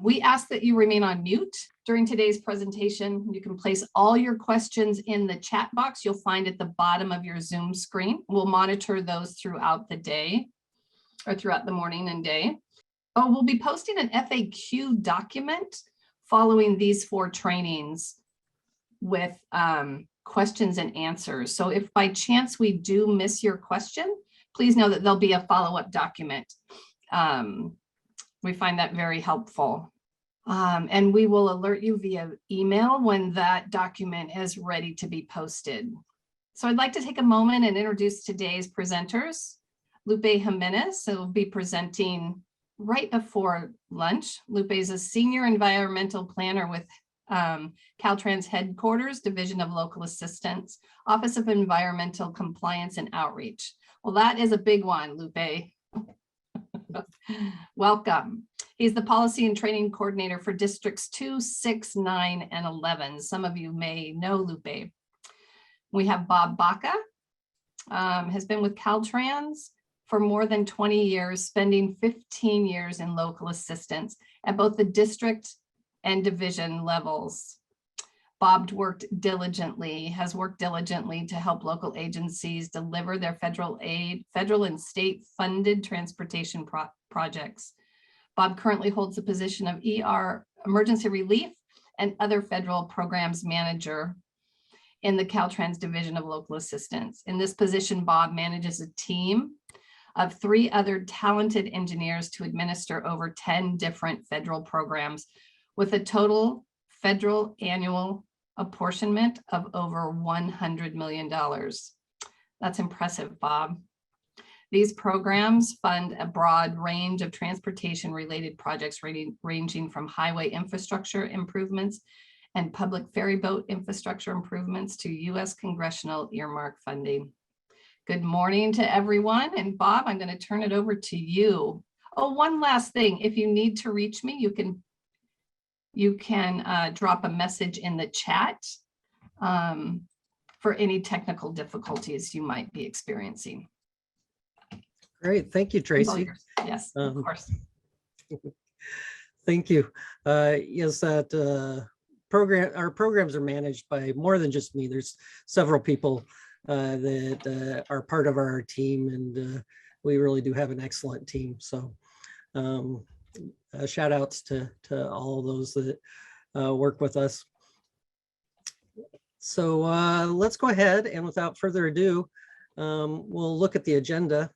We ask that you remain on mute during today's presentation. You can place all your questions in the chat box you'll find at the bottom of your Zoom screen. We'll monitor those throughout the day or throughout the morning and day. We'll be posting an FAQ document following these 4 trainings with questions and answers. So if by chance we do miss your question, please know that there'll be a follow-up document. We find that very helpful. And we will alert you via email when that document is ready to be posted. So I'd like to take a moment and introduce today's presenters. Lupe Jimenez will be presenting right before lunch. Lupe is a senior environmental planner with Caltrans headquarters, Division of Local Assistance, Office of Environmental Compliance and Outreach. Well, that is a big one, Lupe. Welcome. He's the Policy and Training Coordinator for Districts 2, 6, 9, and 11. Some of you may know Lupe. We have Bob Baca, has been with Caltrans for more than 20 years, spending 15 years in local assistance at both the district and division levels. Bob has worked diligently to help local agencies deliver their federal and state funded transportation projects. Bob currently holds the position of ER Emergency Relief and other federal programs manager in the Caltrans Division of Local Assistance. In this position, Bob manages a team of 3 other talented engineers to administer over 10 different federal programs with a total federal annual apportionment of over $100 million. That's impressive, Bob. These programs fund a broad range of transportation-related projects ranging from highway infrastructure improvements and public ferry boat infrastructure improvements to U.S. congressional earmark funding. Good morning to everyone. And Bob, I'm going to turn it over to you. Oh, one last thing. If you need to reach me, you can drop a message in the chat for any technical difficulties you might be experiencing. Great, thank you, Tracy. Yes, of course. Thank you. Yes, that our programs are managed by more than just me. There's several people that are part of our team, and we really do have an excellent team. So shout outs to all of those that work with us. So let's go ahead, and without further ado, we'll look at the agenda.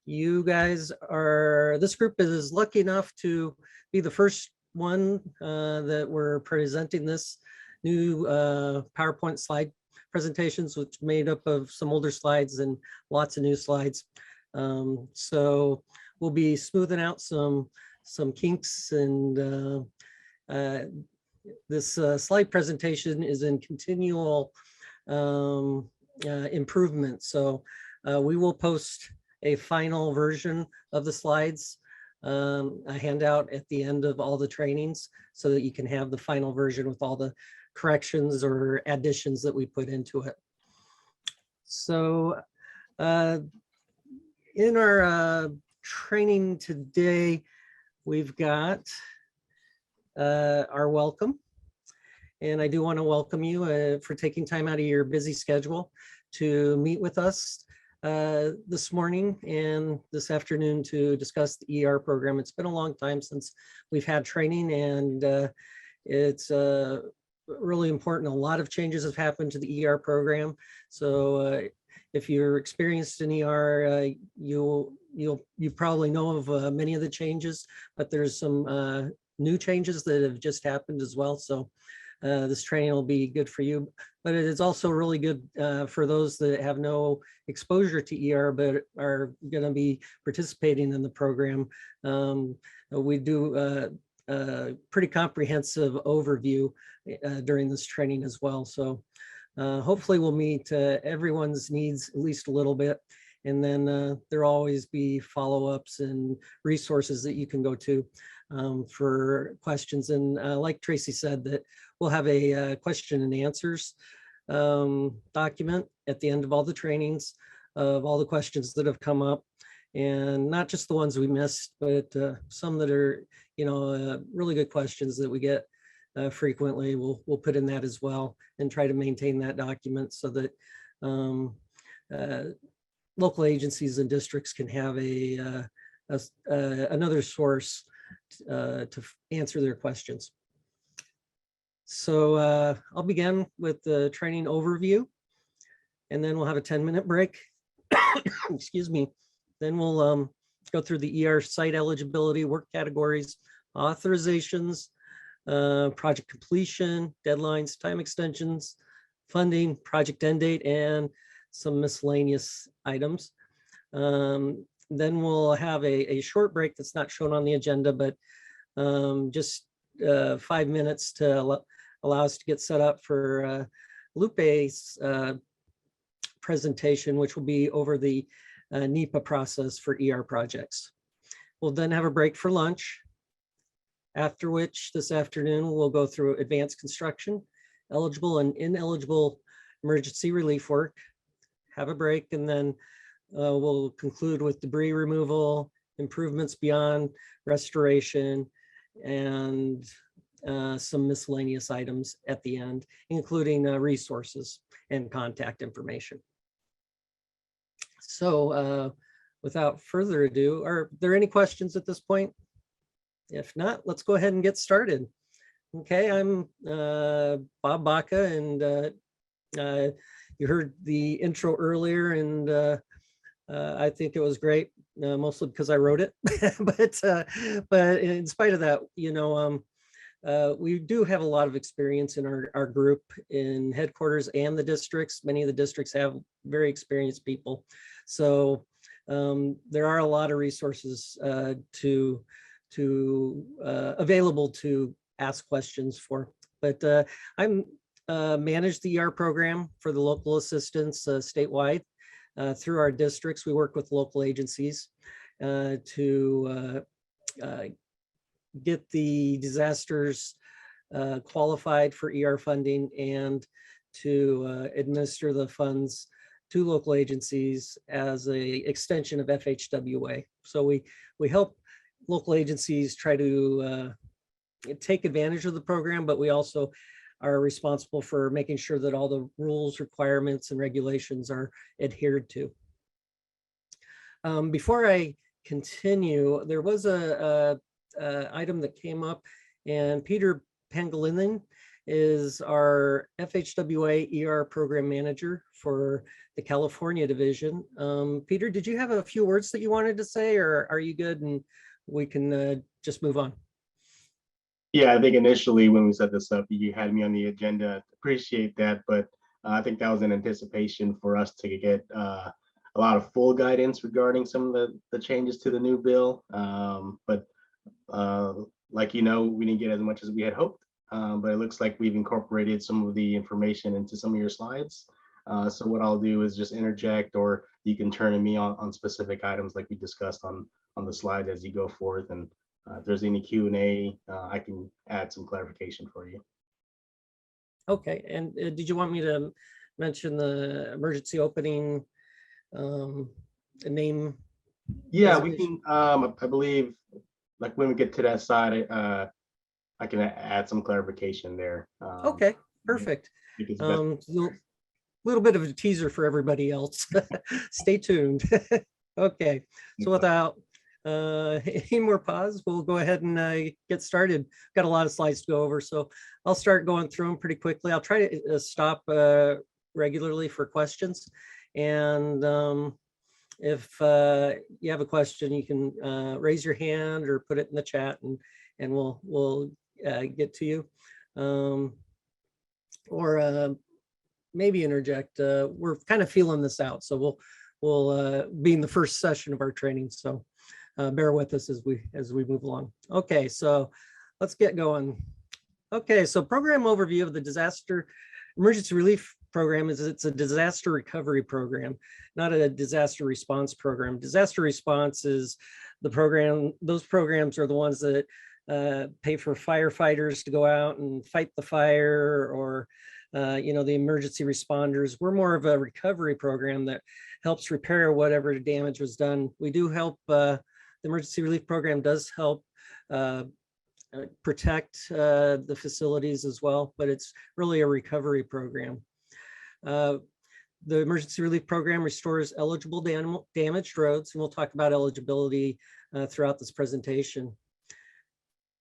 You guys this group is lucky enough to be the first one that we're presenting this new PowerPoint slide presentations, which made up of some older slides and lots of new slides. So we'll be smoothing out some kinks, and this slide presentation is in continual improvement. So we will post a final version of the slides, a handout at the end of all the trainings, so that you can have the final version with all the corrections or additions that we put into it. So in our training today, we've got our welcome. And I do want to welcome you for taking time out of your busy schedule to meet with us this morning and this afternoon to discuss the ER program. It's been a long time since we've had training, and it's really important. A lot of changes have happened to the ER program. So if you're experienced in ER, you probably know of many of the changes, but there's some new changes that have just happened as well. So this training will be good for you, but it is also really good for those that have no exposure to ER but are going to be participating in the program. We do a pretty comprehensive overview during this training as well. So hopefully we'll meet everyone's needs at least a little bit. And then there'll always be follow-ups and resources that you can go to for questions. And like Tracy said, that we'll have a question and answers document at the end of all the trainings of all the questions that have come up, and not just the ones we missed, but some that are really good questions that we get frequently. We'll put in that as well and try to maintain that document so that local agencies and districts can have another source to answer their questions. So I'll begin with the training overview, and then we'll have a 10-minute break. Excuse me. Then we'll go through the ER site eligibility, work categories, authorizations, project completion, deadlines, time extensions, funding, project end date, and some miscellaneous items. Then we'll have a short break that's not shown on the agenda, but just 5 minutes to allow us to get set up for Lupe's presentation, which will be over the NEPA process for ER projects. We'll then have a break for lunch, after which this afternoon we'll go through advanced construction, eligible and ineligible emergency relief work, have a break, and then we'll conclude with debris removal, improvements beyond restoration, and some miscellaneous items at the end, including resources and contact information. So without further ado, are there any questions at this point? If not, let's go ahead and get started. Okay, I'm Bob Baca, and you heard the intro earlier, and I think it was great, mostly because I wrote it. but in spite of that, we do have a lot of experience in our group in headquarters and the districts. Many of the districts have very experienced people. So there are a lot of resources available to ask questions for. But I'm manage the ER program for the local assistance statewide. Through our districts, we work with local agencies to get the disasters qualified for ER funding and to administer the funds to local agencies as a extension of FHWA. So we help local agencies try to take advantage of the program, but we also are responsible for making sure that all the rules, requirements, and regulations are adhered to. Before I continue, there was a item that came up, and Peter Pangilinan is our FHWA ER program manager for the California division. Peter, did you have a few words that you wanted to say, or are you good and we can just move on? Yeah, I think initially when we set this up, you had me on the agenda. Appreciate that, but I think that was in anticipation for us to get a lot of full guidance regarding some of the changes to the new bill. But like we didn't get as much as we had hoped, but it looks like we've incorporated some of the information into some of your slides. So what I'll do is just interject, or you can turn to me on specific items like we discussed on the slide as you go forth. And if there's any Q&A, I can add some clarification for you. Okay, and did you want me to mention the emergency opening name? Yeah, we can. I believe, like when we get to that side, I can add some clarification there. Okay, perfect. Little bit of a teaser for everybody else. Stay tuned. Okay, so without any more pause, we'll go ahead and get started. Got a lot of slides to go over, so I'll start going through them pretty quickly. I'll try to stop regularly for questions, and if you have a question, you can raise your hand or put it in the chat, and we'll get to you, or maybe interject. We're kind of feeling this out, so we'll be in the first session of our training, so bear with us as we move along. Okay, so let's get going. Okay, so program overview of the disaster emergency relief program is it's a disaster recovery program, not a disaster response program. Disaster response is the program, those programs are the ones that pay for firefighters to go out and fight the fire, or the emergency responders. We're more of a recovery program that helps repair whatever damage was done. We do help, the emergency relief program does help protect the facilities as well, but it's really a recovery program. The emergency relief program restores eligible damaged roads, and we'll talk about eligibility throughout this presentation.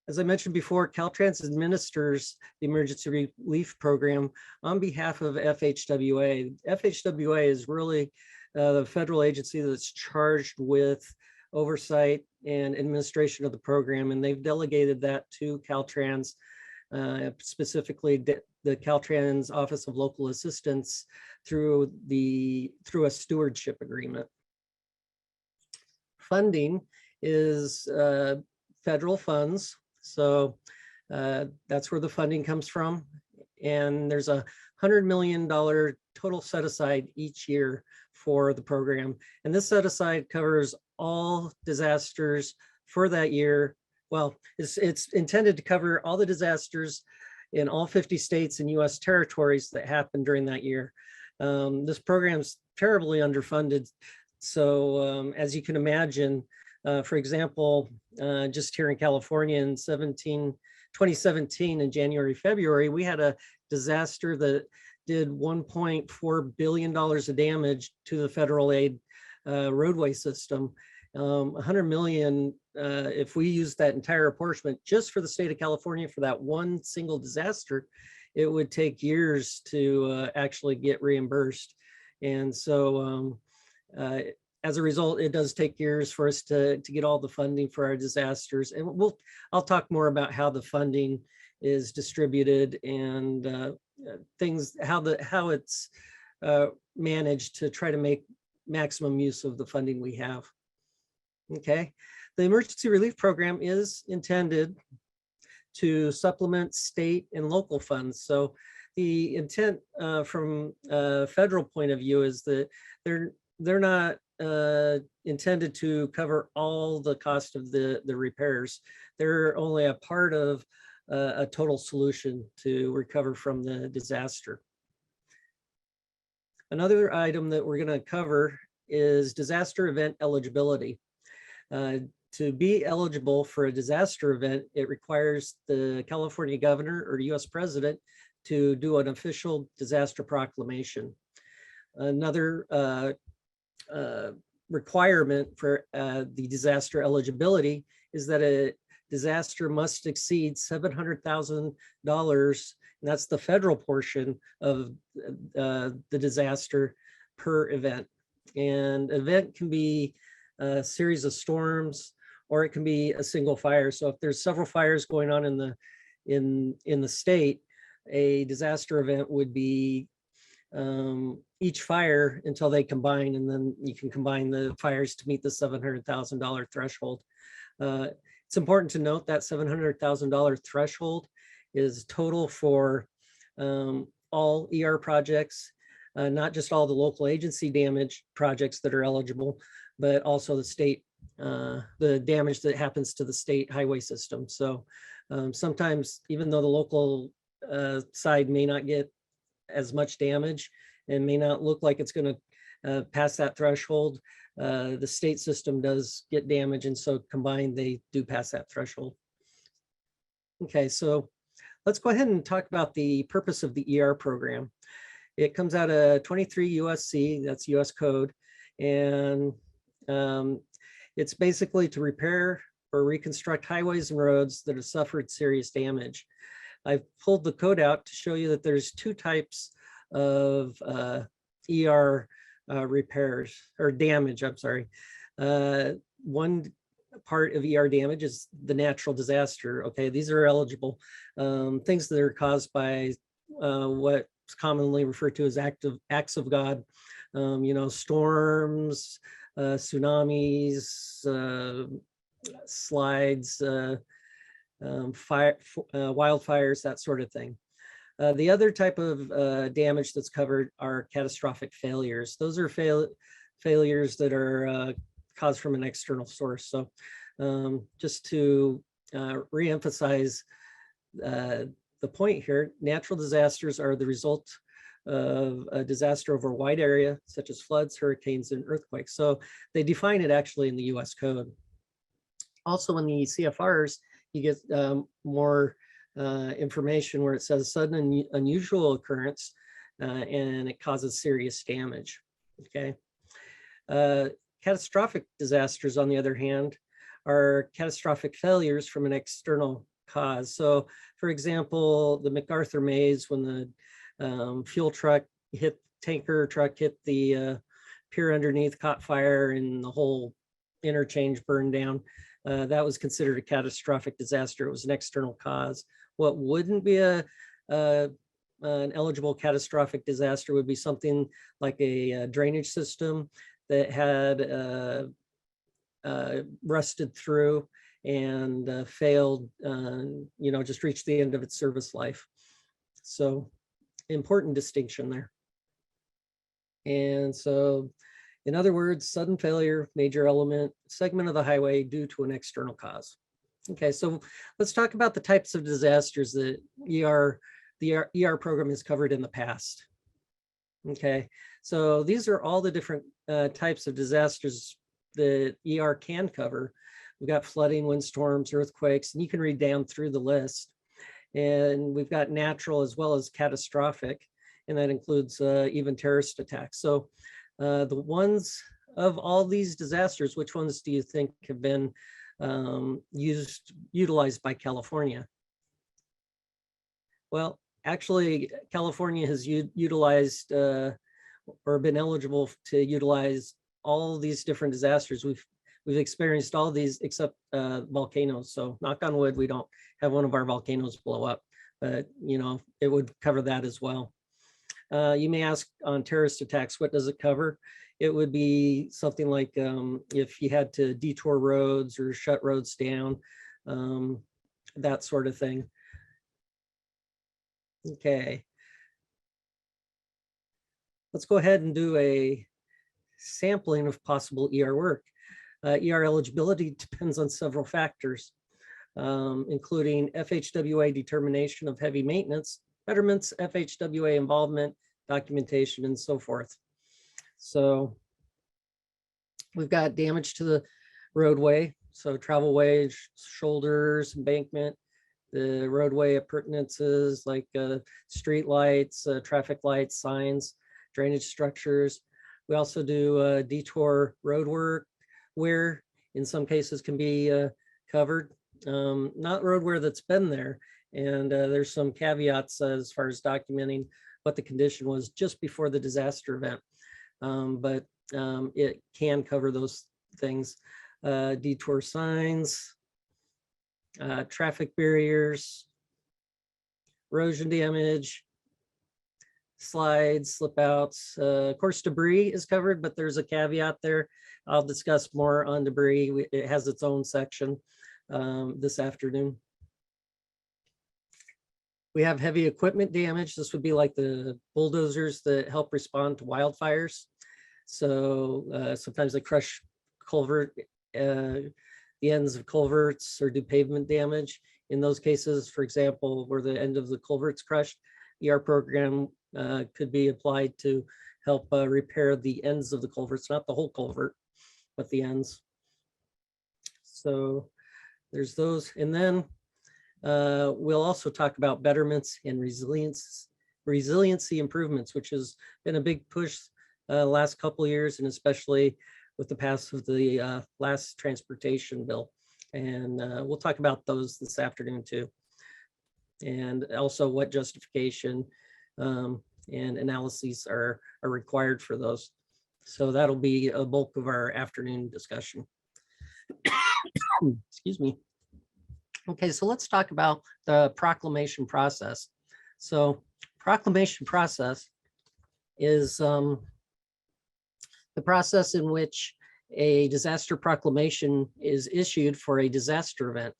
As I mentioned before, Caltrans administers the emergency relief program on behalf of FHWA. FHWA is really the federal agency that's charged with oversight and administration of the program, and they've delegated that to Caltrans, specifically the Caltrans Office of Local Assistance through a stewardship agreement. Funding is federal funds, so that's where the funding comes from, and there's $100 million total set aside each year for the program, and this set aside covers all disasters for that year. Well, it's intended to cover all the disasters in all 50 states and US territories that happened during that year. This program's terribly underfunded. So as you can imagine, for example, just here in California in 2017 in January, February, we had a disaster that did $1.4 billion of damage to the federal aid roadway system. 100 million, if we use that entire apportionment just for the state of California for that one single disaster, it would take years to actually get reimbursed. And so as a result, it does take years for us to get all the funding for our disasters. And I'll talk more about how the funding is distributed and things, how it's managed to try to make maximum use of the funding we have. Okay, the emergency relief program is intended to supplement state and local funds. So the intent from a federal point of view is that they're not intended to cover all the cost of the repairs. They're only a part of a total solution to recover from the disaster. Another item that we're going to cover is disaster event eligibility. To be eligible for a disaster event, it requires the California governor or US president to do an official disaster proclamation. Another requirement for the disaster eligibility is that a disaster must exceed $700,000, and that's the federal portion of the disaster per event. And event can be a series of storms, or it can be a single fire. So if there's several fires going on in the state, a disaster event would be each fire until they combine, and then you can combine the fires to meet the $700,000 threshold. It's important to note that $700,000 threshold is total for all ER projects, not just all the local agency damage projects that are eligible, but also the state, the damage that happens to the state highway system. So sometimes, even though the local side may not get as much damage and may not look like it's going to pass that threshold, the state system does get damage, and so combined they do pass that threshold. Okay, so let's go ahead and talk about the purpose of the ER program. It comes out of 23 USC, that's US code, and it's basically to repair or reconstruct highways and roads that have suffered serious damage. I've pulled the code out to show you that there's two types of ER repairs or damage, I'm sorry. One part of ER damage is the natural disaster. Okay, these are eligible. Things that are caused by what's commonly referred to as acts of God, storms, tsunamis, slides, wildfires, that sort of thing. The other type of damage that's covered are catastrophic failures. Those are failures that are caused from an external source. So just to reemphasize the point here, natural disasters are the result of a disaster over a wide area, such as floods, hurricanes, and earthquakes. So they define it actually in the US code. Also in the CFRs, you get more information where it says sudden and unusual occurrence and it causes serious damage. Okay. Catastrophic disasters, on the other hand, are catastrophic failures from an external cause. So, for example, the MacArthur Maze, when the fuel truck tanker truck hit the pier underneath, caught fire, and the whole interchange burned down. That was considered a catastrophic disaster. It was an external cause. What wouldn't be an eligible catastrophic disaster would be something like a drainage system that had rusted through and failed, just reached the end of its service life. So important distinction there. And so, in other words, sudden failure, major element, segment of the highway due to an external cause. Okay, so let's talk about the types of disasters that the ER program has covered in the past. Okay, so these are all the different types of disasters that ER can cover. We've got flooding, windstorms, earthquakes, and you can read down through the list. And we've got natural as well as catastrophic, and that includes even terrorist attacks. So the ones of all these disasters, which ones do you think have been utilized by California? Well, actually, California has utilized or been eligible to utilize all these different disasters. We've experienced all these except volcanoes. So knock on wood, we don't have one of our volcanoes blow up, but it would cover that as well. You may ask on terrorist attacks, what does it cover? It would be something like if you had to detour roads or shut roads down, that sort of thing. Okay. Let's go ahead and do a sampling of possible ER work. ER eligibility depends on several factors, including FHWA determination of heavy maintenance, betterments, FHWA involvement, documentation, and so forth. So we've got damage to the roadway, so travel ways, shoulders, embankment, the roadway appurtenances like street lights, traffic lights, signs, drainage structures. We also do detour road work, where in some cases can be covered, not road wear that's been there. And there's some caveats as far as documenting what the condition was just before the disaster event. But it can cover those things. Detour signs, traffic barriers, erosion damage, slides, slip outs. Of course, debris is covered, but there's a caveat there. I'll discuss more on debris. It has its own section this afternoon. We have heavy equipment damage. This would be like the bulldozers that help respond to wildfires. So sometimes they crush culvert, the ends of culverts, or do pavement damage. In those cases, for example, where the end of the culvert's crushed, ER program could be applied to help repair the ends of the culverts, not the whole culvert, but the ends. So there's those. And then we'll also talk about betterments and resiliency improvements, which has been a big push last couple of years, and especially with the pass of the last transportation bill. And we'll talk about those this afternoon too. And also what justification and analyses are required for those. So that'll be a bulk of our afternoon discussion. Excuse me. Okay, so let's talk about the proclamation process. So proclamation process is the process in which a disaster proclamation is issued for a disaster event.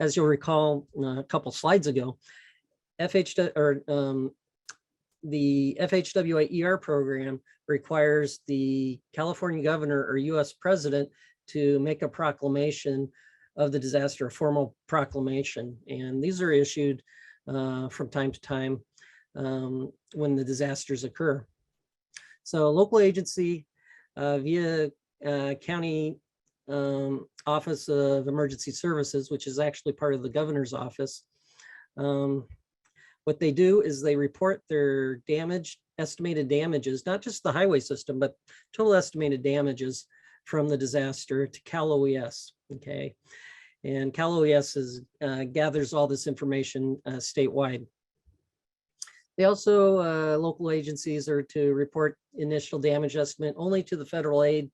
As you'll recall a couple slides ago, the FHWA ER program requires the California governor or US president to make a proclamation of the disaster, a formal proclamation. And these are issued from time to time when the disasters occur. So a local agency via county Office of Emergency Services, which is actually part of the governor's office. What they do is they report their estimated damages, not just the highway system, but total estimated damages from the disaster to Cal OES. Okay. And Cal OES gathers all this information statewide. They also, local agencies are to report initial damage estimate only to the federal aid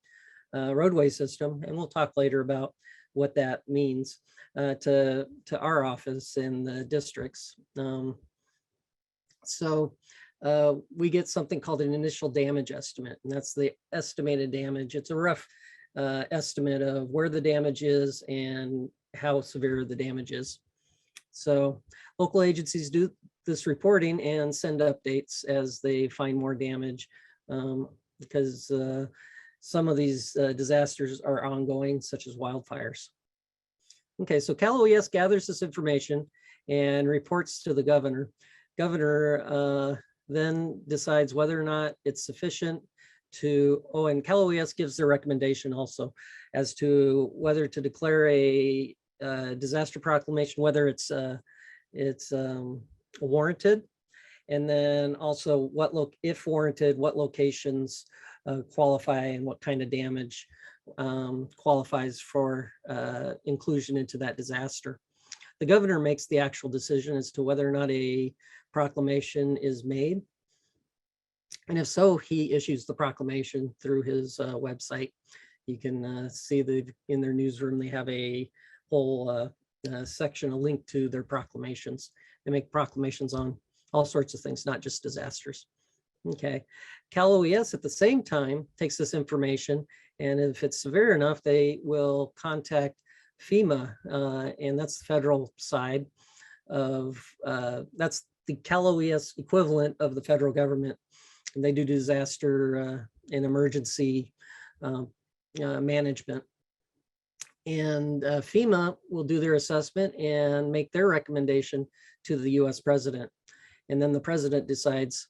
roadway system. And we'll talk later about what that means to our office and the districts. So we get something called an initial damage estimate, and that's the estimated damage. It's a rough estimate of where the damage is and how severe the damage is. So local agencies do this reporting and send updates as they find more damage, because some of these disasters are ongoing, such as wildfires. Okay, so Cal OES gathers this information and reports to the governor. Governor then decides whether or not it's sufficient to, and Cal OES gives their recommendation also as to whether to declare a disaster proclamation, whether it's warranted, and then also if warranted, what locations qualify and what kind of damage qualifies for inclusion into that disaster. The governor makes the actual decision as to whether or not a proclamation is made. And if so, he issues the proclamation through his website. You can see in their newsroom, they have a whole section, a link to their proclamations. They make proclamations on all sorts of things, not just disasters. Okay. Cal OES at the same time takes this information, and if it's severe enough, they will contact FEMA, and that's the federal side of, that's the Cal OES equivalent of the federal government. And they do disaster and emergency management. And FEMA will do their assessment and make their recommendation to the US president. And then the president decides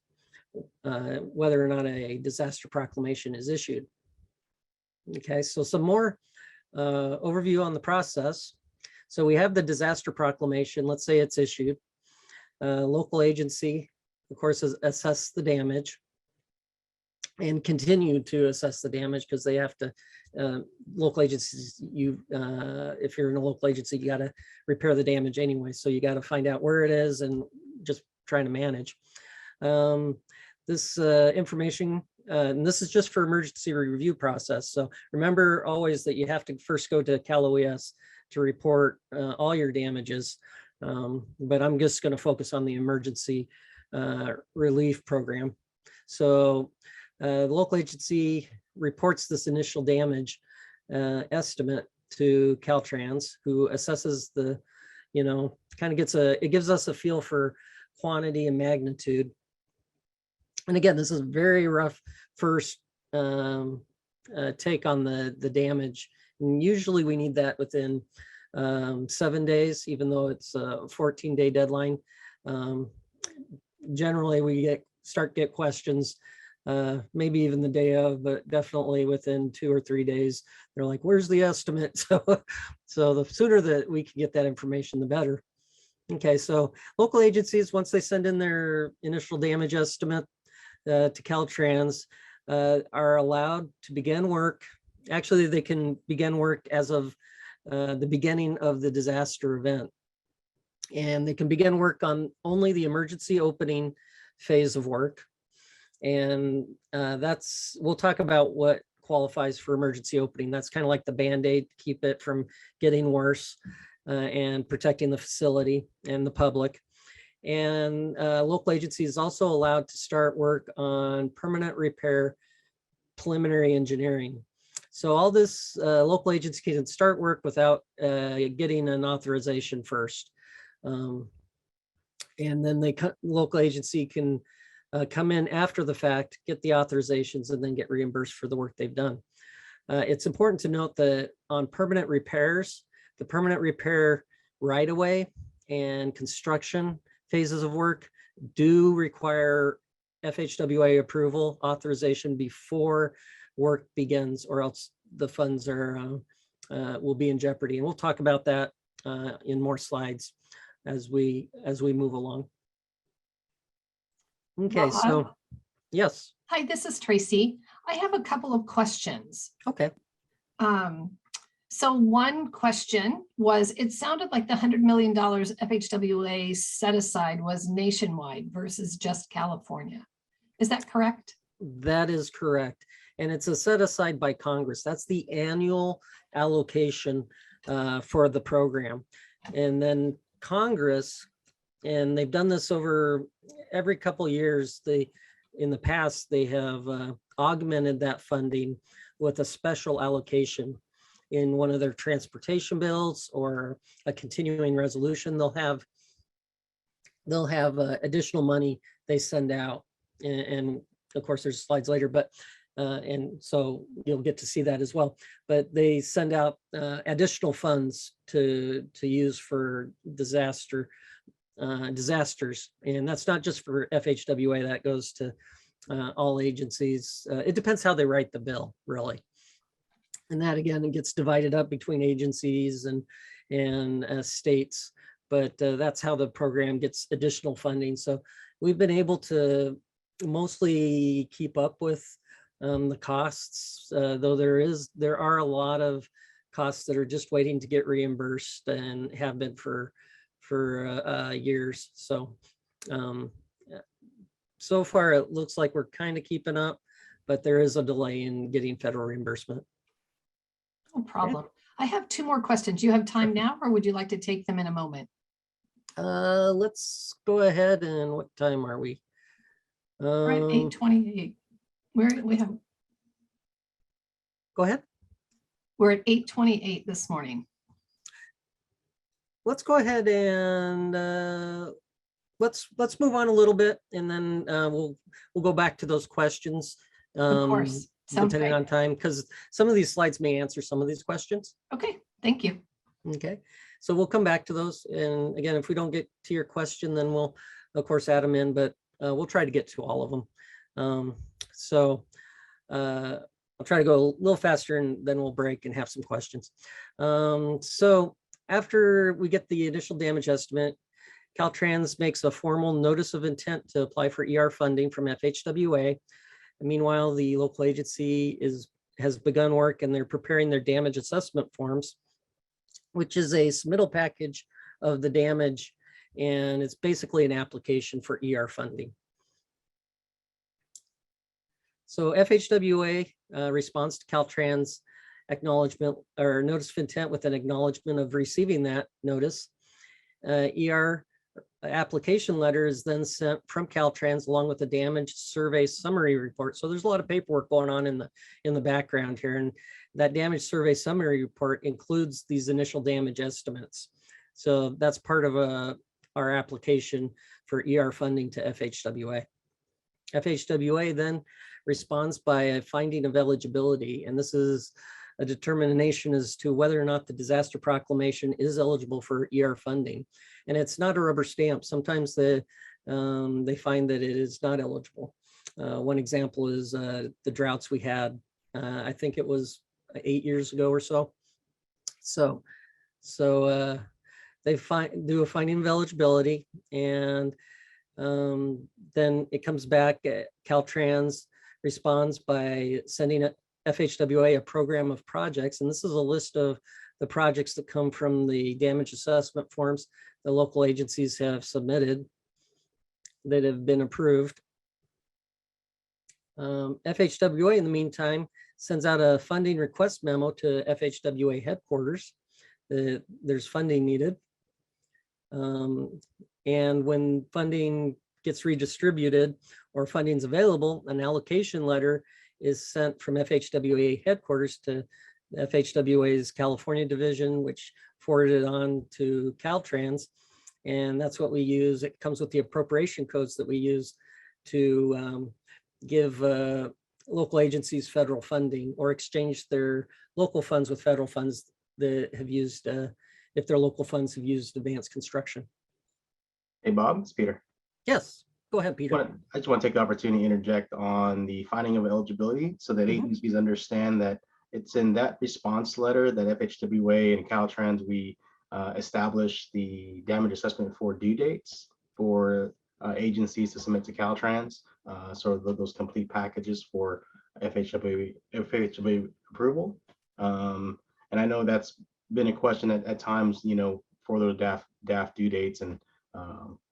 whether or not a disaster proclamation is issued. Okay, so some more overview on the process. So we have the disaster proclamation. Let's say it's issued. Local agency, of course, assess the damage and continue to assess the damage, because they have to, local agencies, if you're in a local agency, you got to repair the damage anyway. So you got to find out where it is and just trying to manage. This information, and this is just for emergency review process. So remember always that you have to first go to Cal OES to report all your damages. But I'm just going to focus on the emergency relief program. So the local agency reports this initial damage estimate to Caltrans, who assesses the, kind of it gives us a feel for quantity and magnitude. And again, this is a very rough first take on the damage. And usually we need that within 7 days, even though it's a 14-day deadline. Generally, we get questions, maybe even the day of, but definitely within 2 or 3 days. They're like, "Where's the estimate?" So the sooner that we can get that information, the better. Okay, so local agencies, once they send in their initial damage estimate to Caltrans, are allowed to begin work. Actually, they can begin work as of the beginning of the disaster event. And they can begin work on only the emergency opening phase of work. And we'll talk about what qualifies for emergency opening. That's kind of like the Band-Aid to keep it from getting worse and protecting the facility and the public. And local agencies also allowed to start work on permanent repair, preliminary engineering. So all this local agency can start work without getting an authorization first. And then local agency can come in after the fact, get the authorizations, and then get reimbursed for the work they've done. It's important to note that on permanent repairs, the permanent repair right-of-way and construction phases of work do require FHWA approval authorization before work begins, or else the funds are will be in jeopardy. And we'll talk about that in more slides as we move along. Okay, so Bob? yes. Hi, this is Tracy. I have a couple of questions. Okay. So one question was, it sounded like the $100 million FHWA set aside was nationwide versus just California. Is that correct? That is correct. And it's a set aside by Congress. That's the annual allocation for the program. And then Congress, and they've done this over every couple of years, in the past, they have augmented that funding with a special allocation in one of their transportation bills or a continuing resolution. They'll have additional money they send out, and of course there's slides later, but and so you'll get to see that as well. But they send out additional funds to use for disasters, and that's not just for FHWA. That goes to all agencies. It depends how they write the bill, really. And that again, it gets divided up between agencies and states, but that's how the program gets additional funding. So we've been able to mostly keep up with the costs, though there are a lot of costs that are just waiting to get reimbursed and have been for years. So so far it looks like we're kind of keeping up, but there is a delay in getting federal reimbursement. No problem. I have two more questions. You have time now, or would you like to take them in a moment? Let's go ahead. And what time are we? We're at 8:28. We have. Go ahead. We're at 8:28 this morning. Let's go ahead and let's move on a little bit, and then we'll go back to those questions. Of course. Sounds depending great. on time, because some of these slides may answer some of these questions. Okay, thank you. Okay, so we'll come back to those. And again, if we don't get to your question, then we'll of course add them in, but we'll try to get to all of them. I'll try to go a little faster, and then we'll break and have some questions. So after we get the initial damage estimate, Caltrans makes a formal notice of intent to apply for ER funding from FHWA. And meanwhile, the local agency has begun work, and they're preparing their damage assessment forms, which is a submittal package of the damage, and it's basically an application for ER funding. So FHWA responds to Caltrans acknowledgement or notice of intent with an acknowledgement of receiving that notice. ER application letter is then sent from Caltrans along with the damage survey summary report. So there's a lot of paperwork going on in the background here, and that damage survey summary report includes these initial damage estimates. So that's part of our application for ER funding to FHWA. FHWA then responds by a finding of eligibility, and this is a determination as to whether or not the disaster proclamation is eligible for ER funding. And it's not a rubber stamp. Sometimes they find that it is not eligible. One example is the droughts we had. I think it was 8 years ago or so. So they do a finding of eligibility, and then it comes back. Caltrans responds by sending FHWA a program of projects, and this is a list of the projects that come from the damage assessment forms the local agencies have submitted that have been approved. FHWA, in the meantime, sends out a funding request memo to FHWA headquarters. There's funding needed. And when funding gets redistributed or funding's available, an allocation letter is sent from FHWA headquarters to FHWA's California division, which forwarded on to Caltrans. And that's what we use. It comes with the appropriation codes that we use to give local agencies federal funding or exchange their local funds with federal funds that have used, if their local funds have used advanced construction. Hey, Bob, it's Peter. Yes, go ahead, Peter. I just want to take the opportunity to interject on the finding of eligibility so that agencies understand that It's in that response letter that FHWA and Caltrans, we established the damage assessment for due dates for agencies to submit to Caltrans. So those complete packages for FHWA approval. And I know that's been a question at times, for those DAF due dates and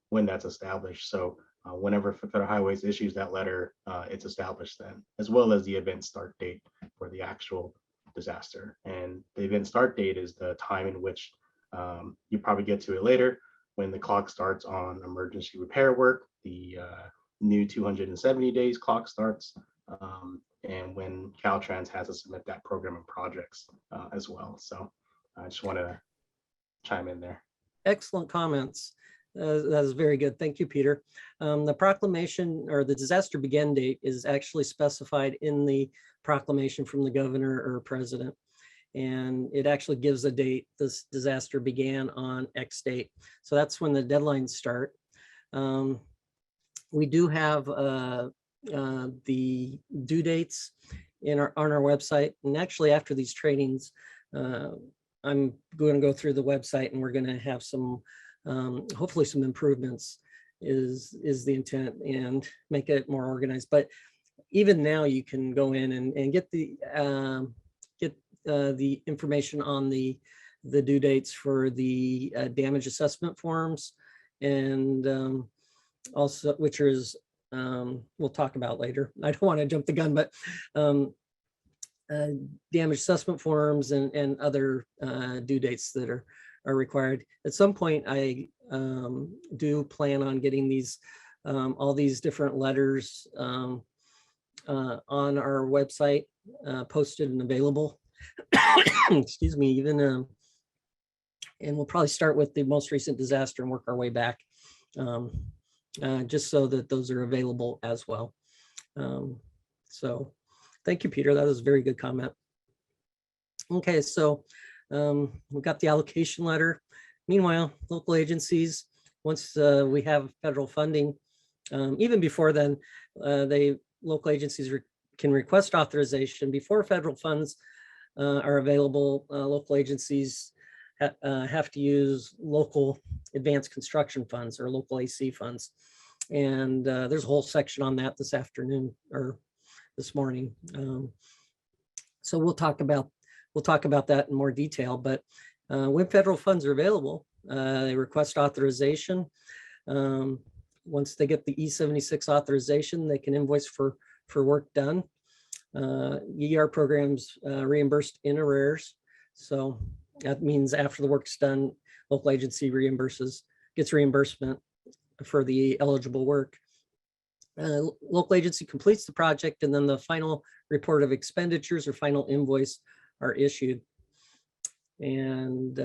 when that's established. So whenever Federal Highways issues that letter, it's established then, as well as the event start date for the actual disaster. And the event start date is the time in which you probably get to it later, when the clock starts on emergency repair work, the new 270 days clock starts, and when Caltrans has to submit that program of projects as well. So I just want to chime in there. Excellent comments. That is very good. Thank you, Peter. The proclamation or the disaster begin date is actually specified in the proclamation from the governor or president. And it actually gives a date. This disaster began on X date. So that's when the deadlines start. We do have the due dates on our website. And actually after these trainings, I'm going to go through the website and we're going to have some hopefully some improvements is the intent, and make it more organized. But even now you can go in and get the information on the due dates for the damage assessment forms, and also, which is we'll talk about later. I don't want to jump the gun, but damage assessment forms and other due dates that are required. At some point, I do plan on getting these all these different letters on our website, posted and available. Excuse me, even and we'll probably start with the most recent disaster and work our way back, just so that those are available as well. So thank you, Peter. That was a very good comment. Okay, so we've got the allocation letter. Meanwhile, local agencies, once we have federal funding, even before then, local agencies can request authorization before federal funds are available. Local agencies have to use local advanced construction funds or local AC funds. And there's a whole section on that this afternoon or this morning. So we'll talk about that in more detail. But when federal funds are available, they request authorization. Once they get the E76 authorization, they can invoice for work done. ER programs reimbursed in arrears. So that means after the work's done, local agency gets reimbursement for the eligible work. Local agency completes the project, and then the final report of expenditures or final invoice are issued. And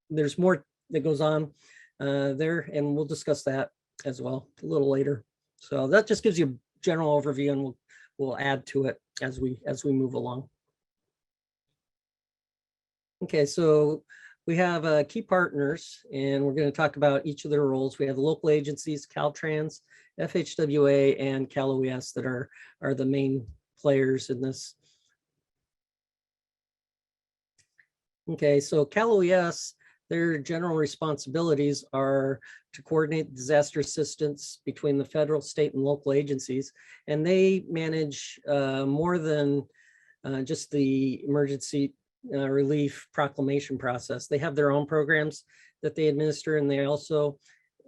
there's more that goes on there, and we'll discuss that as well a little later. So that just gives you a general overview, and we'll add to it as we move along. Okay, so we have key partners, and we're going to talk about each of their roles. We have the local agencies, Caltrans, FHWA, and Cal OES that are the main players in this. Okay, so Cal OES, their general responsibilities are to coordinate disaster assistance between the federal, state, and local agencies, and they manage more than just the emergency relief proclamation process. They have their own programs that they administer, and they also,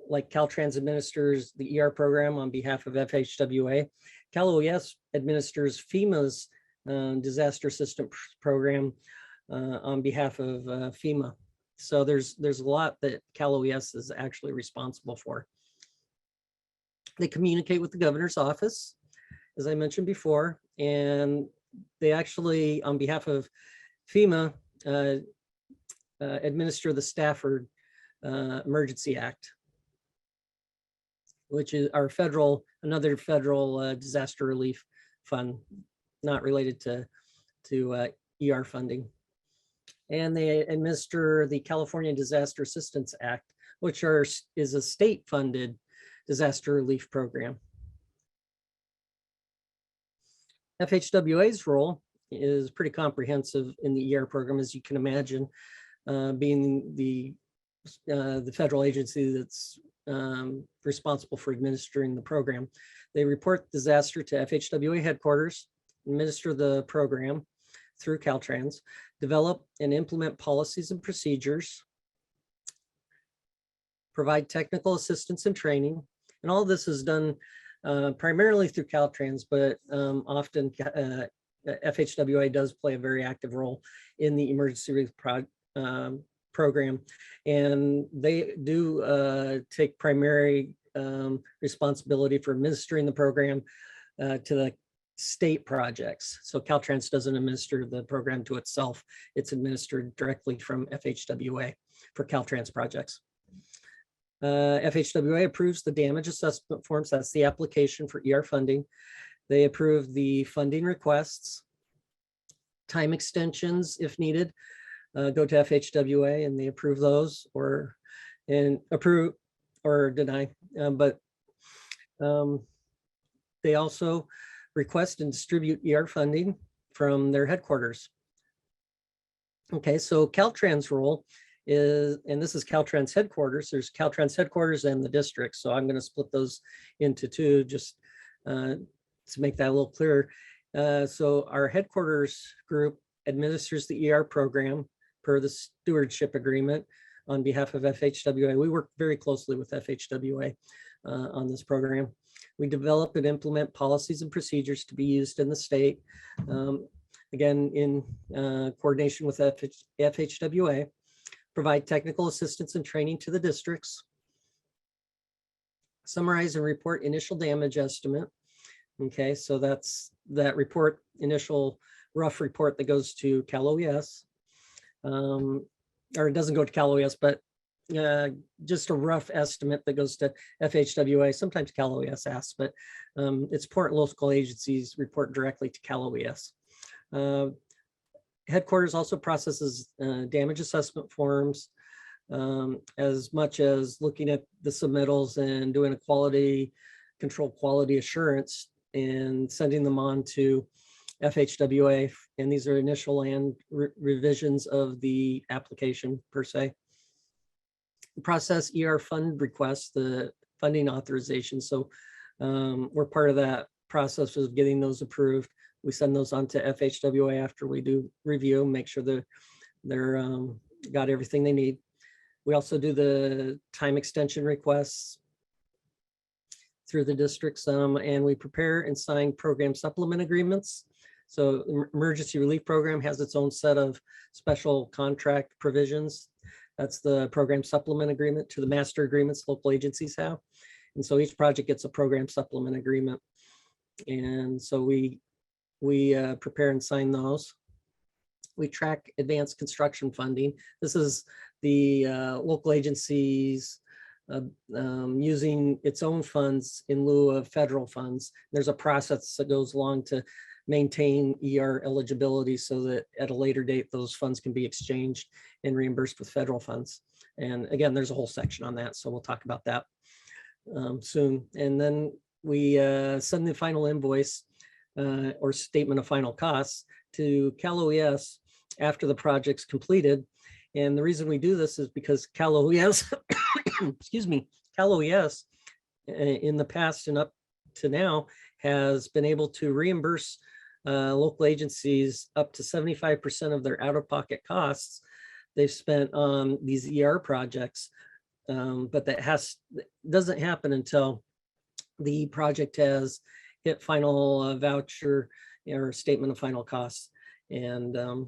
like Caltrans administers the ER program on behalf of FHWA. Cal OES administers FEMA's disaster assistance program on behalf of FEMA. So there's a lot that Cal OES is actually responsible for. They communicate with the governor's office, as I mentioned before, and they actually, on behalf of FEMA, administer the Stafford Emergency Act, which is our another federal disaster relief fund, not related to ER funding. And they administer the California Disaster Assistance Act, which is a state-funded disaster relief program. FHWA's role is pretty comprehensive in the ER program, as you can imagine, being the federal agency that's responsible for administering the program. They report disaster to FHWA headquarters, administer the program through Caltrans, develop and implement policies and procedures, provide technical assistance and training. And all of this is done primarily through Caltrans, but often FHWA does play a very active role in the emergency relief program. And they do take primary responsibility for administering the program to the state projects. So Caltrans doesn't administer the program to itself. It's administered directly from FHWA for Caltrans projects. FHWA approves the damage assessment forms. That's the application for ER funding. They approve the funding requests, time extensions if needed, go to FHWA and they approve those or approve or deny. But they also request and distribute ER funding from their headquarters. Okay, so Caltrans role is, and this is Caltrans headquarters, there's Caltrans headquarters and the district. So I'm going to split those into two just to make that a little clearer. So our headquarters group administers the ER program per the stewardship agreement on behalf of FHWA. We work very closely with FHWA on this program. We develop and implement policies and procedures to be used in the state. Again, in coordination with FHWA, provide technical assistance and training to the districts, summarize and report initial damage estimate. Okay, so that's that report, initial rough report that goes to Cal OES. Or it doesn't go to Cal OES, but just a rough estimate that goes to FHWA. Sometimes Cal OES asks, but it's important local agencies report directly to Cal OES. Headquarters also processes damage assessment forms, as much as looking at the submittals and doing a quality control, quality assurance, and sending them on to FHWA. And these are initial and revisions of the application per se. Process ER fund requests, the funding authorization. So we're part of that process of getting those approved. We send those on to FHWA after we do review, make sure that they're got everything they need. We also do the time extension requests through the districts, and we prepare and sign program supplement agreements. So emergency relief program has its own set of special contract provisions. That's the program supplement agreement to the master agreements local agencies have. And so each project gets a program supplement agreement. And so we prepare and sign those. We track advanced construction funding. This is the local agencies using its own funds in lieu of federal funds. There's a process that goes along to maintain ER eligibility so that at a later date, those funds can be exchanged and reimbursed with federal funds. And again, there's a whole section on that. So we'll talk about that soon. And then we send the final invoice or statement of final costs to Cal OES after the project's completed. And the reason we do this is because Cal OES, excuse me, Cal OES in the past and up to now has been able to reimburse local agencies up to 75% of their out-of-pocket costs they've spent on these ER projects. But that doesn't happen until the project has hit final voucher or statement of final costs. And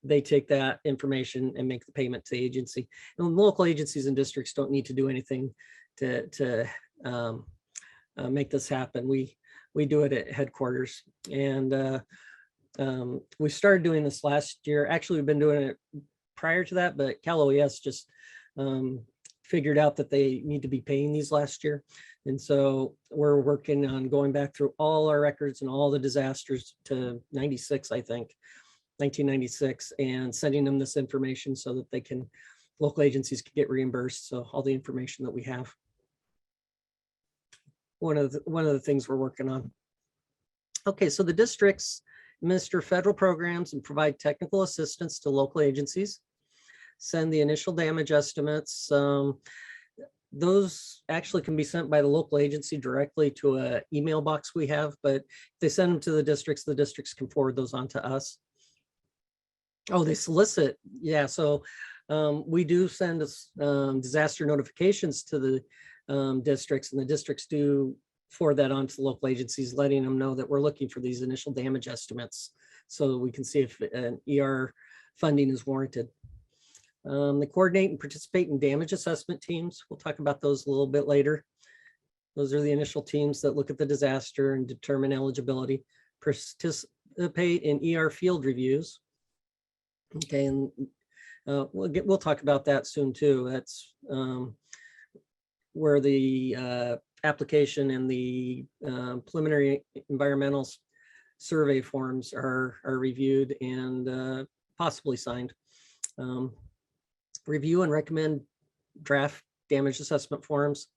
they take that information and make the payment to the agency. And local agencies and districts don't need to do anything to make this happen. We do it at headquarters. And we started doing this last year. Actually, we've been doing it prior to that, but Cal OES just figured out that they need to be paying these last year. And so we're working on going back through all our records and all the disasters to 96, I think, 1996, and sending them this information so that they can, local agencies can get reimbursed. So all the information that we have. One of the things we're working on. Okay, so the districts administer federal programs and provide technical assistance to local agencies, send the initial damage estimates. Those actually can be sent by the local agency directly to an email box we have, but if they send them to the districts can forward those on to us. Oh, they solicit. Yeah, so we do send disaster notifications to the districts, and the districts do forward that on to the local agencies, letting them know that we're looking for these initial damage estimates so that we can see if an ER funding is warranted. They coordinate and participate in damage assessment teams. We'll talk about those a little bit later. Those are the initial teams that look at the disaster and determine eligibility. Participate in ER field reviews. Okay, and we'll talk about that soon too. That's where the application and the preliminary environmental survey forms are reviewed and possibly signed. Review and recommend draft damage assessment forms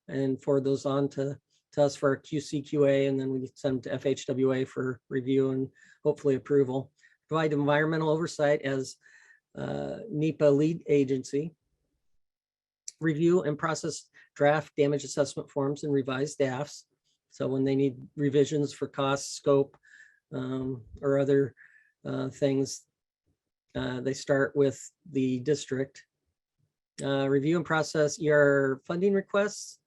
and forward those on to us for our QC/QA, and then we send them to FHWA for review and hopefully approval. Provide environmental oversight as NEPA lead agency. Review and process draft damage assessment forms and revised DAFs. So when they need revisions for cost, scope, or other things, they start with the district. Review and process ER funding requests.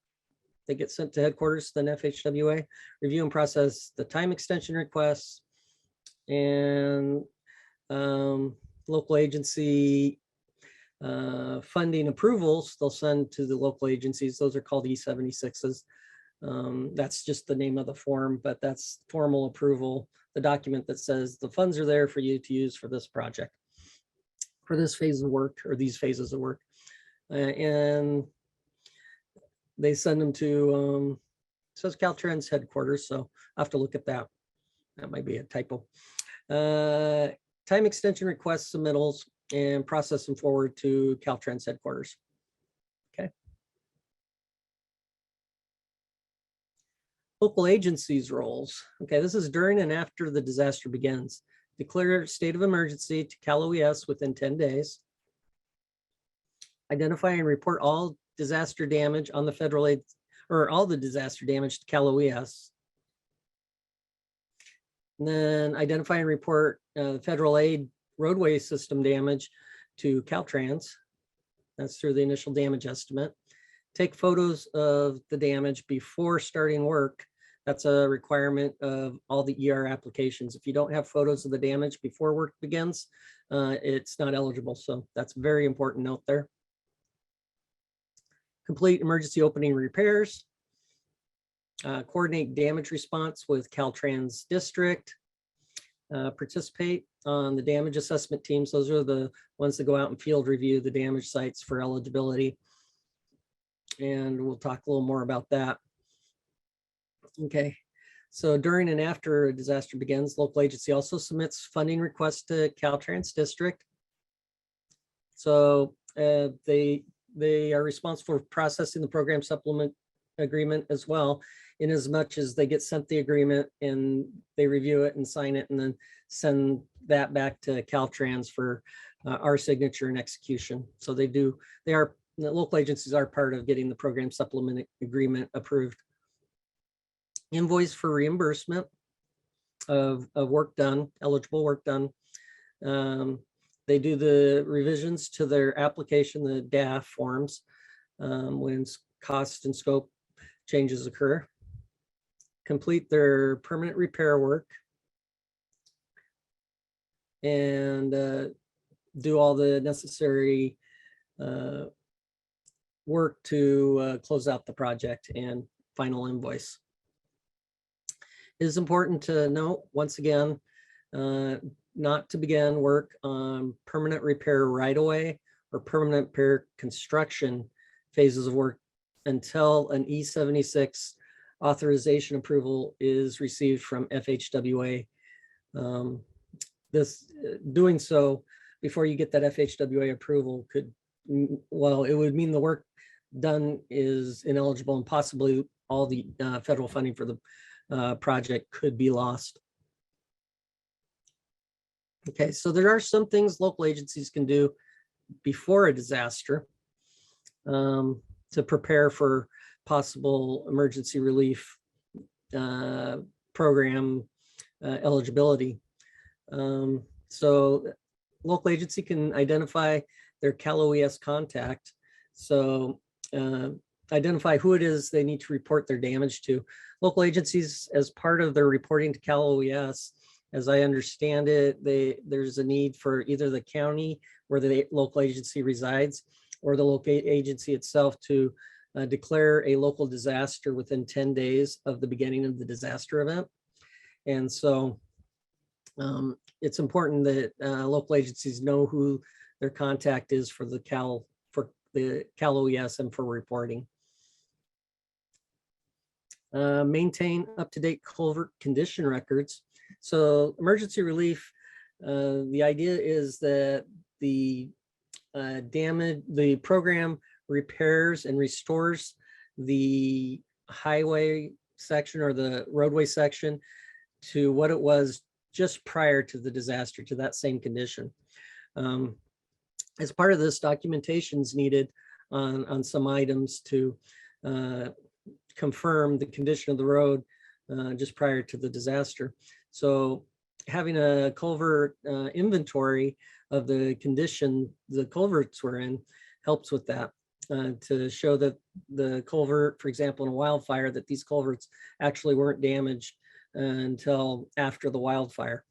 They get sent to headquarters, then FHWA. Review and process the time extension requests, and local agency funding approvals they'll send to the local agencies. Those are called E76s. That's just the name of the form, but that's formal approval, the document that says the funds are there for you to use for this project, for this phase of work, or these phases of work. And they send them to, it says Caltrans headquarters, so I have to look at that. That might be a typo. Time extension requests, submittals, and process them forward to Caltrans headquarters. Okay. Local agencies roles. Okay, this is during and after the disaster begins. Declare state of emergency to Cal OES within 10 days. Identify and report all disaster damage on the federal aid, or all the disaster damage to Cal OES. And then identify and report federal aid roadway system damage to Caltrans. That's through the initial damage estimate. Take photos of the damage before starting work. That's a requirement of all the ER applications. If you don't have photos of the damage before work begins, it's not eligible. So that's a very important note there. Complete emergency opening repairs. Coordinate damage response with Caltrans district. Participate on the damage assessment teams. Those are the ones that go out and field review the damage sites for eligibility. And we'll talk a little more about that. Okay, so during and after a disaster begins, local agency also submits funding requests to Caltrans district. So they are responsible for processing the program supplement agreement as well, in as much as they get sent the agreement and they review it and sign it and then send that back to Caltrans for our signature and execution. So the local agencies are part of getting the program supplement agreement approved. Invoice for reimbursement of work done, eligible work done. They do the revisions to their application, the DAF forms, when cost and scope changes occur. Complete their permanent repair work. And do all the necessary work to close out the project and final invoice. It is important to note, once again, not to begin work on permanent repair right away or permanent repair construction phases of work until an E76 authorization approval is received from FHWA. Doing so before you get that FHWA approval could, well, it would mean the work done is ineligible and possibly all the federal funding for the project could be lost. Okay, so there are some things local agencies can do before a disaster to prepare for possible emergency relief program eligibility. So local agency can identify their Cal OES contact. So identify who it is they need to report their damage to. Local agencies, as part of their reporting to Cal OES, as I understand it, there's a need for either the county where the local agency resides or the local agency itself to declare a local disaster within 10 days of the beginning of the disaster event. And so it's important that local agencies know who their contact is for the Cal OES and for reporting. Maintain up-to-date culvert condition records. So emergency relief, the idea is that the program repairs and restores the highway section or the roadway section to what it was just prior to the disaster, to that same condition. As part of this, documentation is needed on some items to confirm the condition of the road just prior to the disaster. So having a culvert inventory of the condition the culverts were in helps with that, to show that the culvert, for example, in a wildfire, that these culverts actually weren't damaged until after the wildfire.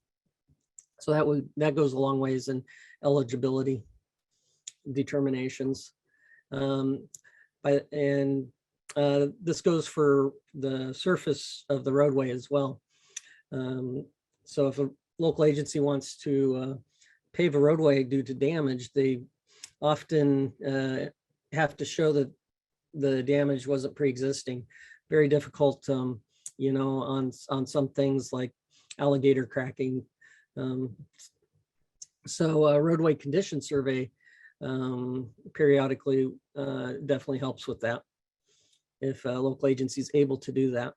So that goes a long ways in eligibility determinations. This goes for the surface of the roadway as well. So if a local agency wants to pave a roadway due to damage, they often have to show that the damage wasn't pre-existing. Very difficult, you know, on some things like alligator cracking. So a roadway condition survey periodically definitely helps with that, if a local agency is able to do that.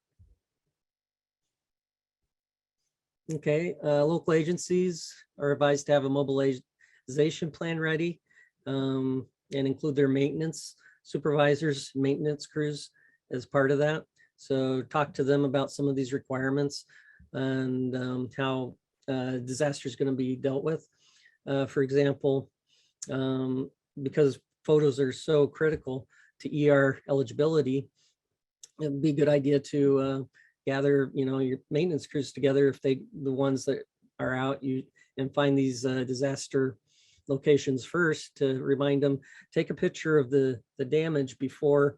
Okay, local agencies are advised to have a mobilization plan ready and include their maintenance supervisors, maintenance crews as part of that. So talk to them about some of these requirements and how disaster is going to be dealt with. For example, because photos are so critical to ER eligibility, it'd be a good idea to gather, you know, your maintenance crews together, if the ones that are out, and find these disaster locations first, to remind them, take a picture of the damage before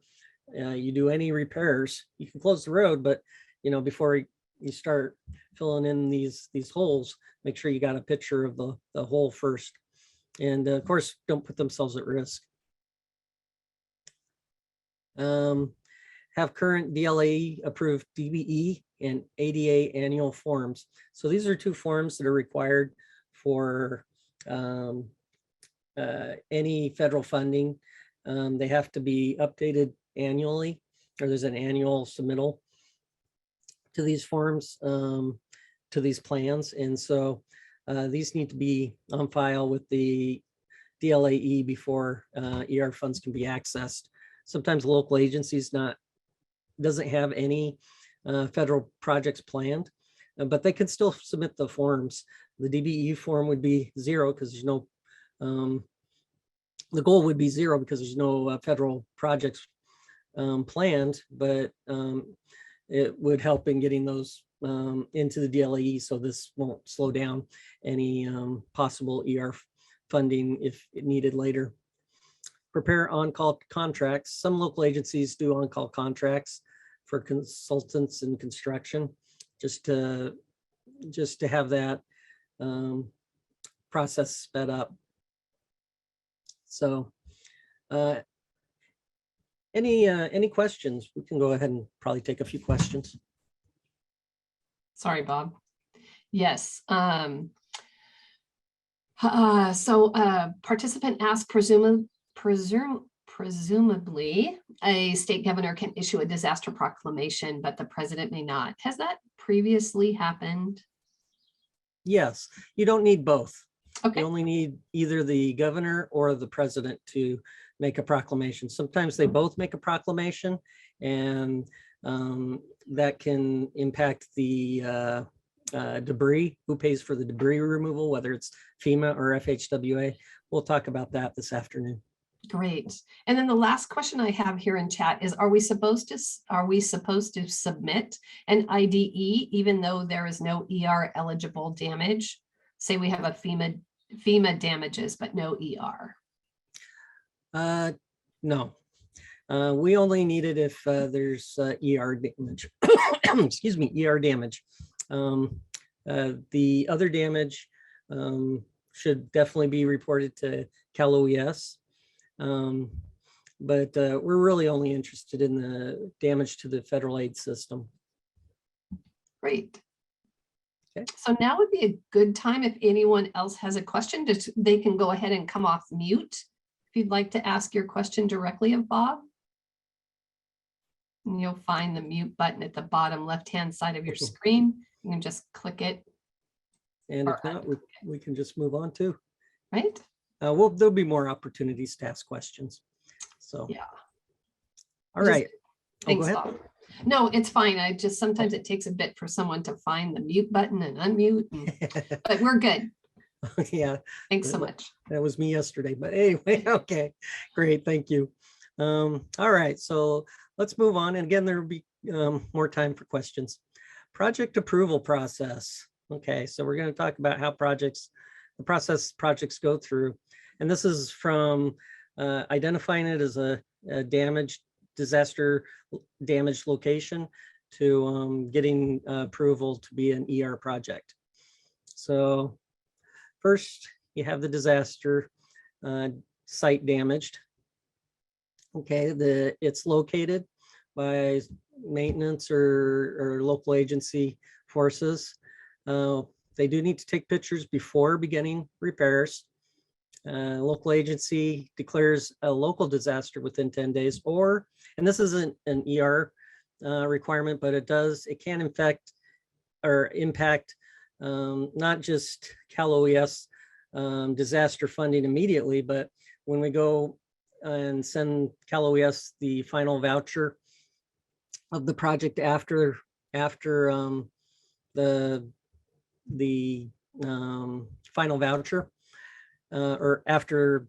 you do any repairs. You can close the road, but you know, before you start filling in these holes, make sure you got a picture of the hole first. And of course, don't put themselves at risk. Have current DLAE approved DBE and ADA annual forms. So these are two forms that are required for any federal funding. They have to be updated annually, or there's an annual submittal to these forms, to these plans. And so these need to be on file with the DLAE before ER funds can be accessed. Sometimes local agencies doesn't have any federal projects planned, but they can still submit the forms. The DBE form would be 0 because there's no, the goal would be 0 because there's no federal projects planned, but it would help in getting those into the DLAE, so this won't slow down any possible ER funding if it needed later. Prepare on-call contracts. Some local agencies do on-call contracts for consultants in construction, just to have that process sped up. So any questions? We can go ahead and probably take a few questions. Sorry, Bob. Yes. So participant asked, presumably a state governor can issue a disaster proclamation, but the president may not. Has that previously happened? Yes, you don't need both. Okay, You only need either the governor or the president to make a proclamation. Sometimes they both make a proclamation, and that can impact the debris, who pays for the debris removal, whether it's FEMA or FHWA. We'll talk about that this afternoon. great. And then the last question I have here in chat is, are we supposed to submit an IDE even though there is no ER eligible damage? Say we have a FEMA damages, but no ER. No, we only need it if there's ER damage. Excuse me, ER damage. The other damage should definitely be reported to Cal OES. But we're really only interested in the damage to the federal aid system. Great. Okay. So now would be a good time if anyone else has a question, they can go ahead and come off mute. If you'd like to ask your question directly of Bob. And you'll find the mute button at the bottom left-hand side of your screen. You can just click it. And if not, we can just move on too. Right? There'll be more opportunities to ask questions. So, yeah. All right. Thanks, Bob. No, it's fine. Sometimes it takes a bit for someone to find the mute button and unmute, but we're good. Yeah. Thanks so much. That was me yesterday, but anyway, okay, great. Thank you. All right. So let's move on. And again, there will be more time for questions. Project approval process. Okay. So we're going to talk about how the process projects go through. And this is from identifying it as a disaster damaged location to getting approval to be an ER project. So first, you have the disaster site damaged. Okay, it's located by maintenance or local agency forces. They do need to take pictures before beginning repairs. Local agency declares a local disaster within 10 days, and this isn't an ER requirement, but it can impact not just Cal OES disaster funding immediately, but when we go and send Cal OES the final voucher of the project after the final voucher, or after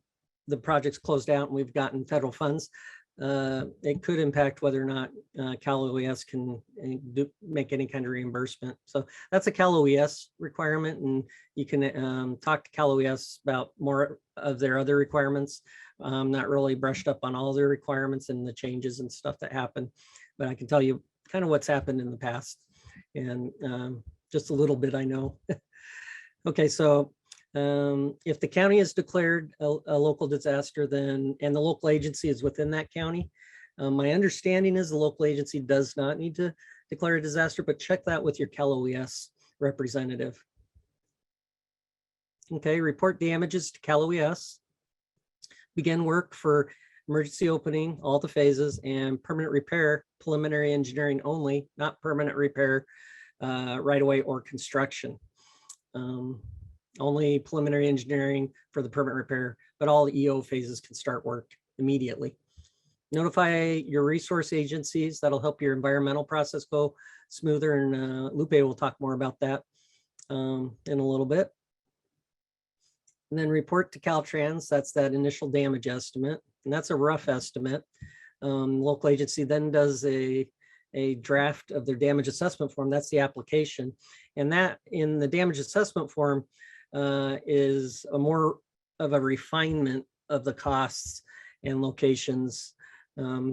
the project's closed out and we've gotten federal funds, it could impact whether or not Cal OES can make any kind of reimbursement. So that's a Cal OES requirement, and you can talk to Cal OES about more of their other requirements. I'm not really brushed up on all their requirements and the changes and stuff that happen, but I can tell you kind of what's happened in the past, and just a little bit I know. Okay, so if the county has declared a local disaster, and the local agency is within that county, my understanding is the local agency does not need to declare a disaster, but check that with your Cal OES representative. Okay, report damages to Cal OES. Begin work for emergency opening, all the phases, and permanent repair, preliminary engineering only, not permanent repair, right away or construction. Only preliminary engineering for the permanent repair, but all the EO phases can start work immediately. Notify your resource agencies. That'll help your environmental process go smoother, and Lupe will talk more about that in a little bit. And then report to Caltrans. That's that initial damage estimate, and that's a rough estimate. Local agency then does a draft of their damage assessment form. That's the application, and that in the damage assessment form is a more of a refinement of the costs and locations.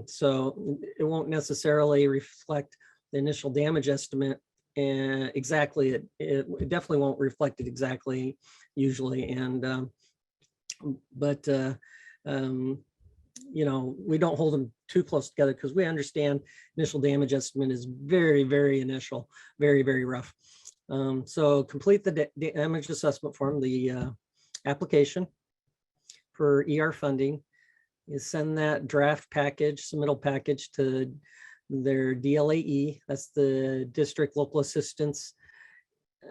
So it won't necessarily reflect the initial damage estimate exactly. It definitely won't reflect it exactly usually. And but you know, we don't hold them too close together because we understand initial damage estimate is very, very initial, very, very rough. So complete the damage assessment form, the application for ER funding. You send that draft package, submittal package, to their DLAE. That's the district local assistance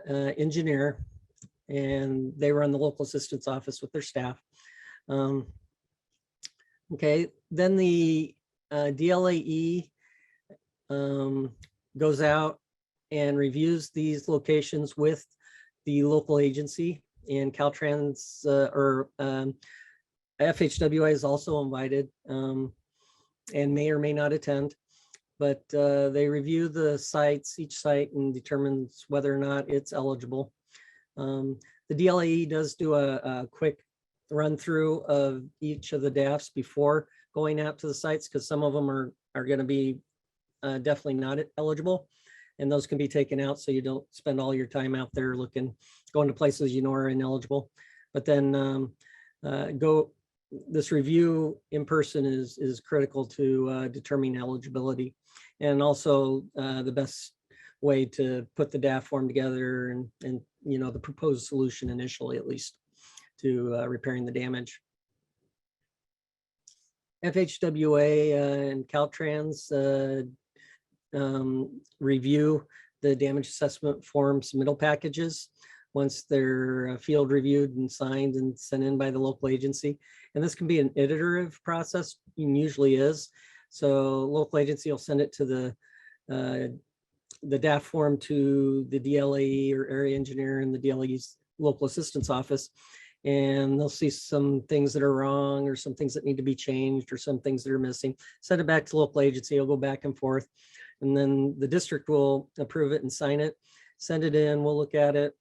engineer. and they run the local assistance office with their staff. Okay, then the DLAE goes out and reviews these locations with the local agency, and Caltrans FHWA is also invited and may or may not attend, but they review the sites, each site, and determines whether or not it's eligible. The DLAE does do a quick run through of each of the DAFs before going out to the sites, because some of them are going to be definitely not eligible, and those can be taken out so you don't spend all your time out there going to places you know are ineligible. But then this review in person is critical to determining eligibility, and also the best way to put the DAF form together and the proposed solution initially, at least, to repairing the damage. FHWA and Caltrans review the damage assessment form submittal packages once they're field reviewed and signed and sent in by the local agency. And this can be an iterative process, and usually is. So local agency will send it to the DAF form to the DLAE or area engineer in the DLAE's local assistance office, and they'll see some things that are wrong or some things that need to be changed or some things that are missing. Send it back to local agency, it'll go back and forth, and then the district will approve it and sign it, send it in, we'll look at it,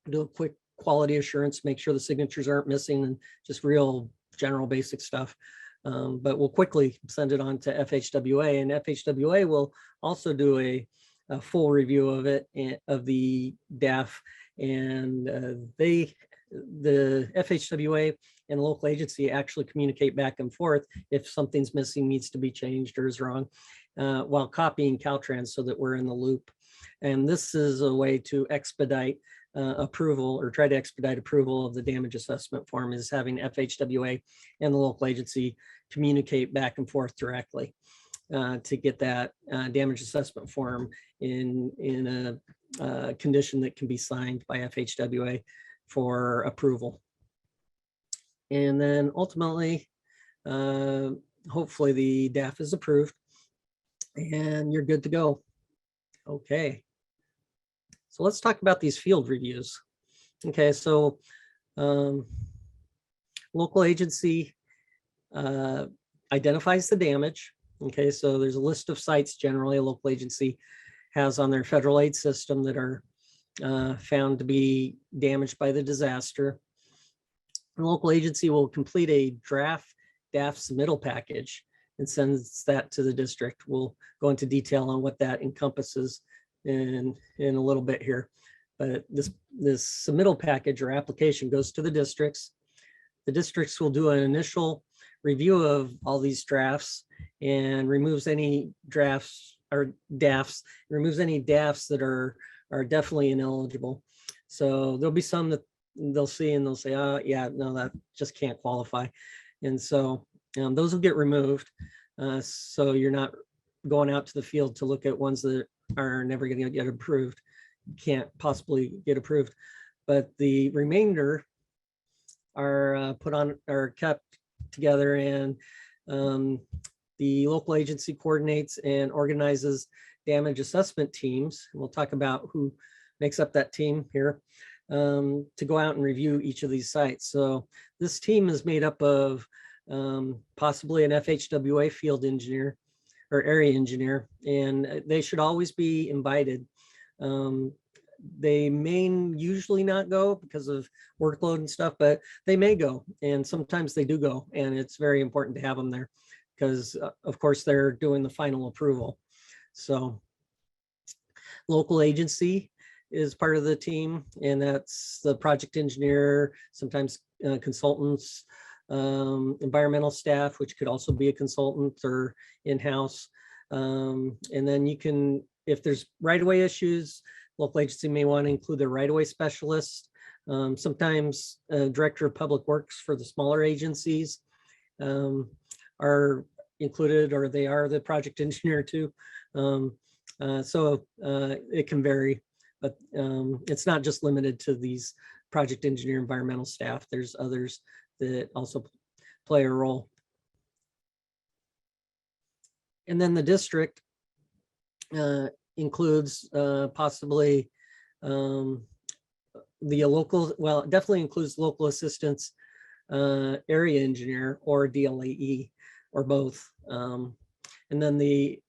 do a quick quality assurance, make sure the signatures aren't missing, and just real general basic stuff. But we'll quickly send it on to FHWA, and FHWA will also do a full review of it, of the DAF, and the FHWA and the local agency actually communicate back and forth if something's missing, needs to be changed, or is wrong, while copying Caltrans so that we're in the loop. And this is a way to expedite approval, or try to expedite approval of the damage assessment form, is having FHWA and the local agency communicate back and forth directly to get that damage assessment form in a condition that can be signed by FHWA for approval. And then ultimately, hopefully the DAF is approved and you're good to go. Okay. So let's talk about these field reviews. Okay, so local agency identifies the damage. Okay, so there's a list of sites generally a local agency has on their federal aid system that are found to be damaged by the disaster. The local agency will complete a draft DAF submittal package and sends that to the district. We'll go into detail on what that encompasses in a little bit here. But this submittal package or application goes to the districts. The districts will do an initial review of all these drafts and removes any drafts or DAFs, removes any DAFs that are definitely ineligible. So there'll be some that they'll see and they'll say, oh yeah, no, that just can't qualify. And so those will get removed. So you're not going out to the field to look at ones that are never going to get approved, can't possibly get approved. But the remainder are kept together, and the local agency coordinates and organizes damage assessment teams. We'll talk about who makes up that team here, to go out and review each of these sites. So this team is made up of possibly an FHWA field engineer or area engineer, and they should always be invited. They may usually not go because of workload and stuff, but they may go, and sometimes they do go, and it's very important to have them there because of course they're doing the final approval. So local agency is part of the team, and that's the project engineer, sometimes consultants, environmental staff, which could also be a consultant or in-house. And then you can, if there's right-of-way issues, local agency may want to include a right-of-way specialist. Sometimes director of public works for the smaller agencies are included, or they are the project engineer too. So it can vary, but it's not just limited to these project engineer, environmental staff. There's others that also play a role. And then the district includes possibly the local, well, it definitely includes local assistance, area engineer, or DLAE, or both. And then the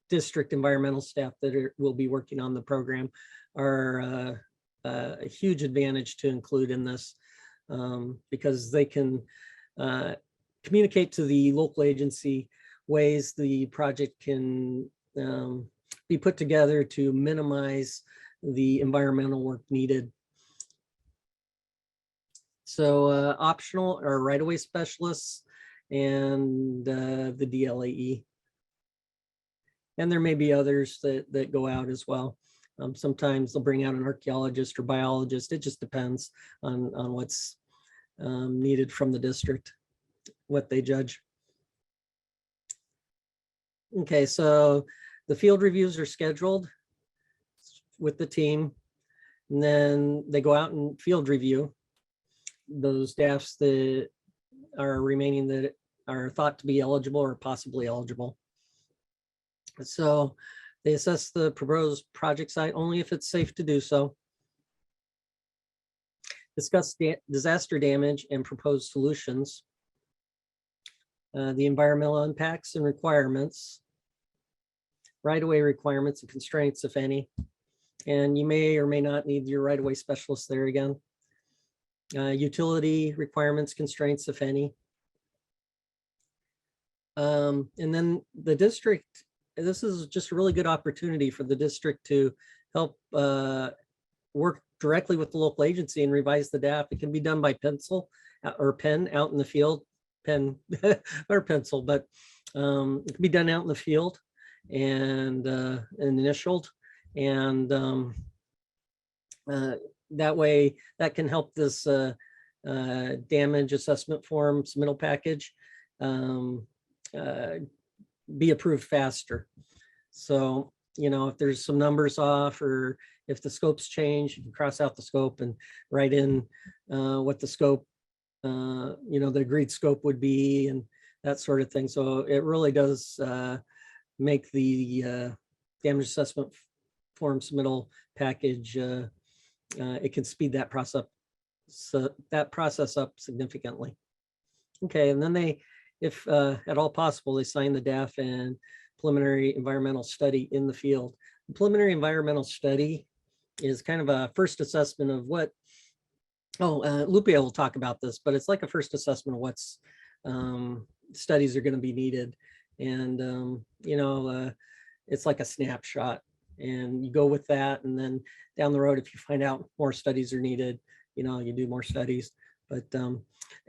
district environmental staff that will be working on the program are a huge advantage to include in this, because they can communicate to the local agency ways the project can be put together to minimize the environmental work needed. So optional are right-of-way specialists and the DLAE. And there may be others that go out as well. Sometimes they'll bring out an archaeologist or biologist. It just depends on what's needed from the district, what they judge. Okay, so the field reviews are scheduled with the team, and then they go out and field review those staffs that are remaining that are thought to be eligible or possibly eligible. So they assess the proposed project site only if it's safe to do so. Discuss disaster damage and proposed solutions. The environmental impacts and requirements. Right-of-way requirements and constraints, if any. And you may or may not need your right-of-way specialist there again. Utility requirements, constraints, if any. And then the district, this is just a really good opportunity for the district to help work directly with the local agency and revise the DAF. It can be done by pencil or pen out in the field, pen or pencil, but it can be done out in the field and initialed. And that way that can help this damage assessment form submittal package be approved faster. So, you know, if there's some numbers off or if the scopes change, you can cross out the scope and write in what the scope, you know, the agreed scope would be and that sort of thing. So it really does make the damage assessment form submittal package, it can speed that process up significantly. Okay, and then they, if at all possible, they sign the DAF and preliminary environmental study in the field. The preliminary environmental study is kind of a first assessment of what, Lupe will talk about this, but it's like a first assessment of what's studies are going to be needed. And, you know, it's like a snapshot and you go with that. And then down the road, if you find out more studies are needed, you know, you do more studies. But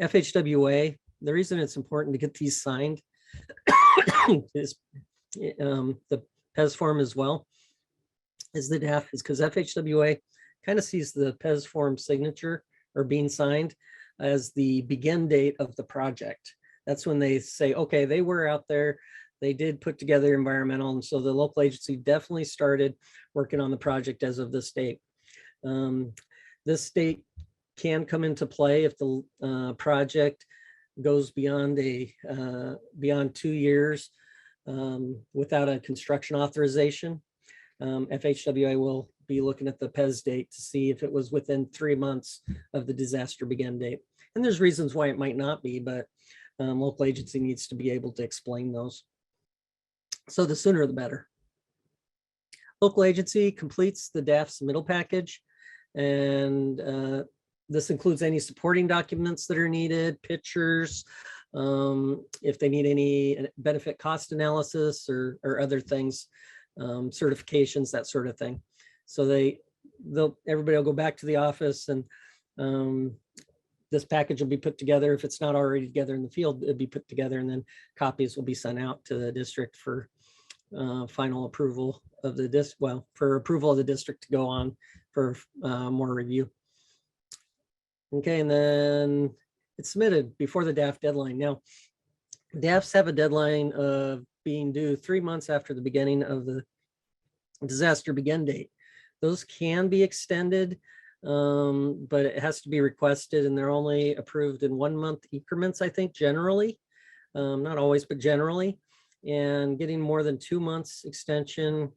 FHWA, the reason it's important to get these signed is the PES form as well is the DAF is because FHWA kind of sees the PES form signature or being signed as the begin date of the project. That's when they say, okay, they were out there, they did put together environmental, and so the local agency definitely started working on the project as of this date. This date can come into play if the project goes beyond beyond 2 years without a construction authorization. FHWA will be looking at the PES date to see if it was within 3 months of the disaster begin date. And there's reasons why it might not be, but local agency needs to be able to explain those. So the sooner the better. Local agency completes the DAF submittal package, and this includes any supporting documents that are needed, pictures, if they need any benefit cost analysis or other things, certifications, that sort of thing. So everybody will go back to the office and this package will be put together. If it's not already together in the field, it'll be put together and then copies will be sent out to the district for final approval of the for approval of the district to go on for more review. Okay, and then it's submitted before the DAF deadline. Now, DAFs have a deadline of being due 3 months after the beginning of the disaster begin date. Those can be extended but it has to be requested, and they're only approved in 1-month increments, I think, generally. Not always, but generally. And getting more than 2 months extension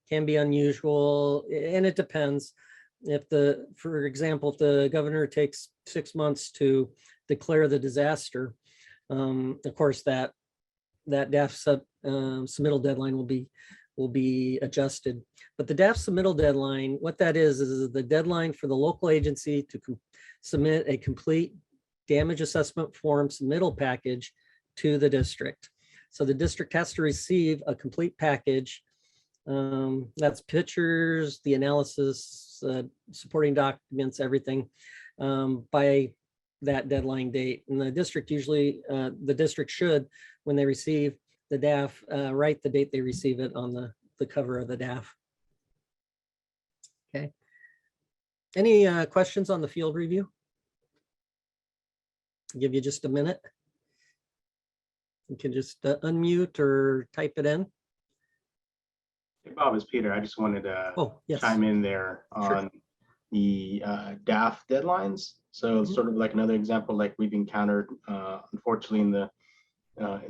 can be unusual, and it depends. For example, if the governor takes 6 months to declare the disaster, of course, that DAF submittal deadline will be adjusted. But the DAF submittal deadline, what that is the deadline for the local agency to submit a complete damage assessment form submittal package to the district. So the district has to receive a complete package. That's pictures, the analysis, supporting documents, everything, by that deadline date. And the district should, when they receive the DAF, write the date they receive it on the cover of the DAF. Okay. Any questions on the field review? I'll give you just a minute. You can just unmute or type it in. Hey, Bob, it's Peter. I just wanted to Yes. chime in there on the DAF deadlines. So sort of like another example, like we've encountered, unfortunately, in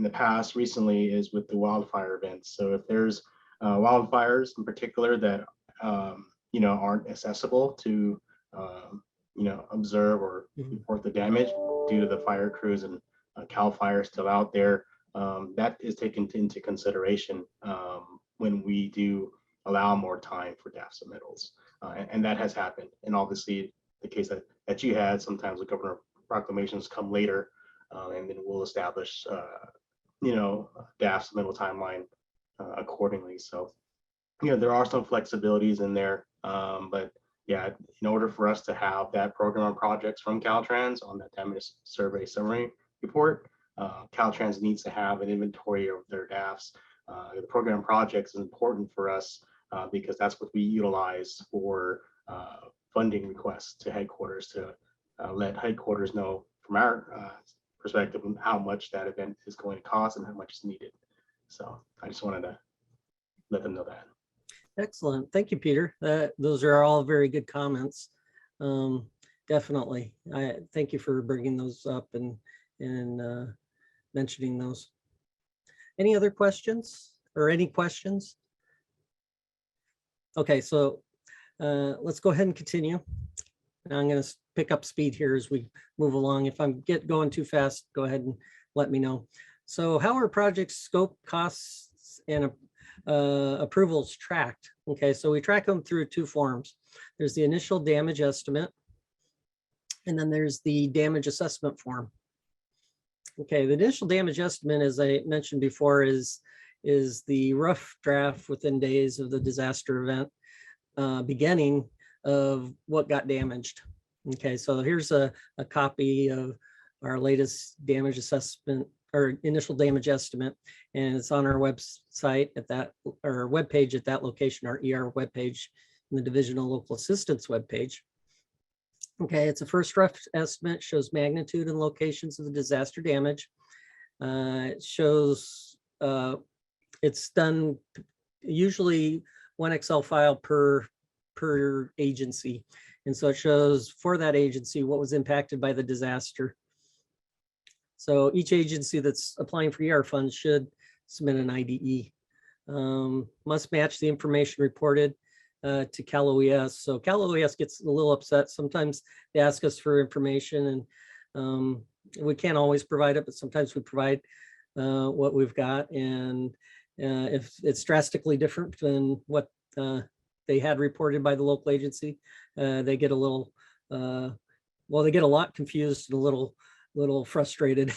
the past recently, is with the wildfire events. So if there's wildfires in particular that aren't accessible to observe or report the damage due to the fire crews and CAL FIRE still out there, that is taken into consideration when we do allow more time for DAF submittals. And that has happened. And obviously the case that you had, sometimes the governor proclamations come later, and then we'll establish DAF submittal timeline accordingly. So, there are some flexibilities in there, but yeah, in order for us to have that program on projects from Caltrans on that damage survey summary report, Caltrans needs to have an inventory of their DAFs. The program projects is important for us because that's what we utilize for funding requests to headquarters to let headquarters know from our perspective how much that event is going to cost and how much is needed. So I just wanted to let them know that. Excellent. Thank you, Peter. Those are all very good comments. Definitely. I thank you for bringing those up and mentioning those. Any other questions or any questions? Okay, so let's go ahead and continue. Now I'm going to pick up speed here as we move along. If I'm going too fast, go ahead and let me know. So how are project scope, costs, and approvals tracked? Okay, so we track them through 2 forms. There's the initial damage estimate, and then there's the damage assessment form. Okay, the initial damage estimate, as I mentioned before, is the rough draft within days of the disaster event, beginning of what got damaged. Okay, so here's a copy of our latest damage assessment or initial damage estimate, and it's on our website at that, or webpage at that location, our ER webpage in the Divisional Local Assistance webpage. Okay, it's a first rough estimate, shows magnitude and locations of the disaster damage. It shows it's done usually 1 Excel file per agency. And so it shows for that agency what was impacted by the disaster. So each agency that's applying for ER funds should submit an IDE. Must match the information reported to Cal OES. So Cal OES gets a little upset. Sometimes they ask us for information, and we can't always provide it, but sometimes we provide what we've got. And if it's drastically different than what they had reported by the local agency, they get a little, they get a lot confused and a little frustrated.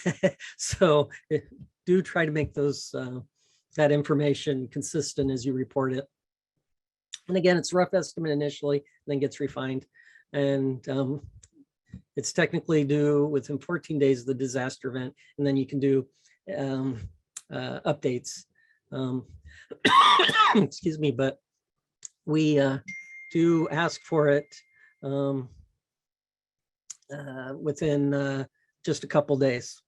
So do try to make those that information consistent as you report it. And again, it's rough estimate initially, then gets refined. And it's technically due within 14 days of the disaster event. And then you can do updates. Excuse me, but we do ask for it within just a couple days.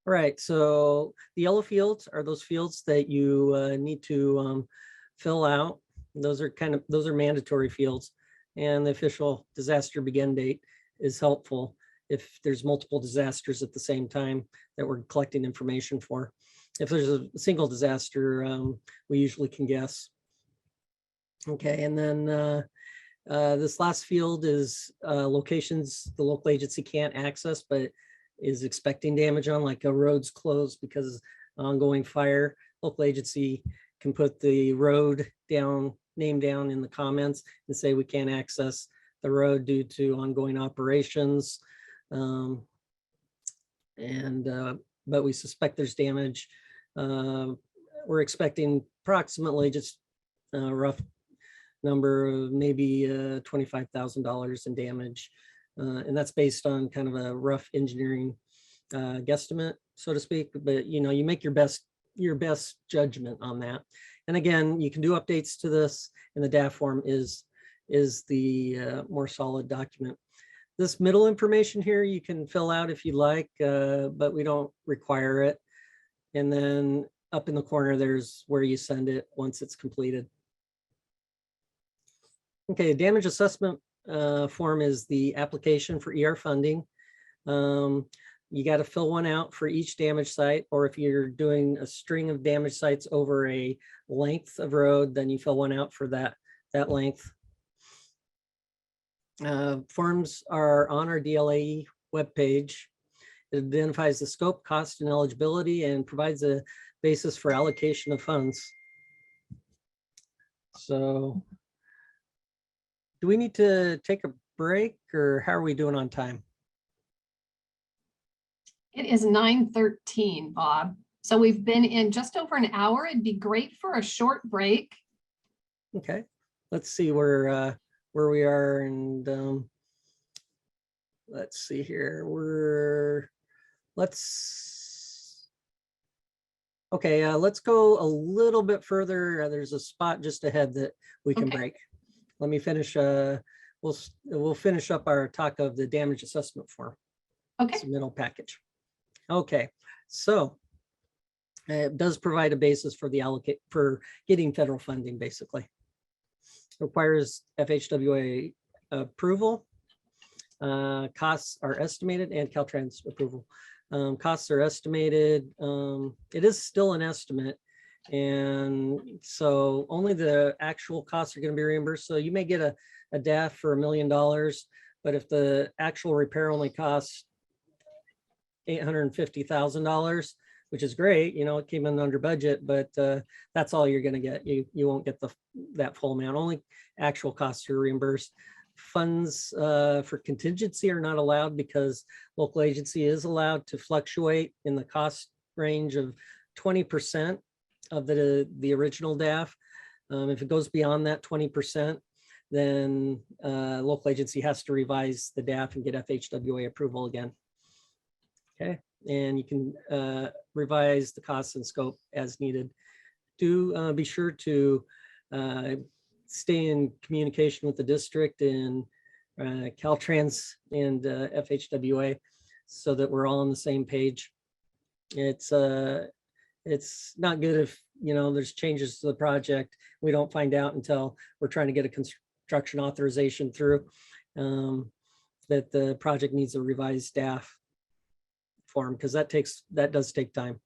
All right, so the yellow fields are those fields that you need to fill out. Those are mandatory fields. and the official disaster begin date is helpful if there's multiple disasters at the same time that we're collecting information for. If there's a single disaster, we usually can guess. Okay, and then this last field is locations the local agency can't access, but is expecting damage on, like a road's closed because of ongoing fire. Local agency can put the road name down in the comments and say we can't access the road due to ongoing operations. But we suspect there's damage. We're expecting approximately just a rough number of maybe $25,000 in damage. And that's based on kind of a rough engineering guesstimate, so to speak. But you make your best judgment on that. And again, you can do updates to this, and the DAF form is the more solid document. This middle information here you can fill out if you like, but we don't require it. And then up in the corner, there's where you send it once it's completed. Okay, damage assessment form is the application for ER funding. You got to fill one out for each damage site, or if you're doing a string of damage sites over a length of road, then you fill one out for that length. Forms are on our DLAE webpage. It identifies the scope, cost, and eligibility, and provides a basis for allocation of funds. So, do we need to take a break, or how are we doing on time? It is 9:13, Bob. So we've been in just over an hour. It'd be great for a short break. Okay, let's see where we are, and let's see here. Let's go a little bit further. There's a spot just ahead that we can break. Let me finish. We'll finish up our talk of the damage assessment form. Okay. Submittal package. Okay, so it does provide a basis for for getting federal funding. Basically, requires FHWA approval. Costs are estimated, and Caltrans approval. Costs are estimated. It is still an estimate, and so only the actual costs are going to be reimbursed. So you may get a DAF for $1 million, but if the actual repair only costs $850,000, which is great, it came in under budget, but that's all you're going to get. You won't get that full amount. Only actual costs are reimbursed. Funds for contingency are not allowed because local agency is allowed to fluctuate in the cost range of 20% of the original DAF. If it goes beyond that 20%, then local agency has to revise the DAF and get FHWA approval again. Okay, and you can revise the costs and scope as needed. Do be sure to stay in communication with the district and Caltrans and FHWA so that we're all on the same page. It's not good if there's changes to the project. We don't find out until we're trying to get a construction authorization through that the project needs a revised DAF form, because that does take time.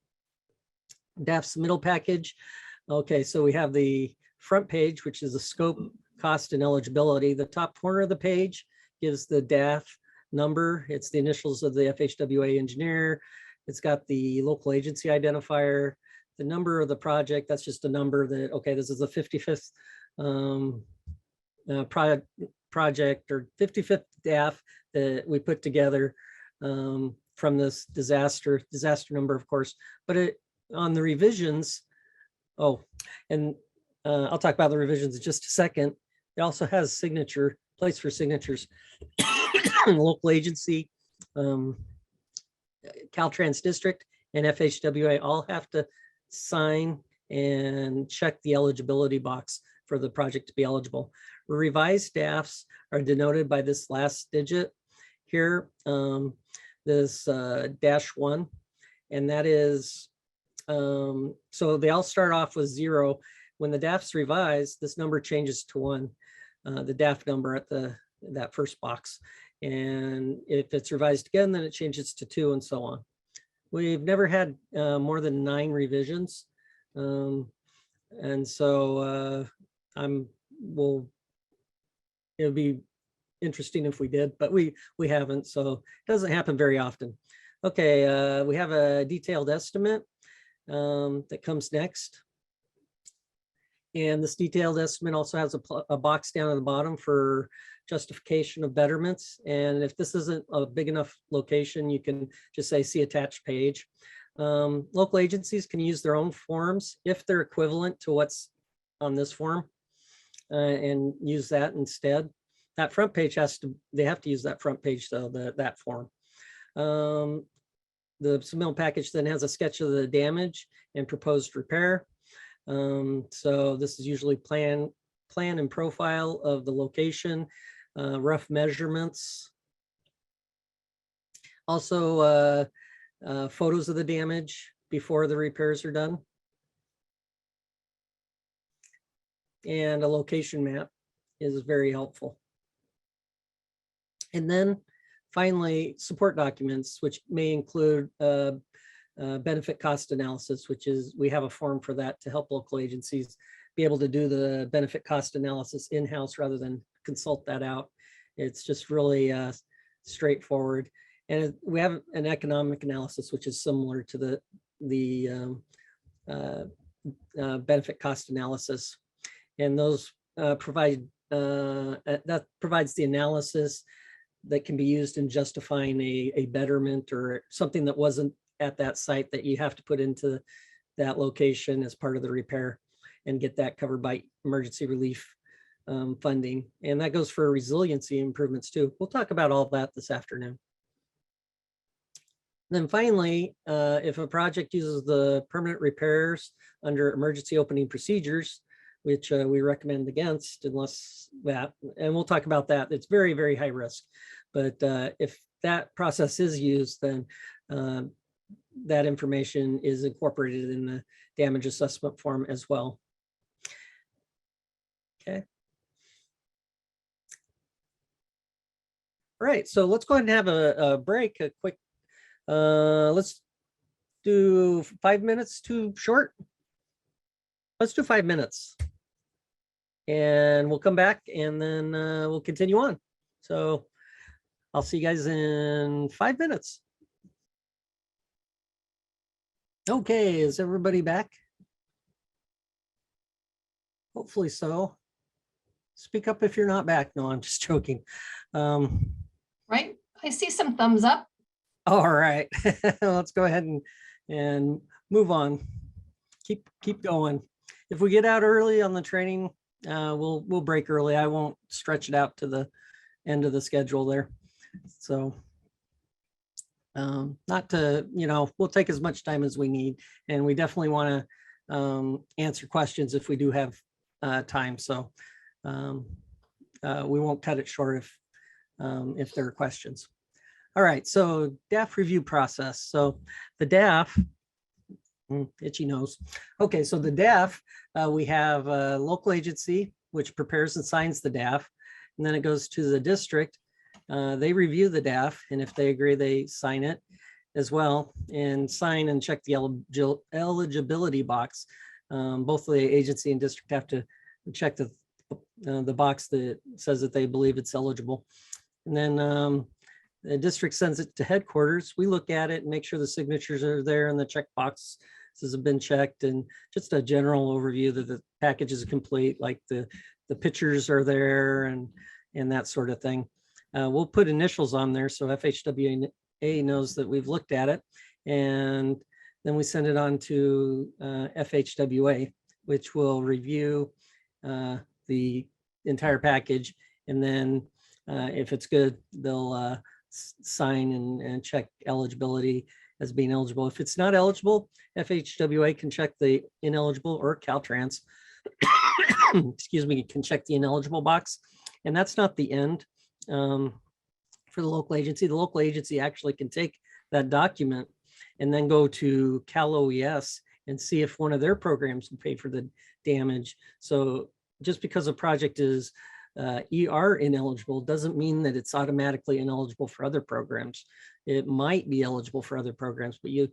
DAF submittal package. Okay, so we have the front page, which is the scope, cost, and eligibility. The top corner of the page gives the DAF number. It's the initials of the FHWA engineer. It's got the local agency identifier, the number of the project. That's just a number that, okay, this is the 55th project or 55th DAF that we put together from this disaster number, of course. But on the revisions, and I'll talk about the revisions in just a second. It also has place for signatures. Local agency, Caltrans district, and FHWA all have to sign and check the eligibility box for the project to be eligible. Revised DAFs are denoted by this last digit here, this -1, and that is, so they all start off with 0. When the DAF's revised, this number changes to 1. the DAF number at that first box. And if it's revised again, then it changes to 2 and so on. We've never had more than 9 revisions. And so it'll be interesting if we did, but we haven't, so it doesn't happen very often. Okay, we have a detailed estimate that comes next. And this detailed estimate also has a box down at the bottom for justification of betterments. And if this isn't a big enough location, you can just say see attached page. Local agencies can use their own forms if they're equivalent to what's on this form and use that instead. That front page they have to use that front page though, that form. The submittal package then has a sketch of the damage and proposed repair. So this is usually plan and profile of the location, rough measurements. Also, photos of the damage before the repairs are done. And a location map is very helpful. And then finally, support documents, which may include benefit cost analysis, which is, we have a form for that to help local agencies be able to do the benefit cost analysis in-house rather than consult that out. It's just really straightforward. And we have an economic analysis, which is similar to the benefit cost analysis. And those that provides the analysis that can be used in justifying a betterment or something that wasn't at that site that you have to put into that location as part of the repair and get that covered by emergency relief funding. And that goes for resiliency improvements too. We'll talk about all of that this afternoon. Then finally, if a project uses the permanent repairs under emergency opening procedures, which we recommend against unless that, and we'll talk about that. It's very, very high risk. But if that process is used, then that information is incorporated in the damage assessment form as well. Okay. All right, so let's go ahead and have a break, a quick, let's do 5 minutes, too short. Let's do 5 minutes. And we'll come back and then we'll continue on. So I'll see you guys in 5 minutes. Okay, is everybody back? Hopefully so. Speak up if you're not back. No, I'm just joking. Right, I see some thumbs up. All right, let's go ahead and move on. Keep going. If we get out early on the training, we'll break early. I won't stretch it out to the end of the schedule there. So not to, we'll take as much time as we need, and we definitely want to answer questions if we do have time. So we won't cut it short if there are questions. All right, so DAF review process. So the DAF, itchy nose. Okay, so the DAF, we have a local agency which prepares and signs the DAF, and then it goes to the district. They review the DAF, and if they agree, they sign it as well, and sign and check the eligibility box. Both the agency and district have to check the box that says that they believe it's eligible. And then the district sends it to headquarters. We look at it and make sure the signatures are there and the check boxes have been checked, and just a general overview that the package is complete, like the pictures are there and that sort of thing. We'll put initials on there so FHWA knows that we've looked at it, and then we send it on to FHWA, which will review the entire package, and then if it's good, they'll sign and check eligibility as being eligible. If it's not eligible, FHWA can check the ineligible, or Caltrans, excuse me, can check the ineligible box. And that's not the end for the local agency. The local agency actually can take that document and then go to Cal OES and see if one of their programs will pay for the damage. So just because a project is ER ineligible doesn't mean that it's automatically ineligible for other programs. It might be eligible for other programs, but you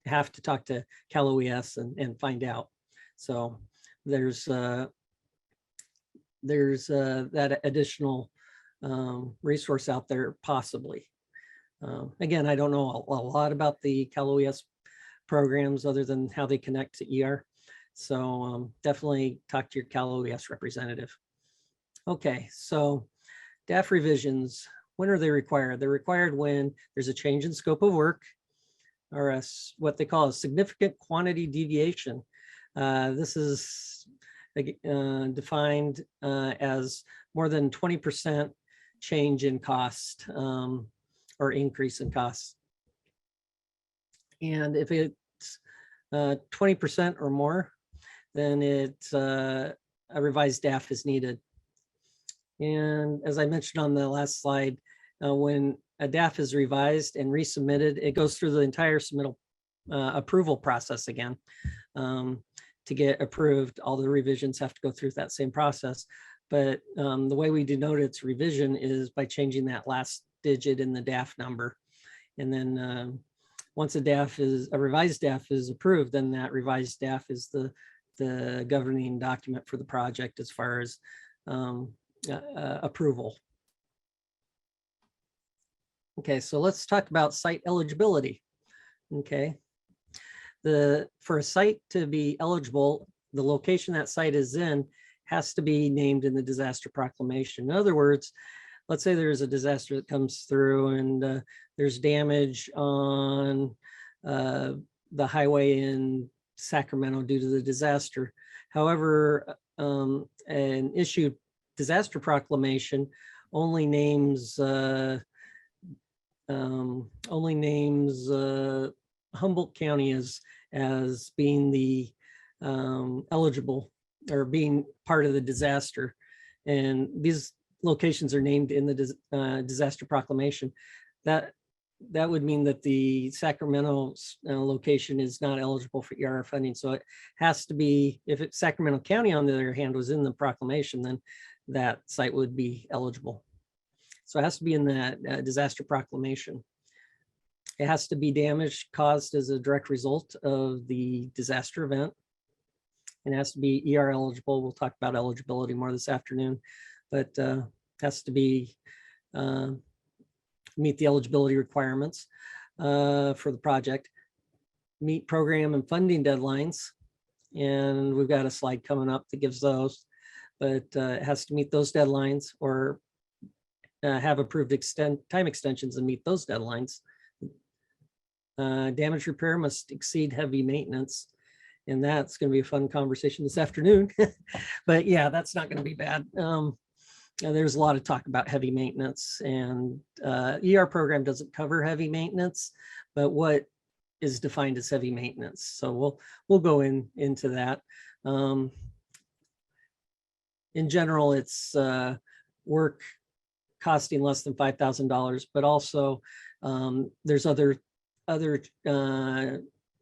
have to talk to Cal OES and find out. So there's that additional resource out there possibly. Again, I don't know a lot about the Cal OES programs other than how they connect to ER. So definitely talk to your Cal OES representative. Okay, so Daf revisions, when are they required? They're required when there's a change in scope of work, or what they call a significant quantity deviation. This is defined as more than 20% change in cost or increase in costs. And if it's 20% or more, then it's a revised DAF is needed. And as I mentioned on the last slide, when a DAF is revised and resubmitted, it goes through the entire submittal approval process again. To get approved, all the revisions have to go through that same process. But the way we denote its revision is by changing that last digit in the DAF number. And then once a revised DAF is approved, then that revised DAF is the governing document for the project as far as approval. Okay, so let's talk about site eligibility. Okay, for a site to be eligible, the location that site is in has to be named in the disaster proclamation. In other words, let's say there's a disaster that comes through and there's damage on the highway in Sacramento due to the disaster. However, an issued disaster proclamation only names Humboldt County as being the eligible or being part of the disaster. And these locations are named in the disaster proclamation. That would mean that the Sacramento location is not eligible for ER funding. So it has to be, if it's Sacramento County, on the other hand, was in the proclamation, then that site would be eligible. So it has to be in that disaster proclamation. It has to be damage caused as a direct result of the disaster event. And it has to be ER eligible. We'll talk about eligibility more this afternoon, but has to be meet the eligibility requirements for the project, meet program and funding deadlines. And we've got a slide coming up that gives those, but it has to meet those deadlines or have approved time extensions and meet those deadlines. Damage repair must exceed heavy maintenance. And that's going to be a fun conversation this afternoon. But yeah, that's not going to be bad. There's a lot of talk about heavy maintenance, and ER program doesn't cover heavy maintenance, but what is defined as heavy maintenance. So we'll go into that. In general, it's work costing less than $5,000, but also there's other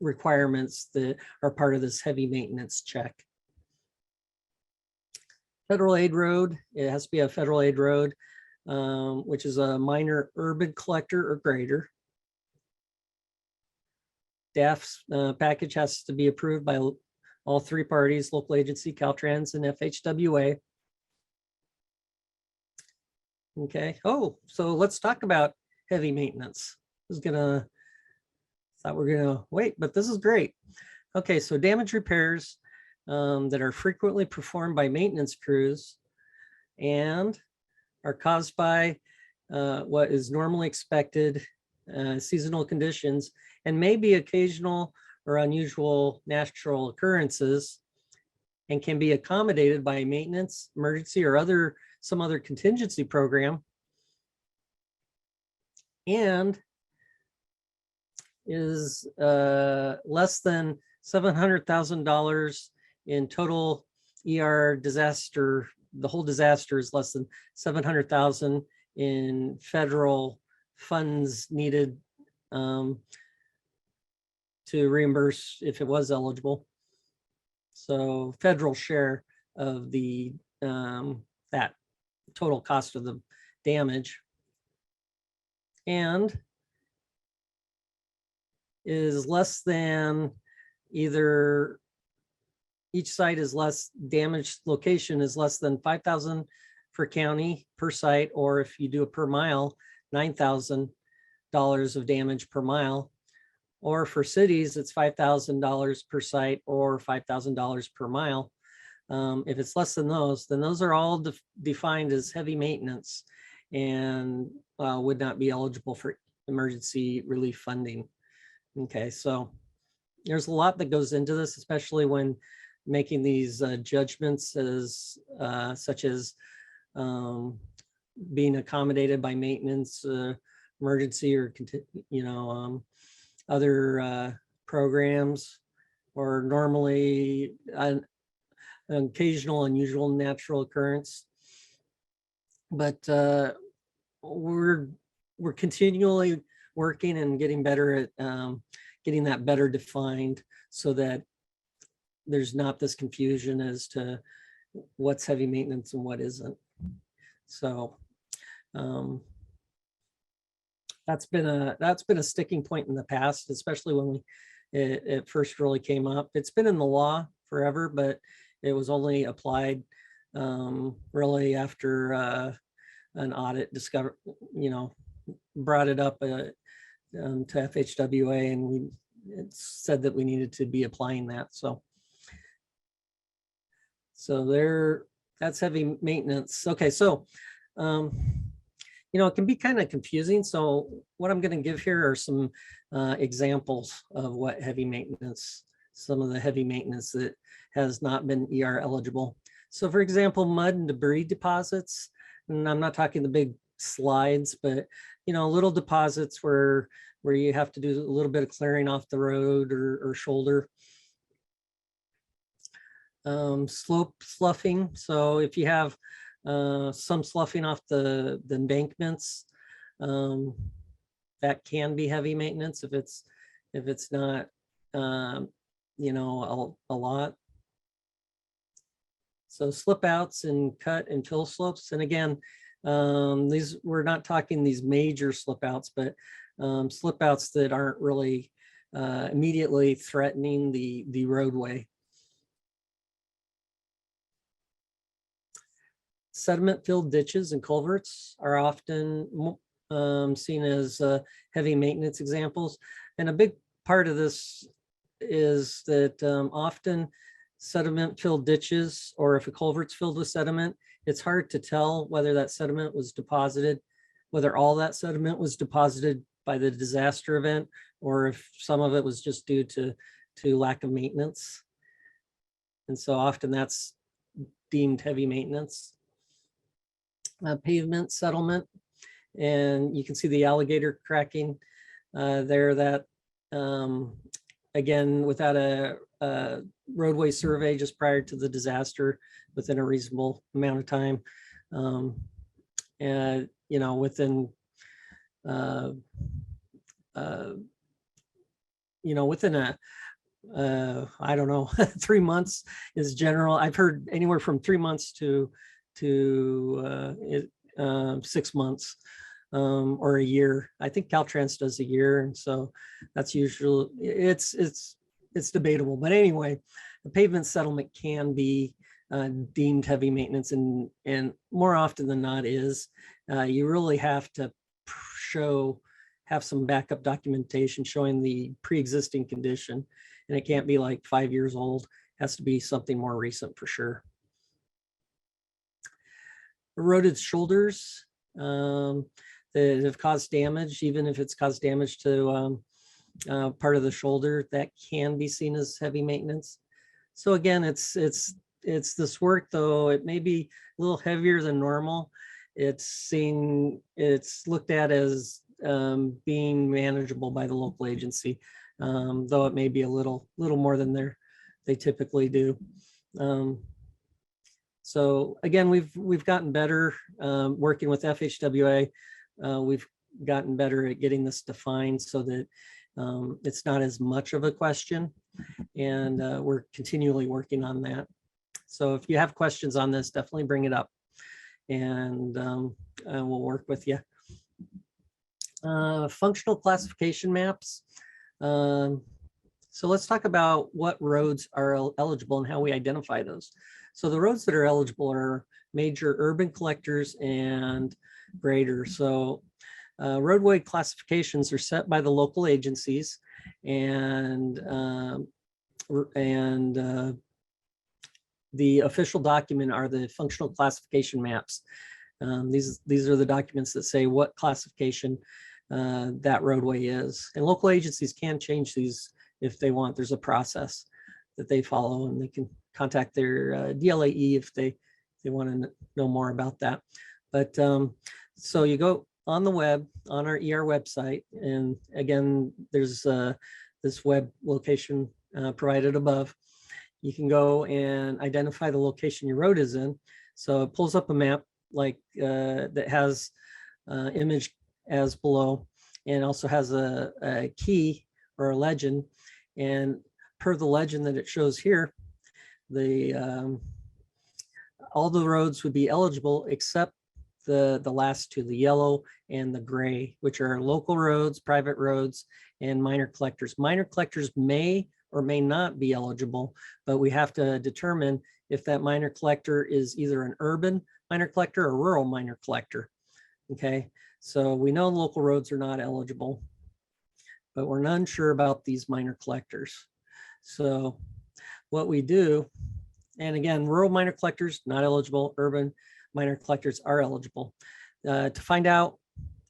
requirements that are part of this heavy maintenance check. Federal aid road, it has to be a federal aid road, which is a minor urban collector or grader. DAF's package has to be approved by all three parties, local agency, Caltrans, and FHWA. Okay, so let's talk about heavy maintenance. Thought we're gonna wait, but this is great. Okay, so damage repairs that are frequently performed by maintenance crews and are caused by what is normally expected seasonal conditions and maybe occasional or unusual natural occurrences, and can be accommodated by a maintenance, emergency, or some other contingency program, and is less than $700,000 in total ER disaster. The whole disaster is less than $700,000 in federal funds needed to reimburse if it was eligible. So federal share of the that total cost of the damage, and is less than either each site is less damaged location is less than 5,000 for county per site, or if you do it per mile, $9,000 of damage per mile, or for cities, it's $5,000 per site or $5,000 per mile. If it's less than those, then those are all defined as heavy maintenance and would not be eligible for emergency relief funding. Okay, so there's a lot that goes into this, especially when making these judgments as such as being accommodated by maintenance, emergency, or other programs, or normally an occasional unusual natural occurrence. But we're continually working and getting better at getting that better defined, so that there's not this confusion as to what's heavy maintenance and what isn't. So that's been a sticking point in the past, especially when it first really came up. It's been in the law forever, but it was only applied really after an audit brought it up to FHWA, and it said that we needed to be applying that. So that's heavy maintenance. Okay, so it can be kind of confusing. So what I'm going to give here are some examples of what heavy maintenance, some of the heavy maintenance that has not been ER eligible. So for example, mud and debris deposits, and I'm not talking the big slides, but little deposits where you have to do a little bit of clearing off the road or shoulder. Slope sloughing. So if you have some sloughing off the embankments, that can be heavy maintenance if it's not a lot. So slip outs and cut and fill slopes. And again, we're not talking these major slip outs, but slip outs that aren't really immediately threatening the roadway. Sediment-filled ditches and culverts are often seen as heavy maintenance examples. And a big part of this is that often sediment-filled ditches, or if a culvert's filled with sediment, it's hard to tell whether that sediment was deposited, whether all that sediment was deposited by the disaster event, or if some of it was just due to lack of maintenance. And so often that's deemed heavy maintenance. Pavement settlement, and you can see the alligator cracking there. That again, without a roadway survey just prior to the disaster, within a reasonable amount of time, and within within I don't know, 3 months is general. I've heard anywhere from 3 months to 6 months or a year. I think Caltrans does a year, and so that's usually it's debatable. But anyway, the pavement settlement can be deemed heavy maintenance, and more often than not is. You really have to have some backup documentation showing the pre-existing condition, and it can't be like 5 years old. It has to be something more recent for sure. Eroded shoulders that have caused damage, even if it's caused damage to part of the shoulder, that can be seen as heavy maintenance. So again, it's this work, though it may be a little heavier than normal. It's looked at as being manageable by the local agency, though it may be a little more than they typically do. So again, we've gotten better working with FHWA. We've gotten better at getting this defined so that it's not as much of a question, and we're continually working on that. So if you have questions on this, definitely bring it up. and we'll work with you. Functional classification maps. So let's talk about what roads are eligible and how we identify those. So the roads that are eligible are major urban collectors and graders. So roadway classifications are set by the local agencies, and the official document are the functional classification maps. These are the documents that say what classification that roadway is. And local agencies can change these if they want. There's a process that they follow, and they can contact their DLAE if they want to know more about that. But so you go on the web, on our ER website, and again, there's this web location provided above. You can go and identify the location your road is in. So it pulls up a map like that has image as below, and also has a key or a legend. And per the legend that it shows here, all the roads would be eligible except the last two, the yellow and the gray, which are local roads, private roads, and minor collectors. Minor collectors may or may not be eligible, but we have to determine if that minor collector is either an urban minor collector or rural minor collector. Okay, so we know local roads are not eligible, but we're not sure about these minor collectors. So what we do, and again, rural minor collectors not eligible, urban minor collectors are eligible. To find out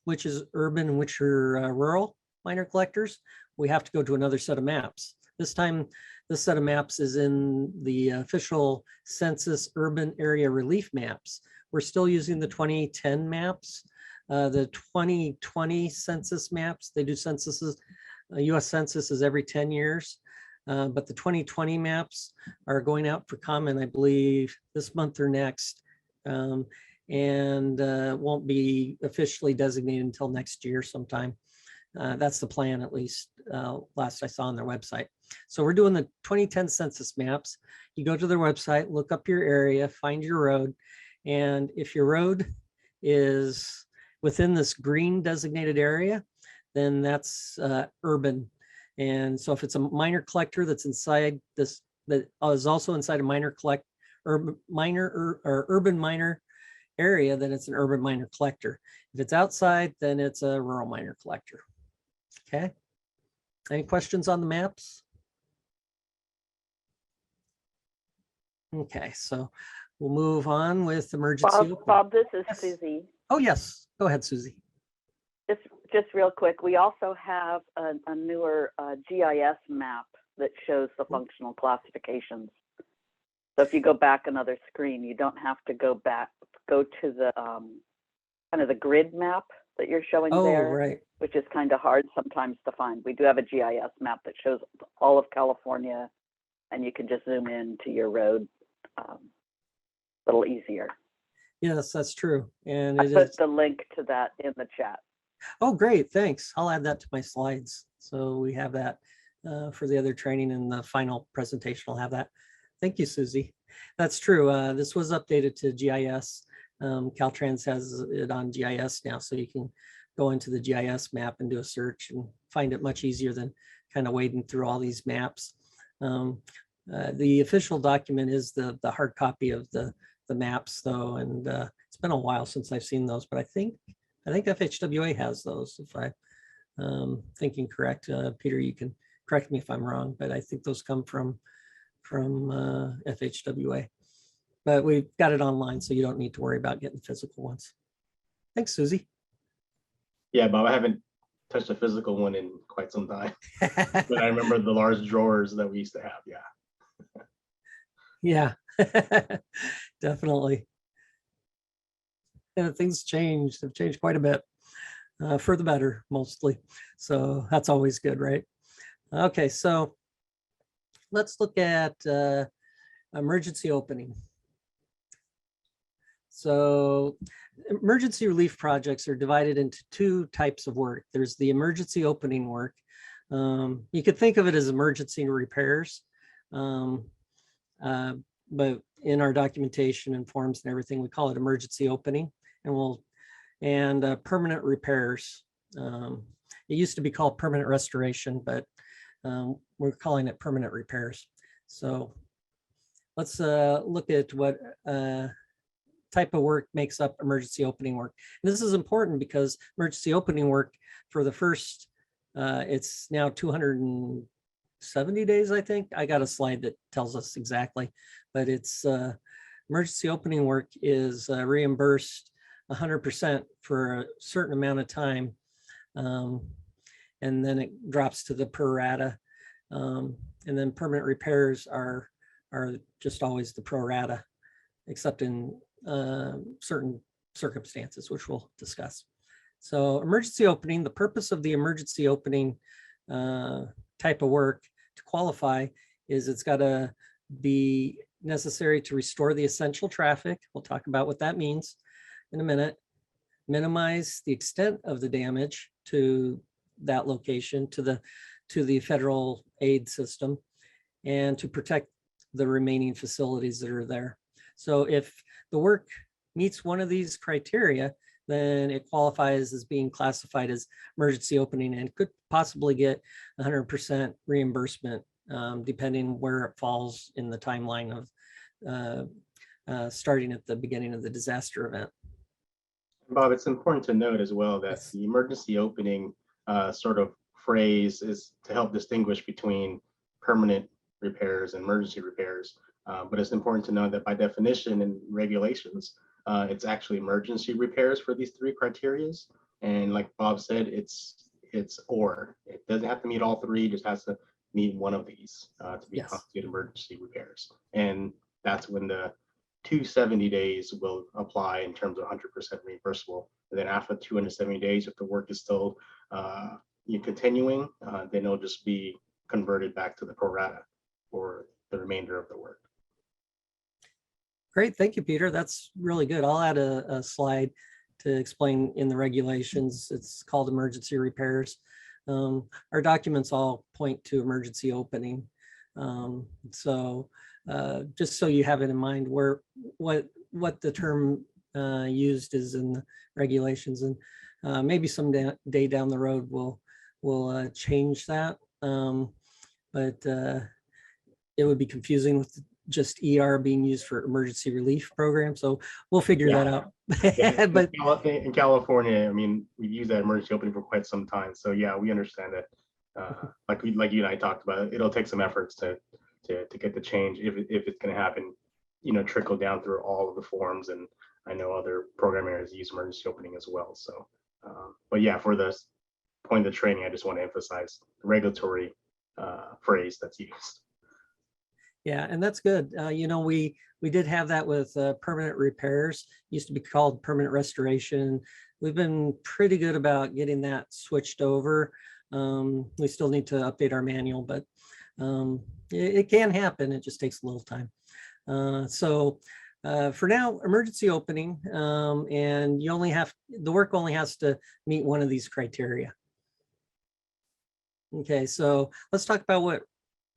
which is urban and which are rural minor collectors, we have to go to another set of maps. This time, this set of maps is in the official Census Urban Area Relief Maps. We're still using the 2010 maps. The 2020 census maps, they do censuses, US Census is every 10 years. But the 2020 maps are going out for comment, I believe, this month or next, and won't be officially designated until next year sometime. That's the plan, at least, last I saw on their website. So we're doing the 2010 census maps. You go to their website, look up your area, find your road, and if your road is within this green designated area, then that's urban. And so if it's a minor collector that's inside this, that is also inside a minor collect or urban minor area, then it's an urban minor collector. If it's outside, then it's a rural minor collector. Okay. Any questions on the maps? Okay, so we'll move on with emergency. Bob, this is Susie. Oh, yes. Go ahead, Susie. Just real quick, we also have a newer GIS map that shows the functional classifications. So if you go back another screen, you don't have to go to the kind of the grid map that you're showing there, right, which is kind of hard sometimes to find. We do have a GIS map that shows all of California, and you can just zoom in to your road a little easier. Yes, that's true. And I put the link to that in the chat. Oh, great. Thanks. I'll add that to my slides. So we have that for the other training, and the final presentation will have that. Thank you, Susie. That's true. This was updated to GIS. Caltrans has it on GIS now, so you can go into the GIS map and do a search and find it much easier than kind of wading through all these maps. The official document is the hard copy of the maps, though, and it's been a while since I've seen those, but I think FHWA has those, if I'm thinking correct. Peter, you can correct me if I'm wrong, but I think those come from FHWA. But we've got it online, so you don't need to worry about getting physical ones. Thanks, Susie. Yeah, Bob, I haven't touched a physical one in quite some time. But I remember the large drawers that we used to have, yeah. Yeah, definitely. Yeah, things changed. They've changed quite a bit for the better, mostly. So that's always good, right? Okay, so let's look at emergency opening. So emergency relief projects are divided into two types of work. There's the emergency opening work. You could think of it as emergency repairs, but in our documentation and forms and everything, we call it emergency opening, and permanent repairs. It used to be called permanent restoration, but we're calling it permanent repairs. So let's look at what type of work makes up emergency opening work. And this is important because emergency opening work for the first, it's now 270 days, I think. I got a slide that tells us exactly, but it's emergency opening work is reimbursed 100% for a certain amount of time. And then it drops to the pro rata. And then permanent repairs are just always the pro rata, except in certain circumstances, which we'll discuss. So emergency opening, the purpose of the emergency opening type of work to qualify is it's got to be necessary to restore the essential traffic. We'll talk about what that means in a minute. Minimize the extent of the damage to that location, to the federal aid system, and to protect the remaining facilities that are there. So if the work meets one of these criteria, then it qualifies as being classified as emergency opening and could possibly get 100% reimbursement, depending where it falls in the timeline of starting at the beginning of the disaster event. Bob, it's important to note as well that Yes. the emergency opening sort of phrase is to help distinguish between permanent repairs and emergency repairs. But it's important to know that by definition and regulations, it's actually emergency repairs for these three criterias. And like Bob said, it's or. It doesn't have to meet all three, just has to meet one of these to be Yes. constituted emergency repairs. And that's when the 270 days will apply in terms of 100% reimbursable. And then after 270 days, if the work is still continuing, then it'll just be converted back to the pro rata for the remainder of the work. Great, thank you, Peter. That's really good. I'll add a slide to explain in the regulations. It's called emergency repairs. Our documents all point to emergency opening. So just so you have it in mind what the term used is in the regulations, and maybe some day down the road we'll change that. But it would be confusing with just ER being used for emergency relief program. So we'll figure that out. Yeah, But in California, I mean, we've used that emergency opening for quite some time. So yeah, we understand that. Like you and I talked about, it'll take some efforts to get the change if it's going to happen, trickle down through all of the forms. And I know other program areas use emergency opening as well. So, but yeah, for the point of the training, I just want to emphasize the regulatory phrase that's used. yeah, and that's good. We did have that with permanent repairs. Used to be called permanent restoration. We've been pretty good about getting that switched over. We still need to update our manual, but it can happen. It just takes a little time. So for now, emergency opening, and the work only has to meet one of these criteria. Okay, so let's talk about what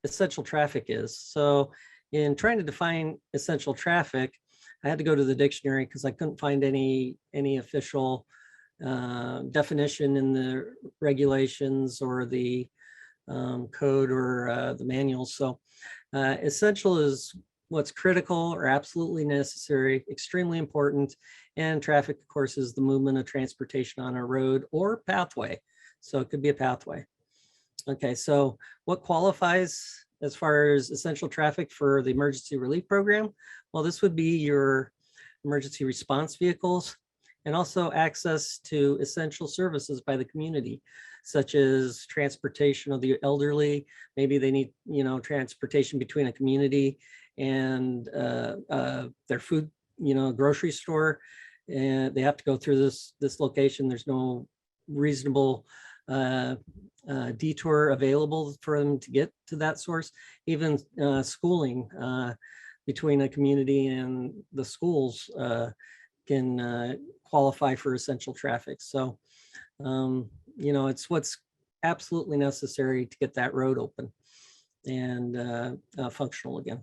essential traffic is. So in trying to define essential traffic, I had to go to the dictionary because I couldn't find any official definition in the regulations or the code or the manuals. So essential is what's critical or absolutely necessary, extremely important, and traffic, of course, is the movement of transportation on a road or pathway. So it could be a pathway. Okay, so what qualifies as far as essential traffic for the emergency relief program? Well, this would be your emergency response vehicles and also access to essential services by the community, such as transportation of the elderly. Maybe they need, transportation between a community and their food, grocery store, and they have to go through this location. There's no reasonable detour available for them to get to that source. Even schooling between a community and the schools can qualify for essential traffic. So, it's what's absolutely necessary to get that road open and functional again.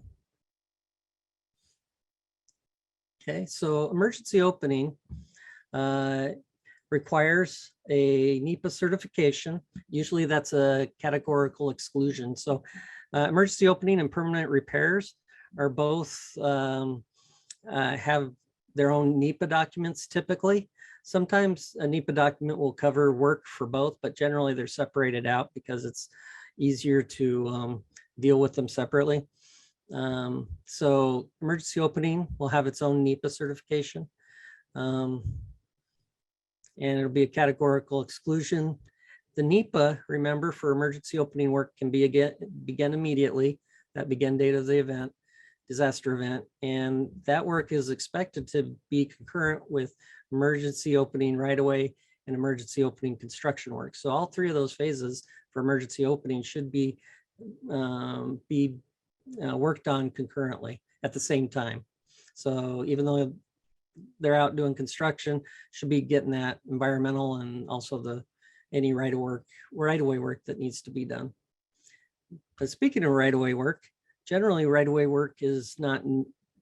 Okay, so emergency opening requires a NEPA certification. Usually that's a categorical exclusion. So emergency opening and permanent repairs are both have their own NEPA documents typically. Sometimes a NEPA document will cover work for both, but generally they're separated out because it's easier to deal with them separately. So emergency opening will have its own NEPA certification. And it'll be a categorical exclusion. The NEPA, remember, for emergency opening work can be begin immediately, that begin date of the event, disaster event, and that work is expected to be concurrent with emergency opening right away and emergency opening construction work. So all three of those phases for emergency opening should be worked on concurrently at the same time. So even though they're out doing construction, should be getting that environmental and also any right-of-way work that needs to be done. But speaking of right-of-way work, generally right-of-way work is not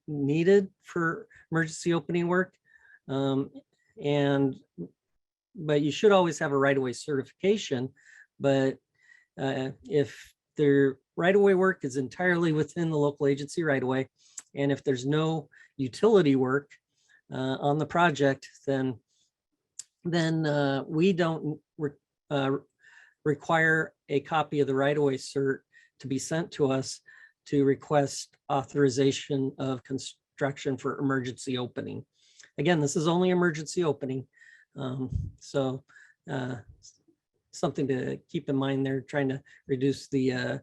needed for emergency opening work. But you should always have a right-of-way certification. But if their right-of-way work is entirely within the local agency right-of-way, and if there's no utility work on the project, then we don't require a copy of the right-of-way cert to be sent to us to request authorization of construction for emergency opening. Again, this is only emergency opening. So something to keep in mind there, trying to reduce the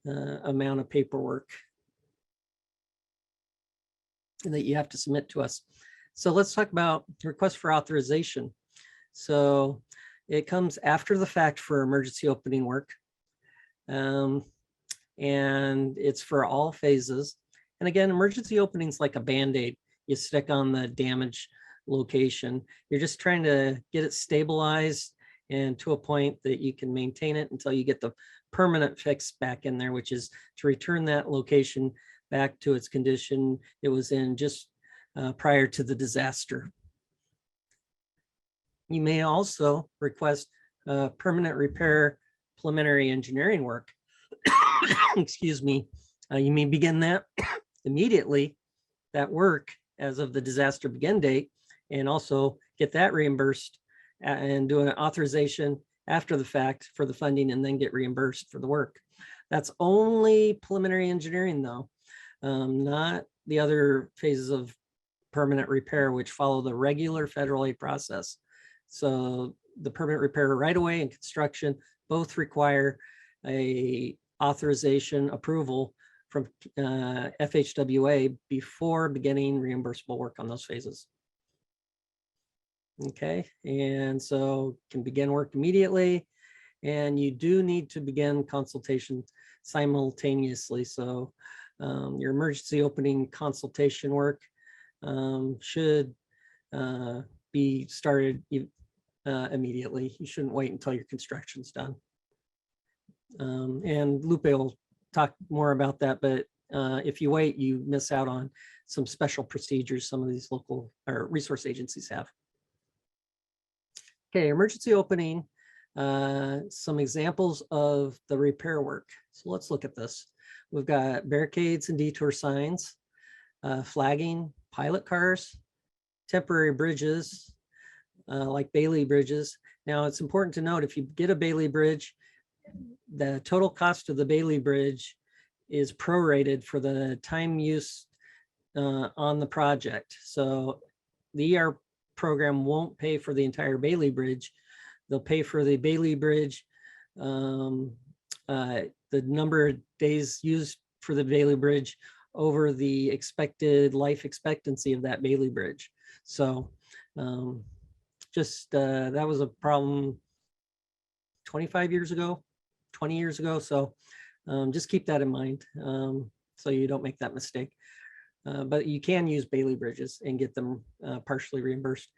amount of paperwork that you have to submit to us. So let's talk about request for authorization. So it comes after the fact for emergency opening work. And it's for all phases. And again, emergency opening is like a Band-Aid. You stick on the damaged location. You're just trying to get it stabilized and to a point that you can maintain it until you get the permanent fix back in there, which is to return that location back to its condition it was in just prior to the disaster. You may also request permanent repair preliminary engineering work. Excuse me. You may begin that immediately, that work as of the disaster begin date, and also get that reimbursed and do an authorization after the fact for the funding and then get reimbursed for the work. That's only preliminary engineering though, not the other phases of permanent repair, which follow the regular federal aid process. So the permanent repair right away and construction both require a authorization approval from FHWA before beginning reimbursable work on those phases. Okay, and so can begin work immediately, and you do need to begin consultation simultaneously. So your emergency opening consultation work should be started immediately. You shouldn't wait until your construction's done. And Lupe will talk more about that, but if you wait, you miss out on some special procedures some of these local or resource agencies have. Okay, emergency opening, some examples of the repair work. So let's look at this. We've got barricades and detour signs, flagging, pilot cars, temporary bridges, like Bailey bridges. Now it's important to note, if you get a Bailey bridge, the total cost of the Bailey bridge is prorated for the time use on the project. So the ER program won't pay for the entire Bailey bridge. They'll pay for the Bailey bridge, the number of days used for the Bailey bridge over the expected life expectancy of that Bailey bridge. So that was a problem 25 years ago, 20 years ago. So just keep that in mind so you don't make that mistake. But you can use Bailey bridges and get them partially reimbursed.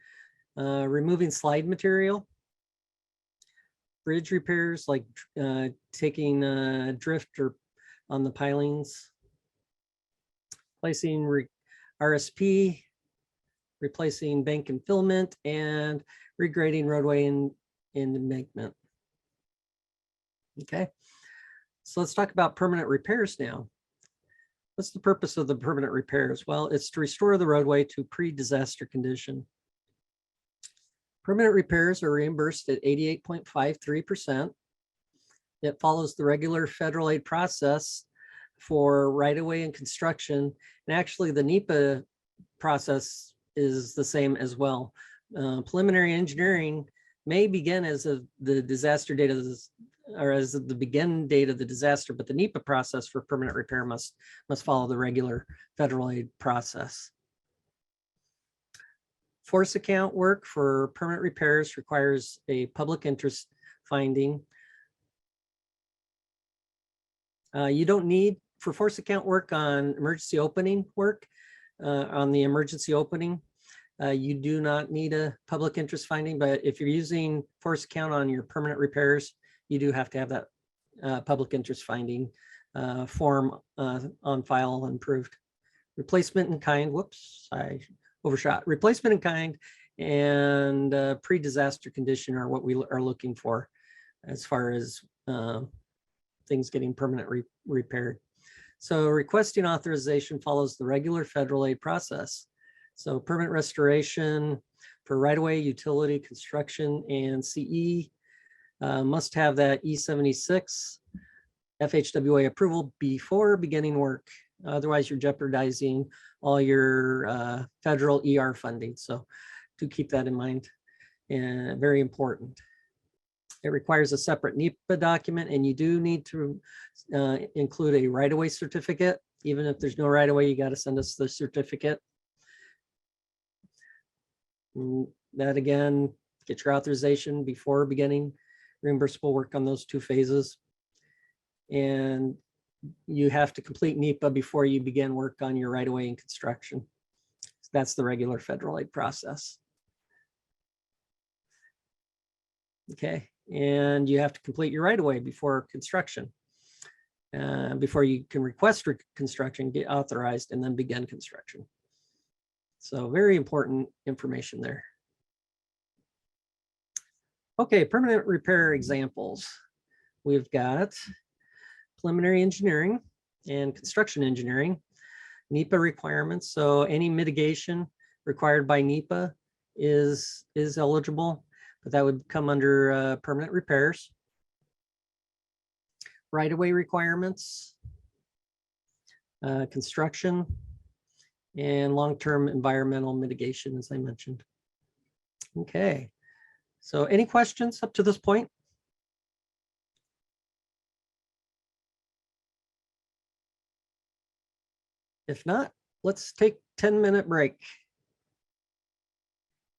Removing slide material. Bridge repairs like taking drift or on the pilings. Placing RSP replacing bank infillment, and regrading roadway and embankment. Okay, so let's talk about permanent repairs now. What's the purpose of the permanent repairs? Well, it's to restore the roadway to pre-disaster condition. Permanent repairs are reimbursed at 88.53%. It follows the regular federal aid process for right-of-way and construction. And actually the NEPA process is the same as well. Preliminary engineering may begin as of the disaster date of this, or as of the begin date of the disaster, but the NEPA process for permanent repair must follow the regular federal aid process. Force account work for permanent repairs requires a public interest finding. You don't need, for force account work on emergency opening work, on the emergency opening, you do not need a public interest finding, but if you're using force account on your permanent repairs, you do have to have that public interest finding form on file and approved. Replacement in kind, whoops, I overshot. Replacement in kind and pre-disaster condition are what we are looking for as far as things getting permanent repaired. So requesting authorization follows the regular federal aid process. So permanent restoration for right-of-way, utility, construction, and CE must have that E76 FHWA approval before beginning work. Otherwise, you're jeopardizing all your federal ER funding. So do keep that in mind, and very important. It requires a separate NEPA document, and you do need to include a right-of-way certificate. Even if there's no right-of-way, you got to send us the certificate. That again, get your authorization before beginning reimbursable work on those two phases. And you have to complete NEPA before you begin work on your right-of-way and construction. That's the regular federal aid process. Okay, and you have to complete your right-of-way before construction. Before you can request construction, get authorized, and then begin construction. So very important information there. Okay, permanent repair examples. We've got preliminary engineering and construction engineering, NEPA requirements. So any mitigation required by NEPA is eligible, but that would come under permanent repairs. Right-of-way requirements, construction, and long-term environmental mitigation, as I mentioned. Okay, so any questions up to this point? If not, let's take a 10-minute break.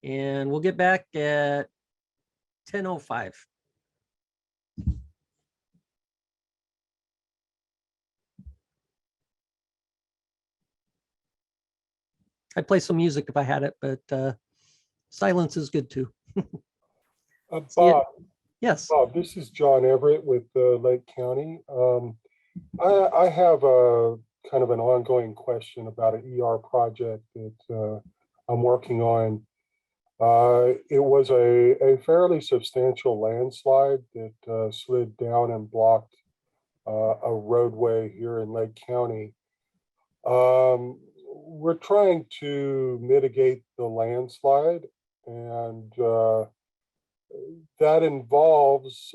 And we'll get back at 10:05. I'd play some music if I had it, but silence is good too. Bob, Yes. Bob, this is John Everett with Lake County. I have a kind of an ongoing question about an ER project that I'm working on. It was a fairly substantial landslide that slid down and blocked a roadway here in Lake County. We're trying to mitigate the landslide, and that involves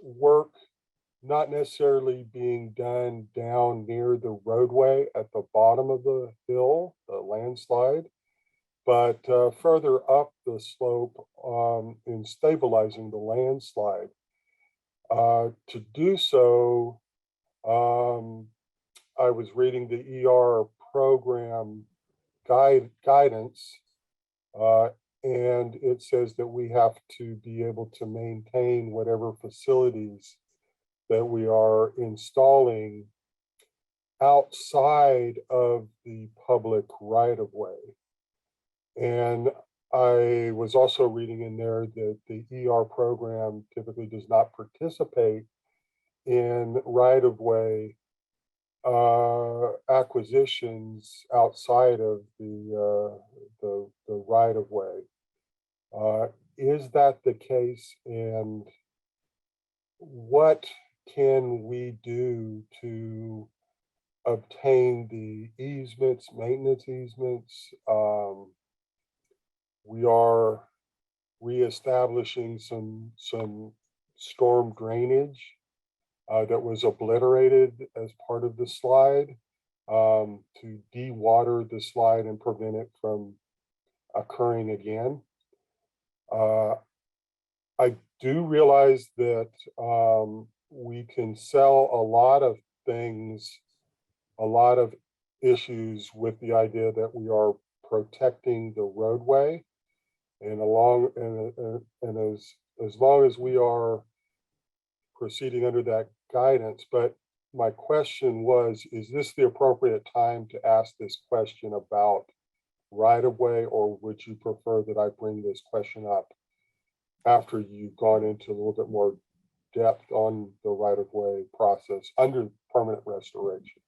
work not necessarily being done down near the roadway at the bottom of the hill, the landslide, but further up the slope in stabilizing the landslide. To do so, I was reading the ER program guidance, and it says that we have to be able to maintain whatever facilities that we are installing outside of the public right-of-way. And I was also reading in there that the ER program typically does not participate in right-of-way acquisitions outside of the the right of way. Is that the case? And what can we do to obtain the easements, maintenance easements? We are reestablishing some storm drainage that was obliterated as part of the slide to de-water the slide and prevent it from occurring again. I do realize that we can sell a lot of things, a lot of issues with the idea that we are protecting the roadway, and as long as we are proceeding under that guidance. But my question was, is this the appropriate time to ask this question about right of way, or would you prefer that I bring this question up after you've gone into a little bit more depth on the right of way process under permanent restoration?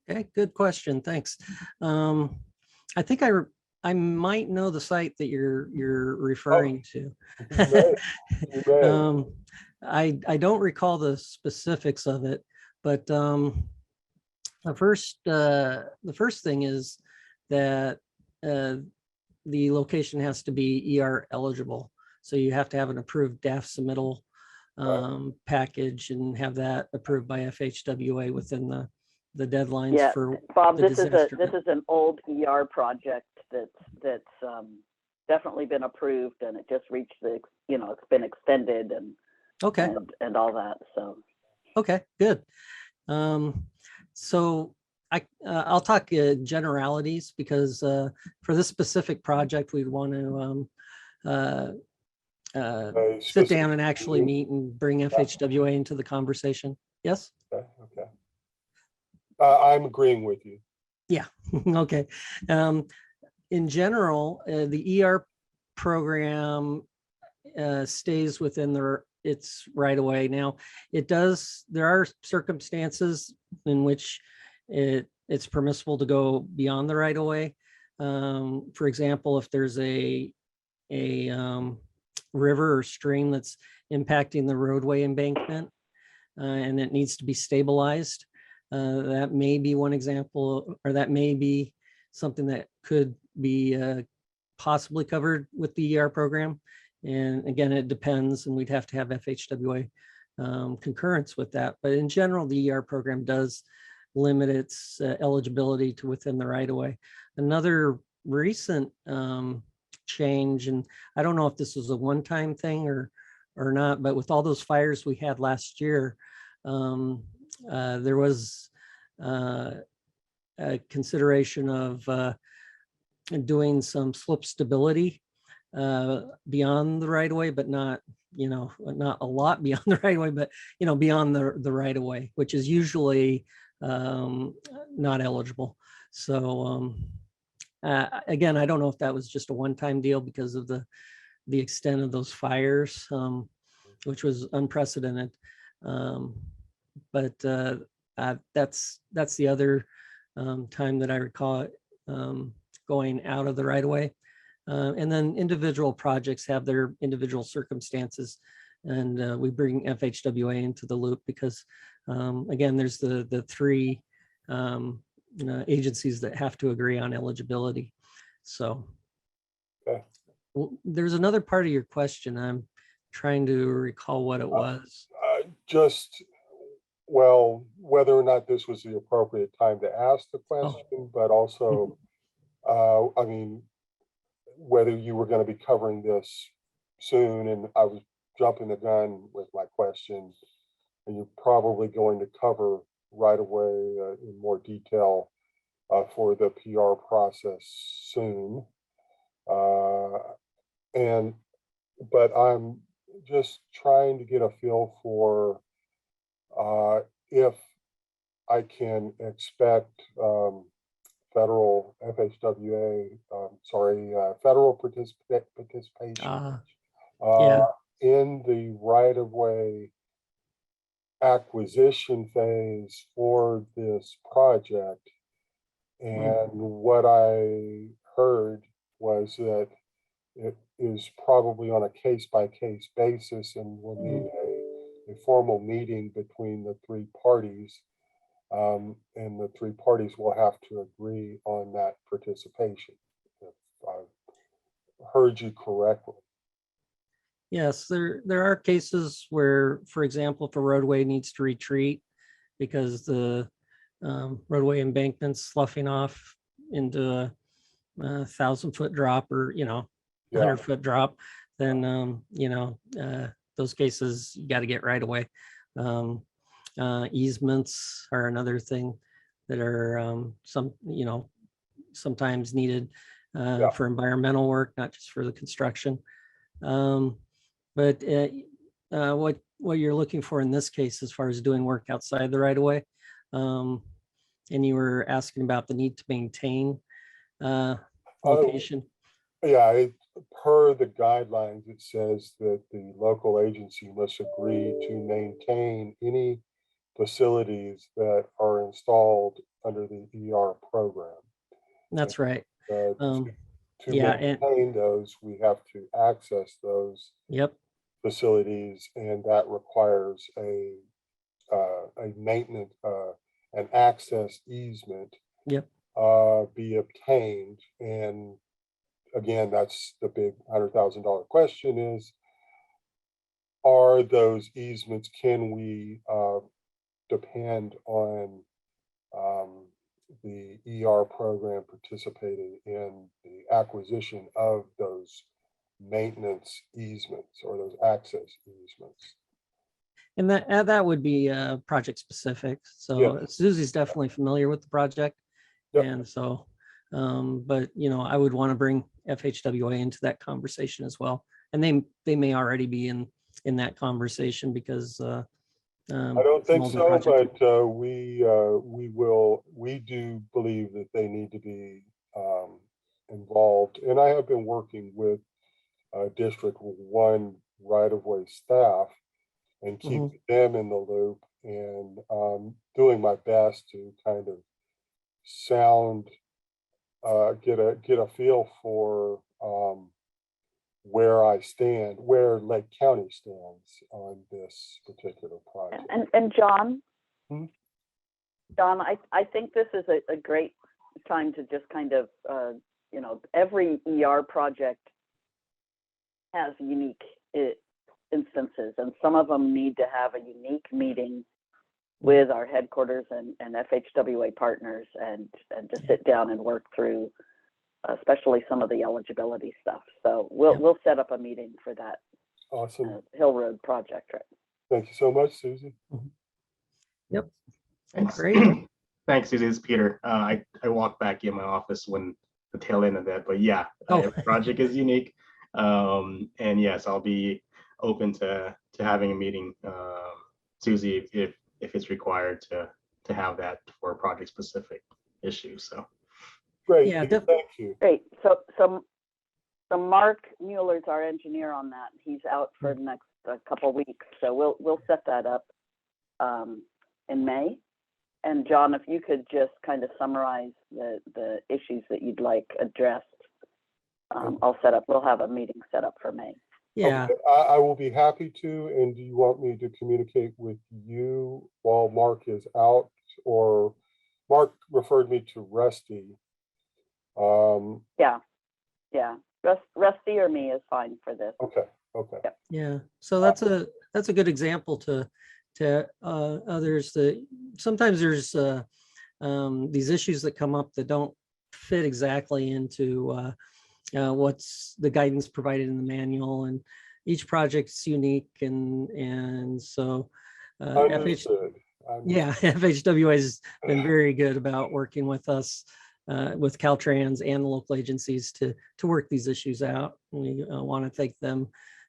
Okay, good question. Thanks. I think I might know the site that you're referring to. You may. I don't recall the specifics of it, but the first thing is that the location has to be ER eligible. So you have to have an approved DAF submittal package and have that approved by FHWA within the deadlines. Yeah, for Bob, the this is an old ER project that's definitely been approved, and it just reached the, it's been extended and okay. and all that. So Okay, good. So I'll talk generalities, because for this specific project, we'd want to sit down and actually meet and bring FHWA into the conversation. Yes? Okay. I'm agreeing with you. Yeah, okay. In general, the ER program stays within its right away. Now, there are circumstances in which it's permissible to go beyond the right of way. For example, if there's a river or stream that's impacting the roadway embankment and it needs to be stabilized, that may be one example, or that may be something that could be possibly covered with the ER program. And again, it depends, and we'd have to have FHWA concurrence with that. But in general, the ER program does limit its eligibility to within the right of way. Another recent change, and I don't know if this was a one-time thing or not, but with all those fires we had last year, there was a consideration of doing some slope stability beyond the right of way, but not a lot beyond the right of way, but beyond the right of way, which is usually not eligible. So again, I don't know if that was just a one-time deal because of the extent of those fires, which was unprecedented. But that's the other time that I recall it going out of the right of way. And then individual projects have their individual circumstances, and we bring FHWA into the loop because, again, there's the three agencies that have to agree on eligibility. So Okay. There's another part of your question. I'm trying to recall what it was. Well, whether or not this was the appropriate time to ask the question, but also, I mean, whether you were going to be covering this soon, and I was jumping the gun with my question, and you're probably going to cover right away in more detail for the PR process soon. But I'm just trying to get a feel for if I can expect federal FHWA, federal participation in the right-of-way acquisition phase for this project. And what I heard was that it is probably on a case-by-case basis and will need a formal meeting between the three parties. And the three parties will have to agree on that participation, if I've heard you correctly. Yes, there are cases where, for example, if a roadway needs to retreat because the roadway embankment's sloughing off into a 1,000-foot drop, or, you know, Yeah. 100-foot drop, then, those cases, you got to get right away. Easements are another thing that are sometimes needed Yeah. for environmental work, not just for the construction. But what you're looking for in this case, as far as doing work outside the right of way, and you were asking about the need to maintain location. Yeah, per the guidelines, it says that the local agency must agree to maintain any facilities that are installed under the ER program. That's right. To yeah, and maintain those, we have to access those yep, facilities, and that requires a maintenance, an access easement yep, be obtained. And again, that's the big $100,000 question is, are those easements, can we depend on the ER program participating in the acquisition of those maintenance easements or those access easements? and that would be project specific. So Susie's definitely familiar with the project, Yep. and so, but I would want to bring FHWA into that conversation as well, and they may already be in that conversation because I don't think so, project. but we do believe that they need to be involved. And I have been working with District 1 right-of-way staff and keeping them in the loop, and doing my best to kind of get a feel for where I stand, where Lake County stands on this particular project. And John, Hmm? John, I think this is a great time to just kind of, every ER project has unique instances, and some of them need to have a unique meeting with our headquarters and FHWA partners and to sit down and work through, especially some of the eligibility stuff. So we'll set up a meeting for that. Awesome. Hill Road project, right? Thank you so much, Susie. Yep. Thanks. Great. Thanks, Susie. It's Peter. I walked back in my office when the tail end of that, but yeah, every project is unique. And yes, I'll be open to having a meeting, Susie, if it's required to have that for a project specific issue. So Great. Yeah, Thank you. Great. So Mark Mueller's our engineer on that. He's out for the next couple weeks, so we'll set that up in May. And John, if you could just kind of summarize the issues that you'd like addressed, we'll have a meeting set up for May. Yeah. Okay, I will be happy to. And do you want me to communicate with you while Mark is out, or Mark referred me to Rusty? Yeah. Rusty or me is fine for this. Okay. Yep. Yeah. So that's a good example to others that sometimes there's these issues that come up that don't fit exactly into what's the guidance provided in the manual, and each project's unique, and so Understood. FHWA has been very good about working with us, with Caltrans and the local agencies to work these issues out. We want to thank them.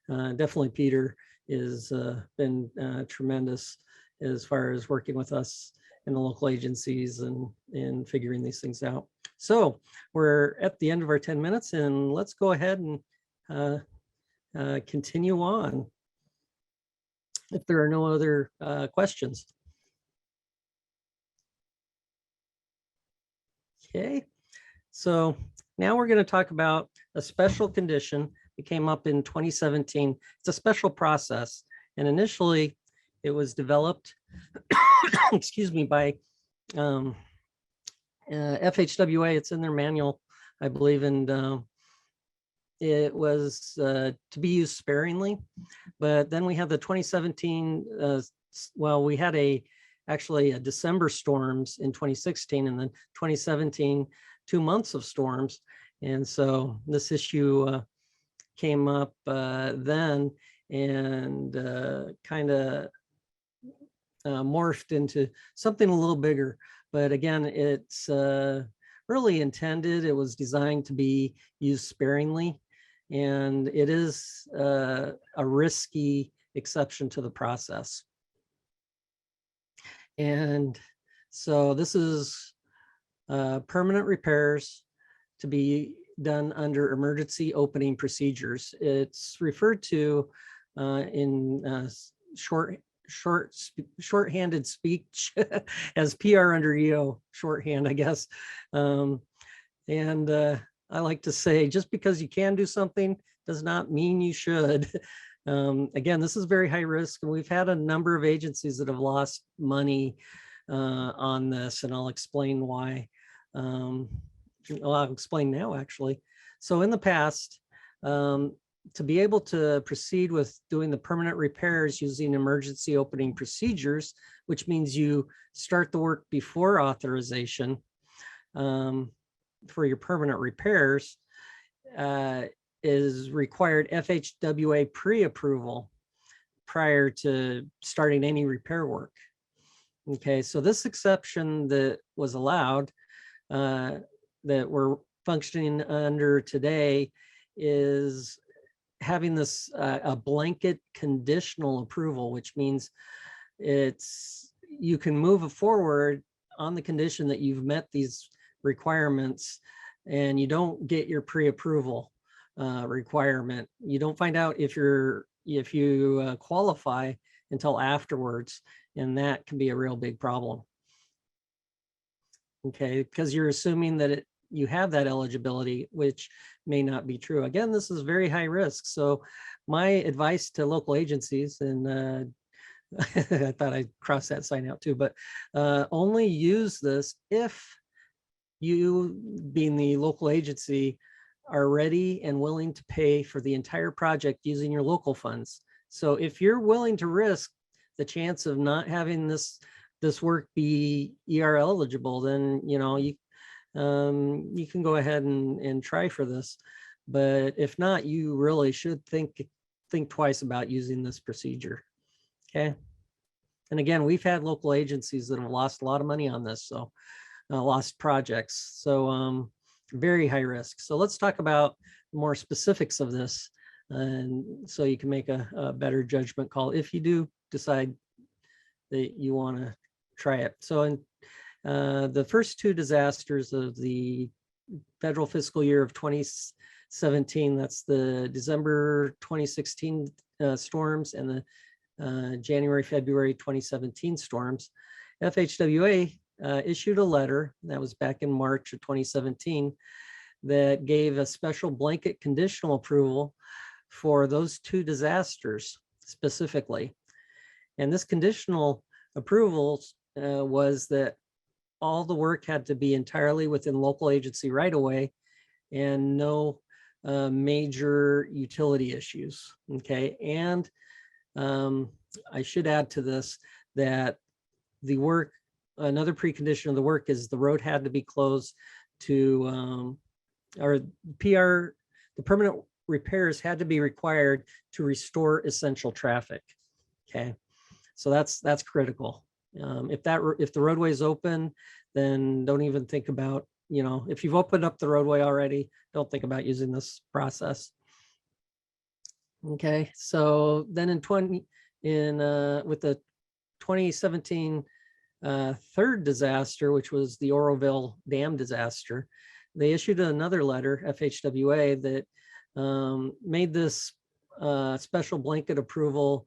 Definitely Peter has been tremendous as far as working with us and the local agencies and figuring these things out. So we're at the end of our 10 minutes, and let's go ahead and continue on if there are no other questions. Okay, so Now we're going to talk about a special condition that came up in 2017. It's a special process. And initially it was developed, excuse me, by FHWA. It's in their manual, I believe, and it was to be used sparingly. But then we have the 2017, well, we had actually a December storms in 2016, and then 2017, 2 months of storms. And so this issue came up then and kind of morphed into something a little bigger. But again, it's really intended, it was designed to be used sparingly, and it is a risky exception to the process. And so this is permanent repairs to be done under emergency opening procedures. It's referred to in shorthanded speech as PR under EO, shorthand, I guess. I like to say, just because you can do something does not mean you should. Again, this is very high risk, and we've had a number of agencies that have lost money on this, and I'll explain why. Well, I'll explain now, actually. So in the past, to be able to proceed with doing the permanent repairs using emergency opening procedures, which means you start the work before authorization for your permanent repairs, is required FHWA pre-approval prior to starting any repair work. Okay, so this exception that was allowed, that we're functioning under today, is having this a blanket conditional approval, which means you can move forward on the condition that you've met these requirements, and you don't get your pre-approval requirement. You don't find out if you qualify until afterwards, and that can be a real big problem. Okay, because you're assuming that you have that eligibility, which may not be true. Again, this is very high risk. So my advice to local agencies, and I thought I'd cross that sign out too, but only use this if you, being the local agency, are ready and willing to pay for the entire project using your local funds. So if you're willing to risk the chance of not having this work be ER eligible, then you can go ahead and try for this. But if not, you really should think twice about using this procedure. Okay. And again, we've had local agencies that have lost a lot of money on this, so lost projects. So very high risk. So let's talk about more specifics of this, and so you can make a better judgment call if you do decide that you want to try it. So in the first two disasters of the federal fiscal year of 2017, that's the December 2016 storms and the January, February 2017 storms, FHWA issued a letter, that was back in March of 2017, that gave a special blanket conditional approval for those two disasters specifically. And this conditional approval was that all the work had to be entirely within local agency right away and no major utility issues. Okay, and I should add to this that the work, another precondition of the work is the road had to be closed to, or PR, the permanent repairs had to be required to restore essential traffic. Okay, so that's critical. If the roadway is open, then don't even think about, if you've opened up the roadway already, don't think about using this process. Okay, so then with the 2017 third disaster, which was the Oroville Dam Disaster, they issued another letter, FHWA, that made this special blanket approval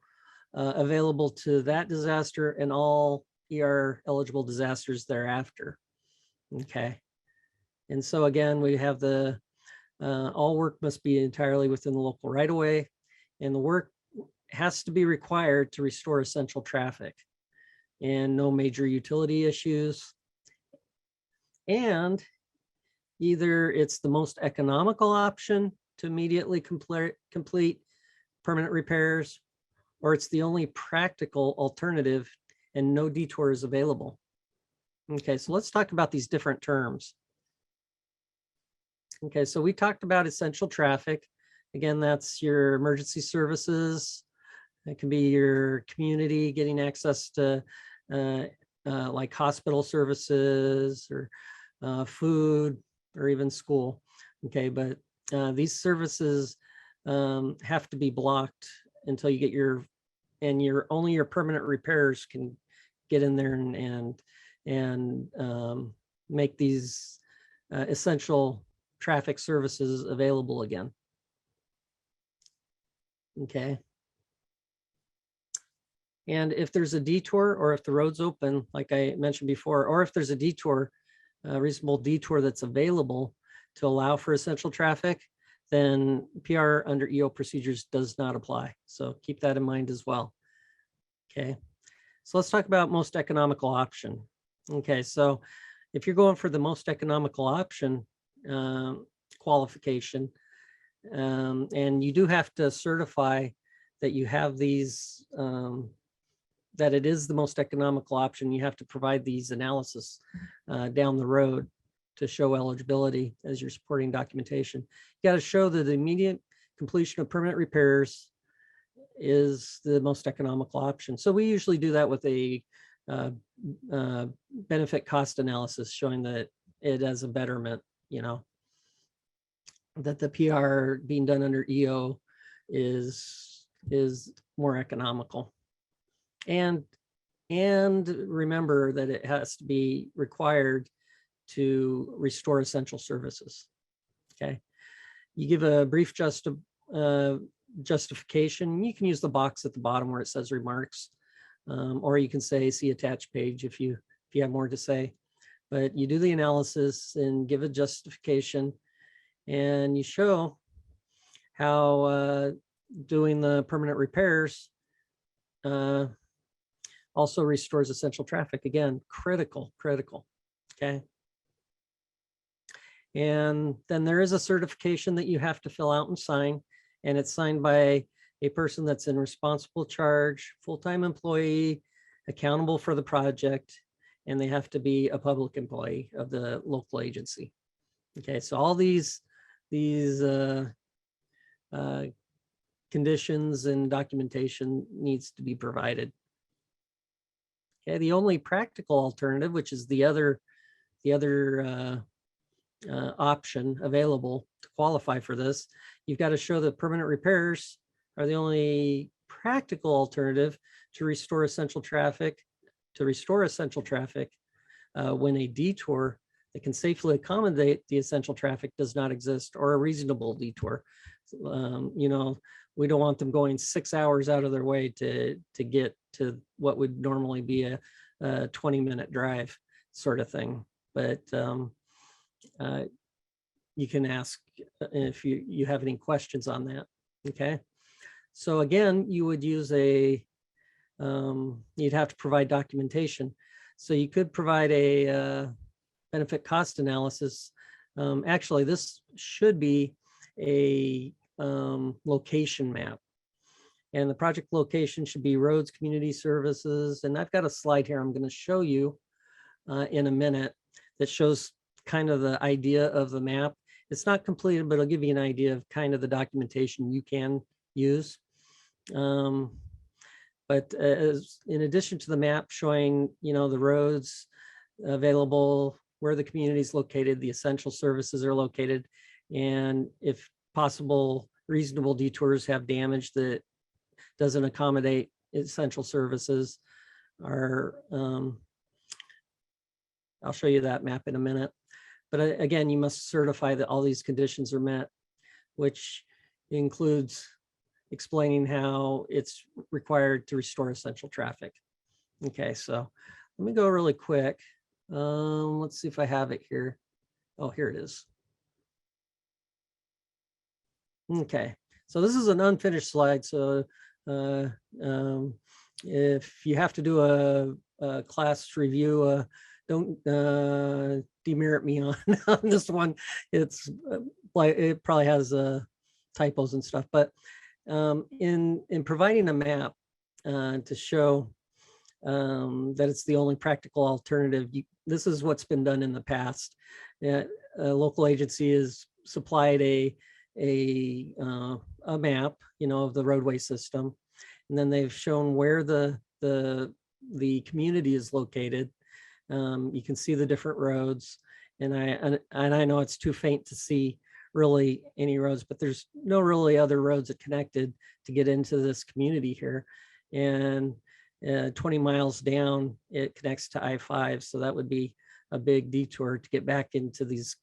available to that disaster and all ER eligible disasters thereafter. Okay, And so again, we have the all work must be entirely within the local right of way, and the work has to be required to restore essential traffic and no major utility issues. And either it's the most economical option to immediately complete permanent repairs, or it's the only practical alternative and no detour is available. Okay, so let's talk about these different terms. Okay, so we talked about essential traffic. Again, that's your emergency services. It can be your community getting access to like hospital services or food or even school. Okay, but these services have to be blocked until you get only your permanent repairs can get in there and make these essential traffic services available again. Okay. And if there's a detour, or if the road's open, like I mentioned before, or if there's a detour, a reasonable detour that's available to allow for essential traffic, then PR under EO procedures does not apply. So keep that in mind as well. Okay. So let's talk about most economical option. Okay. So if you're going for the most economical option qualification, and you do have to certify that you have these, that it is the most economical option, you have to provide these analysis down the road to show eligibility as your supporting documentation. You got to show that the immediate completion of permanent repairs is the most economical option. So we usually do that with a benefit cost analysis showing that it has a betterment, you know, that the PR being done under EO is more economical. And remember that it has to be required to restore essential services. Okay. You give a brief justification. You can use the box at the bottom where it says remarks, or you can say see attached page if you have more to say. But you do the analysis and give a justification, and you show how doing the permanent repairs also restores essential traffic. Again, critical. Okay. And then there is a certification that you have to fill out and sign, and it's signed by a person that's in responsible charge, full-time employee, accountable for the project, and they have to be a public employee of the local agency. Okay, so all these conditions and documentation needs to be provided. Okay, the only practical alternative, which is the other option available to qualify for this, you've got to show that permanent repairs are the only practical alternative to restore essential traffic, when a detour that can safely accommodate the essential traffic does not exist, or a reasonable detour. You know, we don't want them going 6 hours out of their way to get to what would normally be a 20-minute drive sort of thing. But you can ask if you have any questions on that. Okay. So again, you would use you'd have to provide documentation. So you could provide a benefit cost analysis. Actually, this should be a location map. And the project location should be roads, community services. And I've got a slide here I'm going to show you in a minute that shows kind of the idea of the map. It's not completed, but it'll give you an idea of kind of the documentation you can use. But in addition to the map showing, you know, the roads available, where the community is located, the essential services are located, and if possible, reasonable detours have damage that doesn't accommodate essential services, are I'll show you that map in a minute. But again, you must certify that all these conditions are met, which includes explaining how it's required to restore essential traffic. Okay, so let me go really quick. Let's see if I have it here. Oh, here it is. Okay, so this is an unfinished slide. So if you have to do a class review, don't demerit me on, on this one. It's like it probably has typos and stuff, but in providing a map to show that it's the only practical alternative, this is what's been done in the past. A local agency has supplied a map, of the roadway system, and then they've shown where the community is located. You can see the different roads, and I know it's too faint to see really any roads, but there's no really other roads that connected to get into this community here. And 20 miles down, it connects to I-5, so that would be a big detour to get back into these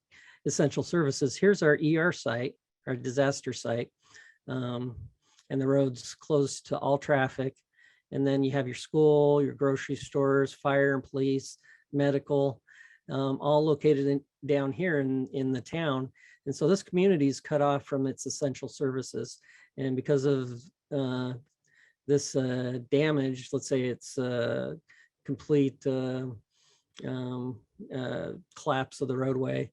essential services. Here's our ER site, our disaster site, and the road's closed to all traffic. And then you have your school, your grocery stores, fire and police, medical, all located down here in the town. And so this community is cut off from its essential services. And because of this damage, let's say it's complete collapse of the roadway,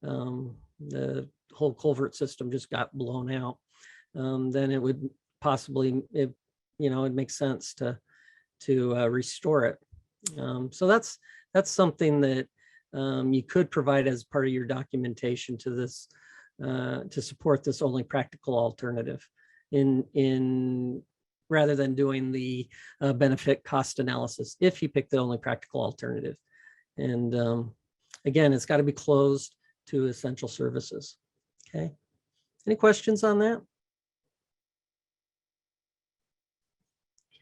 the whole culvert system just got blown out, then it would possibly, it makes sense to restore it. So that's something that you could provide as part of your documentation to this, to support this only practical alternative in rather than doing the benefit cost analysis if you pick the only practical alternative. And again, it's got to be closed to essential services. Okay. Any questions on that?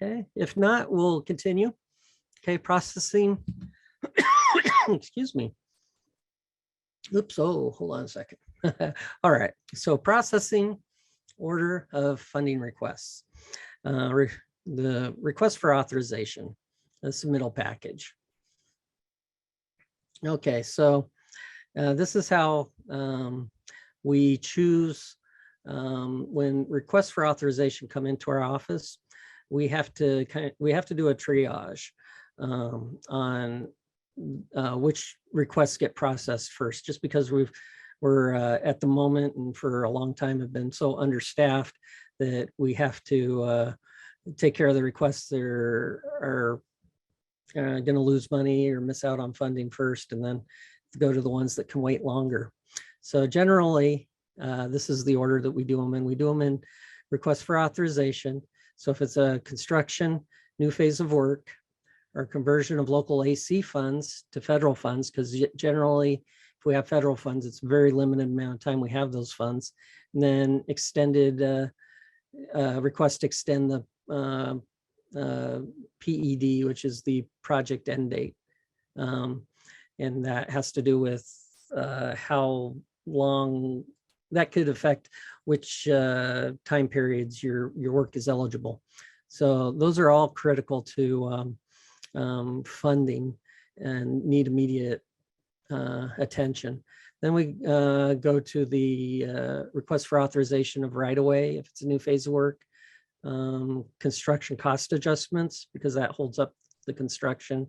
Okay, if not, we'll continue. Okay, processing. Excuse me. Oops, oh, hold on a second. All right, so processing order of funding requests. The request for authorization, the submittal package. Okay, so this is how we choose when requests for authorization come into our office. We have to do a triage on which requests get processed first, just because we're at the moment and for a long time have been so understaffed that we have to take care of the requests that are going to lose money or miss out on funding first, and then go to the ones that can wait longer. So generally, this is the order that we do them in. We do them in request for authorization. So if it's a construction, new phase of work, or conversion of local AC funds to federal funds, because generally, if we have federal funds, it's a very limited amount of time we have those funds. And then extended request to extend the PED, which is the project end date. And that has to do with how long that could affect which time periods your work is eligible. So those are all critical to funding and need immediate attention. Then we go to the request for authorization of right-of-way if it's a new phase of work, construction cost adjustments, because that holds up the construction.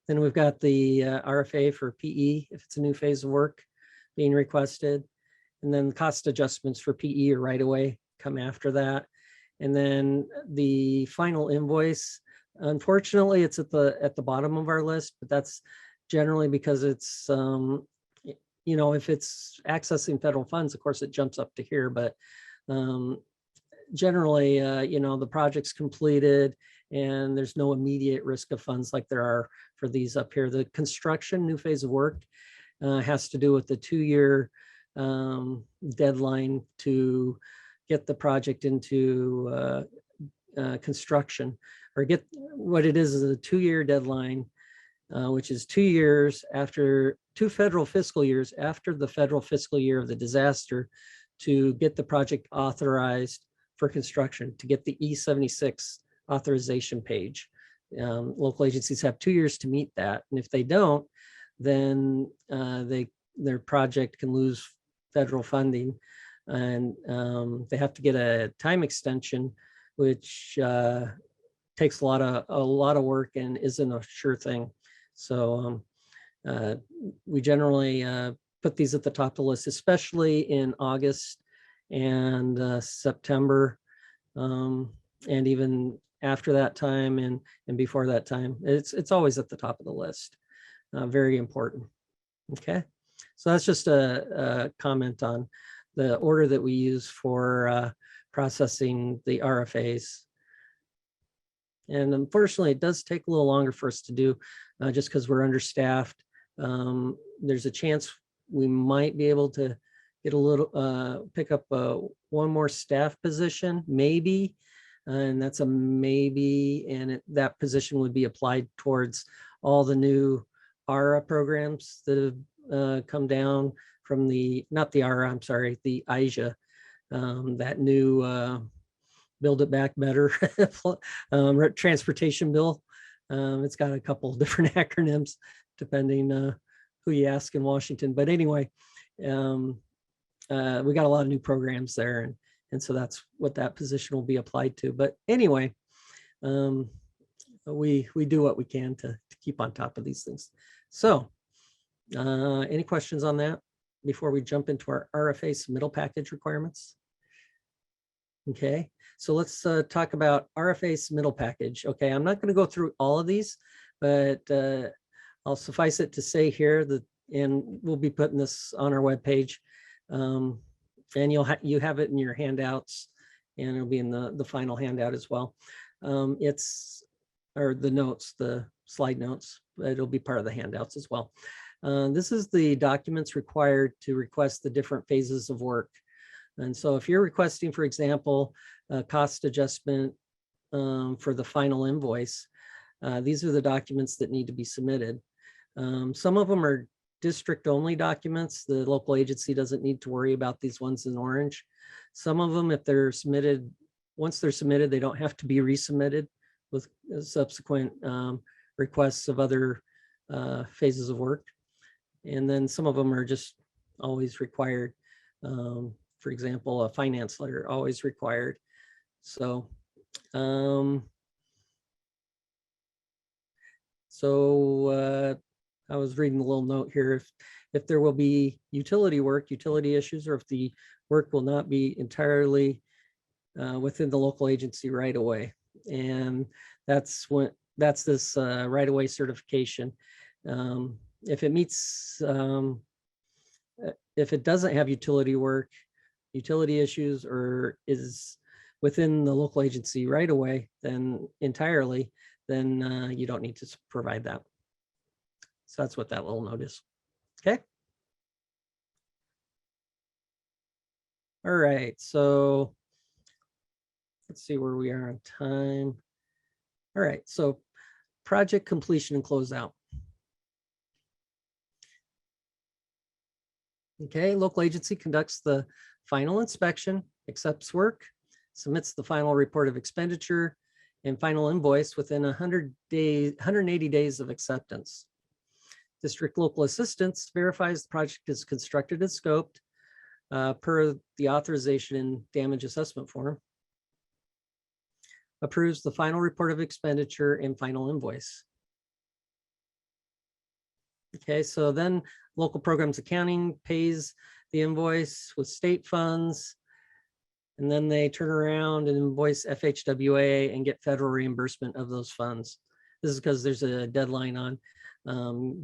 Then we've got the RFA for PE if it's a new phase of work being requested. And then cost adjustments for PE or right-of-way come after that. And then the final invoice, unfortunately, it's at the bottom of our list, but that's generally because it's, if it's accessing federal funds, of course, it jumps up to here, but generally, the project's completed and there's no immediate risk of funds like there are for these up here. The construction new phase of work has to do with the 2-year deadline to get the project into construction, or get what it is a 2-year deadline, which is 2 years after 2 federal fiscal years after the federal fiscal year of the disaster, to get the project authorized for construction, to get the E76 authorization page. Local agencies have 2 years to meet that. And if they don't, then they their project can lose federal funding, and they have to get a time extension, which takes a lot of work and isn't a sure thing. So we generally put these at the top of the list, especially in August and September, and even after that time and before that time. It's always at the top of the list. Very important. Okay, so that's just a comment on the order that we use for processing the RFAs. And unfortunately, it does take a little longer for us to do just because we're understaffed. There's a chance we might be able to get a little, pick up one more staff position, maybe, and that's a maybe, and that position would be applied towards all the new ARA programs that have come down from the, not the ARA, I'm sorry, the IJA, that new Build It Back Better transportation bill. It's got a couple of different acronyms depending who you ask in Washington. But anyway, we got a lot of new programs there, and so that's what that position will be applied to. But anyway, we do what we can to keep on top of these things. So any questions on that before we jump into our RFA submittal package requirements? Okay, so let's talk about RFA submittal package. Okay, I'm not going to go through all of these, but I'll suffice it to say here that, and we'll be putting this on our webpage, and you have it in your handouts, and it'll be in the final handout as well. Or the notes, the slide notes, but it'll be part of the handouts as well. This is the documents required to request the different phases of work. And so if you're requesting, for example, a cost adjustment for the final invoice, these are the documents that need to be submitted. Some of them are district only documents. The local agency doesn't need to worry about these ones in orange. Some of them, if they're submitted, once they're submitted, they don't have to be resubmitted with subsequent requests of other phases of work. And then some of them are just always required. For example, a finance letter, always required. So, I was reading a little note here. If there will be utility issues, or if the work will not be entirely within the local agency right away. And that's this right away certification. If it meets, if it doesn't have utility issues, or is within the local agency right away, then entirely, then you don't need to provide that. So that's what that little note is. Okay. All right, so let's see where we are on time. All right, so project completion and closeout. Okay, local agency conducts the final inspection, accepts work, submits the final report of expenditure and final invoice within 180 days of acceptance. District local assistance verifies the project is constructed and scoped per the authorization and damage assessment form, approves the final report of expenditure and final invoice. Okay, so then local programs accounting pays the invoice with state funds, and then they turn around and invoice FHWA and get federal reimbursement of those funds. This is because there's a deadline on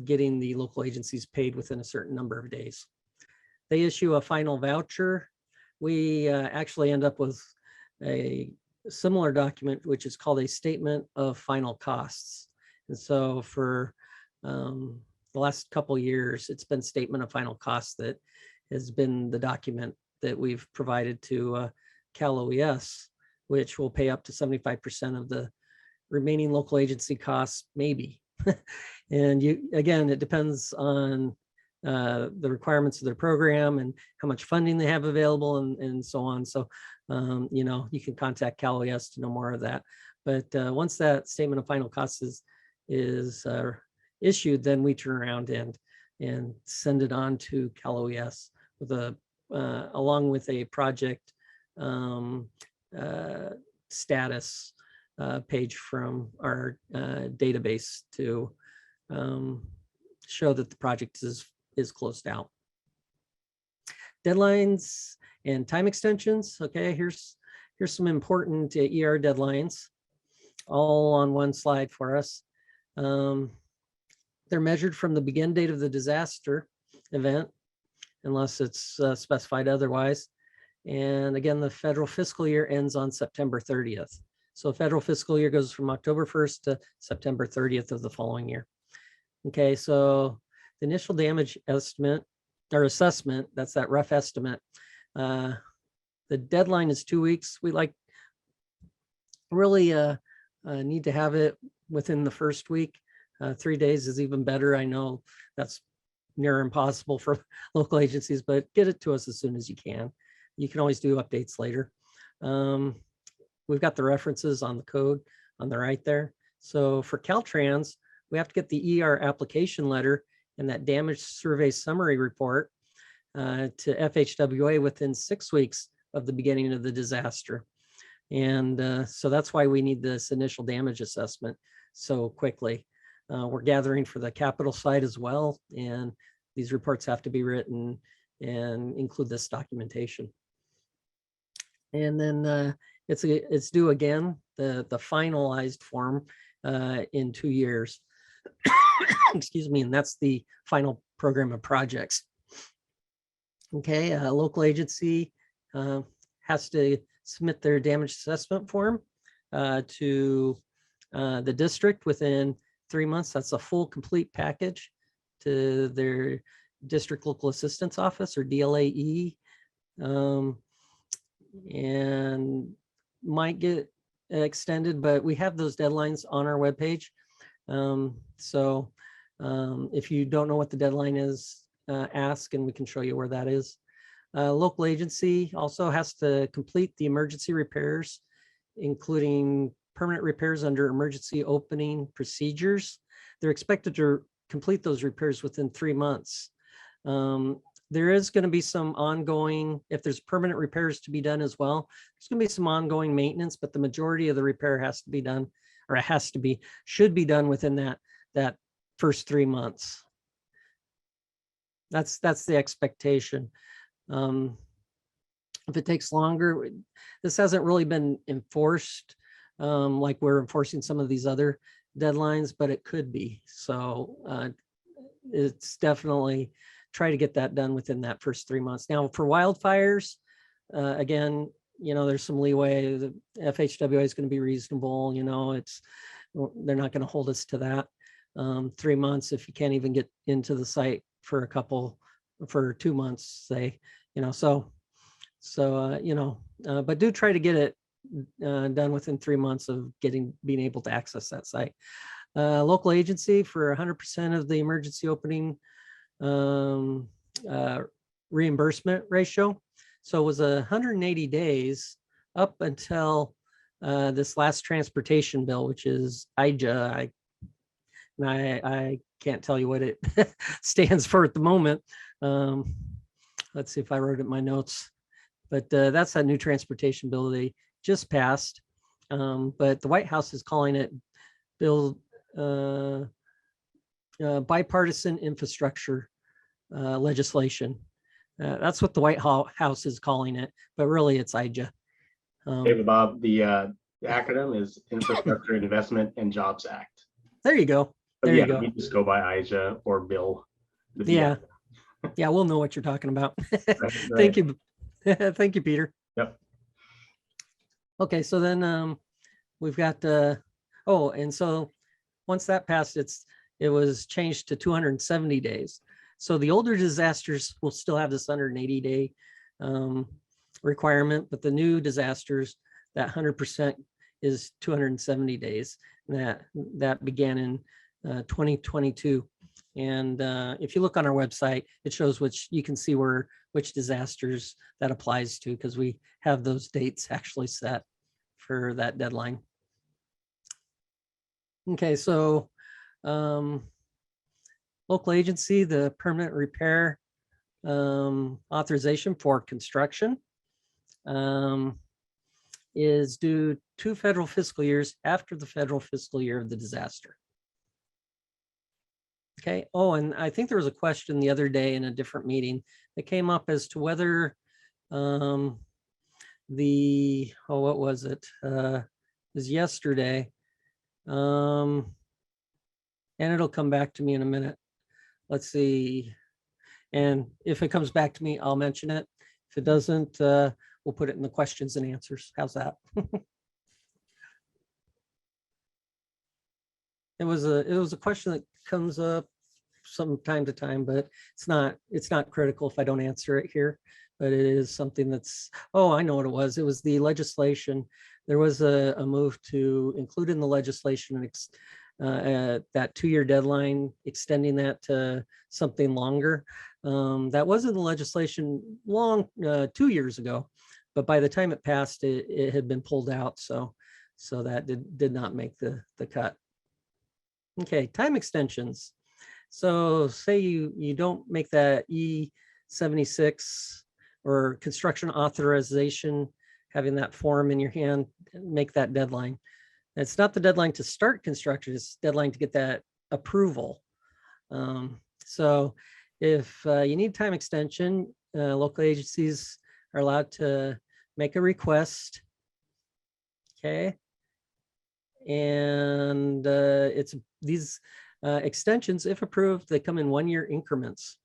getting the local agencies paid within a certain number of days. They issue a final voucher. We actually end up with a similar document, which is called a statement of final costs. And so for the last couple of years, it's been statement of final costs that has been the document that we've provided to Cal OES, which will pay up to 75% of the remaining local agency costs, maybe. And again, it depends on the requirements of their program and how much funding they have available and so on. So, you can contact Cal OES to know more of that. But once that statement of final costs is issued, then we turn around and and send it on to Cal OES with along with a project status page from our database to show that the project is closed out. Deadlines and time extensions. Okay, here's some important ER deadlines all on one slide for us. They're measured from the begin date of the disaster event, unless it's specified otherwise. And again, the federal fiscal year ends on September 30th. So federal fiscal year goes from October 1st to September 30th of the following year. Okay, so the initial damage estimate or assessment, that's that rough estimate. The deadline is 2 weeks. We really need to have it within the first week. 3 days is even better. I know that's near impossible for local agencies, but get it to us as soon as you can. You can always do updates later. We've got the references on the code on the right there. So for Caltrans, we have to get the ER application letter and that damage survey summary report to FHWA within 6 weeks of the beginning of the disaster. And so that's why we need this initial damage assessment so quickly. We're gathering for the capital side as well, and these reports have to be written and include this documentation. And then it's due again, the finalized form in 2 years. Excuse me, and that's the final program of projects. Okay, a local agency has to submit their damage assessment form to the district within 3 months. That's a full complete package to their district local assistance office or DLAE, and might get extended, but we have those deadlines on our webpage. So if you don't know what the deadline is, ask and we can show you where that is. Local agency also has to complete the emergency repairs, including permanent repairs under emergency opening procedures. They're expected to complete those repairs within 3 months. There is going to be some ongoing, if there's permanent repairs to be done as well, there's going to be some ongoing maintenance, but the majority of the repair has to be done, or it should be done within that first 3 months. That's the expectation. If it takes longer, this hasn't really been enforced like we're enforcing some of these other deadlines, but it could be. So it's definitely try to get that done within that first 3 months. Now for wildfires, again, there's some leeway. The FHWA is going to be reasonable. They're not going to hold us to that. 3 months if you can't even get into the site for 2 months, say, but do try to get it done within 3 months of being able to access that site. Local agency for 100% of the emergency opening reimbursement ratio. So it was 180 days up until this last transportation bill, which is IJA. I can't tell you what it stands for at the moment. Let's see if I wrote it in my notes, but that's that new transportation bill they just passed. But the White House is calling it bipartisan infrastructure legislation. That's what the White House is calling it, but really it's IJA. David Bob, the acronym is Infrastructure Investment and Jobs Act. There you go. But There yeah, you go. you just go by IJA or Bill. Yeah. Yeah, we'll know what you're talking about. Right. Thank you. Thank you, Peter. Yep. Okay, so then we've got, and so once that passed, it was changed to 270 days. So the older disasters will still have this 180-day requirement, but the new disasters, that 100% is 270 days. And that began in 2022. And if you look on our website, it shows you can see which disasters that applies to, because we have those dates actually set for that deadline. Okay, so local agency, the permanent repair authorization for construction is due 2 federal fiscal years after the federal fiscal year of the disaster. Okay. Oh, and I think there was a question the other day in a different meeting that came up as to whether what was it? Was yesterday. And it'll come back to me in a minute. Let's see. And if it comes back to me, I'll mention it. If it doesn't, we'll put it in the questions and answers. How's that? It was a question that comes up from time to time, but it's not critical if I don't answer it here. But it is something that's, oh, I know what it was. It was the legislation. There was a move to include in the legislation that 2-year deadline, extending that to something longer. That was in the legislation 2 years ago, but by the time it passed, it had been pulled out. So that did not make the cut. Okay, time extensions. So say you don't make that E76 or construction authorization, having that form in your hand, make that deadline. It's not the deadline to start construction, it's deadline to get that approval. So if you need time extension, local agencies are allowed to make a request. Okay. And it's these extensions, if approved, they come in 1-year increments.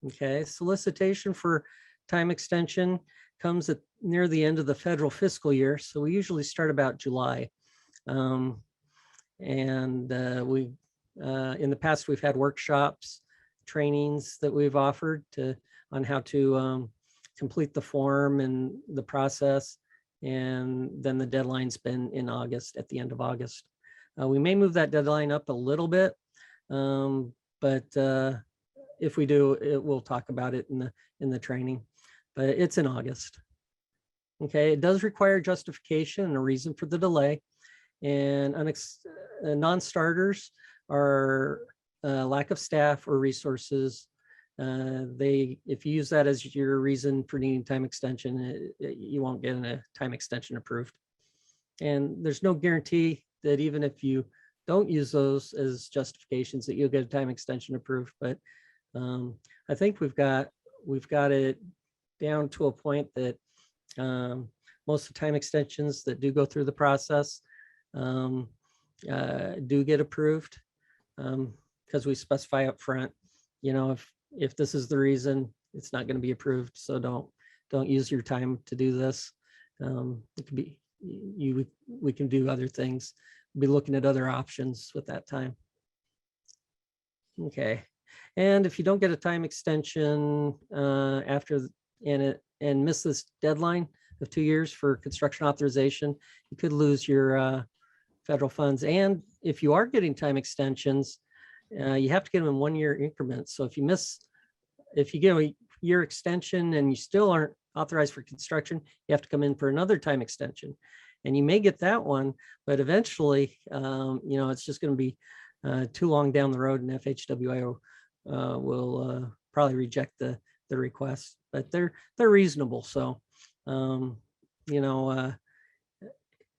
Okay. Solicitation for time extension comes at near the end of the federal fiscal year. So we usually start about July. In the past, we've had workshops, trainings that we've offered on how to complete the form and the process. And then the deadline's been in August, at the end of August. We may move that deadline up a little bit, but if we do, we'll talk about it in the training, but it's in August. Okay, it does require justification and a reason for the delay. And non-starters are lack of staff or resources. If you use that as your reason for needing time extension, you won't get a time extension approved. And there's no guarantee that even if you don't use those as justifications that you'll get a time extension approved. But I think we've got it down to a point that most of the time extensions that do go through the process do get approved, because we specify up front, if this is the reason, it's not going to be approved. So don't use your time to do this. It could be we can do other things, be looking at other options with that time. Okay. And if you don't get a time extension after and miss this deadline of 2 years for construction authorization, you could lose your federal funds. And if you are getting time extensions, you have to get them in 1-year increments. So if you get a year extension and you still aren't authorized for construction, you have to come in for another time extension. And you may get that one, but eventually, it's just going to be too long down the road, and FHWA will probably reject the request. But they're reasonable. So,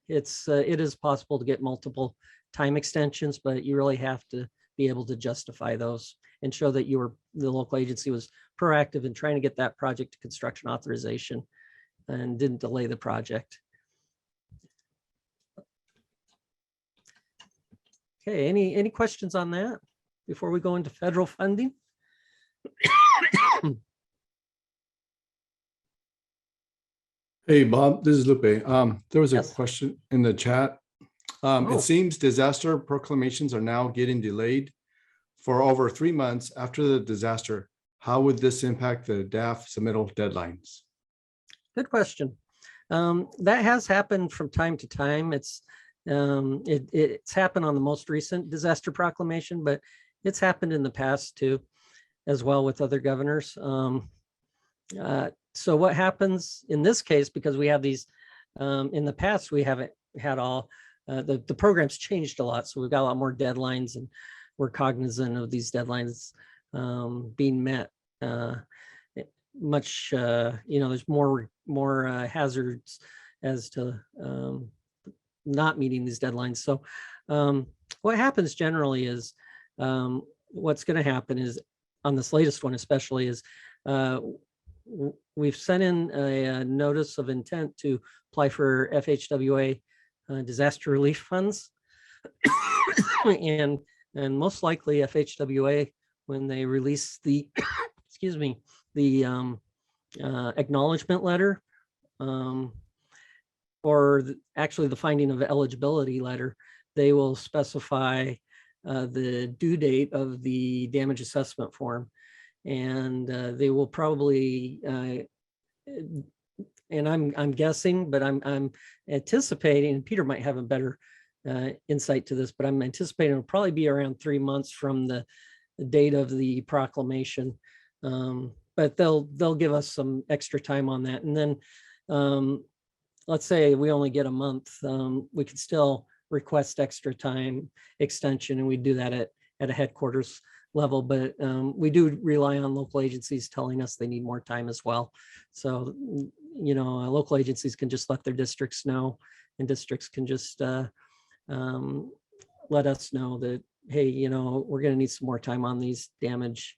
it is possible to get multiple time extensions, but you really have to be able to justify those and show that the local agency was proactive in trying to get that project to construction authorization and didn't delay the project. Okay, any questions on that before we go into federal funding? Hey, Bob, this is Lupe. There was a Yes. question in the chat. It seems disaster proclamations are now getting delayed for over 3 months after the disaster. How would this impact the DAF submittal deadlines? Good question. That has happened from time to time. It's happened on the most recent disaster proclamation, but it's happened in the past too, as well with other governors. So what happens in this case, because we have these, in the past, we haven't had all, the program's changed a lot. So we've got a lot more deadlines and we're cognizant of these deadlines being met. Much, there's more hazards as to not meeting these deadlines. So what happens generally is what's going to happen is on this latest one, especially, is we've sent in a notice of intent to apply for FHWA disaster relief funds. and most likely FHWA, when they release the, excuse me, the acknowledgement letter, actually the finding of eligibility letter, they will specify the due date of the damage assessment form. And they will probably, and I'm guessing, but I'm anticipating, and Peter might have a better insight to this, but I'm anticipating it'll probably be around 3 months from the date of the proclamation. But they'll give us some extra time on that. And then let's say we only get a month, we could still request extra time extension, and we do that at a headquarters level. But we do rely on local agencies telling us they need more time as well. So, local agencies can just let their districts know, and districts can just let us know that, hey, we're going to need some more time on these damage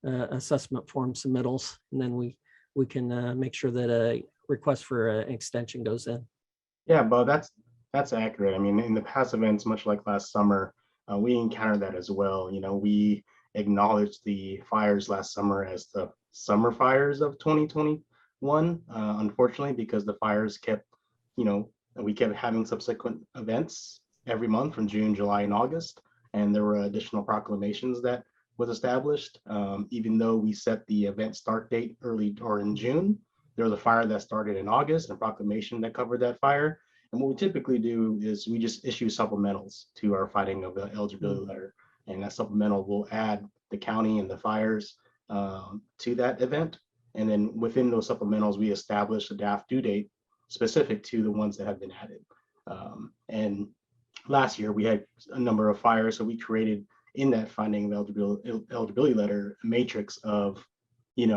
assessment form submittals, and then we can make sure that a request for an extension goes in. Yeah, Bo, that's accurate. I mean, in the past events, much like last summer, we encountered that as well. We acknowledged the fires last summer as the summer fires of 2021, unfortunately, because the fires kept, we kept having subsequent events every month from June, July, and August. And there were additional proclamations that was established. Even though we set the event start date early or in June, there was a fire that started in August and a proclamation that covered that fire. And what we typically do is we just issue supplementals to our finding of the eligibility letter. And that supplemental will add the county and the fires to that event. And then within those supplementals, we establish a DAF due date specific to the ones that have been added. And last year we had a number of fires, so we created in that finding of eligibility letter a matrix of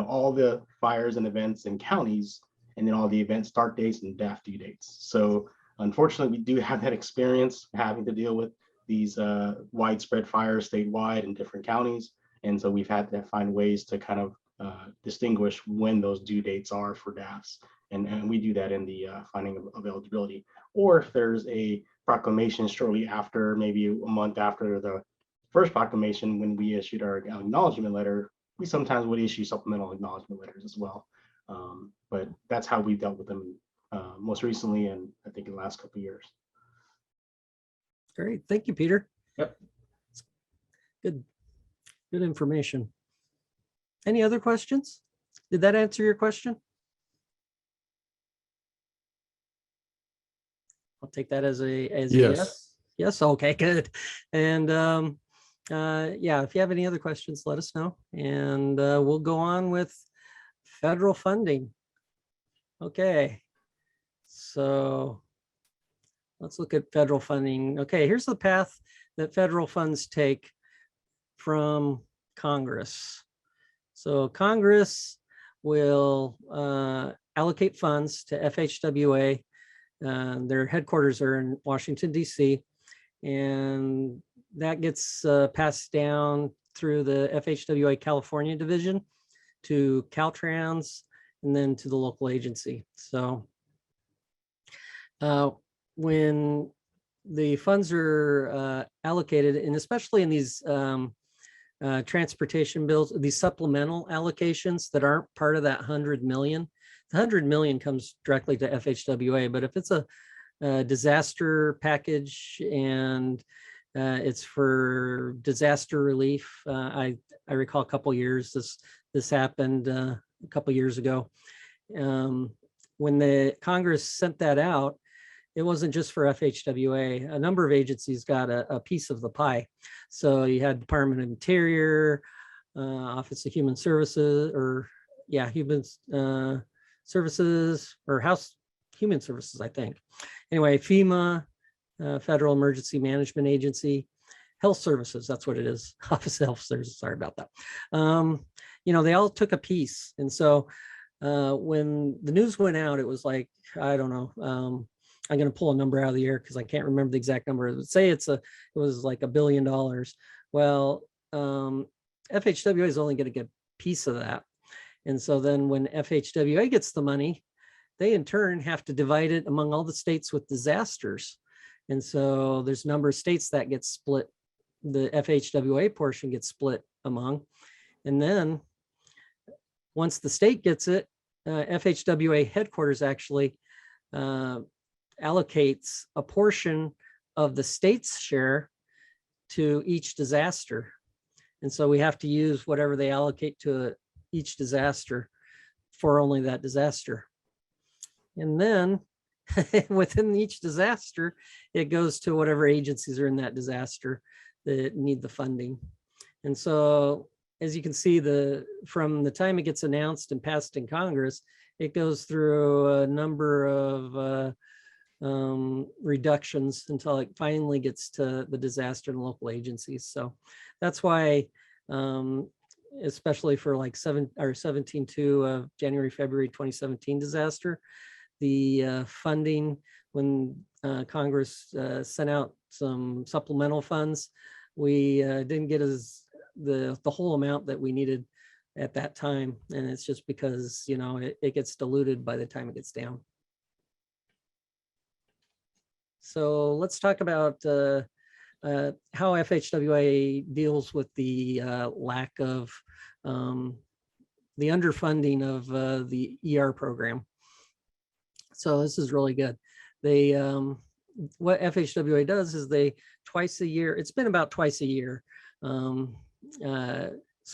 all the fires and events in counties, and then all the event start dates and DAF due dates. So unfortunately, we do have that experience having to deal with these widespread fires statewide in different counties, and so we've had to find ways to kind of distinguish when those due dates are for DAFs, and we do that in the finding of eligibility. Or if there's a proclamation shortly after, maybe a month after the first proclamation, when we issued our acknowledgement letter, we sometimes would issue supplemental acknowledgement letters as well. But that's how we've dealt with them most recently, and I think in the last couple of years. Great, thank you, Peter. Yep. Good information. Any other questions? Did that answer your question? I'll take that as a yes. Yes, okay, good. And yeah, if you have any other questions, let us know, and we'll go on with federal funding. Okay, so let's look at federal funding. Okay, here's the path that federal funds take from Congress. So Congress will allocate funds to FHWA. Their headquarters are in Washington, D.C., and that gets passed down through the FHWA California division to Caltrans, and then to the local agency. So when the funds are allocated, and especially in these transportation bills, these supplemental allocations that aren't part of that 100 million, the 100 million comes directly to FHWA. But if it's a disaster package and it's for disaster relief, I recall a couple years this happened a couple years ago. When the Congress sent that out, it wasn't just for FHWA. A number of agencies got a piece of the pie. So you had Department of Interior, Office of Human Services, or yeah, Human Services, or House Human Services, I think. Anyway, FEMA, Federal Emergency Management Agency, Health Services, that's what it is. Office of Health Services, sorry about that. They all took a piece. And so when the news went out, it was like, I don't know, I'm going to pull a number out of the air because I can't remember the exact number. Say it was like $1 billion. Well, FHWA is only going to get a piece of that. And so then when FHWA gets the money, they in turn have to divide it among all the states with disasters. And so there's a number of states that get split. The FHWA portion gets split among. And then once the state gets it, FHWA headquarters actually allocates a portion of the state's share to each disaster. And so we have to use whatever they allocate to each disaster for only that disaster. And then within each disaster, it goes to whatever agencies are in that disaster that need the funding. And so as you can see, from the time it gets announced and passed in Congress, it goes through a number of reductions until it finally gets to the disaster and local agencies. So that's why, especially for like 17.2 of January, February 2017 disaster, the funding, when Congress sent out some supplemental funds, we didn't get the whole amount that we needed at that time. And it's just because, it gets diluted by the time it gets down. So let's talk about how FHWA deals with the lack of the underfunding of the ER program. So this is really good. They what FHWA does is they twice a year, it's been about twice a year. So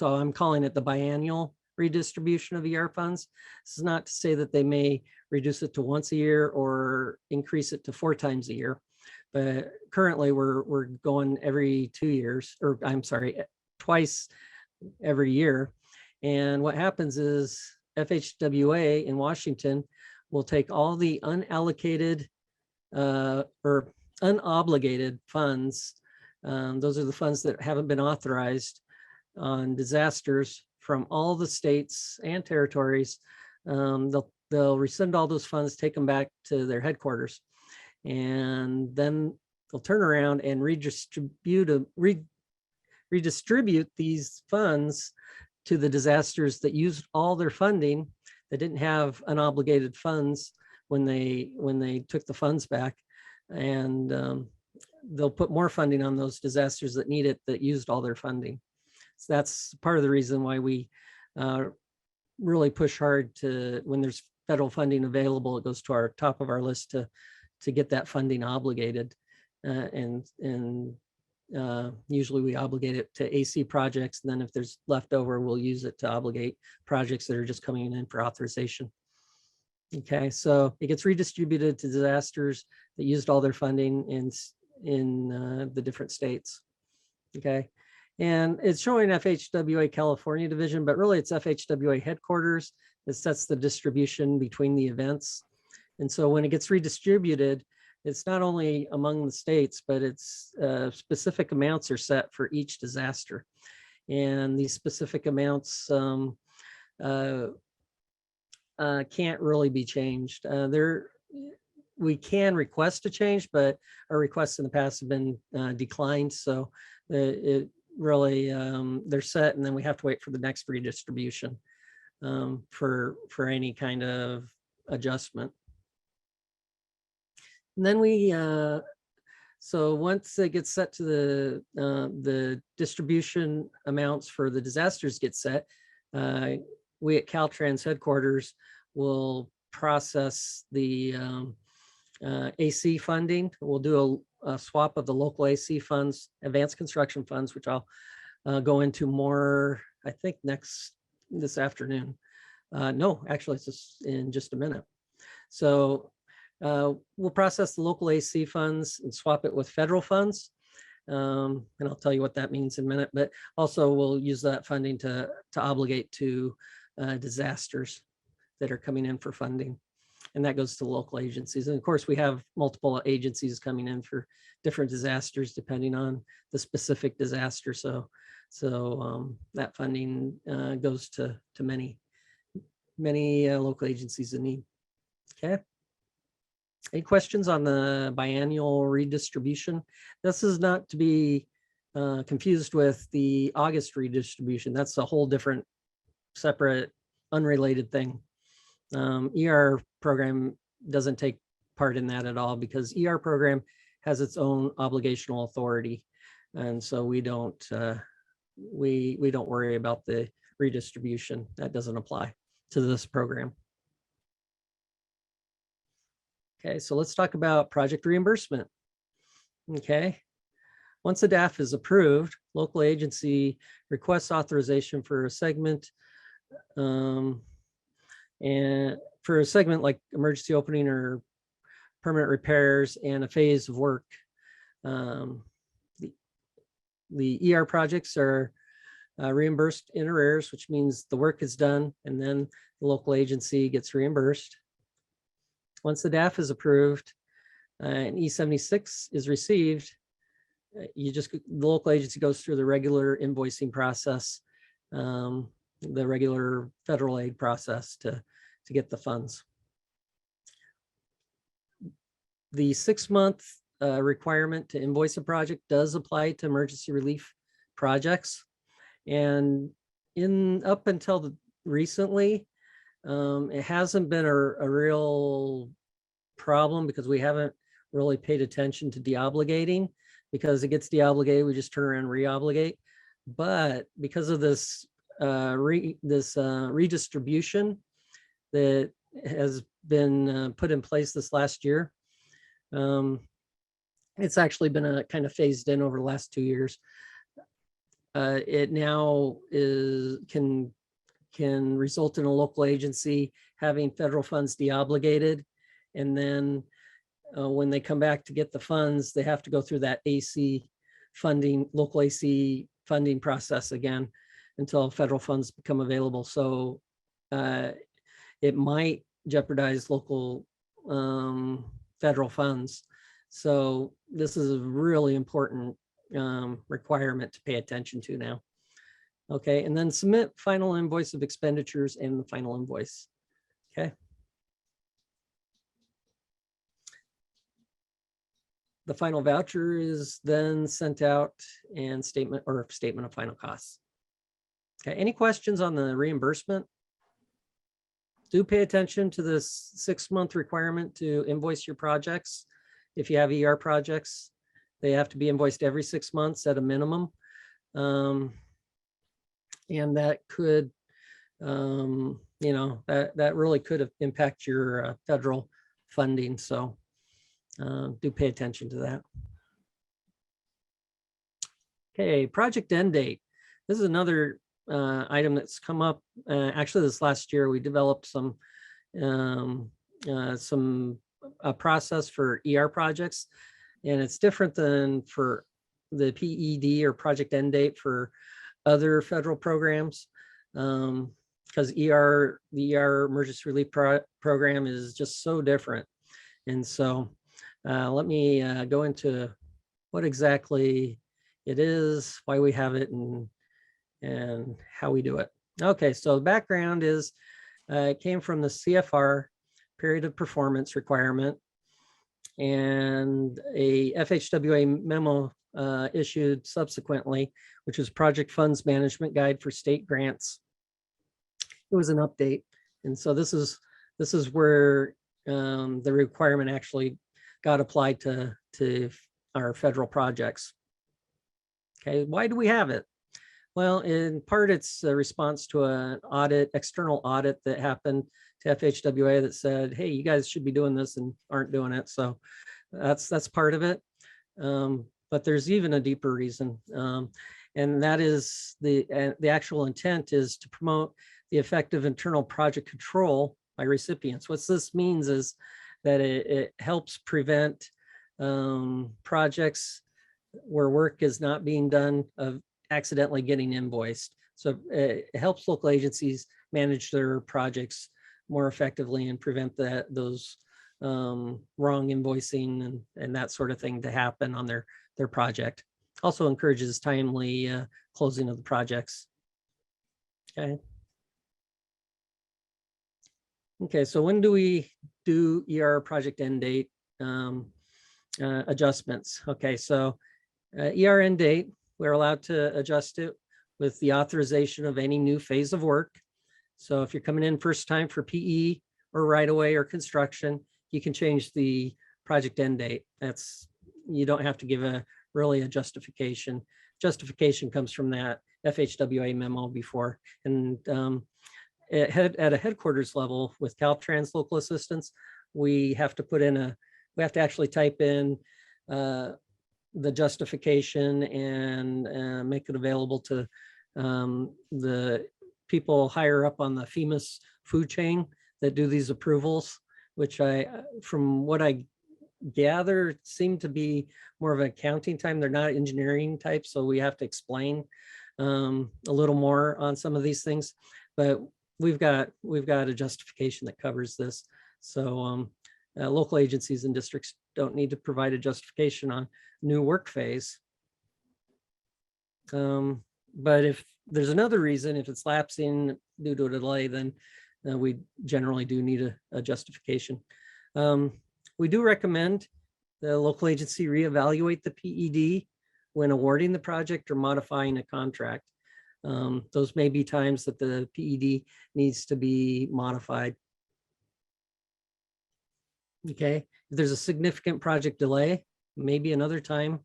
I'm calling it the biannual redistribution of ER funds. This is not to say that they may reduce it to once a year or increase it to 4 times a year. But currently we're going every 2 years, or I'm sorry, twice every year. And what happens is FHWA in Washington will take all the unallocated or unobligated funds. Those are the funds that haven't been authorized on disasters from all the states and territories. They'll rescind all those funds, take them back to their headquarters, and then they'll turn around and redistribute these funds to the disasters that used all their funding, that didn't have unobligated funds when they took the funds back, and they'll put more funding on those disasters that need it, that used all their funding. So that's part of the reason why we really push hard to, when there's federal funding available, it goes to our top of our list to get that funding obligated. Usually we obligate it to AC projects, and then if there's leftover, we'll use it to obligate projects that are just coming in for authorization. Okay, so it gets redistributed to disasters that used all their funding in the different states. Okay, and it's showing FHWA California division, but really it's FHWA headquarters that sets the distribution between the events. And so when it gets redistributed, it's not only among the states, but it's specific amounts are set for each disaster. And these specific amounts can't really be changed. We can request a change, but our requests in the past have been declined. So it really, they're set, and then we have to wait for the next redistribution for any kind of adjustment. And then so once it gets set to the distribution amounts for the disasters get set, we at Caltrans headquarters will process the AC funding. We'll do a swap of the local AC funds, advanced construction funds, which I'll go into more, I think this afternoon. No, actually it's just in just a minute. So we'll process the local AC funds and swap it with federal funds. And I'll tell you what that means in a minute, but also we'll use that funding to obligate to disasters that are coming in for funding. And that goes to local agencies. And of course, we have multiple agencies coming in for different disasters depending on the specific disaster. So that funding goes to many local agencies in need. Okay. Any questions on the biannual redistribution? This is not to be confused with the August redistribution. That's a whole different, separate, unrelated thing. ER program doesn't take part in that at all because ER program has its own obligational authority. And so we don't worry about the redistribution. That doesn't apply to this program. Okay, so let's talk about project reimbursement. Okay, once a DAF is approved, local agency requests authorization for a segment, and for a segment like emergency opening or permanent repairs and a phase of work. The ER projects are reimbursed in arrears, which means the work is done and then the local agency gets reimbursed. Once the DAF is approved and E76 is received, the local agency goes through the regular invoicing process, the regular federal aid process to get the funds. The 6-month requirement to invoice a project does apply to emergency relief projects. And up until recently, it hasn't been a real problem because we haven't really paid attention to deobligating, because it gets deobligated, we just turn around and reobligate. But because of this redistribution that has been put in place this last year, it's actually been kind of phased in over the last 2 years. It now can result in a local agency having federal funds deobligated, and then when they come back to get the funds, they have to go through that local AC funding process again until federal funds become available. So it might jeopardize local federal funds. So this is a really important requirement to pay attention to now. Okay, and then submit final invoice of expenditures and the final invoice. Okay. The final voucher is then sent out and statement of final costs. Okay, any questions on the reimbursement? Do pay attention to this 6-month requirement to invoice your projects. If you have ER projects, they have to be invoiced every 6 months at a minimum. And that could, that really could impact your federal funding. So do pay attention to that. Okay, project end date. This is another item that's come up. Actually, this last year, we developed a process for ER projects, and it's different than for the PED or project end date for other federal programs, because the ER emergency relief program is just so different. And so let me go into what exactly it is, why we have it, and how we do it. Okay, so the background is it came from the CFR period of performance requirement, and a FHWA memo issued subsequently, which is Project Funds Management Guide for State Grants. It was an update, and so this is where the requirement actually got applied to our federal projects. Okay, why do we have it? Well, in part, it's a response to an external audit that happened to FHWA that said, hey, you guys should be doing this and aren't doing it. So that's part of it. But there's even a deeper reason. And that is the actual intent is to promote the effective internal project control by recipients. What this means is that it helps prevent projects where work is not being done of accidentally getting invoiced. So it helps local agencies manage their projects more effectively and prevent those wrong invoicing and that sort of thing to happen on their project. Also encourages timely closing of the projects. Okay. Okay, so when do we do ER project end date adjustments? Okay, so ER end date, we're allowed to adjust it with the authorization of any new phase of work. So if you're coming in first time for PE or right away or construction, you can change the project end date. You don't have to give really a justification. Justification comes from that FHWA memo before. And at a headquarters level with Caltrans local assistance, we have to actually type in the justification and make it available to the people higher up on the FEMA's food chain that do these approvals, which from what I gather, seem to be more of an accounting time. They're not engineering type, so we have to explain a little more on some of these things. But we've got a justification that covers this. So local agencies and districts don't need to provide a justification on new work phase. But if there's another reason, if it's lapsing due to a delay, then we generally do need a justification. We do recommend the local agency reevaluate the PED when awarding the project or modifying a contract. Those may be times that the PED needs to be modified. Okay, if there's a significant project delay, maybe another time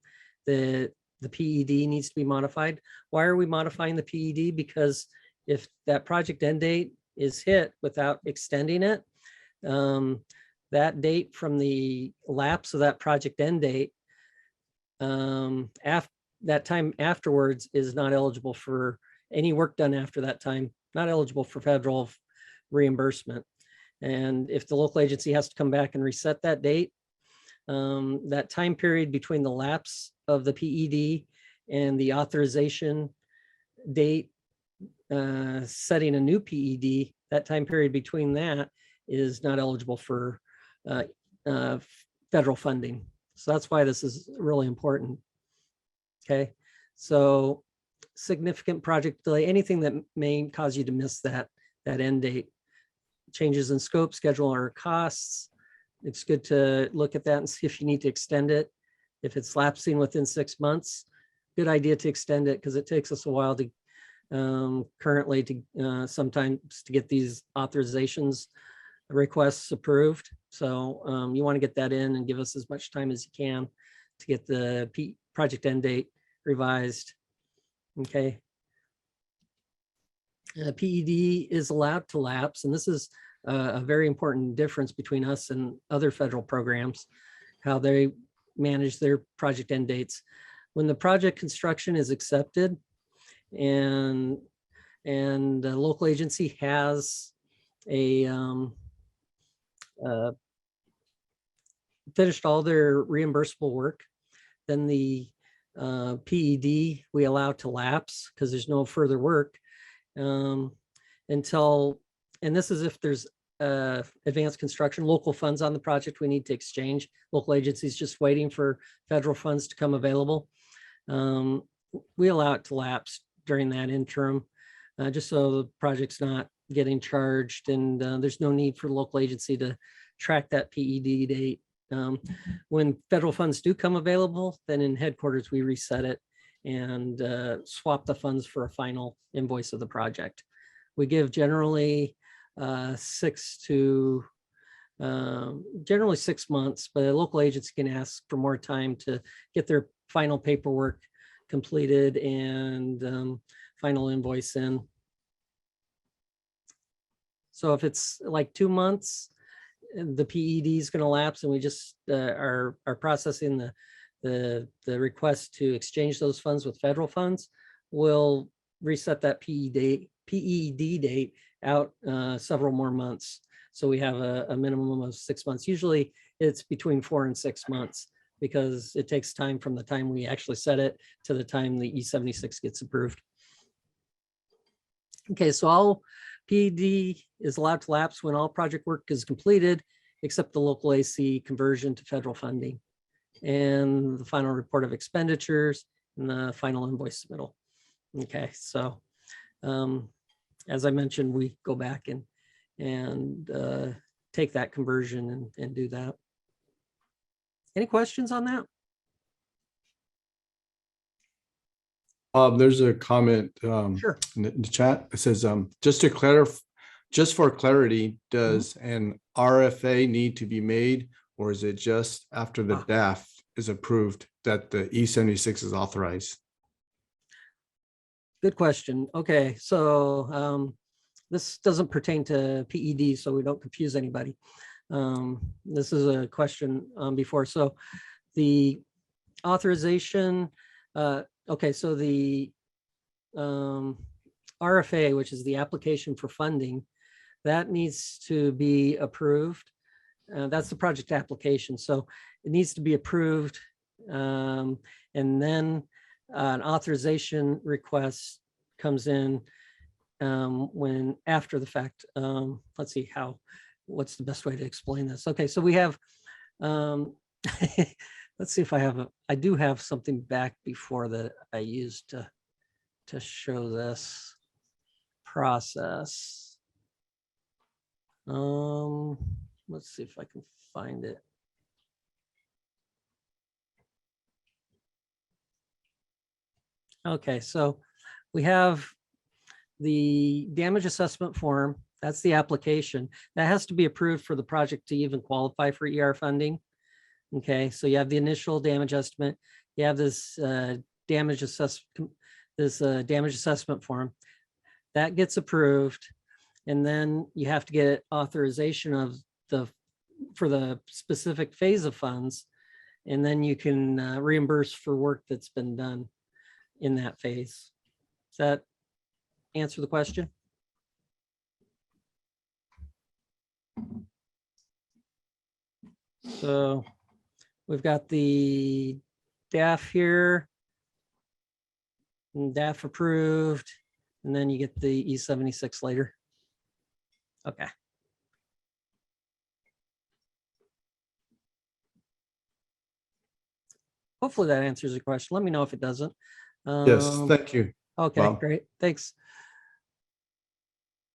that the PED needs to be modified. Why are we modifying the PED? Because if that project end date is hit without extending it, that date from the lapse of that project end date, that time afterwards is not eligible for any work done after that time, not eligible for federal reimbursement. And if the local agency has to come back and reset that date, that time period between the lapse of the PED and the authorization date, setting a new PED, that time period between that is not eligible for federal funding. So that's why this is really important. Okay, so significant project delay, anything that may cause you to miss that end date, changes in scope, schedule, or costs. It's good to look at that and see if you need to extend it. If it's lapsing within 6 months, good idea to extend it because it takes us a while to currently to sometimes to get these authorizations requests approved. So you want to get that in and give us as much time as you can to get the project end date revised. Okay. PED is allowed to lapse, and this is a very important difference between us and other federal programs, how they manage their project end dates. When the project construction is accepted and the local agency has finished all their reimbursable work, then the PED we allow to lapse because there's no further work until, and this is if there's advanced construction, local funds on the project we need to exchange. Local agencies just waiting for federal funds to come available. We allow it to lapse during that interim, just so the project's not getting charged and there's no need for the local agency to track that PED date. When federal funds do come available, then in headquarters, we reset it and swap the funds for a final invoice of the project. We give generally generally 6 months, but a local agency can ask for more time to get their final paperwork completed and final invoice in. So if it's like 2 months, the PED is going to lapse and we just are processing the request to exchange those funds with federal funds, we'll reset that PED date out several more months. So we have a minimum of 6 months. Usually it's between 4 and 6 months because it takes time from the time we actually set it to the time the E76 gets approved. Okay, so PED is allowed to lapse when all project work is completed, except the local AC conversion to federal funding, and the final report of expenditures, and the final invoice submittal. Okay, so as I mentioned, we go back and take that conversion and do that. Any questions on that? There's a comment Sure. in the chat. It says, just for clarity, does an RFA need to be made, or is it just after the DAF is approved that the E76 is authorized? Good question. Okay, so this doesn't pertain to PED, so we don't confuse anybody. This is a question before. So the authorization, okay, so the RFA, which is the application for funding, that needs to be approved. That's the project application. So it needs to be approved. And then an authorization request comes in when after the fact. Let's see what's the best way to explain this. Okay, so we have, let's see if I do have something back before that I used to show this process. Let's see if I can find it. Okay, so we have the damage assessment form. That's the application. That has to be approved for the project to even qualify for ER funding. Okay, so you have the initial damage estimate. You have this damage assessment form. That gets approved. And then you have to get authorization for the specific phase of funds. And then you can reimburse for work that's been done in that phase. Does that answer the question? So we've got the DAF here, and DAF approved, and then you get the E76 later. Okay. Hopefully that answers the question. Let me know if it doesn't. Yes, thank you. Okay, Bob. great. Thanks.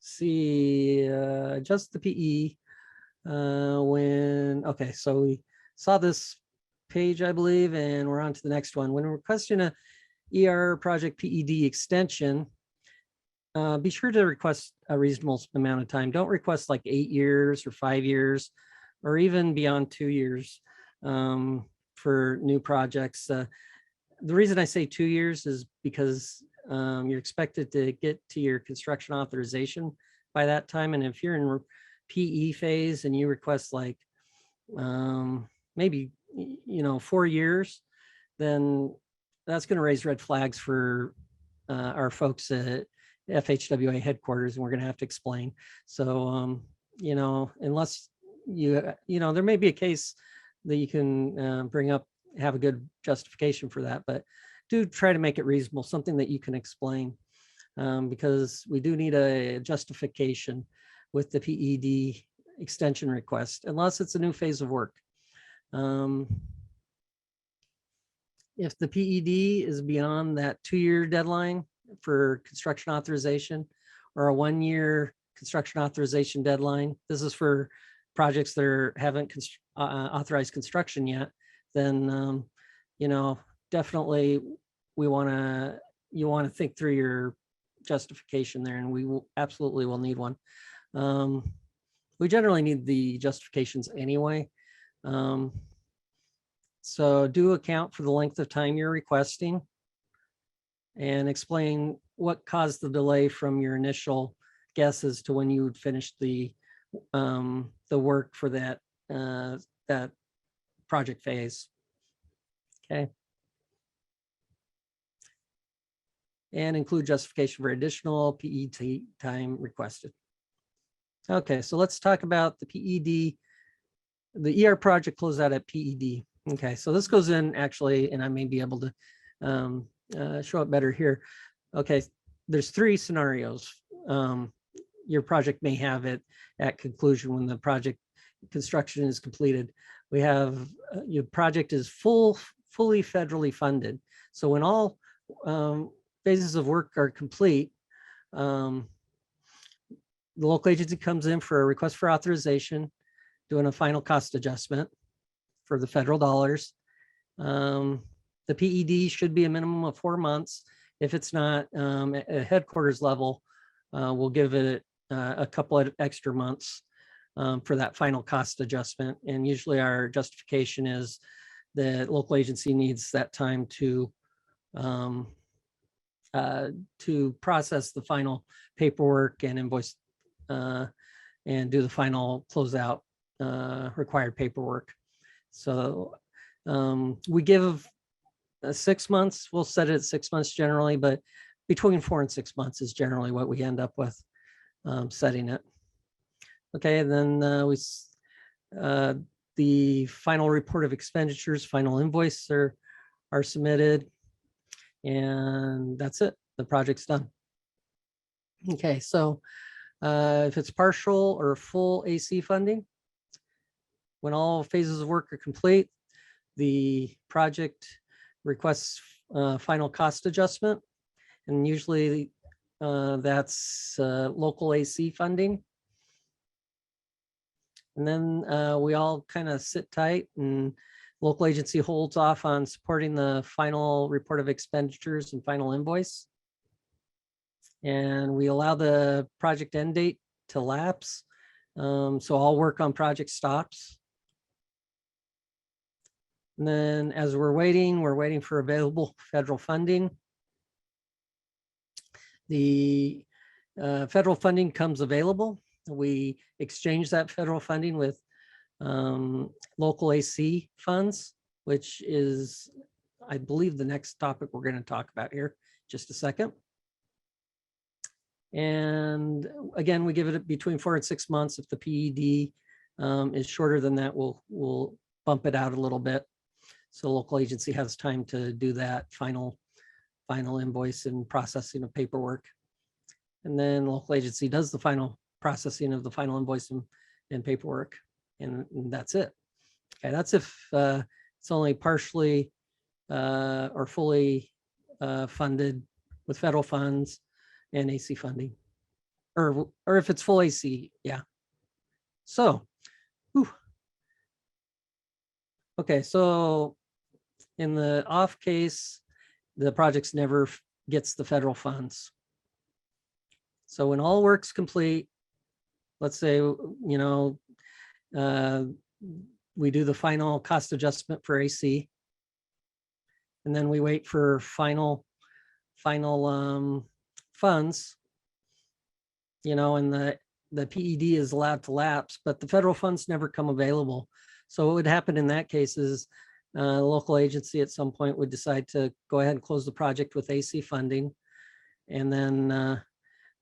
See, just the PE. Okay, so we saw this page, I believe, and we're on to the next one. When requesting a ER project PED extension, be sure to request a reasonable amount of time. Don't request like 8 years or 5 years, or even beyond 2 years for new projects. The reason I say 2 years is because you're expected to get to your construction authorization by that time. And if you're in PE phase and you request like maybe 4 years, then that's going to raise red flags for our folks at FHWA headquarters, and we're going to have to explain. So unless there may be a case that you can bring up, have a good justification for that, but do try to make it reasonable, something that you can explain, because we do need a justification with the PED extension request, unless it's a new phase of work. If the PED is beyond that 2-year deadline for construction authorization, or a 1-year construction authorization deadline, this is for projects that haven't authorized construction yet, then definitely you want to think through your justification there, and we absolutely will need one. We generally need the justifications anyway. So do account for the length of time you're requesting and explain what caused the delay from your initial guesses to when you would finish the work for that project phase. Okay. And include justification for additional PED time requested. Okay, so let's talk about the PED, the ER project closeout at PED. Okay, so this goes in actually, and I may be able to show it better here. Okay, there's 3 scenarios. your project may have it at conclusion when the project construction is completed. We have, your project is fully federally funded. So when all phases of work are complete, the local agency comes in for a request for authorization, doing a final cost adjustment for the federal dollars. The PED should be a minimum of 4 months. If it's not, at headquarters level, we'll give it a couple of extra months for that final cost adjustment. And usually our justification is the local agency needs that time to process the final paperwork and invoice and do the final closeout required paperwork. So we give 6 months. We'll set it at 6 months generally, but between 4 and 6 months is generally what we end up with setting it. Okay, and then the final report of expenditures, final invoice are submitted, and that's it. The project's done. Okay, so if it's partial or full AC funding, when all phases of work are complete, the project requests final cost adjustment, and usually that's local AC funding. And then we all kind of sit tight, and local agency holds off on supporting the final report of expenditures and final invoice. And we allow the project end date to lapse. So all work on project stops. And then as we're waiting for available federal funding. The federal funding comes available. We exchange that federal funding with local AC funds, which is, I believe, the next topic we're going to talk about here. Just a second. And again, we give it between 4 and 6 months. If the PED is shorter than that, we'll bump it out a little bit. So local agency has time to do that final invoice and processing of paperwork. And then local agency does the final processing of the final invoice and paperwork. And that's it. Okay, that's if it's only partially or fully funded with federal funds and AC funding, or if it's full AC, yeah. So, okay, so in the off case, the projects never gets the federal funds. So when all work's complete, let's say, we do the final cost adjustment for AC, and then we wait for final funds, and the PED is allowed to lapse, but the federal funds never come available. So what would happen in that case is the local agency at some point would decide to go ahead and close the project with AC funding. And then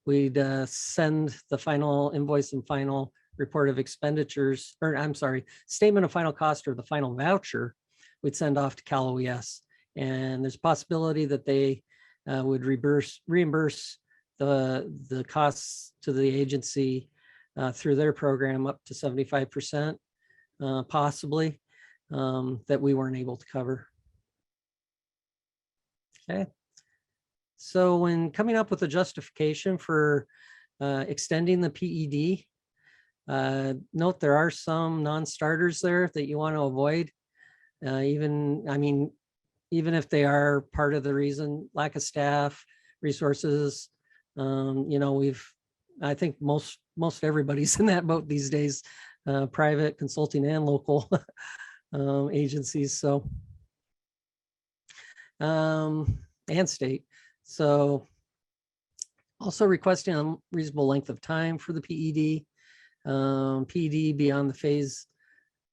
we'd send the final invoice and final report of expenditures, or I'm sorry, statement of final cost or the final voucher, we'd send off to Cal OES. And there's a possibility that they would reimburse the costs to the agency through their program up to 75%, possibly, that we weren't able to cover. Okay. So when coming up with a justification for extending the PED, note there are some non-starters there that you want to avoid. Even if they are part of the reason, lack of staff, resources, I think most everybody's in that boat these days, private, consulting, and local agencies. So, and state. So also requesting a reasonable length of time for the PED, PED beyond the phase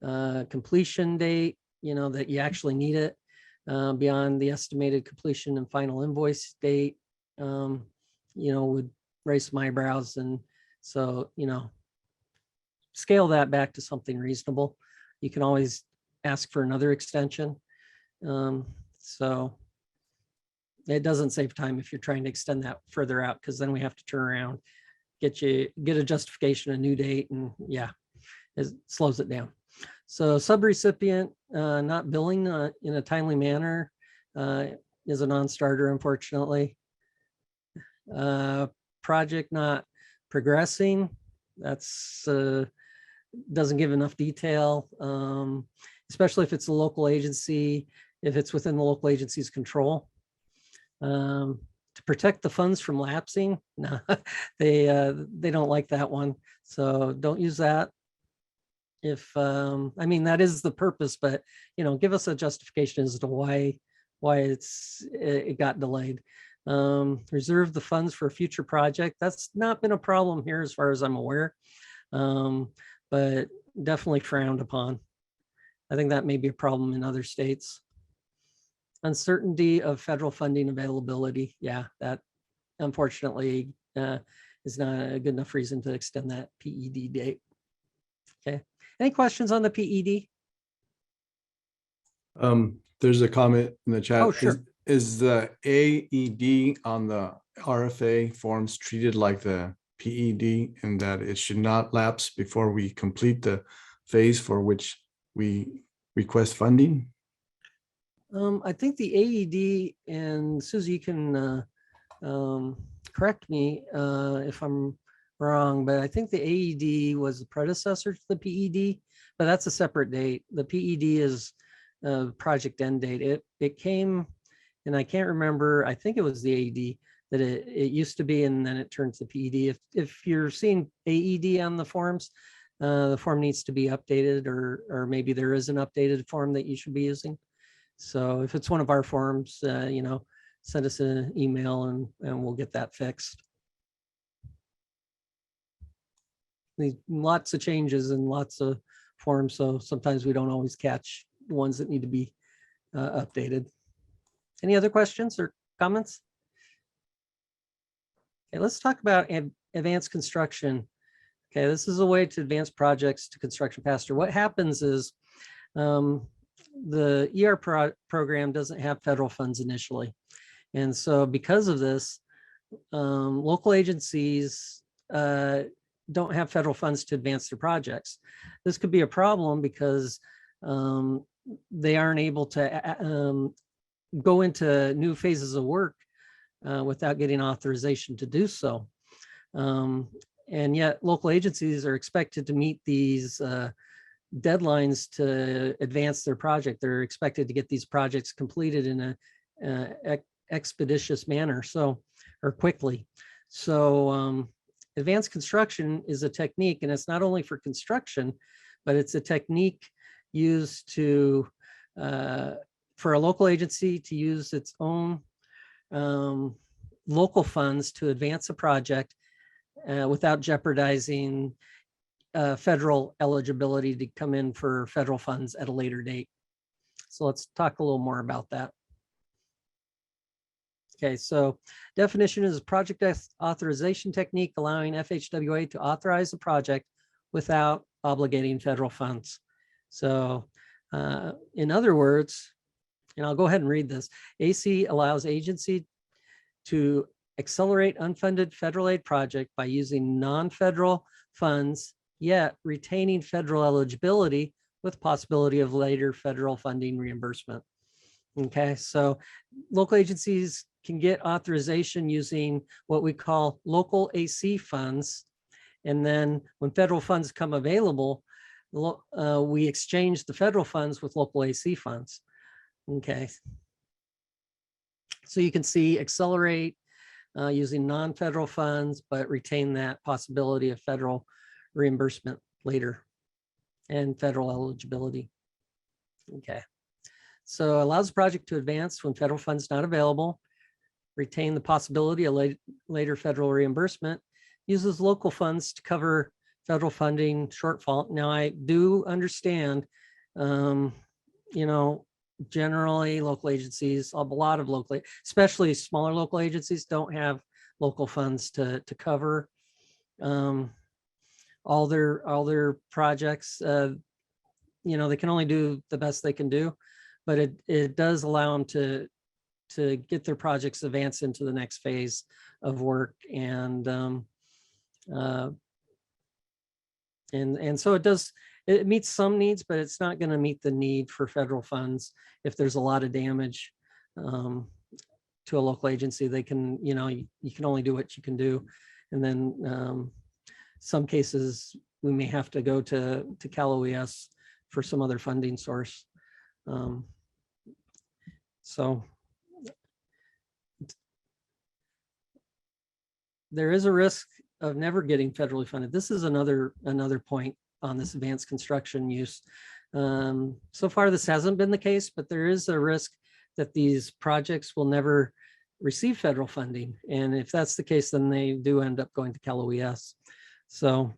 completion date, that you actually need it, beyond the estimated completion and final invoice date, would raise my eyebrows. And so, scale that back to something reasonable. You can always ask for another extension. So it doesn't save time if you're trying to extend that further out, because then we have to turn around, get a justification, a new date, and yeah, it slows it down. So subrecipient not billing in a timely manner is a non-starter, unfortunately. Project not progressing, that's doesn't give enough detail, especially if it's a local agency, if it's within the local agency's control. To protect the funds from lapsing, no, they don't like that one, so don't use that. If I mean, that is the purpose, but give us a justification as to why it got delayed. Reserve the funds for a future project. That's not been a problem here as far as I'm aware, but definitely frowned upon. I think that may be a problem in other states. Uncertainty of federal funding availability. Yeah, that unfortunately is not a good enough reason to extend that PED date. Okay. Any questions on the PED? There's a comment in the chat. Oh, sure. Is the AED on the RFA forms treated like the PED, and that it should not lapse before we complete the phase for which we request funding? I think the AED, and Susie, you can correct me if I'm wrong, but I think the AED was the predecessor to the PED, but that's a separate date. The PED is project end date. It came, and I can't remember, I think it was the AED that it used to be, and then it turned to PED. If you're seeing AED on the forms, the form needs to be updated, or maybe there is an updated form that you should be using. So if it's one of our forms, send us an email and we'll get that fixed. Lots of changes and lots of forms, so sometimes we don't always catch the ones that need to be updated. Any other questions or comments? Okay, let's talk about advanced construction. Okay, this is a way to advance projects to construction faster. What happens is the ER program doesn't have federal funds initially. And so because of this, local agencies don't have federal funds to advance their projects. This could be a problem because they aren't able to go into new phases of work without getting authorization to do so. And yet local agencies are expected to meet these deadlines to advance their project. They're expected to get these projects completed in a expeditious manner, or quickly. So advanced construction is a technique, and it's not only for construction, but it's a technique used to for a local agency to use its own local funds to advance a project without jeopardizing federal eligibility to come in for federal funds at a later date. So let's talk a little more about that. Okay, so definition is a project authorization technique allowing FHWA to authorize a project without obligating federal funds. So in other words, and I'll go ahead and read this, AC allows agency to accelerate unfunded federal aid project by using non-federal funds, yet retaining federal eligibility with possibility of later federal funding reimbursement. Okay, so local agencies can get authorization using what we call local AC funds. And then when federal funds come available, we exchange the federal funds with local AC funds. Okay. So you can see accelerate using non-federal funds, but retain that possibility of federal reimbursement later and federal eligibility. Okay. So allows the project to advance when federal funds not available, retain the possibility of later federal reimbursement, uses local funds to cover federal funding shortfall. Now I do understand, generally local agencies, a lot of local, especially smaller local agencies, don't have local funds to cover all their projects. They can only do the best they can do, but it does allow them to get their projects advanced into the next phase of work. And And so it meets some needs, but it's not going to meet the need for federal funds. If there's a lot of damage to a local agency, they can, you can only do what you can do. And then some cases, we may have to go to Cal OES for some other funding source. So there is a risk of never getting federally funded. This is another point on this advanced construction use. So far, this hasn't been the case, but there is a risk that these projects will never receive federal funding. And if that's the case, then they do end up going to Cal OES. So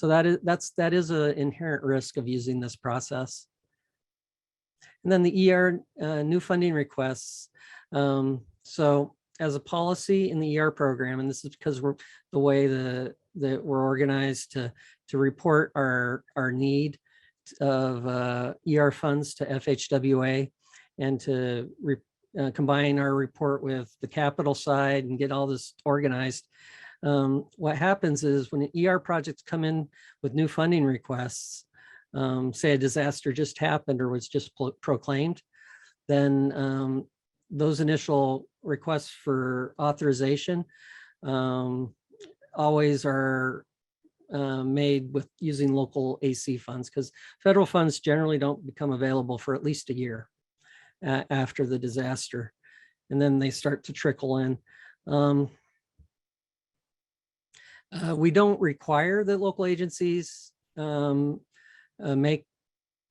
that is an inherent risk of using this process. And then the ER new funding requests. So as a policy in the ER program, and this is because we're the way that we're organized to report our need of ER funds to FHWA and to combine our report with the capital side and get all this organized. What happens is when ER projects come in with new funding requests, say a disaster just happened or was just proclaimed, then those initial requests for authorization always are made with using local AC funds, because federal funds generally don't become available for at least a year after the disaster, and then they start to trickle in. We don't require that local agencies make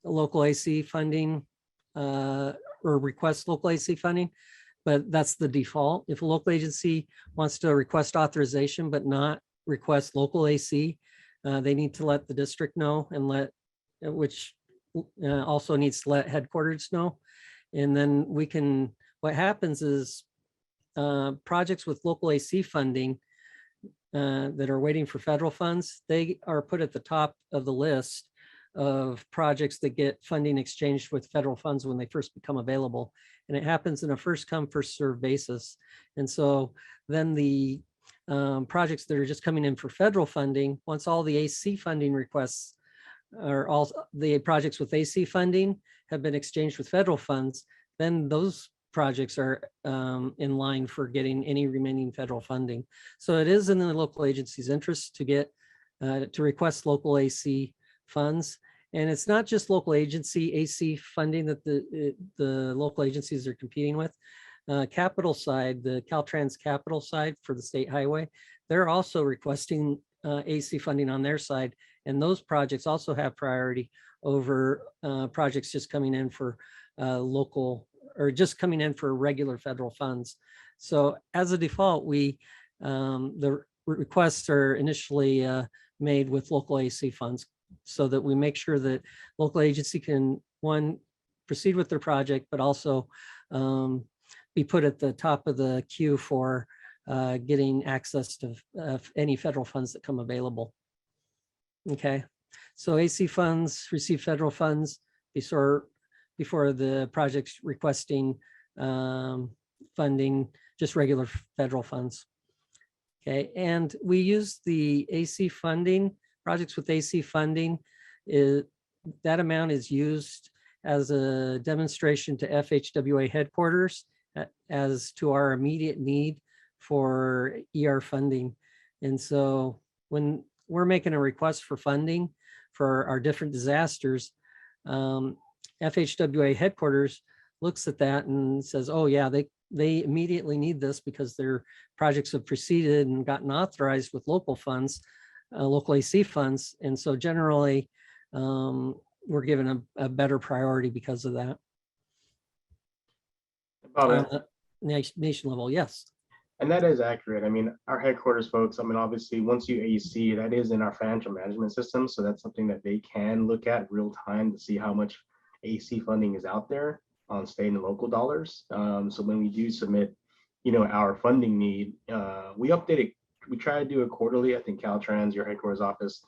local AC funding or request local AC funding, but that's the default. If a local agency wants to request authorization but not request local AC, they need to let the district know, and which also needs to let headquarters know. And then what happens is projects with local AC funding that are waiting for federal funds, they are put at the top of the list of projects that get funding exchanged with federal funds when they first become available. And it happens in a first come, first served basis. And so then the projects that are just coming in for federal funding, once all the AC funding requests or all the projects with AC funding have been exchanged with federal funds, then those projects are in line for getting any remaining federal funding. So it is in the local agency's interest to get to request local AC funds. And it's not just local agency AC funding that the local agencies are competing with. Capital side, the Caltrans capital side for the state highway, they're also requesting AC funding on their side. And those projects also have priority over projects just coming in for local or just coming in for regular federal funds. So as a default, the requests are initially made with local AC funds, so that we make sure that local agency can, one, proceed with their project, but also be put at the top of the queue for getting access to any federal funds that come available. Okay, so AC funds receive federal funds before the project's requesting funding, just regular federal funds. Okay, and we use the AC funding, projects with AC funding, that amount is used as a demonstration to FHWA headquarters as to our immediate need for ER funding. And so when we're making a request for funding for our different disasters, FHWA headquarters looks at that and says, oh yeah, they immediately need this because their projects have proceeded and gotten authorized with local funds, local AC funds. And so generally we're given a better priority because of that. Nation level, yes. And that is accurate. I mean, our headquarters folks, I mean, obviously, once you AC, that is in our financial management system. So that's something that they can look at real time to see how much AC funding is out there on state and local dollars. So when we do submit, our funding need, we update it. We try to do it quarterly. I think Caltrans, your headquarters office,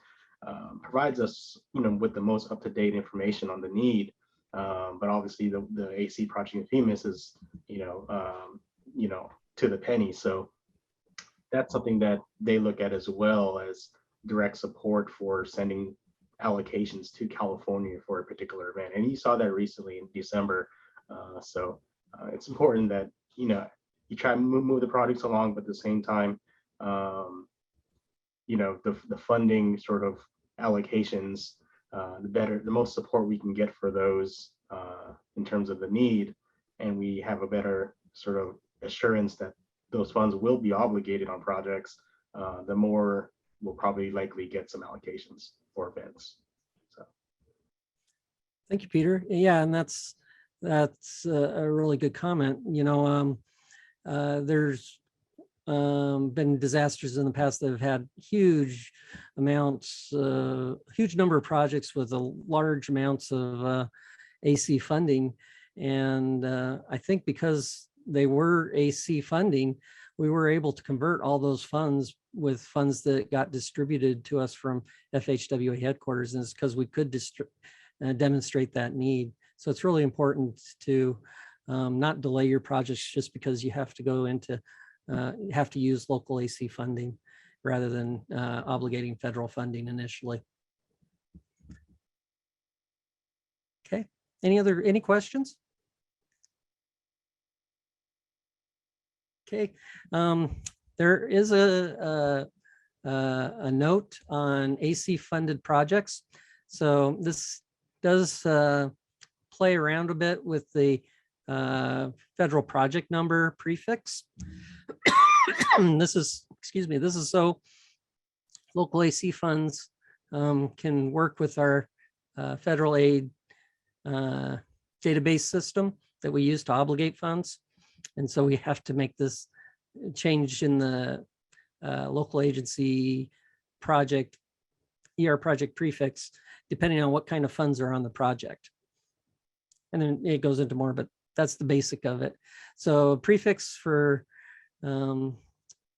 provides us, with the most up-to-date information on the need. But obviously, the AC project in FEMAS is, to the penny. So that's something that they look at as well as direct support for sending allocations to California for a particular event. And you saw that recently in December. So it's important that, you know, you try to move the projects along, but at the same time, you know, the funding sort of allocations, the most support we can get for those in terms of the need, and we have a better sort of assurance that those funds will be obligated on projects, the more we'll probably likely get some allocations for events. So. Thank you, Peter. Yeah, and that's a really good comment. You know, there's been disasters in the past that have had huge amounts, huge number of projects with large amounts of AC funding. And I think because they were AC funding, we were able to convert all those funds with funds that got distributed to us from FHWA headquarters, and it's because we could demonstrate that need. So it's really important to not delay your projects just because you have to go into have to use local AC funding rather than obligating federal funding initially. Okay, any questions? Okay, there is a note on AC funded projects. So this does play around a bit with the federal project number prefix. This is, excuse me, this is so local AC funds can work with our federal aid database system that we use to obligate funds. And so we have to make this change in the local agency project, ER project prefix, depending on what kind of funds are on the project. And then it goes into more, but that's the basic of it. So prefix for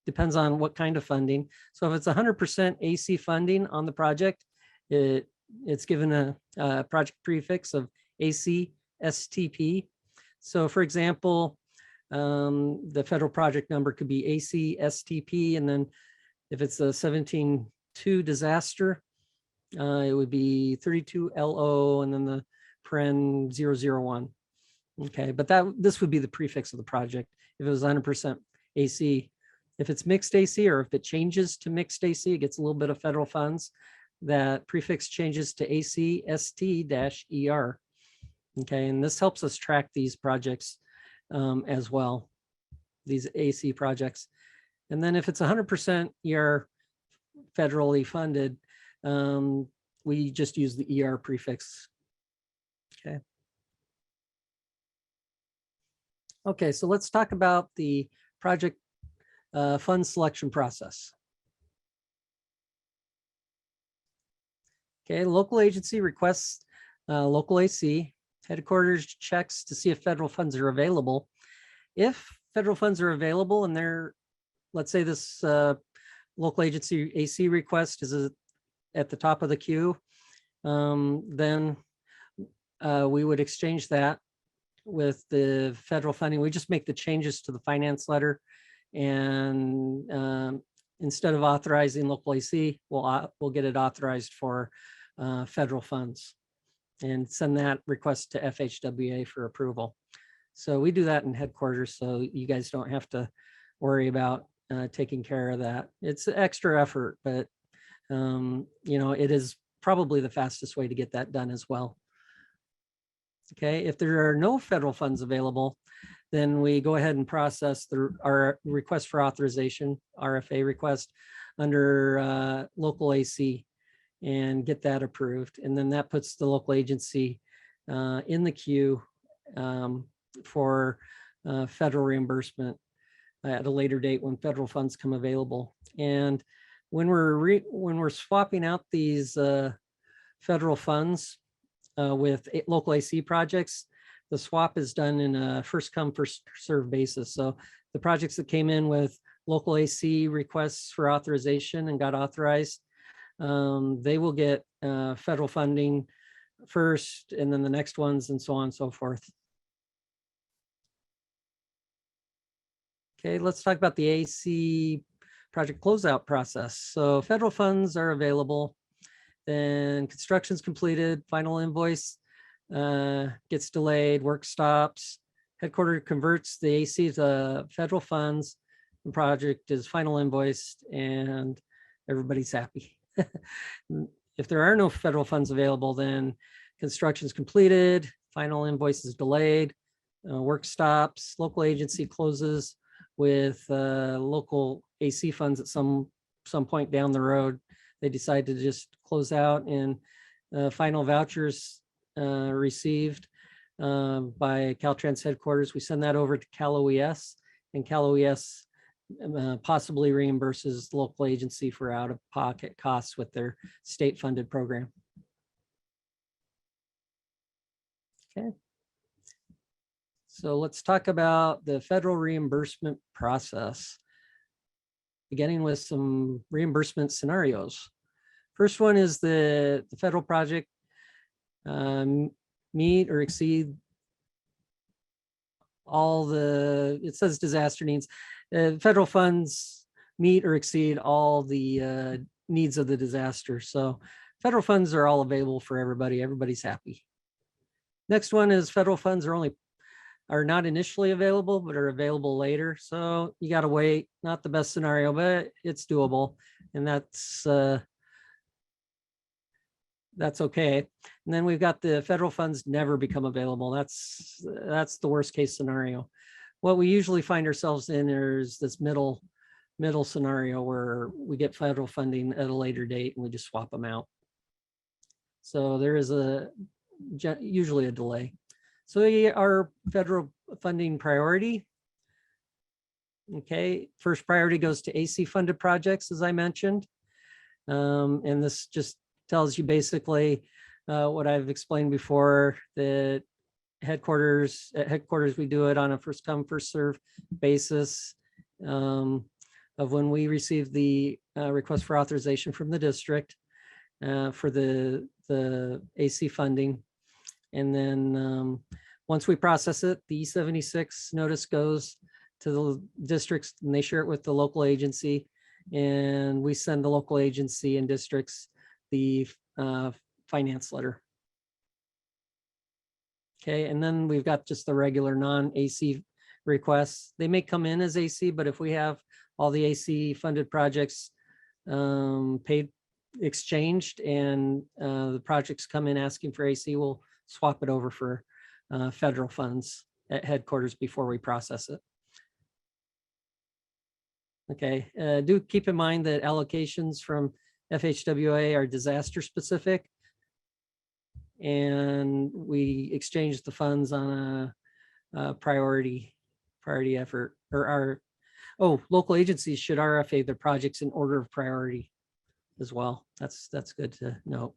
depends on what kind of funding. So if it's 100% AC funding on the project, it's given a project prefix of AC STP. So for example, the federal project number could be AC STP, and then if it's a 17.2 disaster, it would be 32 LO and then the paren 001. Okay, but this would be the prefix of the project if it was 100% AC. If it's mixed AC, or if it changes to mixed AC, it gets a little bit of federal funds. That prefix changes to AC ST-ER. Okay, and this helps us track these projects as well, these AC projects. And then if it's 100% ER federally funded, we just use the ER prefix. Okay. Okay, so let's talk about the project fund selection process. Okay, local agency requests local AC. Headquarters checks to see if federal funds are available. If federal funds are available and they're, let's say this local agency AC request is at the top of the queue, then we would exchange that with the federal funding. We just make the changes to the finance letter, and instead of authorizing local AC, we'll get it authorized for federal funds and send that request to FHWA for approval. So we do that in headquarters, so you guys don't have to worry about taking care of that. It's an extra effort, but you know, it is probably the fastest way to get that done as well. Okay, if there are no federal funds available, then we go ahead and process our request for authorization, RFA request, under local AC and get that approved. And then that puts the local agency in the queue for federal reimbursement at a later date when federal funds come available. And when we're swapping out these federal funds with local AC projects, the swap is done in a first come, first served basis. So the projects that came in with local AC requests for authorization and got authorized, they will get federal funding first, and then the next ones, and so on and so forth. Okay, let's talk about the AC project closeout process. So federal funds are available. Then construction's completed, final invoice gets delayed, work stops. Headquarters converts the AC to federal funds. The project is final invoiced and everybody's happy. If there are no federal funds available, then construction is completed, final invoice is delayed, work stops, local agency closes with local AC funds at some point down the road. They decide to just close out, and final vouchers received by Caltrans headquarters. We send that over to Cal OES, and Cal OES possibly reimburses the local agency for out-of-pocket costs with their state-funded program. Okay. So let's talk about the federal reimbursement process, beginning with some reimbursement scenarios. First one is the federal project meet or exceed all the, it says disaster needs. Federal funds meet or exceed all the needs of the disaster. So federal funds are all available for everybody. Everybody's happy. Next one is federal funds are not initially available, but are available later. So you got to wait. Not the best scenario, but it's doable. And that's okay. And then we've got the federal funds never become available. That's the worst case scenario. What we usually find ourselves in is this middle scenario where we get federal funding at a later date and we just swap them out. So there is usually a delay. So our federal funding priority. Okay, first priority goes to AC funded projects, as I mentioned. And this just tells you basically what I've explained before, that at headquarters we do it on a first come first serve basis of when we receive the request for authorization from the district for the AC funding. And then once we process it, the E76 notice goes to the districts and they share it with the local agency, and we send the local agency and districts the finance letter. Okay, and then we've got just the regular non-AC requests. They may come in as AC, but if we have all the AC funded projects paid, exchanged, and the projects come in asking for AC, we'll swap it over for federal funds at headquarters before we process it. Okay, do keep in mind that allocations from FHWA are disaster specific, and we exchange the funds on a priority effort, or local agencies should RFA their projects in order of priority as well. That's good to note.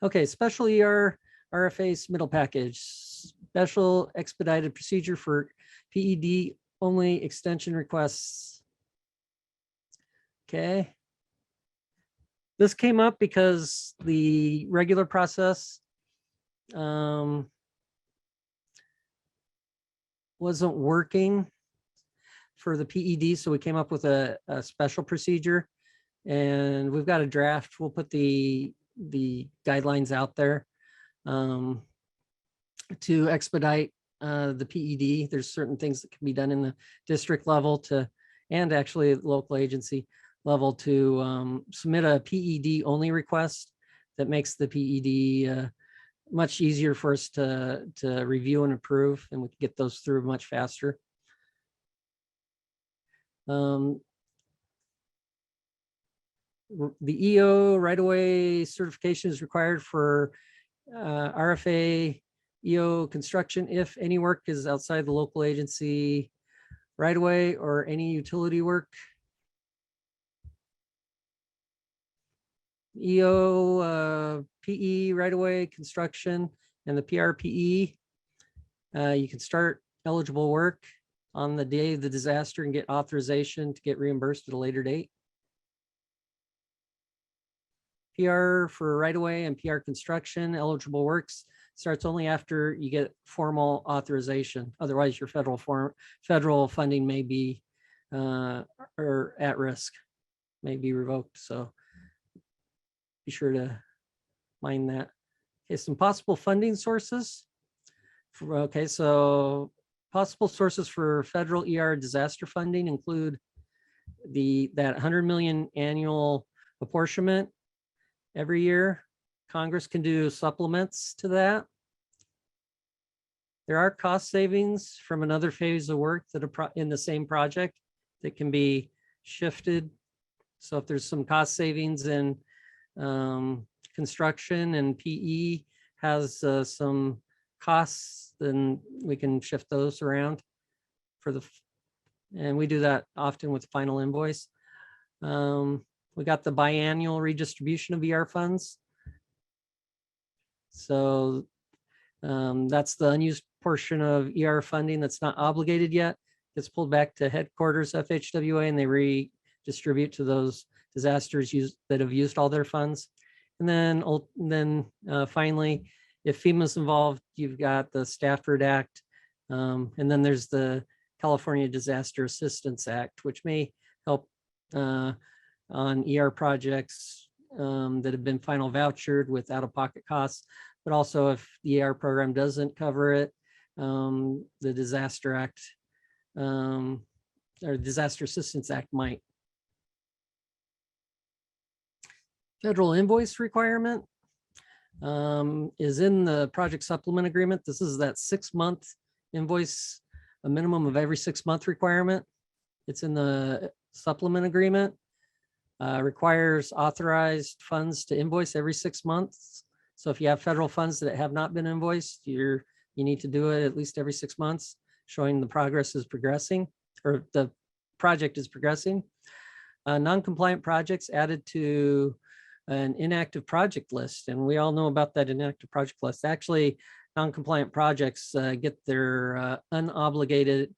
Okay, special ER RFA submittal package, special expedited procedure for PED only extension requests. Okay. This came up because the regular process wasn't working for the PED, so we came up with a special procedure, and we've got a draft. We'll put the guidelines out there to expedite the PED. There's certain things that can be done in the district level and actually local agency level to submit a PED only request that makes the PED much easier for us to review and approve, and we can get those through much faster. The EO right-of-way certification is required for RFA EO construction if any work is outside the local agency right-of-way or any utility work. EO, PE right-of-way construction and the PRPE, you can start eligible work on the day of the disaster and get authorization to get reimbursed at a later date. PR for right-of-way and PR construction eligible works starts only after you get formal authorization. Otherwise, your federal funding may be are at risk, may be revoked. So be sure to mind that. Okay, some possible funding sources. Okay, so possible sources for federal ER disaster funding include that 100 million annual apportionment every year. Congress can do supplements to that. There are cost savings from another phase of work that are in the same project that can be shifted. So if there's some cost savings in construction and PE has some costs, then we can shift those around and we do that often with final invoice. We got the biannual redistribution of ER funds. So that's the unused portion of ER funding that's not obligated yet. It's pulled back to headquarters FHWA and they redistribute to those disasters that have used all their funds. And then finally, if FEMA's involved, you've got the Stafford Act. And then there's the California Disaster Assistance Act, which may help on ER projects that have been final vouchered with out-of-pocket costs. But also if the ER program doesn't cover it, the Disaster Act or Disaster Assistance Act might. Federal invoice requirement is in the project supplement agreement. This is that 6-month invoice, a minimum of every 6-month requirement. It's in the supplement agreement. Requires authorized funds to invoice every 6 months. So if you have federal funds that have not been invoiced, you need to do it at least every 6 months, showing the progress is progressing or the project is progressing. Non-compliant projects added to an inactive project list. And we all know about that inactive project list. Actually, non-compliant projects get their unobligated,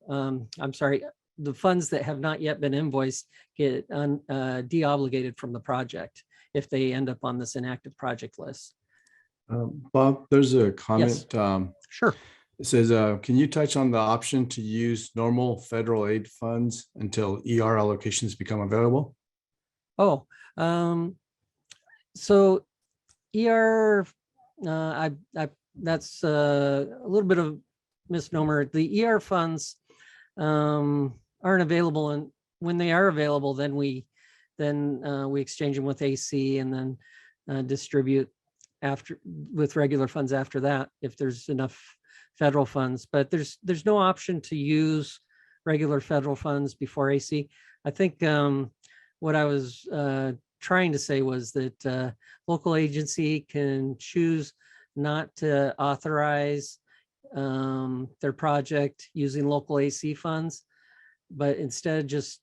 the funds that have not yet been invoiced get deobligated from the project if they end up on this inactive project list. Bob, there's a comment. Yes. Sure. It says, can you touch on the option to use normal federal aid funds until ER allocations become available? Oh, so ER, that's a little bit of misnomer. The ER funds aren't available, and when they are available, then we exchange them with AC and then distribute with regular funds after that if there's enough federal funds. But there's no option to use regular federal funds before AC. I think what I was trying to say was that local agency can choose not to authorize their project using local AC funds, but instead just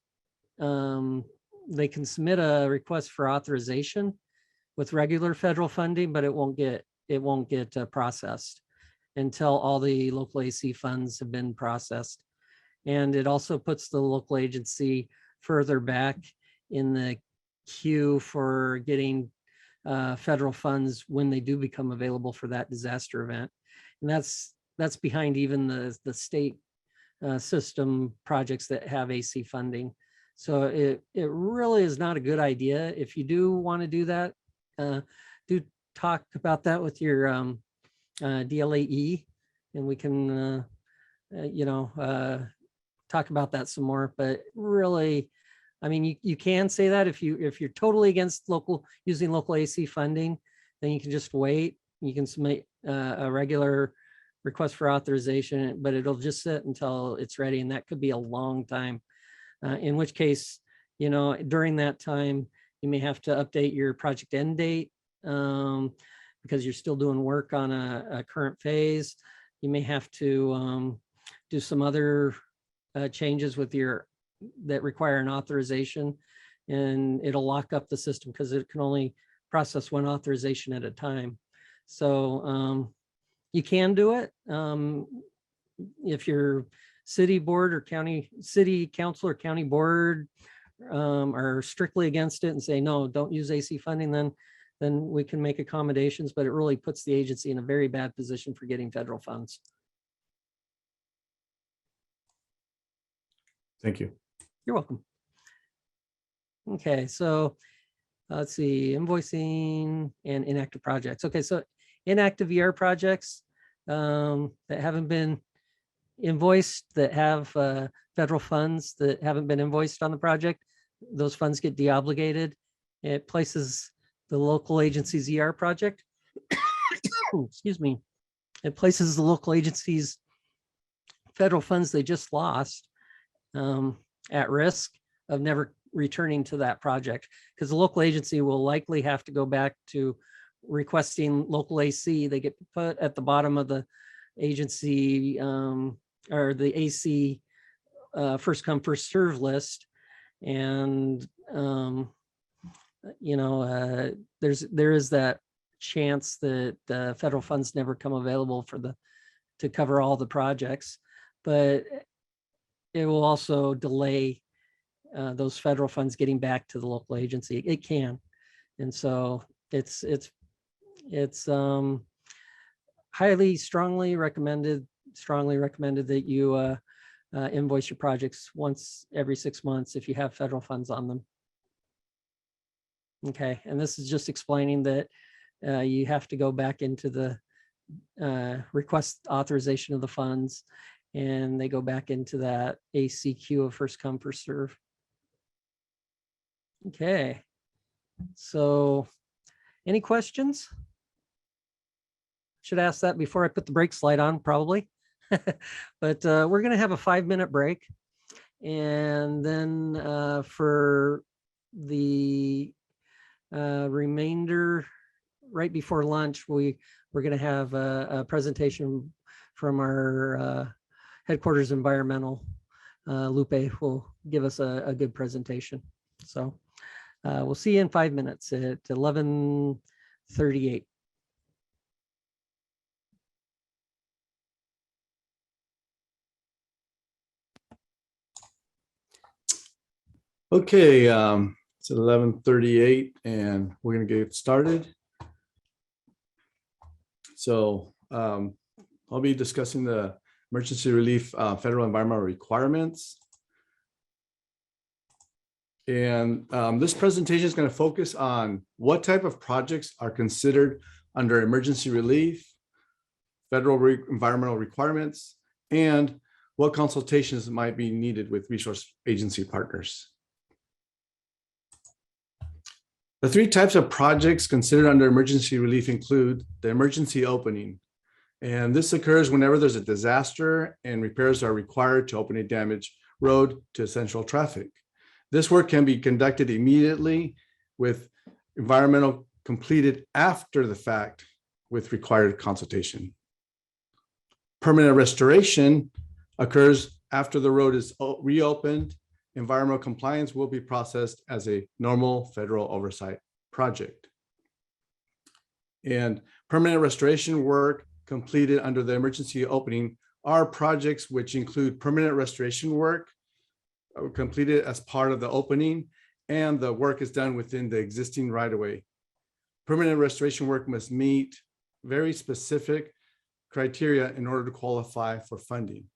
they can submit a request for authorization with regular federal funding, but it won't get processed until all the local AC funds have been processed. And it also puts the local agency further back in the queue for getting federal funds when they do become available for that disaster event. And that's behind even the state system projects that have AC funding. So it really is not a good idea. If you do want to do that, do talk about that with your DLAE, and we can talk about that some more. But really, I mean, you can say that if you're totally against using local AC funding, then you can just wait. You can submit a regular request for authorization, but it'll just sit until it's ready, and that could be a long time. In which case, during that time, you may have to update your project end date because you're still doing work on a current phase. You may have to do some other changes that require an authorization, and it'll lock up the system because it can only process one authorization at a time. So you can do it if your city board or city council or county board are strictly against it and say, no, don't use AC funding, then we can make accommodations, but it really puts the agency in a very bad position for getting federal funds. Thank you. You're welcome. Okay, so let's see, invoicing and inactive projects. Okay, so inactive projects that haven't been invoiced, that have federal funds that haven't been invoiced on the project, those funds get deobligated. It places the local agency's project, excuse me, it places the local agency's federal funds they just lost at risk of never returning to that project, because the local agency will likely have to go back to requesting local AC. They get put at the bottom of the agency or the AC first come first serve list, and there is that chance that the federal funds never come available to cover all the projects, but it will also delay those federal funds getting back to the local agency. It can, and so it's strongly recommended that you invoice your projects once every 6 months if you have federal funds on them. Okay, and this is just explaining that you have to go back into the request authorization of the funds, and they go back into that ACQ of first come first serve. Okay, so any questions? Should ask that before I put the brake slide on, probably. But we're going to have a 5-minute break. And then for the remainder, right before lunch, we're going to have a presentation from our headquarters environmental. Lupe will give us a good presentation. So we'll see you in 5 minutes at 11:38. Okay, it's 11:38 and we're going to get started. So I'll be discussing the emergency relief federal environmental requirements. And this presentation is going to focus on what type of projects are considered under emergency relief, federal environmental requirements, and what consultations might be needed with resource agency partners. The 3 types of projects considered under emergency relief include the emergency opening. And this occurs whenever there's a disaster and repairs are required to open a damaged road to essential traffic. This work can be conducted immediately with environmental completed after the fact with required consultation. Permanent restoration occurs after the road is reopened. Environmental compliance will be processed as a normal federal oversight project. And permanent restoration work completed under the emergency opening are projects which include permanent restoration work completed as part of the opening, and the work is done within the existing right-of-way. Permanent restoration work must meet very specific criteria in order to qualify for funding.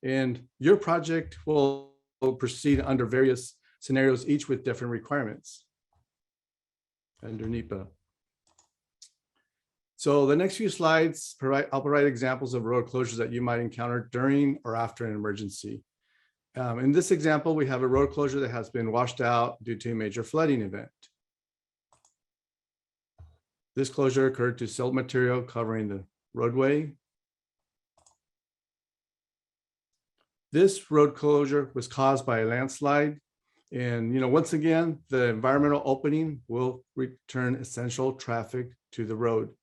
And your project will proceed under various scenarios, each with different requirements under NEPA. So the next few slides I'll provide examples of road closures that you might encounter during or after an emergency. In this example, we have a road closure that has been washed out due to a major flooding event. This closure occurred to silt material covering the roadway. This road closure was caused by a landslide. And once again, the environmental opening will return essential traffic to the road.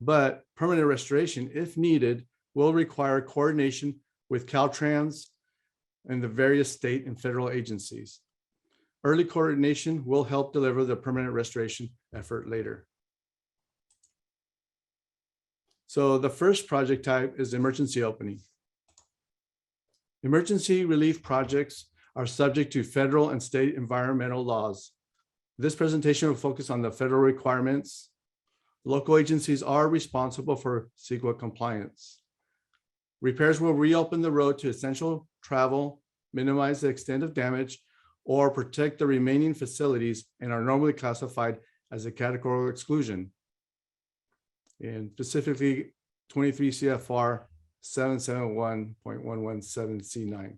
But permanent restoration, if needed, will require coordination with Caltrans and the various state and federal agencies. Early coordination will help deliver the permanent restoration effort later. So the first project type is emergency opening. Emergency relief projects are subject to federal and state environmental laws. This presentation will focus on the federal requirements. Local agencies are responsible for CEQA compliance. Repairs will reopen the road to essential travel minimize the extent of damage, or protect the remaining facilities and are normally classified as a categorical exclusion. And specifically 23 CFR 771.117C9.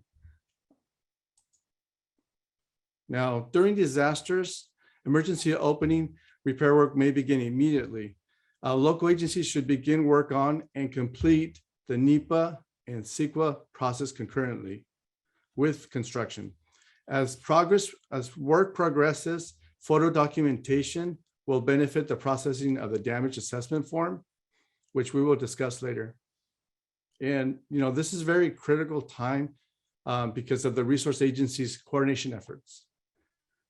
Now, during disasters, emergency opening repair work may begin immediately. Local agencies should begin work on and complete the NEPA and CEQA process concurrently with construction. As work progresses, photo documentation will benefit the processing of the damage assessment form, which we will discuss later. And this is very critical time because of the resource agency's coordination efforts.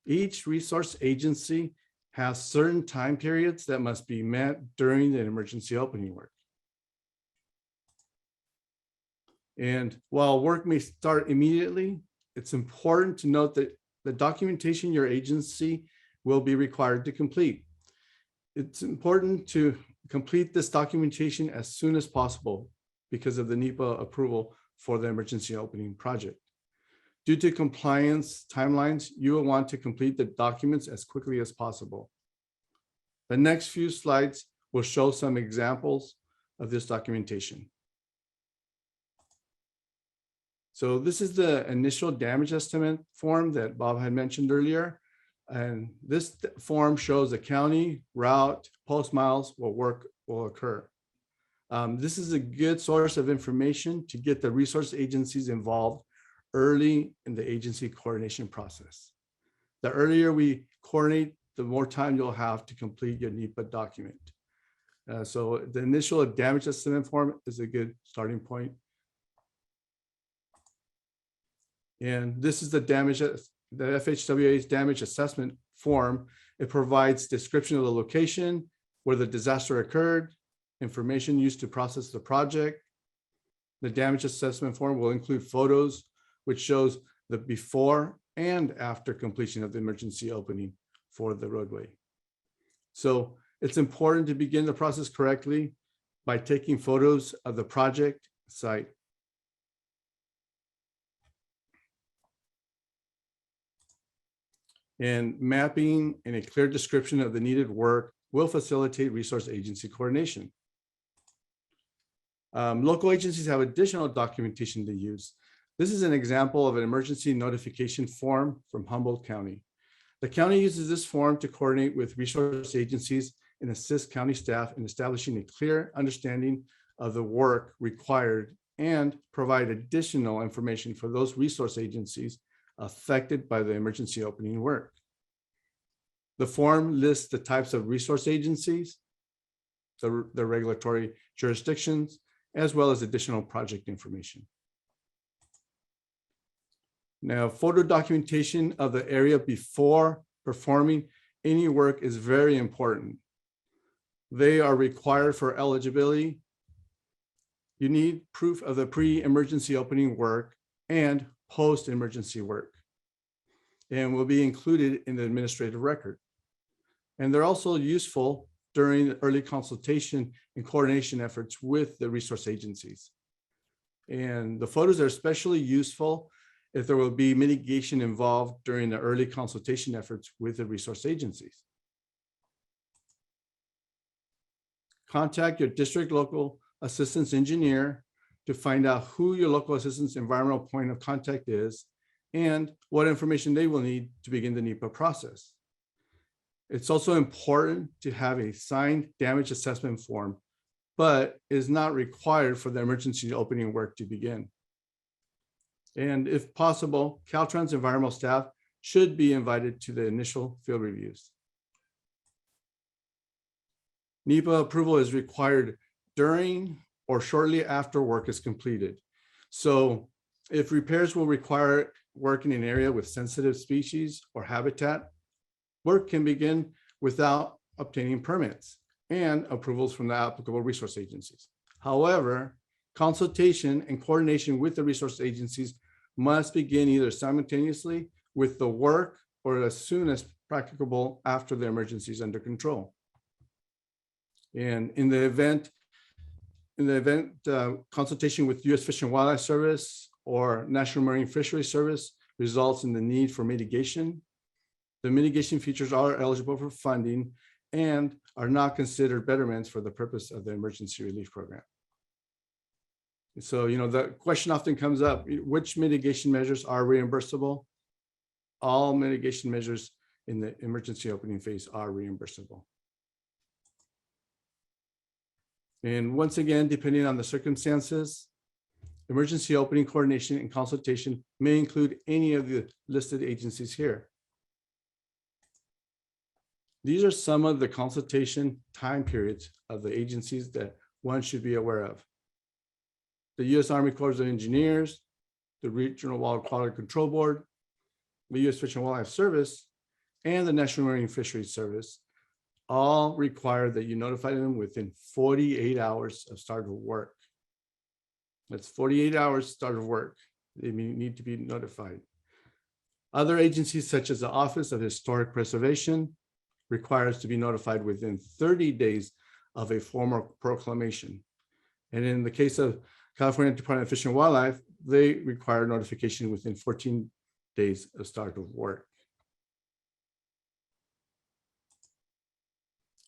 Each resource agency has certain time periods that must be met during the emergency opening work. And while work may start immediately, it's important to note that the documentation your agency will be required to complete. It's important to complete this documentation as soon as possible because of the NEPA approval for the emergency opening project. Due to compliance timelines, you will want to complete the documents as quickly as possible. The next few slides will show some examples of this documentation. So this is the initial damage estimate form that Bob had mentioned earlier. And this form shows the county, route, post miles where work will occur. This is a good source of information to get the resource agencies involved early in the agency coordination process. The earlier we coordinate, the more time you'll have to complete your NEPA document. So the initial damage estimate form is a good starting point. And this is the FHWA's damage assessment form. It provides description of the location, where the disaster occurred, information used to process the project. The damage assessment form will include photos, which shows the before and after completion of the emergency opening for the roadway. So it's important to begin the process correctly by taking photos of the project site. And mapping and a clear description of the needed work will facilitate resource agency coordination. Local agencies have additional documentation to use. This is an example of an emergency notification form from Humboldt County. The county uses this form to coordinate with resource agencies and assist county staff in establishing a clear understanding of the work required and provide additional information for those resource agencies affected by the emergency opening work. The form lists the types of resource agencies, the regulatory jurisdictions, as well as additional project information. Now, photo documentation of the area before performing any work is very important. They are required for eligibility. You need proof of the pre-emergency opening work and post-emergency work, and will be included in the administrative record. And they're also useful during the early consultation and coordination efforts with the resource agencies. And the photos are especially useful if there will be mitigation involved during the early consultation efforts with the resource agencies. Contact your district local assistance engineer to find out who your local assistance environmental point of contact is and what information they will need to begin the NEPA process. It's also important to have a signed damage assessment form, but is not required for the emergency opening work to begin. And if possible, Caltrans environmental staff should be invited to the initial field reviews. NEPA approval is required during or shortly after work is completed. So if repairs will require work in an area with sensitive species or habitat, work can begin without obtaining permits and approvals from the applicable resource agencies. However, consultation and coordination with the resource agencies must begin either simultaneously with the work or as soon as practicable after the emergency is under control. And in the event consultation with U.S. Fish and Wildlife Service or National Marine Fisheries Service results in the need for mitigation, the mitigation features are eligible for funding and are not considered betterments for the purpose of the emergency relief program. So, the question often comes up, which mitigation measures are reimbursable? All mitigation measures in the emergency opening phase are reimbursable. And once again, depending on the circumstances, emergency opening coordination and consultation may include any of the listed agencies here. These are some of the consultation time periods of the agencies that one should be aware of. The U.S. Army Corps of Engineers, the Regional Wild Quality Control Board, the U.S. Fish and Wildlife Service, and the National Marine Fisheries Service all require that you notify them within 48 hours of start of work. That's 48 hours start of work. They need to be notified. Other agencies such as the Office of Historic Preservation requires to be notified within 30 days of a formal proclamation. And in the case of California Department of Fish and Wildlife, they require notification within 14 days of start of work.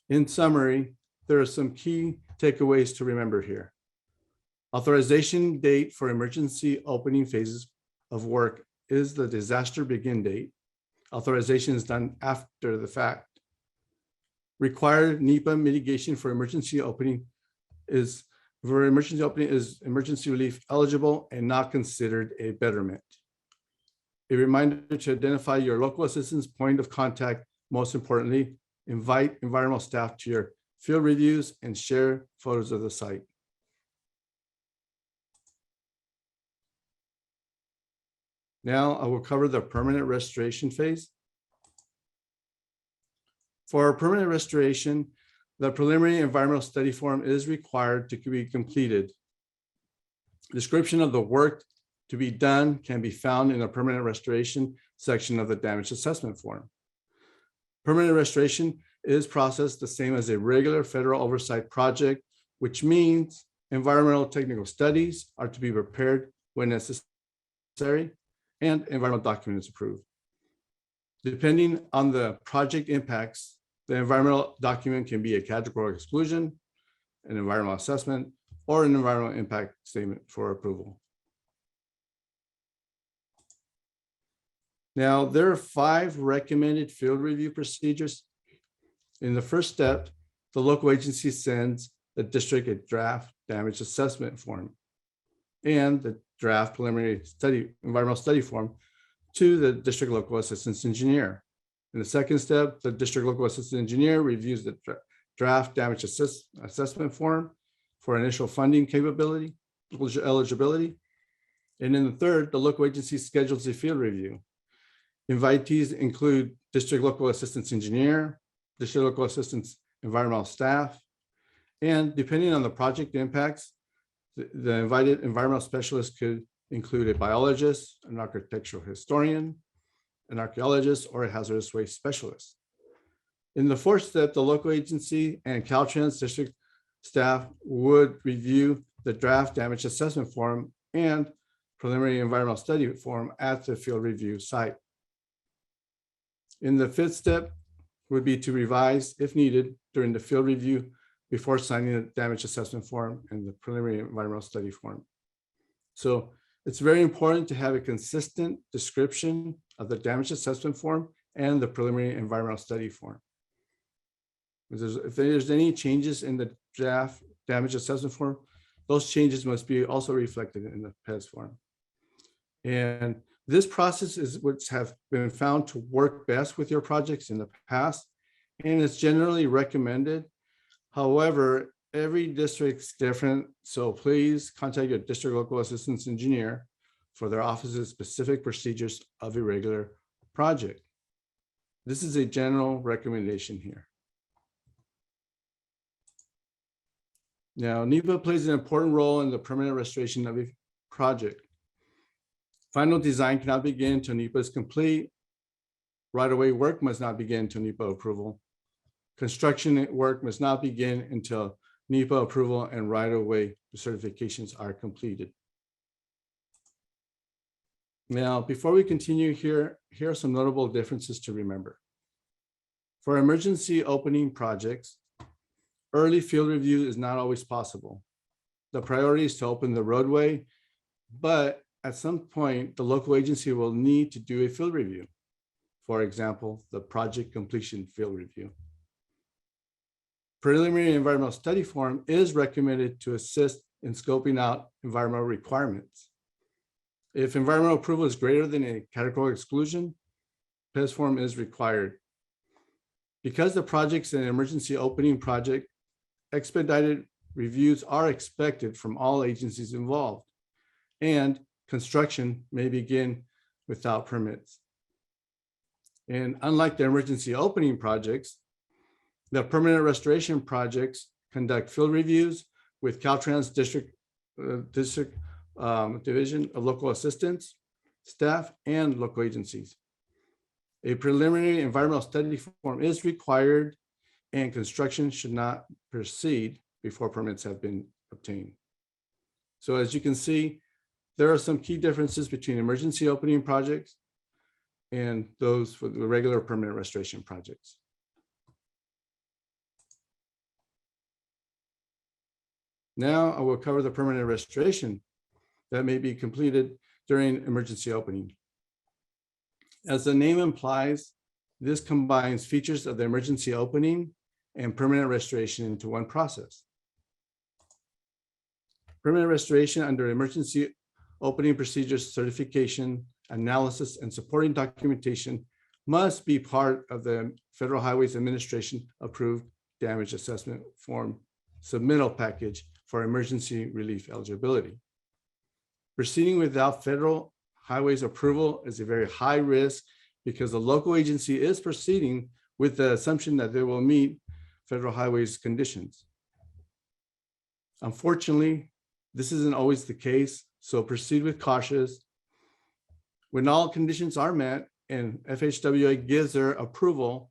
In summary, there are some key takeaways to remember here. Authorization date for emergency opening phases of work is the disaster begin date. Authorization is done after the fact. Required NEPA mitigation for emergency opening is emergency relief eligible and not considered a betterment. A reminder to identify your local assistance point of contact. Most importantly, invite environmental staff to your field reviews and share photos of the site. Now I will cover the permanent restoration phase. For permanent restoration, the preliminary environmental study form is required to be completed. Description of the work to be done can be found in the permanent restoration section of the damage assessment form. Permanent restoration is processed the same as a regular federal oversight project, which means environmental technical studies are to be prepared when necessary and environmental documents approved. Depending on the project impacts, the environmental document can be a categorical exclusion, an environmental assessment, or an environmental impact statement for approval. Now, there are 5 recommended field review procedures. In the first step, the local agency sends the district a draft damage assessment form and the draft preliminary environmental study form to the district local assistance engineer. In the second step, the district local assistant engineer reviews the draft damage assessment form for initial funding capability, eligibility. And in the third, the local agency schedules a field review. Invitees include district local assistance engineer, district local assistance environmental staff, and depending on the project impacts, the invited environmental specialist could include a biologist, an architectural historian, an archaeologist, or a hazardous waste specialist. In the fourth step, the local agency and Caltrans district staff would review the draft damage assessment form and preliminary environmental study form at the field review site. In the fifth step would be to revise, if needed, during the field review before signing the damage assessment form and the preliminary environmental study form. So it's very important to have a consistent description of the damage assessment form and the preliminary environmental study form. If there's any changes in the draft damage assessment form, those changes must be also reflected in the PES form. And this process is what have been found to work best with your projects in the past, and it's generally recommended. However, every district's different, so please contact your district local assistance engineer for their office's specific procedures of a regular project. This is a general recommendation here. Now, NEPA plays an important role in the permanent restoration of a project. Final design cannot begin until NEPA is complete. Right-of-way work must not begin until NEPA approval. Construction work must not begin until NEPA approval and right-of-way certifications are completed. Now, before we continue here are some notable differences to remember. For emergency opening projects, early field review is not always possible. The priority is to open the roadway, but at some point, the local agency will need to do a field review. For example, the project completion field review. Preliminary environmental study form is recommended to assist in scoping out environmental requirements. If environmental approval is greater than a categorical exclusion, PES form is required. Because the project's an emergency opening project, expedited reviews are expected from all agencies involved, and construction may begin without permits. And unlike the emergency opening projects, the permanent restoration projects conduct field reviews with Caltrans District Division of Local Assistance, staff, and local agencies. A preliminary environmental study form is required, and construction should not proceed before permits have been obtained. So as you can see, there are some key differences between emergency opening projects and those for the regular permanent restoration projects. Now I will cover the permanent restoration that may be completed during emergency opening. As the name implies, this combines features of the emergency opening and permanent restoration into one process. Permanent restoration under emergency opening procedures, certification, analysis, and supporting documentation must be part of the Federal Highways Administration approved damage assessment form submittal package for emergency relief eligibility. Proceeding without Federal Highways approval is a very high risk because the local agency is proceeding with the assumption that they will meet Federal Highways conditions. Unfortunately, this isn't always the case, so proceed with caution. When all conditions are met and FHWA gives their approval,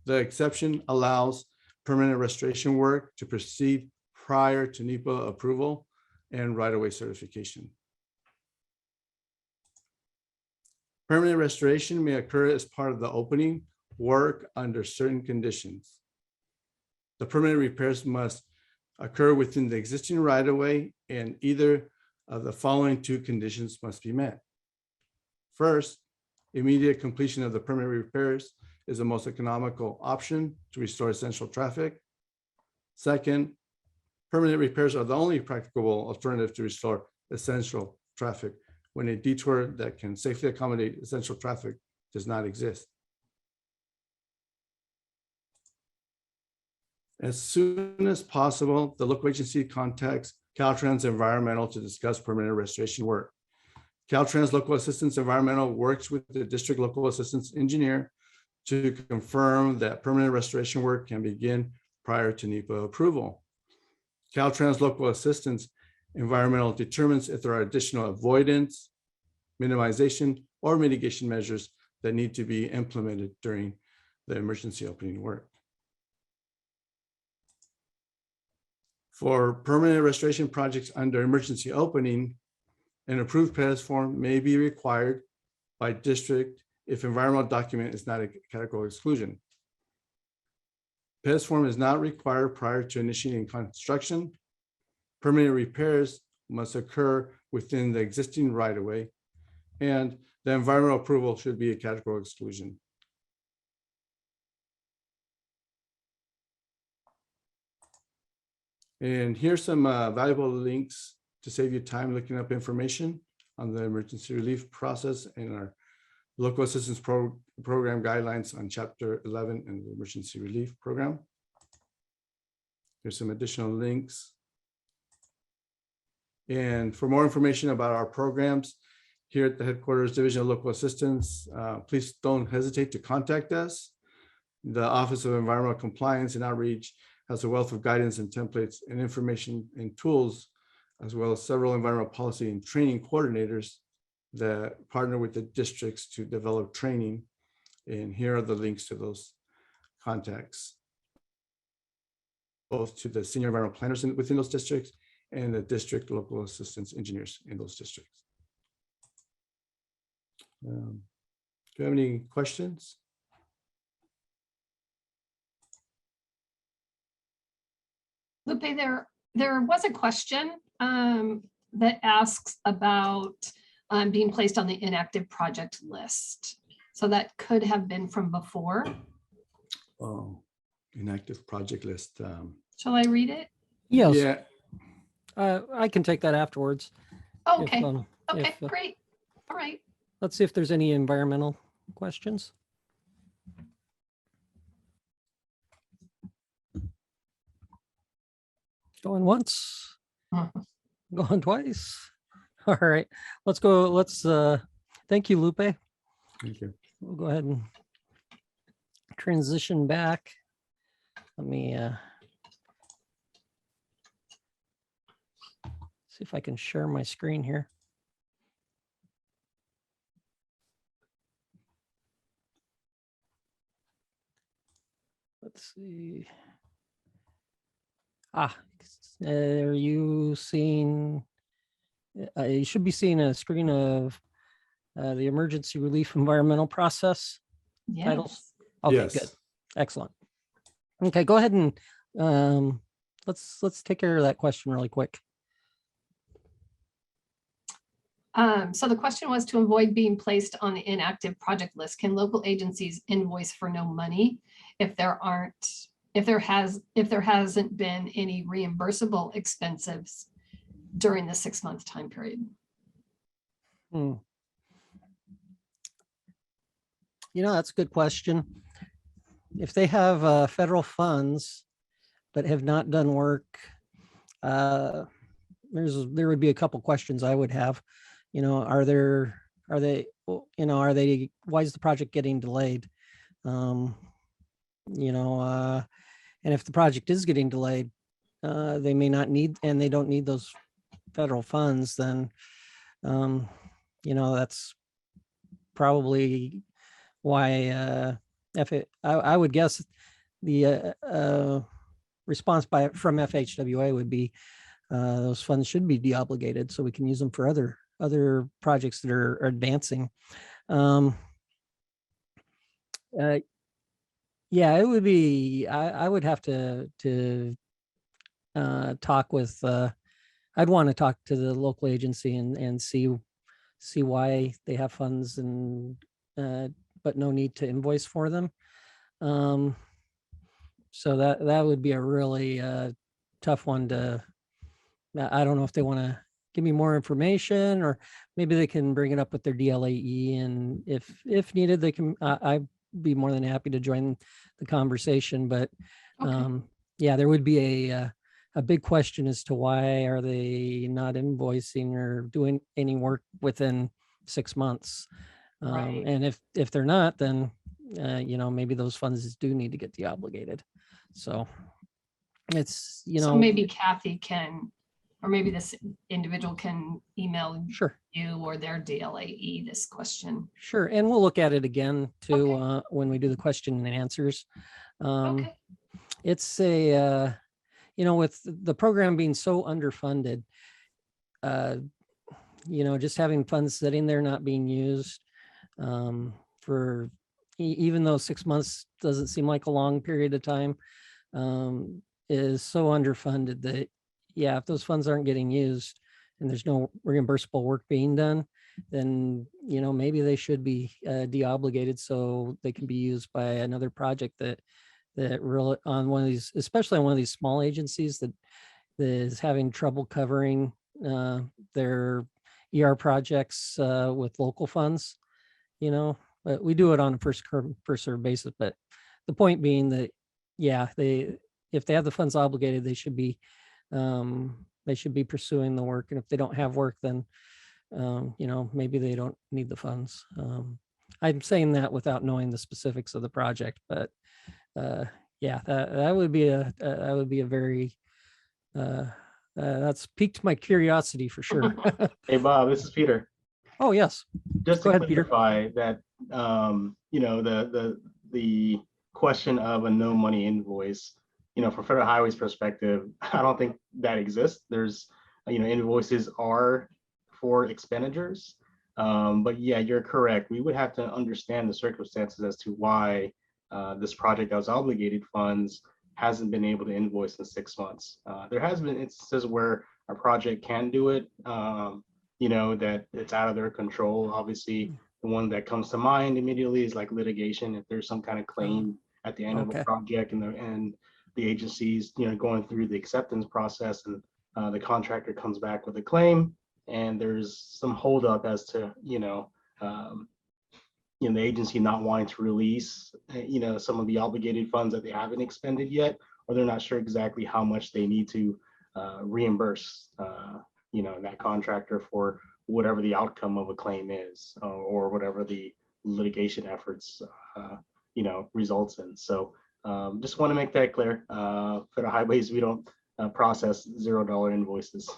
the exception allows permanent restoration work to proceed prior to NEPA approval and right-of-way certification. Permanent restoration may occur as part of the opening work under certain conditions. The permanent repairs must occur within the existing right-of-way, and either of the following two conditions must be met. First, immediate completion of the permanent repairs is the most economical option to restore essential traffic. Second, permanent repairs are the only practicable alternative to restore essential traffic when a detour that can safely accommodate essential traffic does not exist. As soon as possible, the local agency contacts Caltrans Environmental to discuss permanent restoration work. Caltrans Local Assistance Environmental works with the district local assistance engineer to confirm that permanent restoration work can begin prior to NEPA approval. Caltrans Local Assistance Environmental determines if there are additional avoidance, minimization, or mitigation measures that need to be implemented during the emergency opening work. For permanent restoration projects under emergency opening, an approved PES form may be required by district if environmental document is not a categorical exclusion. PES form is not required prior to initiating construction. Permanent repairs must occur within the existing right-of-way, and the environmental approval should be a categorical exclusion. And here's some valuable links to save you time looking up information on the emergency relief process and our local assistance program guidelines on Chapter 11 in the emergency relief program. Here's some additional links. And for more information about our programs here at the Headquarters Division of Local Assistance, please don't hesitate to contact us. The Office of Environmental Compliance and Outreach has a wealth of guidance and templates and information and tools, as well as several environmental policy and training coordinators that partner with the districts to develop training. And here are the links to those contacts, both to the senior environmental planners within those districts and the district local assistance engineers in those districts. Do you have any questions? Lupe, there was a question that asks about being placed on the inactive project list. So that could have been from before. Oh, inactive project list. Shall I read it? Yes, Yeah, I can take that afterwards. Oh, if, okay, if, great. All right. Let's see if there's any environmental questions. Going once, going twice. All right, let's go. Thank you, Lupe. thank you. We'll go ahead and transition back. Let me see if I can share my screen here. Let's see. Are you seeing? You should be seeing a screen of the emergency relief environmental process titles. Yes. Okay, Yes. good, excellent. Okay, go ahead and let's take care of that question really quick. So the question was, to avoid being placed on the inactive project list, can local agencies invoice for no money if there hasn't been any reimbursable expenses during the 6-month time period? You know, that's a good question. If they have federal funds but have not done work, there would be a couple questions I would have. You know, why is the project getting delayed? And if the project is getting delayed, they may not need, and they don't need those federal funds, then, that's probably why, I would guess the response from FHWA would be those funds should be deobligated so we can use them for other projects that are advancing. Yeah, it would be, I would have to talk with, I'd want to talk to the local agency and see why they have funds and, but no need to invoice for them. So that would be a really tough one to, I don't know if they want to give me more information, or maybe they can bring it up with their DLAE, and if needed, they can, I'd be more than happy to join the conversation. But Okay. yeah, there would be a big question as to why are they not invoicing or doing any work within 6 months. Right. And if they're not, then maybe those funds do need to get deobligated. So it's, So maybe Kathy can, or maybe this individual can email sure. you or their DLAE this question. Sure, and we'll look at it again too, Okay. when we do the question and answers. Okay. It's a, with the program being so underfunded, just having funds sitting there not being used for, even though 6 months doesn't seem like a long period of time, is so underfunded that, yeah, if those funds aren't getting used and there's no reimbursable work being done, then, maybe they should be deobligated so they can be used by another project that really on one of these, especially on one of these small agencies that is having trouble covering their ER projects with local funds. But we do it on a first served basis. But the point being that, yeah, if they have the funds obligated, they should be pursuing the work. And if they don't have work, then maybe they don't need the funds. I'm saying that without knowing the specifics of the project, but yeah, that would be a very that's piqued my curiosity for sure. Hey, Bob, this is Peter. Oh, yes. Just Go to ahead, Peter. clarify that, the question of a no money invoice, for Federal Highway's perspective, I don't think that exists. There's, invoices are for expenditures. But yeah, you're correct. We would have to understand the circumstances as to why this project that was obligated funds hasn't been able to invoice in 6 months. There has been instances where a project can do it, that it's out of their control. Obviously, the one that comes to mind immediately is like litigation. If there's some kind of claim at the end of Okay. a project and the agency's going through the acceptance process, and the contractor comes back with a claim, and there's some holdup as to the agency not wanting to release some of the obligated funds that they haven't expended yet, or they're not sure exactly how much they need to reimburse that contractor for whatever the outcome of a claim is, or whatever the litigation efforts results in. So just want to make that clear. Federal highways, we don't process $0 invoices.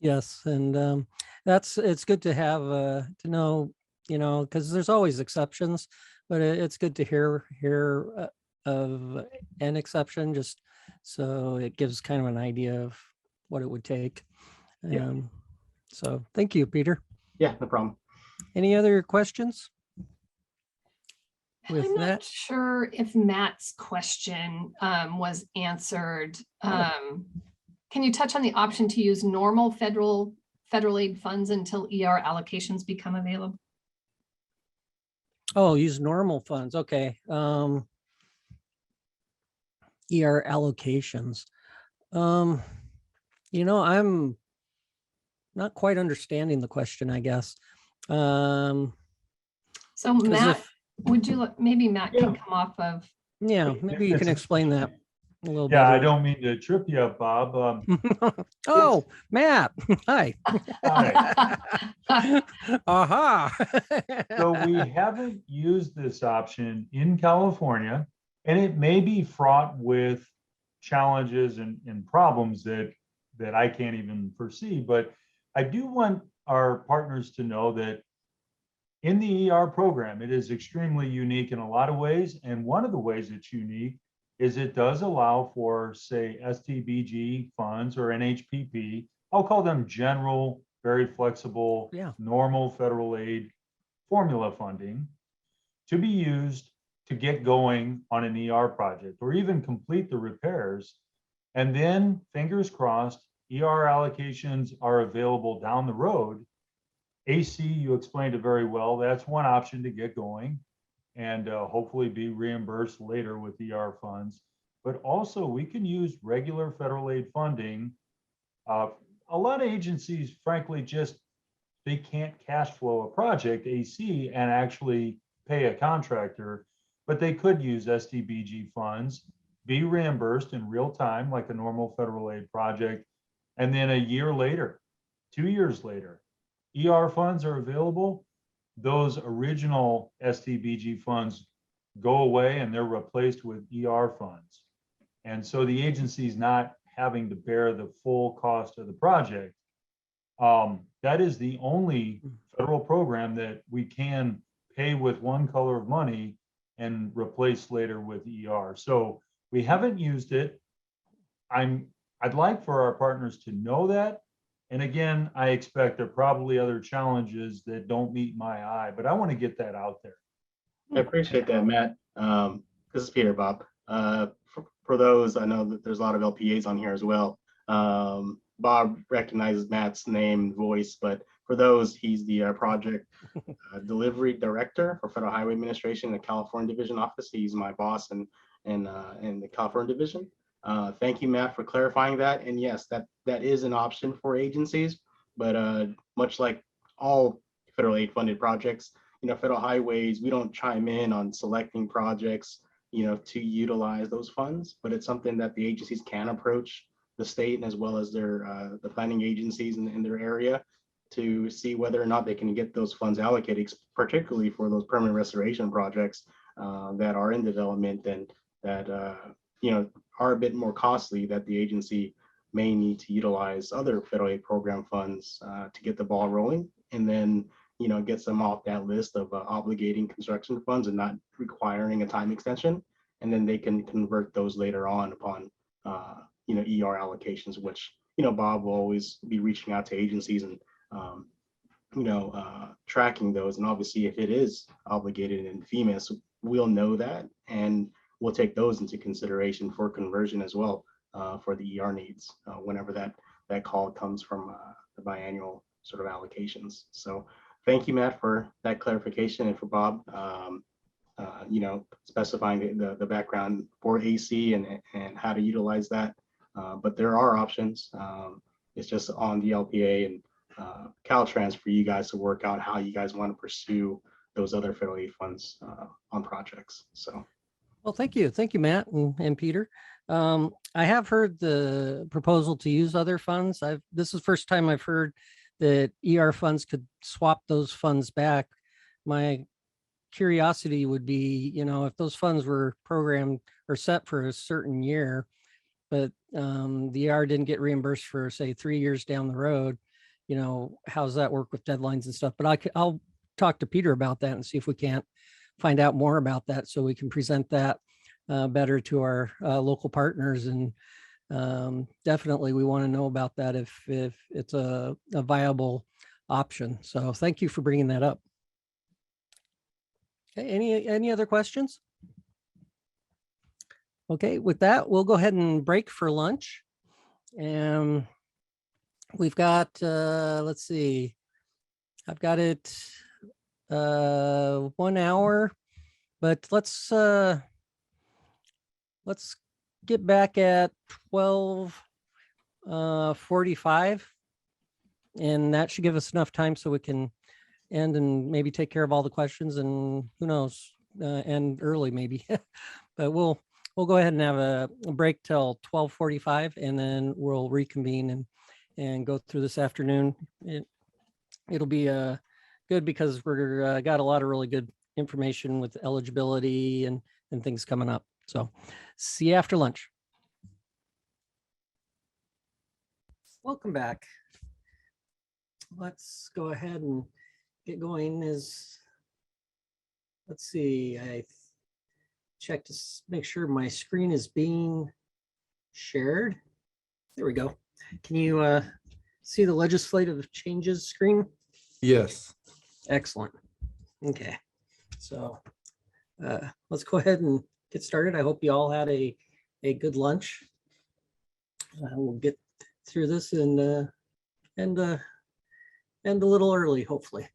Yes, and it's good to have to know, because there's always exceptions, but it's good to hear of an exception, just so it gives kind of an idea of what it would take. Yeah. So thank you, Peter. Yeah, no problem. Any other questions? With I'm not that, sure if Matt's question was answered. Can you touch on the option to use normal federal aid funds until ER allocations become available? oh, use normal funds. Okay. ER allocations. I'm not quite understanding the question, I guess. So 'Cause Matt, if- maybe Matt Yeah. can come off of, Yeah, maybe you can explain that a little Yeah, I better. don't mean to trip you up, Bob. Oh, Matt, hi. Hi. Aha. So we haven't used this option in California, and it may be fraught with challenges and problems that I can't even foresee. But I do want our partners to know that in the ER program, it is extremely unique in a lot of ways. And one of the ways it's unique is it does allow for, say, STBG funds or NHPP. I'll call them general, very flexible, Yeah. normal federal aid formula funding to be used to get going on an ER project or even complete the repairs. And then, fingers crossed, ER allocations are available down the road. AC, you explained it very well. That's one option to get going and hopefully be reimbursed later with ER funds. But also, we can use regular federal aid funding. A lot of agencies, frankly, they can't cash flow a project, AC, and actually pay a contractor, but they could use STBG funds, be reimbursed in real time like a normal federal aid project, and then a year later, 2 years later, ER funds are available. Those original STBG funds go away and they're replaced with ER funds. And so the agency's not having to bear the full cost of the project. That is the only federal program that we can pay with one color of money and replace later with ER. So we haven't used it. I'd like for our partners to know that. And again, I expect there are probably other challenges that don't meet my eye, but I want to get that out there. I appreciate that, Matt. This is Peter, Bob. For those, I know that there's a lot of LPAs on here as well. Bob recognizes Matt's name, voice, but for those, he's the project delivery director for Federal Highway Administration in the California Division Office. He's my boss in the California Division. Thank you, Matt, for clarifying that. And yes, that is an option for agencies, but much like all federal aid funded projects, Federal Highways, we don't chime in on selecting projects, to utilize those funds, but it's something that the agencies can approach the state as well as their the planning agencies in their area to see whether or not they can get those funds allocated, particularly for those permanent restoration projects that are in development and that are a bit more costly, that the agency may need to utilize other federal aid program funds to get the ball rolling, and then gets them off that list of obligating construction funds and not requiring a time extension, and then they can convert those later on upon ER allocations, which Bob will always be reaching out to agencies and tracking those. And obviously, if it is obligated in FEMA, we'll know that, and we'll take those into consideration for conversion as well, for the ER needs whenever that call comes from the biannual sort of allocations. So thank you, Matt, for that clarification, and for Bob, specifying the background for AC and how to utilize that. But there are options. It's just on the LPA and Caltrans for you guys to work out how you guys want to pursue those other federal aid funds on projects. So, Well, thank you, Matt and Peter. I have heard the proposal to use other funds. This is the first time I've heard that ER funds could swap those funds back. My curiosity would be, if those funds were programmed or set for a certain year, but the ER didn't get reimbursed for, say, 3 years down the road, how's that work with deadlines and stuff? But I'll talk to Peter about that and see if we can't find out more about that, so we can present that better to our local partners. And definitely we want to know about that if it's a viable option. So thank you for bringing that up. Okay, any other questions? Okay, with that, we'll go ahead and break for lunch. And we've got, let's see, I've got it 1 hour, but let's get back at 12:45, and that should give us enough time so we can end and maybe take care of all the questions, and who knows, end early maybe. But we'll go ahead and have a break till 12:45, and then we'll reconvene and go through this afternoon. It'll be good because we're got a lot of really good information with eligibility and things coming up. So see you after lunch. Welcome back. Let's go ahead and get going. Let's see, I check to make sure my screen is being shared. There we go. Can you see the legislative changes screen? Yes. Excellent. Okay, so let's go ahead and get started. I hope you all had a good lunch. We'll get through this and end a little early, hopefully.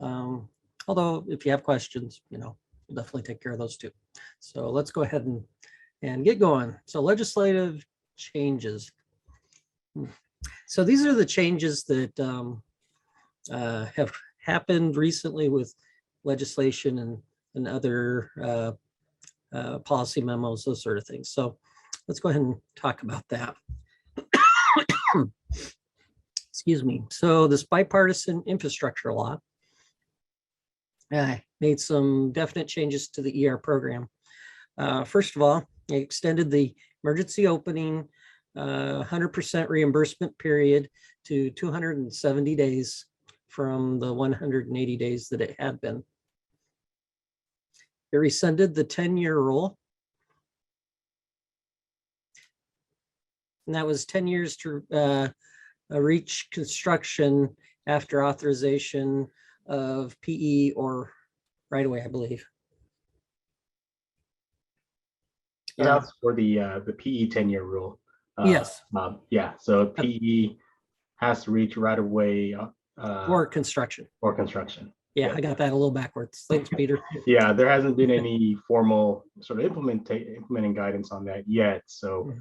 Although if you have questions, we'll definitely take care of those too. So let's go ahead and get going. So legislative changes. So these are the changes that have happened recently with legislation and other policy memos, those sort of things. So let's go ahead and talk about that. Excuse me. So this bipartisan infrastructure law made some definite changes to the ER program. First of all, it extended the emergency opening 100% reimbursement period to 270 days from the 180 days that it had been. It rescinded the 10-year rule. And that was 10 years to reach construction after authorization of PE or right away, I believe. That's for the PE 10-year rule. Yes. Yeah. So PE has to reach right away. Or construction. Or construction. Yeah, I got that a little backwards. Thanks, Peter. Yeah, there hasn't been any formal sort of implementing guidance on that yet. So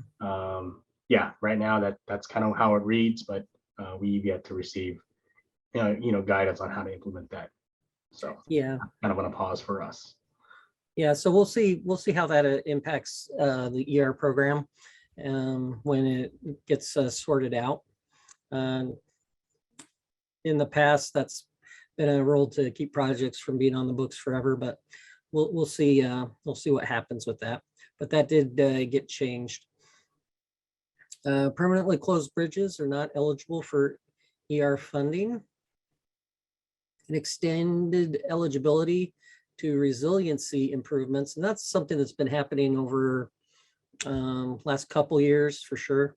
yeah, right now that's kind of how it reads, but we've yet to receive guidance on how to implement that. So yeah, kind of on a pause for us. Yeah, so we'll see how that impacts the ER program when it gets sorted out. In the past, that's been a rule to keep projects from being on the books forever, but we'll see what happens with that. But that did get changed. Permanently closed bridges are not eligible for ER funding. And extended eligibility to resiliency improvements, and that's something that's been happening over last couple years for sure,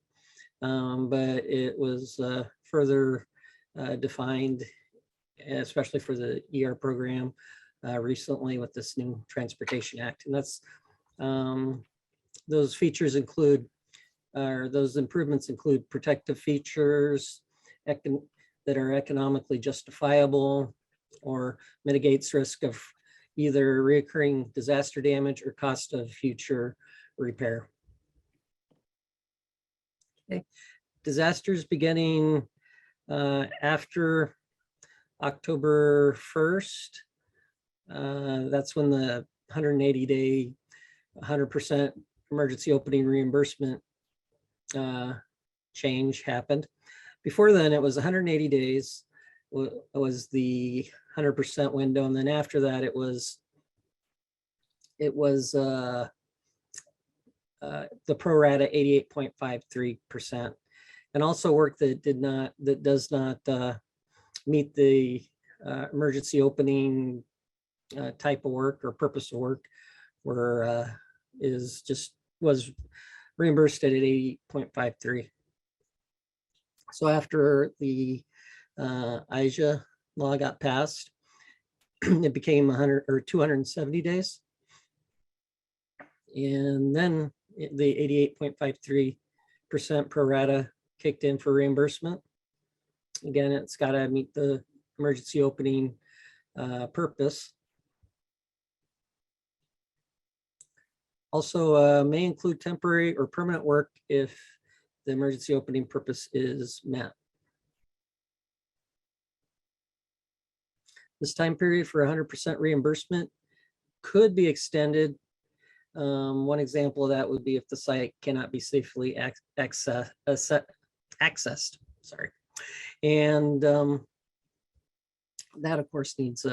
but it was further defined especially for the ER program recently with this new Transportation Act. And that's those features include, or those improvements include protective features that are economically justifiable or mitigates risk of either recurring disaster damage or cost of future repair. Okay. Disasters beginning after October 1st. That's when the 180-day, 100% emergency opening reimbursement change happened. Before then, it was 180 days was the 100% window, and then after that, it was the pro rata 88.53%, and also work that does not meet the emergency opening type of work or purpose of work, was reimbursed at 80.53. So after the IJA law got passed, it became 100 or 270 days. And then the 88.53% pro rata kicked in for reimbursement. Again, it's got to meet the emergency opening purpose. Also may include temporary or permanent work if the emergency opening purpose is met. This time period for 100% reimbursement could be extended. One example of that would be if the site cannot be safely accessed. Sorry, and that of course needs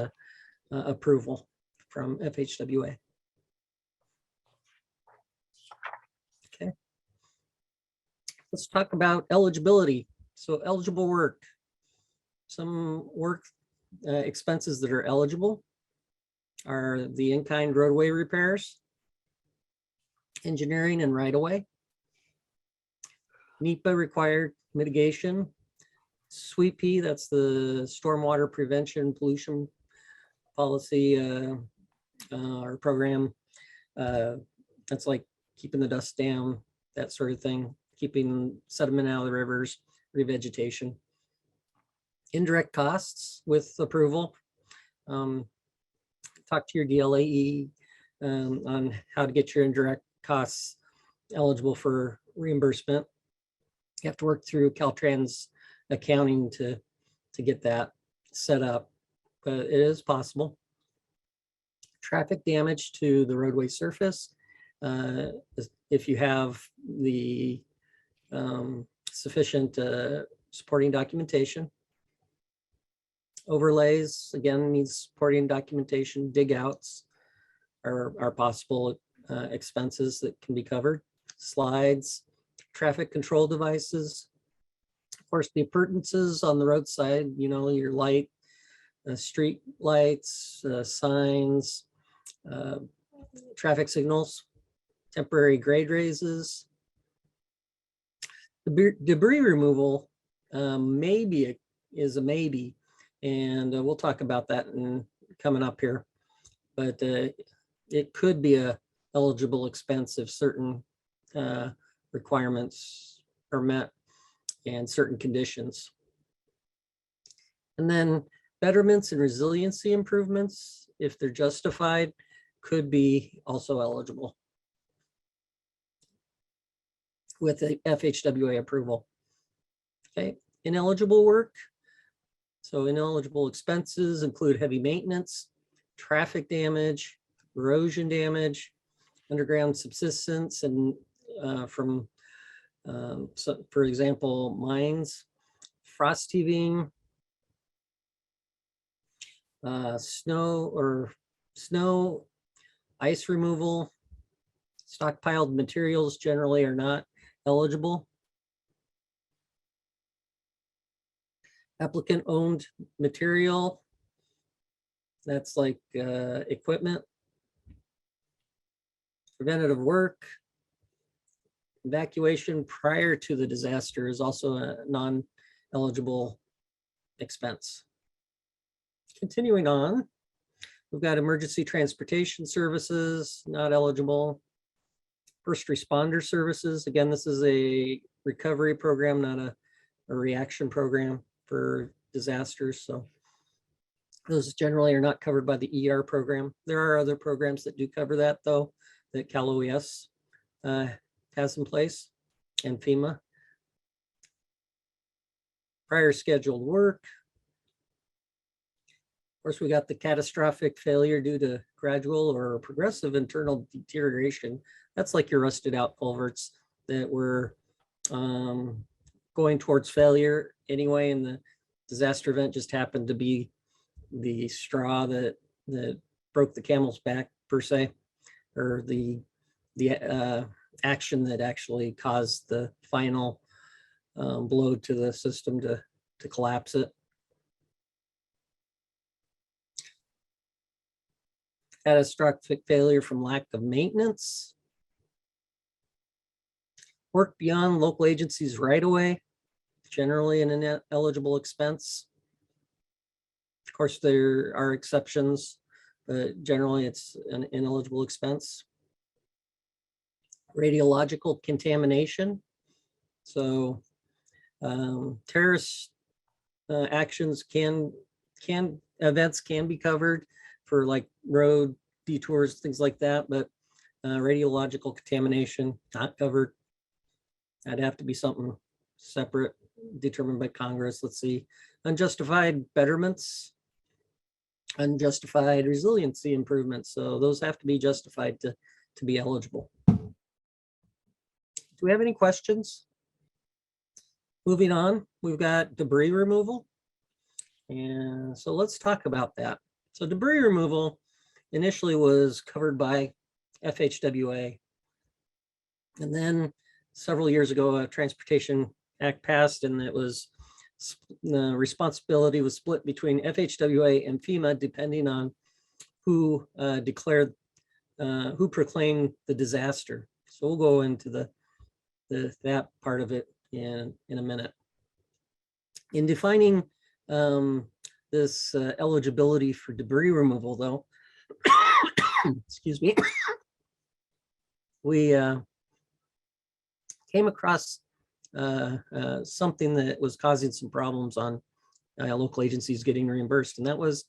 approval from FHWA. Okay, let's talk about eligibility. So eligible work, some work expenses that are eligible are the in-kind roadway repairs, engineering and right-of-way, NEPA required mitigation, SWEEP, that's the stormwater prevention pollution policy or program. That's like keeping the dust down, that sort of thing, keeping sediment out of the rivers, revegetation. Indirect costs with approval. Talk to your DLAE on how to get your indirect costs eligible for reimbursement. You have to work through Caltrans accounting to get that set up, but it is possible. Traffic damage to the roadway surface. If you have the sufficient supporting documentation. Overlays, again, needs supporting documentation. Dig outs are possible expenses that can be covered. Slides, traffic control devices. Of course, the appurtenances on the roadside, you know, your light, street lights, signs, traffic signals, temporary grade raises. Debris removal is a maybe. And we'll talk about that coming up here, but it could be a eligible expense if certain requirements are met and certain conditions. And then betterments and resiliency improvements, if they're justified, could be also eligible with the FHWA approval. Okay, ineligible work. So ineligible expenses include heavy maintenance, traffic damage, erosion damage, underground subsidence, and so for example, mines, frost heaving, snow, ice removal. Stockpiled materials generally are not eligible. Applicant owned material, that's like equipment. Preventative work. Evacuation prior to the disaster is also a non-eligible expense. Continuing on, we've got emergency transportation services, not eligible. First responder services, again, this is a recovery program, not a reaction program for disasters. So those generally are not covered by the ER program. There are other programs that do cover that though, that Cal OES has in place, and FEMA. Prior scheduled work. Of course, we got the catastrophic failure due to gradual or progressive internal deterioration. That's like your rusted out culverts that were going towards failure anyway, and the disaster event just happened to be the straw that broke the camel's back per se, or the action that actually caused the final blow to the system to collapse it. Catastrophic failure from lack of maintenance. Work beyond local agencies right away, generally an ineligible expense. Of course, there are exceptions, but generally it's an ineligible expense. Radiological contamination. So terrorist actions events can be covered for like road detours, things like that, but radiological contamination not covered. That'd have to be something separate, determined by Congress. Let's see, unjustified betterments, unjustified resiliency improvements. So those have to be justified to be eligible. Do we have any questions? Moving on, we've got debris removal. And so let's talk about that. So debris removal initially was covered by FHWA. And then several years ago, a Transportation Act passed, and it was the responsibility was split between FHWA and FEMA, depending on who who proclaimed the disaster. So we'll go into that part of it in a minute. In defining this eligibility for debris removal, though, excuse me, we came across something that was causing some problems on local agencies getting reimbursed, and that was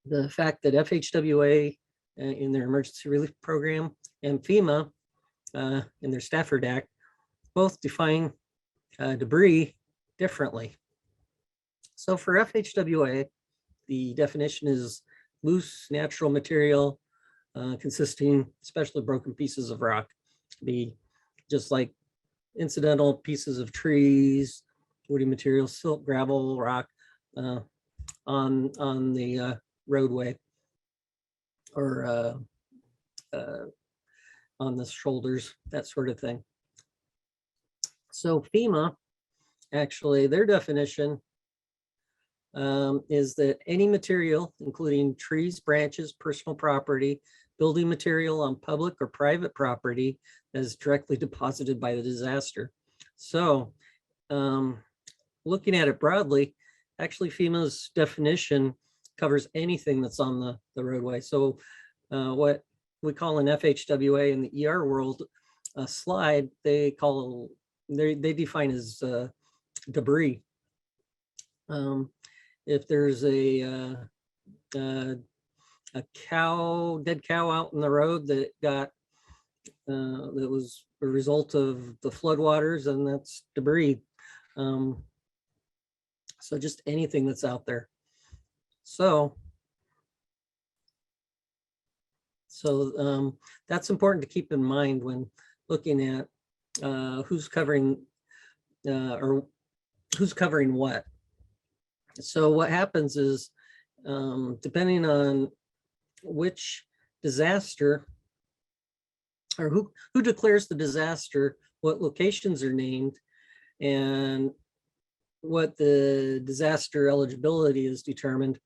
the fact that FHWA in their emergency relief program and FEMA in their Stafford Act both define debris differently. So for FHWA, the definition is loose natural material consisting especially broken pieces of rock, be just like incidental pieces of trees, woody materials, silt, gravel, rock on the roadway or on the shoulders, that sort of thing. So FEMA, actually, their definition is that any material, including trees, branches, personal property, building material on public or private property that is directly deposited by the disaster. So looking at it broadly, actually FEMA's definition covers anything that's on the roadway. So what we call an FHWA in the ER world, a slide, they define as debris. If there's a dead cow out in the road that that was a result of the floodwaters, and that's debris. So just anything that's out there. So that's important to keep in mind when looking at who's covering or who's covering what. So what happens is, depending on which disaster or who declares the disaster, what locations are named, and what the disaster eligibility is determines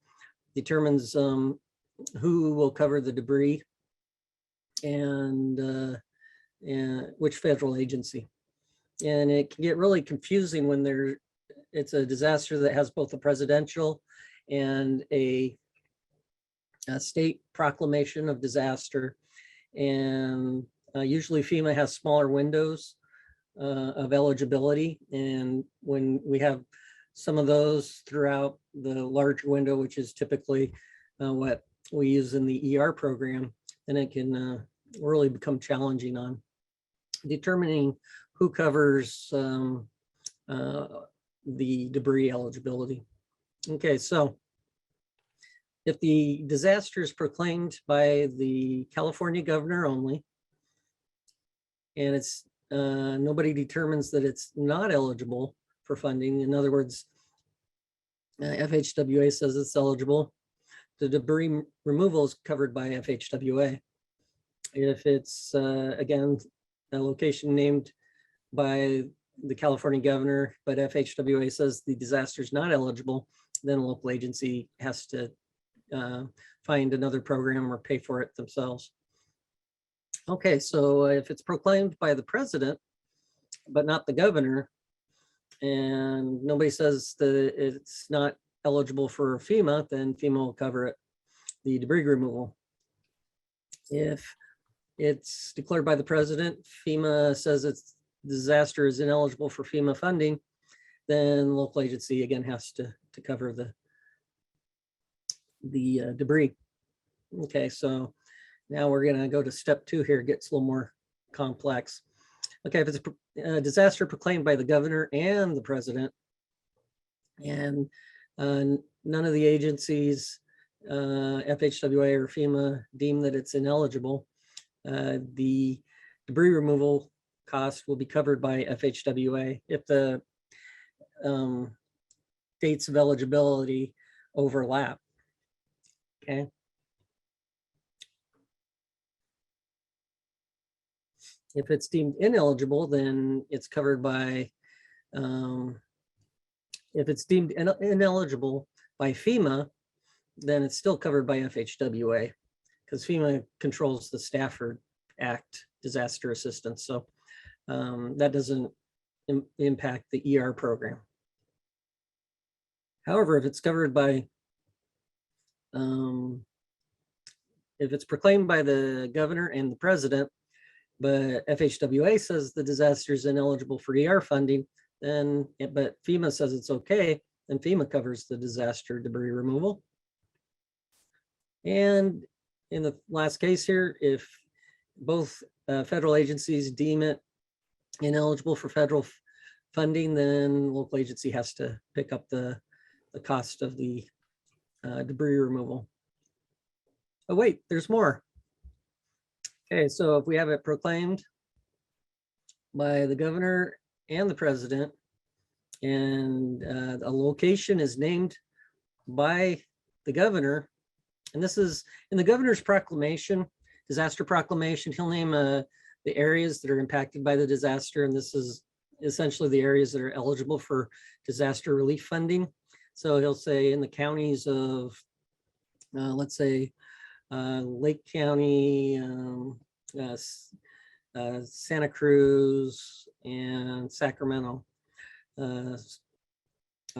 who will cover the debris and which federal agency. And it can get really confusing when it's a disaster that has both a presidential and a state proclamation of disaster. And usually FEMA has smaller windows of eligibility. And when we have some of those throughout the larger window, which is typically what we use in the ER program, then it can really become challenging on determining who covers the debris eligibility. Okay, so if the disaster is proclaimed by the California governor only, and it's nobody determines that it's not eligible for funding, in other words, FHWA says it's eligible, the debris removal is covered by FHWA. If it's, again, a location named by the California governor, but FHWA says the disaster is not eligible, then a local agency has to find another program or pay for it themselves. Okay, so if it's proclaimed by the president, but not the governor, and nobody says that it's not eligible for FEMA, then FEMA will cover it, the debris removal. If it's declared by the president, FEMA says its disaster is ineligible for FEMA funding, then local agency again has to cover the debris. Okay, so now we're gonna go to step 2 here. It gets a little more complex. Okay, if it's a disaster proclaimed by the governor and the president, and none of the agencies, FHWA or FEMA, deem that it's ineligible, the debris removal cost will be covered by FHWA if the dates of eligibility overlap. Okay. If it's deemed ineligible, then it's covered by, if it's deemed ineligible by FEMA, then it's still covered by FHWA because FEMA controls the Stafford Act disaster assistance. So that doesn't impact the ER program. However, if it's covered by, if it's proclaimed by the governor and the president, but FHWA says the disaster is ineligible for ER funding, then, but FEMA says it's okay, then FEMA covers the disaster debris removal. And in the last case here, if both federal agencies deem it ineligible for federal funding, then local agency has to pick up the cost of the debris removal. Oh wait, there's more. Okay, so if we have it proclaimed by the governor and the president, and a location is named by the governor, and this is in the governor's proclamation, disaster proclamation, he'll name the areas that are impacted by the disaster, and this is essentially the areas that are eligible for disaster relief funding. So he'll say in the counties of, let's say, Lake County, Santa Cruz, and Sacramento.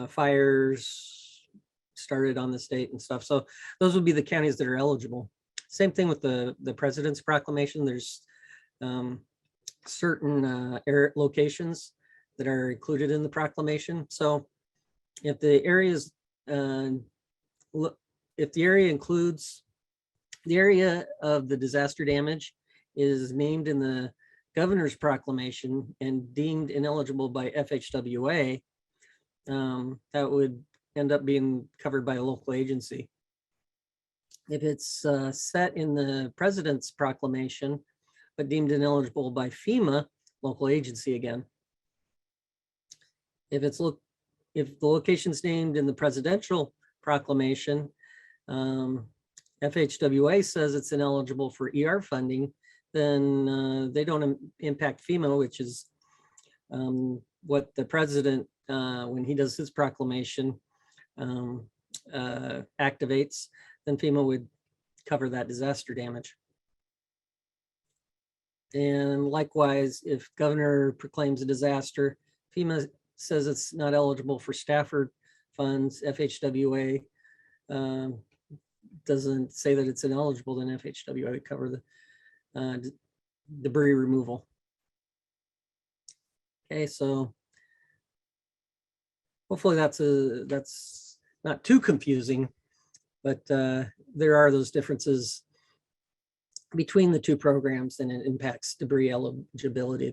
Fires started on the state and stuff. So those would be the counties that are eligible. Same thing with the president's proclamation. There's certain locations that are included in the proclamation. So if the areas, if the area includes the area of the disaster damage is named in the governor's proclamation and deemed ineligible by FHWA, that would end up being covered by a local agency. If it's set in the president's proclamation, but deemed ineligible by FEMA, local agency again. If the location's named in the presidential proclamation, FHWA says it's ineligible for ER funding, then they don't impact FEMA, which is what the president, when he does his proclamation, activates, then FEMA would cover that disaster damage. And likewise, if governor proclaims a disaster, FEMA says it's not eligible for Stafford funds, FHWA doesn't say that it's ineligible, then FHWA would cover the debris removal. Okay, so hopefully that's not too confusing, but there are those differences between the two programs, and it impacts debris eligibility.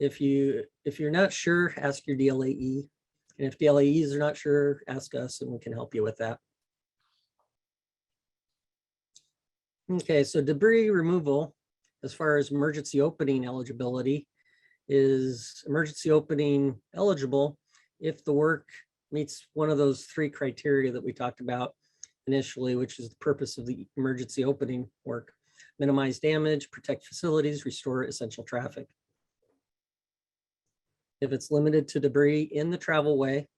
If you're not sure, ask your DLAE. And if DLAEs are not sure, ask us and we can help you with that. Okay, so debris removal, as far as emergency opening eligibility, is emergency opening eligible if the work meets one of those three criteria that we talked about initially, which is the purpose of the emergency opening work: minimize damage, protect facilities, restore essential traffic. If it's limited to debris in the travel way,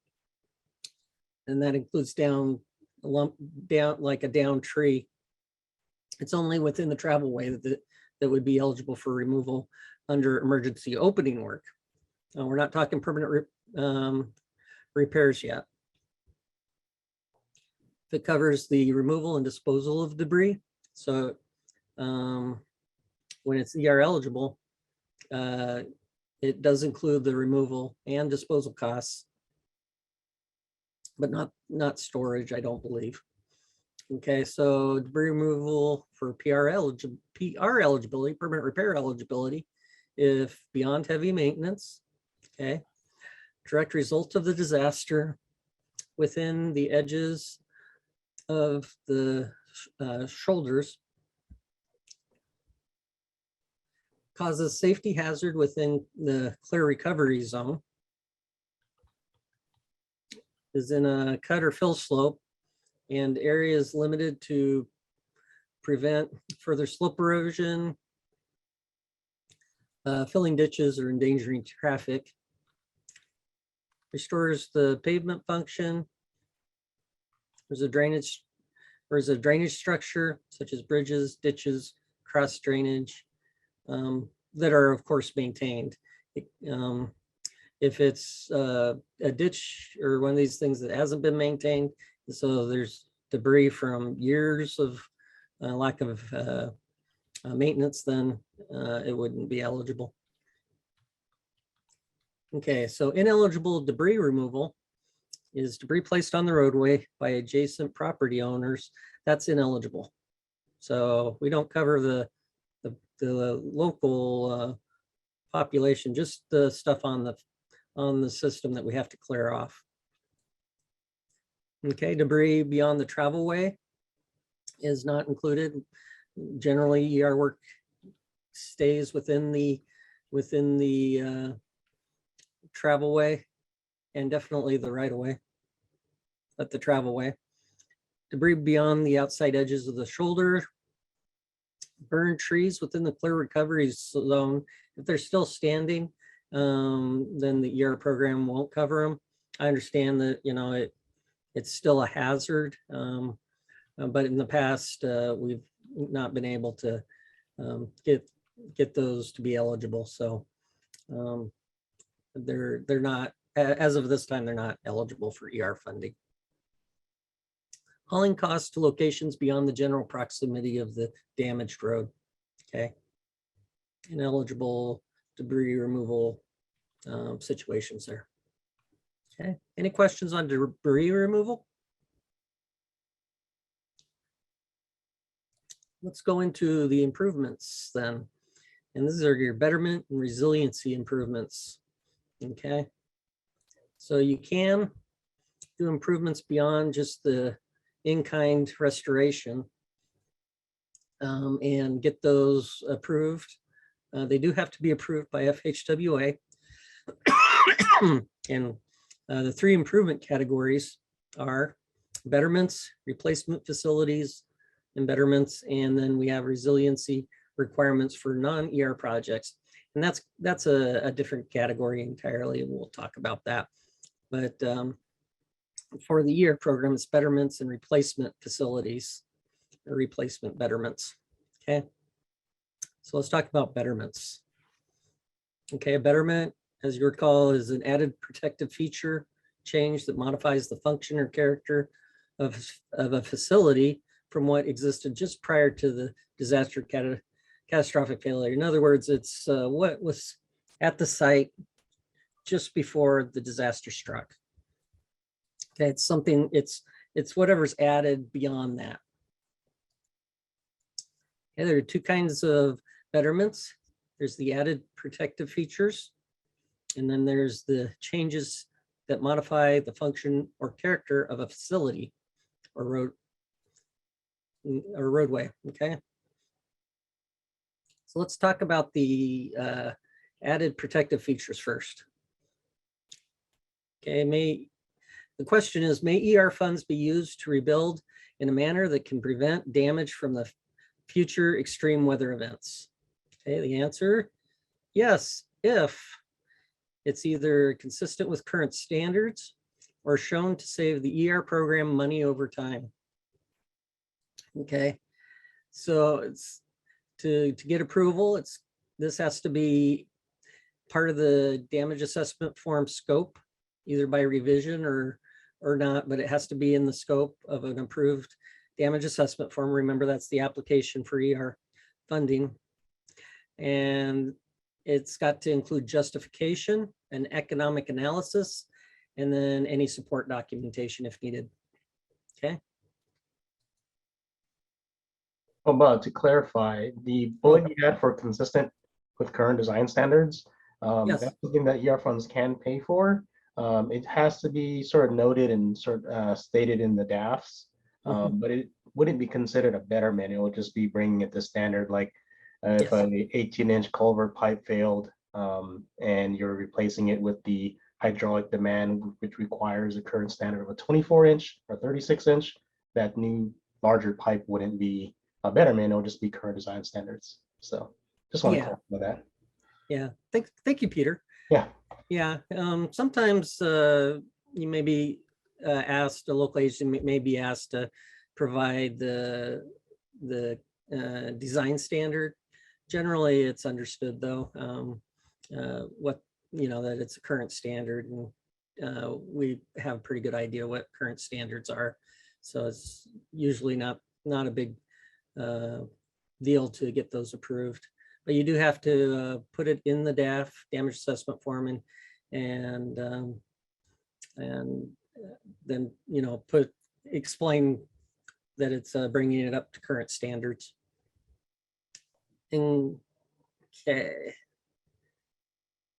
and that includes down like a down tree, it's only within the travel way that would be eligible for removal under emergency opening work. We're not talking permanent repairs yet. If it covers the removal and disposal of debris, so when it's ER eligible, it does include the removal and disposal costs, but not storage, I don't believe. Okay, so debris removal for PR eligibility, permanent repair eligibility, if beyond heavy maintenance, okay, direct result of the disaster within the edges of the shoulders, causes safety hazard within the clear recovery zone, is in a cut or fill slope, and areas limited to prevent further slope erosion, filling ditches or endangering traffic, restores the pavement function. There's a drainage structure such as bridges, ditches, cross drainage, that are of course maintained. If it's a ditch or one of these things that hasn't been maintained, so there's debris from years of lack of maintenance, then it wouldn't be eligible. Okay, so ineligible debris removal is debris placed on the roadway by adjacent property owners. That's ineligible. So we don't cover the local population, just the stuff on the system that we have to clear off. Okay, debris beyond the travel way is not included. Generally, ER work stays within the travel way, and definitely the right of way, but the travel way. Debris beyond the outside edges of the shoulder, burned trees within the clear recovery zone. If they're still standing, then the ER program won't cover them. I understand that, it's still a hazard, but in the past, we've not been able to get those to be eligible. So they're not, as of this time, they're not eligible for ER funding. Hauling costs to locations beyond the general proximity of the damaged road. Okay. Ineligible debris removal situations there. Okay. Any questions on debris removal? Let's go into the improvements then. And these are your betterment and resiliency improvements. Okay. So you can do improvements beyond just the in-kind restoration and get those approved. They do have to be approved by FHWA. And the three improvement categories are betterments, replacement facilities, and betterments. And then we have resiliency requirements for non-ER projects. And that's a different category entirely, and we'll talk about that. But for the ER program, it's betterments and replacement facilities, or replacement betterments. Okay, so let's talk about betterments. Okay, a betterment, as you recall, is an added protective feature change that modifies the function or character of a facility from what existed just prior to the disaster catastrophic failure. In other words, it's what was at the site just before the disaster struck. Okay, it's something, it's whatever's added beyond that. Okay, there are two kinds of betterments. There's the added protective features, and then there's the changes that modify the function or character of a facility or road or roadway. Okay. So let's talk about the added protective features first. Okay, the question is, may ER funds be used to rebuild in a manner that can prevent damage from the future extreme weather events? Okay, the answer, yes, if it's either consistent with current standards or shown to save the ER program money over time. Okay, so it's to get approval, this has to be part of the damage assessment form scope, either by revision or not, but it has to be in the scope of an approved damage assessment form. Remember, that's the application for ER funding. And it's got to include justification, an economic analysis, and then any support documentation if needed. Okay. Well, but to clarify, the bullet you had for consistent with current design standards, Yes. that's something that ER funds can pay for. It has to be sort of noted and stated in the DAFs, but it wouldn't be considered a betterment. It would just be bringing it to standard, like if Yes. an 18-inch culvert pipe failed and you're replacing it with the hydraulic demand, which requires a current standard of a 24-inch or 36-inch, that new larger pipe wouldn't be a betterment. It'll just be current design standards. So just want to Yeah. clarify that. Yeah, thank you, Peter. Yeah. Yeah, sometimes you may be asked, a local agency may be asked to provide the design standard. Generally, it's understood though, what, that it's a current standard, and we have a pretty good idea what current standards are. So it's usually not a big deal to get those approved. But you do have to put it in the DAF damage assessment form, and then explain that it's bringing it up to current standards. Okay.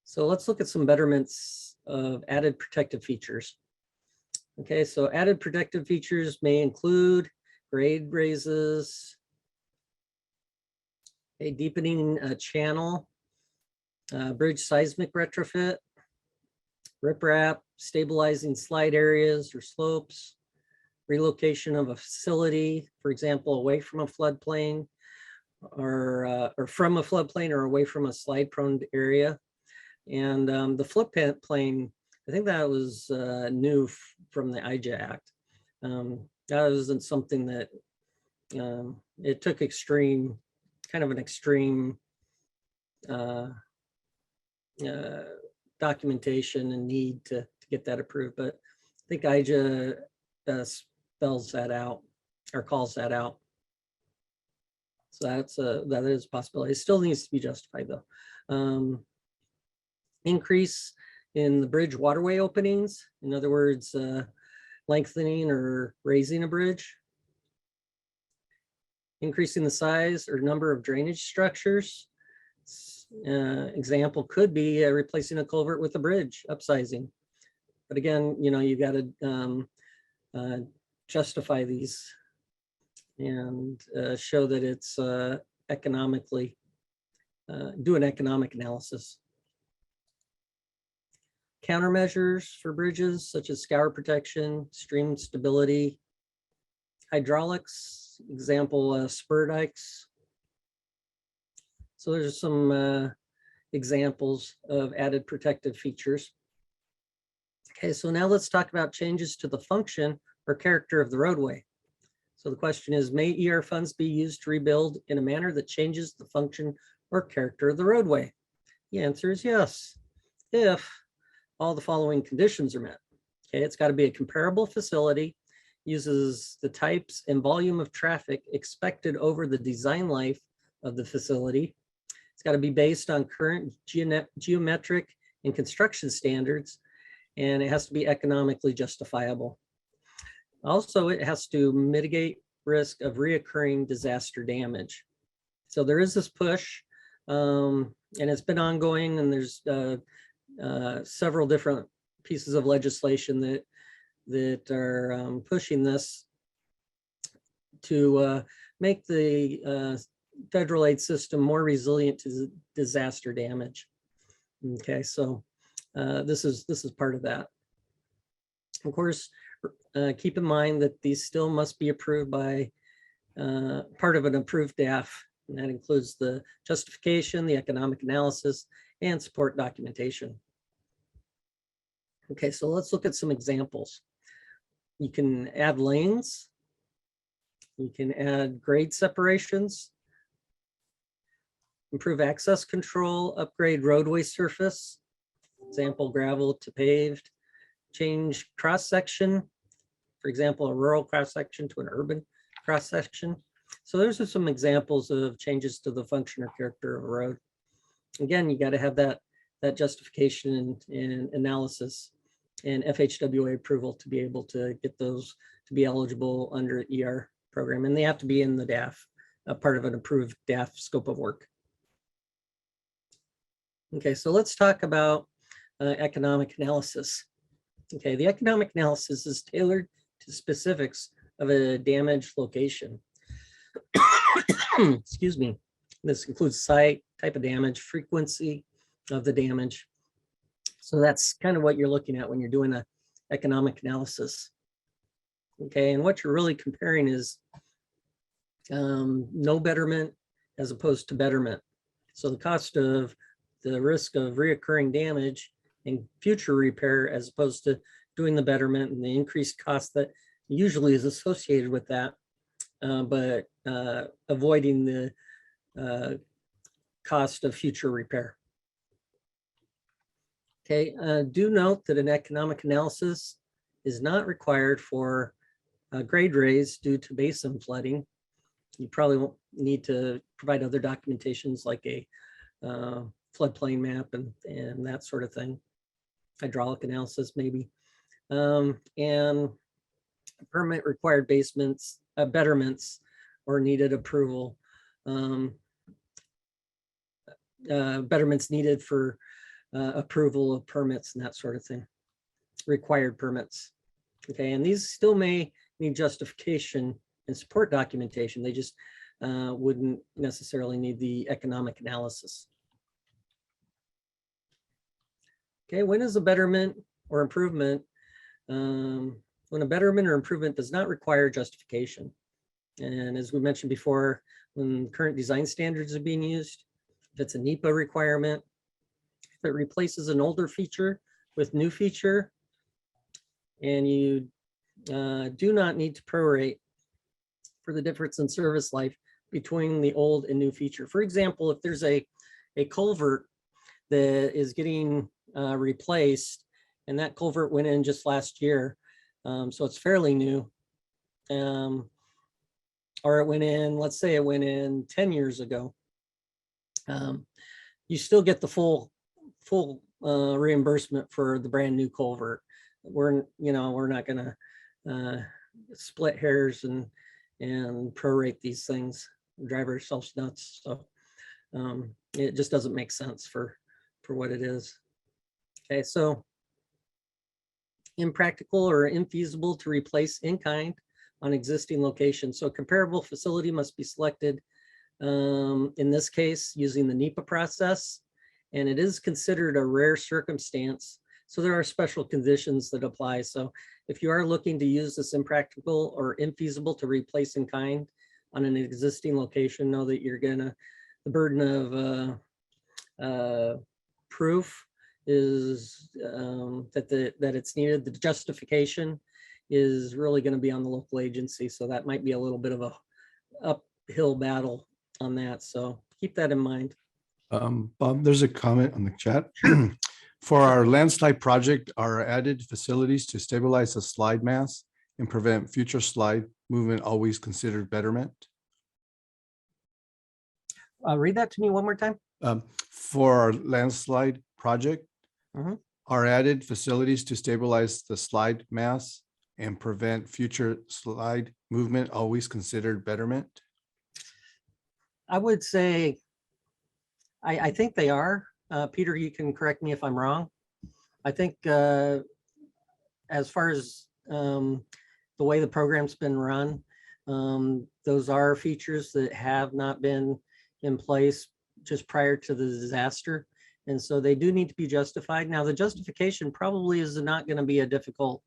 So let's look at some betterments of added protective features. Okay, so added protective features may include grade raises, a deepening channel, bridge seismic retrofit, riprap, stabilizing slide areas or slopes, relocation of a facility, for example, away from a floodplain, or from a floodplain or away from a slide prone area. And the floodplain, I think that was new from the IJA Act. That wasn't something that it took kind of an extreme documentation and need to get that approved, but I think IJA spells that out or calls that out. So that is a possibility. It still needs to be justified though. Increase in the bridge waterway openings, in other words, lengthening or raising a bridge. Increasing the size or number of drainage structures. Example could be replacing a culvert with a bridge, upsizing. But again, you've got to justify these and show that it's economically, do an economic analysis. Countermeasures for bridges such as scour protection, stream stability, hydraulics, example, spur dikes. So there's some examples of added protective features. Okay, so now let's talk about changes to the function or character of the roadway. So the question is, may ER funds be used to rebuild in a manner that changes the function or character of the roadway? The answer is yes, if all the following conditions are met. Okay, it's got to be a comparable facility uses the types and volume of traffic expected over the design life of the facility. It's got to be based on current geometric and construction standards, and it has to be economically justifiable. Also, it has to mitigate risk of reoccurring disaster damage. So there is this push, and it's been ongoing, and there's several different pieces of legislation that are pushing this to make the federal aid system more resilient to disaster damage. Okay, so this is part of that. Of course, keep in mind that these still must be approved by part of an approved DAF, and that includes the justification, the economic analysis, and support documentation. Okay, so let's look at some examples. You can add lanes. You can add grade separations, improve access control, upgrade roadway surface, example, gravel to paved, change cross-section, for example, a rural cross-section to an urban cross-section. So those are some examples of changes to the function or character of a road. Again, you got to have that justification and analysis and FHWA approval to be able to get those to be eligible under ER program. And they have to be in the DAF, part of an approved DAF scope of work. Okay, so let's talk about economic analysis. Okay, the economic analysis is tailored to specifics of a damaged location. Excuse me. This includes site, type of damage, frequency of the damage. So that's kind of what you're looking at when you're doing an economic analysis. Okay, and what you're really comparing is no betterment as opposed to betterment. So the cost of the risk of reoccurring damage and future repair as opposed to doing the betterment and the increased cost that usually is associated with that, but avoiding the cost of future repair. Okay, do note that an economic analysis is not required for grade raise due to basin flooding. You probably won't need to provide other documentations like a floodplain map and that sort of thing. Hydraulic analysis maybe. And permit required basements, betterments or needed approval. Betterments needed for approval of permits and that sort of thing. Required permits. Okay, and these still may need justification and support documentation. They just wouldn't necessarily need the economic analysis. Okay, when is a betterment or improvement? When a betterment or improvement does not require justification. And as we mentioned before, when current design standards are being used, if it's a NEPA requirement, if it replaces an older feature with new feature, and you do not need to prorate for the difference in service life between the old and new feature. For example, if there's a culvert that is getting replaced, and that culvert went in just last year, so it's fairly new, or it went in, let's say it went in 10 years ago, you still get the full reimbursement for the brand new culvert. We're not gonna split hairs and prorate these things, drive ourselves nuts. So it just doesn't make sense for what it is. Okay, so impractical or infeasible to replace in kind on existing locations. So comparable facility must be selected, in this case, using the NEPA process, and it is considered a rare circumstance. So there are special conditions that apply. So if you are looking to use this impractical or infeasible to replace in kind on an existing location, know that you're gonna, the burden of proof is that it's needed. The justification is really going to be on the local agency. So that might be a little bit of a uphill battle on that. So keep that in mind. Bob, there's a comment on the chat. For our landslide project, are added facilities to stabilize the slide mass and prevent future slide movement, always considered betterment. Read that to me one more time. For our landslide project, Mhm. are added facilities to stabilize the slide mass and prevent future slide movement, always considered betterment. I would say, I think they are. Peter, you can correct me if I'm wrong. I think as far as the way the program's been run, those are features that have not been in place just prior to the disaster. And so they do need to be justified. Now, the justification probably is not going to be a difficult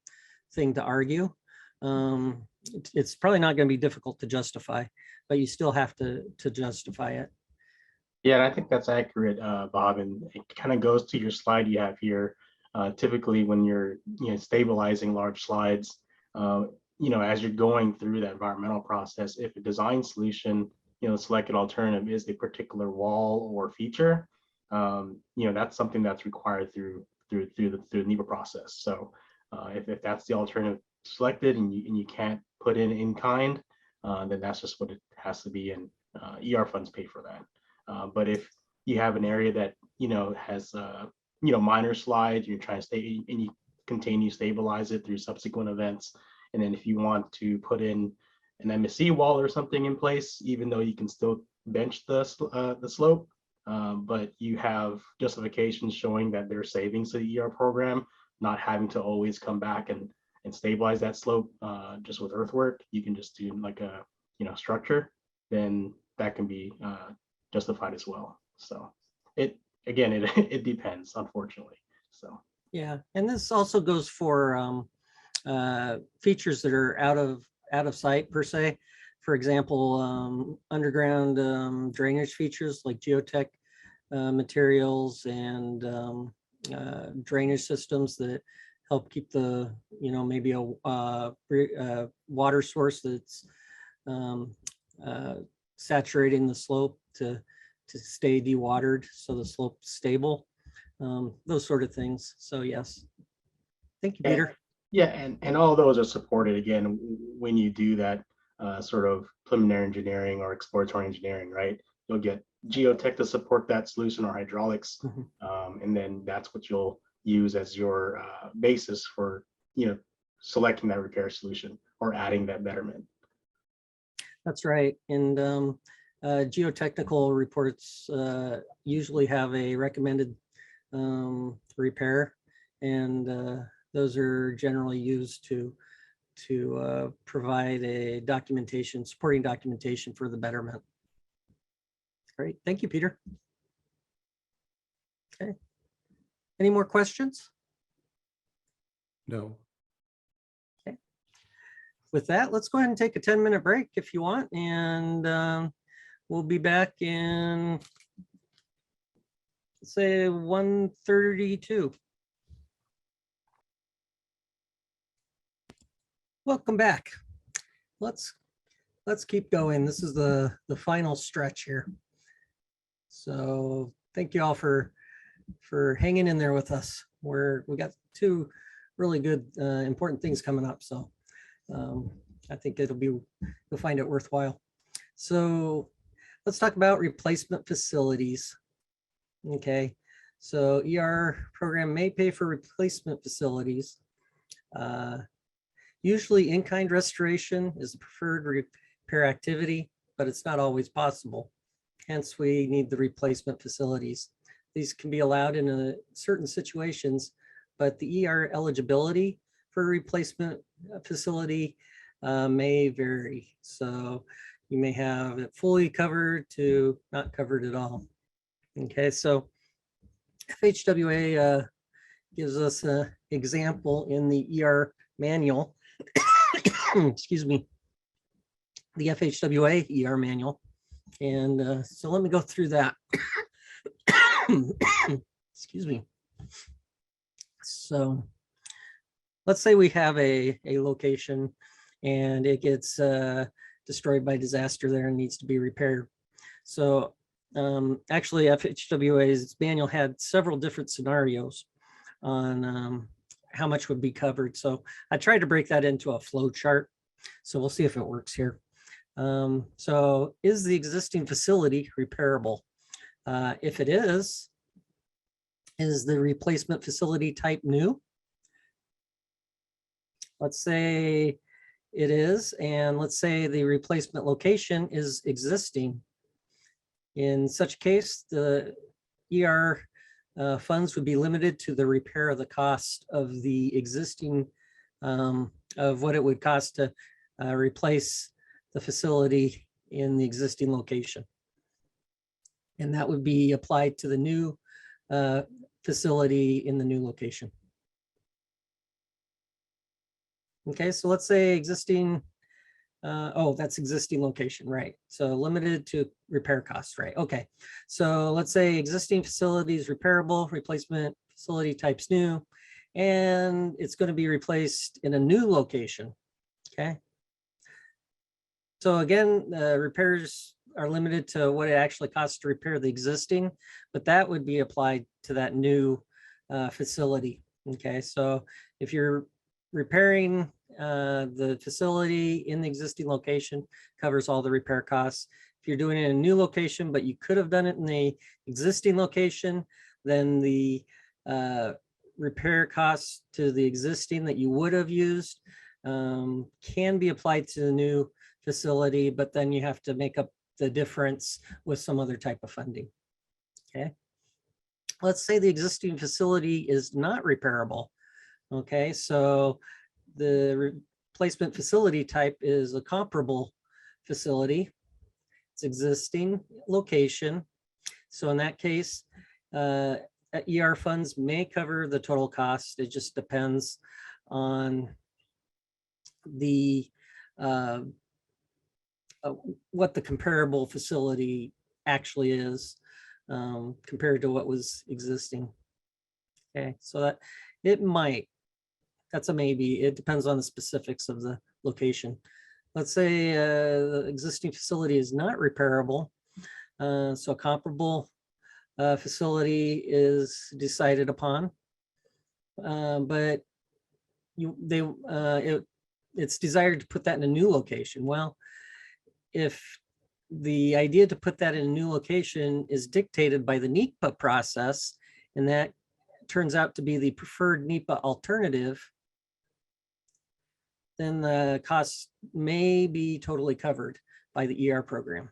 thing to argue. It's probably not going to be difficult to justify, but you still have to justify it. Yeah, and I think that's accurate, Bob, and it kind of goes to your slide you have here. Typically, when you're stabilizing large slides, as you're going through that environmental process, if a design solution, selected alternative is a particular wall or feature, that's something that's required through the NEPA process. So if that's the alternative selected and you can't put in kind, then that's just what it has to be, and ER funds pay for that. But if you have an area that has minor slides, you're trying to stay and you continue to stabilize it through subsequent events, and then if you want to put in an MSC wall or something in place, even though you can still bench the slope, but you have justifications showing that there's savings to the ER program, not having to always come back and stabilize that slope just with earthwork. You can just do like a structure, then that can be justified as well. So it depends, unfortunately. So Yeah, and this also goes for features that are out of sight per se. For example, underground drainage features like geotech materials and drainage systems that help keep the maybe a water source that's saturating the slope to stay dewatered so the slope's stable, those sort of things. So yes, thank you, Peter. Yeah, and all those are supported again when you do that sort of preliminary engineering or exploratory engineering, right? You'll get geotech to support that solution or hydraulics, and then that's what you'll use as your basis for selecting that repair solution or adding that betterment. That's right. And geotechnical reports usually have a recommended repair, and those are generally used to provide a supporting documentation for the betterment. Great, thank you, Peter. Okay, any more questions? No. With that, let's go ahead and take a 10-minute break if you want, and we'll be back in, let's say, 1:32. Welcome back. Let's keep going. This is the final stretch here. So thank you all for hanging in there with us. We got two really good important things coming up. So I think you'll find it worthwhile. So let's talk about replacement facilities. Okay, so ER program may pay for replacement facilities. Usually in-kind restoration is the preferred repair activity, but it's not always possible. Hence, we need the replacement facilities. These can be allowed in certain situations, but the ER eligibility for a replacement facility may vary. So you may have it fully covered to not covered at all. Okay, so FHWA gives us an example in the ER manual. Excuse me, the FHWA ER manual. And so let me go through that. Excuse me. So let's say we have a location and it gets destroyed by disaster there and needs to be repaired. So actually FHWA's manual had several different scenarios on how much would be covered. So I tried to break that into a flow chart. So we'll see if it works here. So is the existing facility repairable? If it is the replacement facility type new? Let's say it is, and let's say the replacement location is existing. In such case, the ER funds would be limited to the repair of the cost of the existing, of what it would cost to replace the facility in the existing location. And that would be applied to the new facility in the new location. Okay, so let's say existing, oh, that's existing location, right? So limited to repair costs, right? Okay, so let's say existing facilities repairable, replacement facility types new, and it's going to be replaced in a new location. Okay. So again, repairs are limited to what it actually costs to repair the existing, but that would be applied to that new facility. Okay, so if you're repairing the facility in the existing location, covers all the repair costs. If you're doing it in a new location, but you could have done it in the existing location, then the repair costs to the existing that you would have used can be applied to the new facility, but then you have to make up the difference with some other type of funding. Okay. Let's say the existing facility is not repairable. Okay, so the replacement facility type is a comparable facility. It's existing location. So in that case, ER funds may cover the total cost. It just depends on the what the comparable facility actually is compared to what was existing. Okay, so that it might, that's a maybe. It depends on the specifics of the location. Let's say the existing facility is not repairable. So a comparable facility is decided upon, but it's desired to put that in a new location. Well, if the idea to put that in a new location is dictated by the NEPA process, and that turns out to be the preferred NEPA alternative, then the costs may be totally covered by the ER program.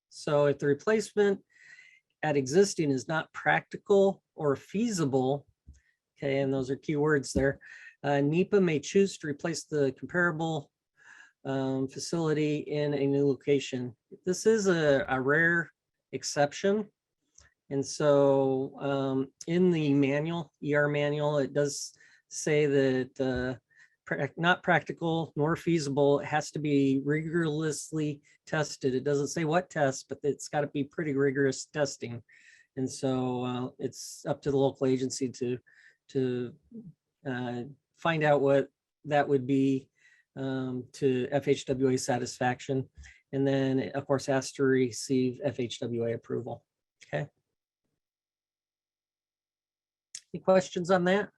So if the replacement at existing is not practical or feasible, okay, and those are key words there, NEPA may choose to replace the comparable facility in a new location. This is a rare exception. And so in the manual, ER manual, it does say that not practical nor feasible, it has to be rigorously tested. It doesn't say what test, but it's got to be pretty rigorous testing. And so it's up to the local agency to find out what that would be to FHWA satisfaction. And then it, of course, has to receive FHWA approval. Okay. Any questions on that?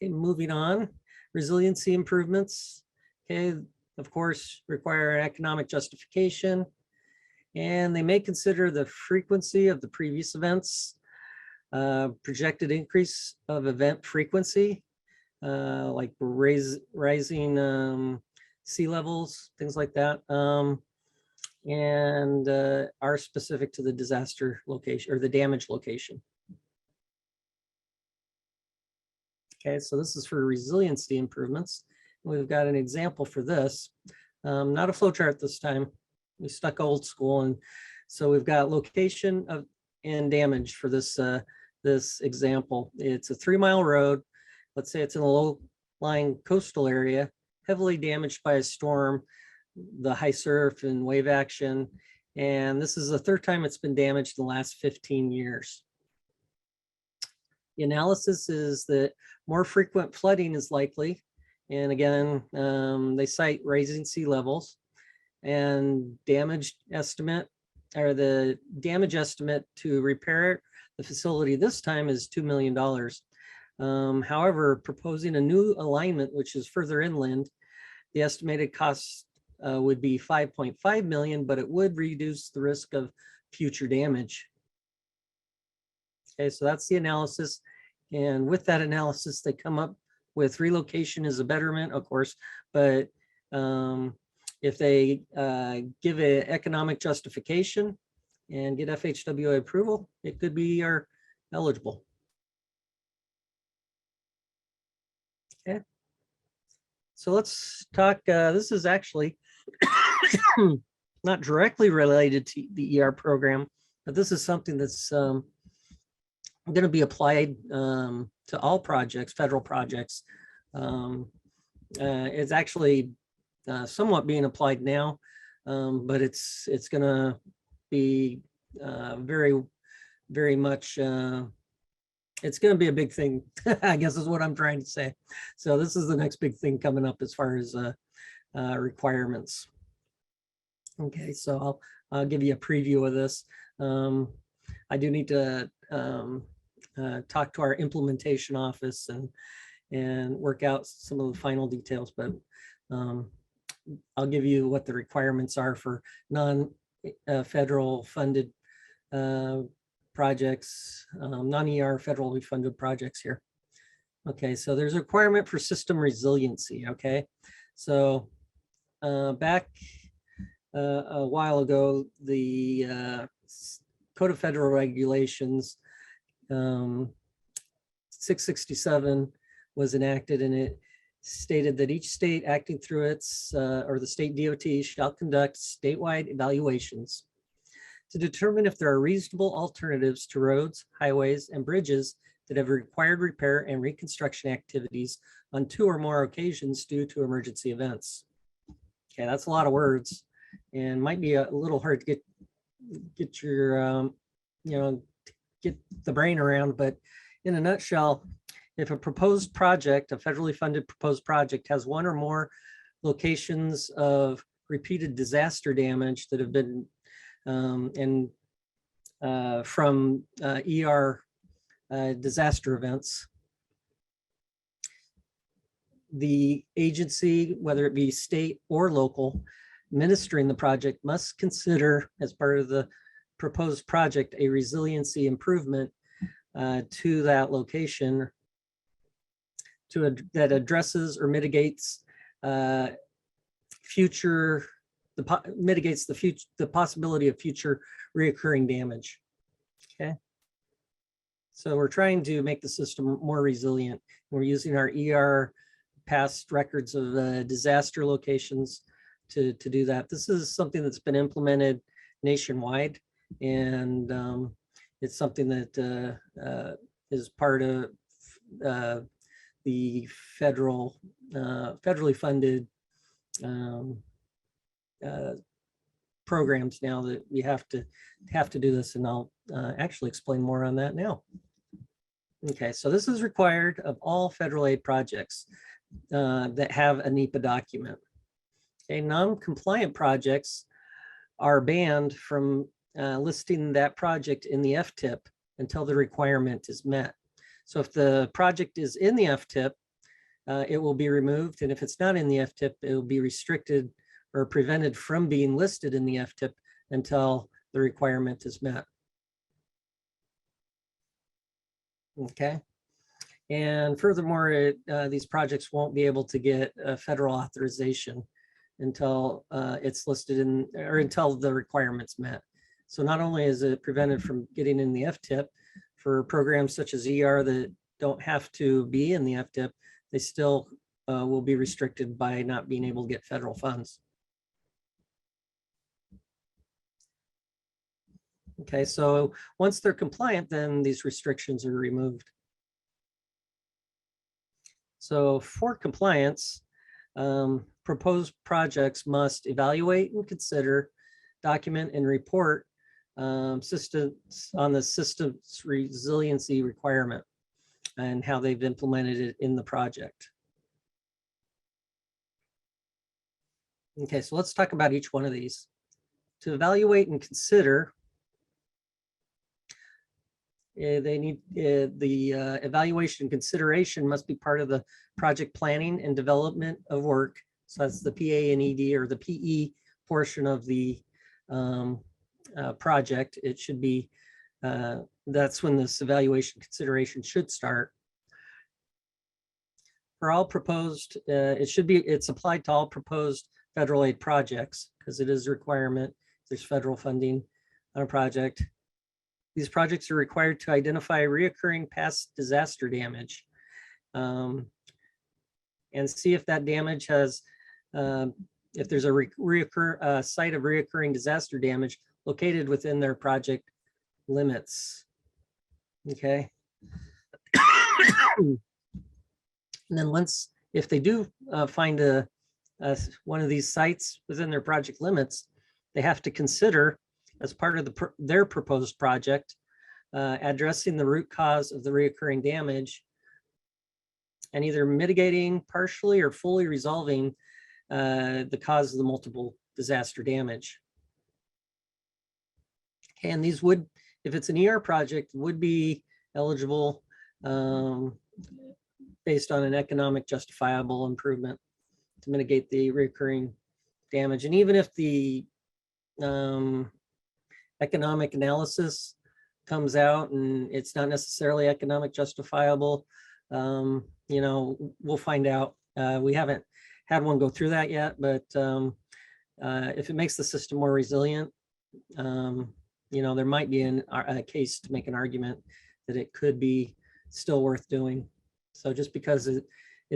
Okay, moving on. Resiliency improvements, okay, of course, require an economic justification, and they may consider the frequency of the previous events, projected increase of event frequency, like rising sea levels, things like that, and are specific to the disaster location or the damage location. Okay, so this is for resiliency improvements. We've got an example for this, not a flow chart this time. We stuck old school, and so we've got location of and damage for this this example. It's a 3-mile road. Let's say it's in a low-lying coastal area, heavily damaged by a storm, the high surf and wave action, and this is the 3rd time it's been damaged in the last 15 years. The analysis is that more frequent flooding is likely. And again, they cite rising sea levels and damage estimate, or the damage estimate to repair it The facility this time is $2 million. However, proposing a new alignment, which is further inland, the estimated cost would be 5.5 million, but it would reduce the risk of future damage. Okay, so that's the analysis. And with that analysis, they come up with relocation is a betterment, of course, but if they give an economic justification and get FHWA approval, it could be eligible. Okay. So let's talk, this is actually not directly related to the ER program, but this is something that's going to be applied to all projects, federal projects. It's actually somewhat being applied now, but it's going to be very, very much, it's going to be a big thing, I guess is what I'm trying to say. So this is the next big thing coming up as far as requirements. Okay, so I'll give you a preview of this. I do need to talk to our implementation office and work out some of the final details, but I'll give you what the requirements are for non-federal funded projects, non-ER federally funded projects here. Okay, so there's a requirement for system resiliency. Okay, so back a while ago, the Code of Federal Regulations 667 was enacted, and it stated that each state acting through its or the state DOT shall conduct statewide evaluations to determine if there are reasonable alternatives to roads, highways, and bridges that have required repair and reconstruction activities on 2 or more occasions due to emergency events. Okay, that's a lot of words and might be a little hard to get your, get the brain around, but in a nutshell, if a proposed project, a federally funded proposed project has 1 or more locations of repeated disaster damage that have been from ER disaster events, the agency, whether it be state or local, administering the project must consider as part of the proposed project a resiliency improvement to that location that addresses or mitigates the possibility of future reoccurring damage. Okay, so we're trying to make the system more resilient. We're using our ER past records of disaster locations to do that. This is something that's been implemented nationwide, and it's something that is part of the federally funded programs now that we have to do this, and I'll actually explain more on that now. Okay, so this is required of all federal aid projects that have a NEPA document. Okay, non-compliant projects are banned from listing that project in the FTIP until the requirement is met. So if the project is in the FTIP, it will be removed, and if it's not in the FTIP, it will be restricted or prevented from being listed in the FTIP until the requirement is met. Okay, and furthermore, these projects won't be able to get a federal authorization until it's listed in, or until the requirements met. So not only is it prevented from getting in the FTIP, for programs such as ER that don't have to be in the FTIP, they still will be restricted by not being able to get federal funds. Okay, so once they're compliant, then these restrictions are removed. So for compliance, proposed projects must evaluate and consider, document and report systems on the system's resiliency requirement and how they've implemented it in the project. Okay, so let's talk about each one of these. To evaluate and consider, They need the evaluation consideration must be part of the project planning and development of work. So that's the PA and ED, or the PE portion of the project. It should be, that's when this evaluation consideration should start. For all proposed, it's applied to all proposed federal aid projects, because it is a requirement. There's federal funding on a project. These projects are required to identify reoccurring past disaster damage, and see if that damage has, if there's a site of reoccurring disaster damage located within their project limits. Okay. And then if they do find one of these sites within their project limits, they have to consider, as part of their proposed project, addressing the root cause of the reoccurring damage and either mitigating, partially or fully resolving the cause of the multiple disaster damage. Okay, and these would, if it's an ER project, would be eligible based on an economic justifiable improvement to mitigate the recurring damage. And even if the economic analysis comes out and it's not necessarily economic justifiable, we'll find out. We haven't had one go through that yet, but if it makes the system more resilient, there might be a case to make an argument that it could be still worth doing. So just because it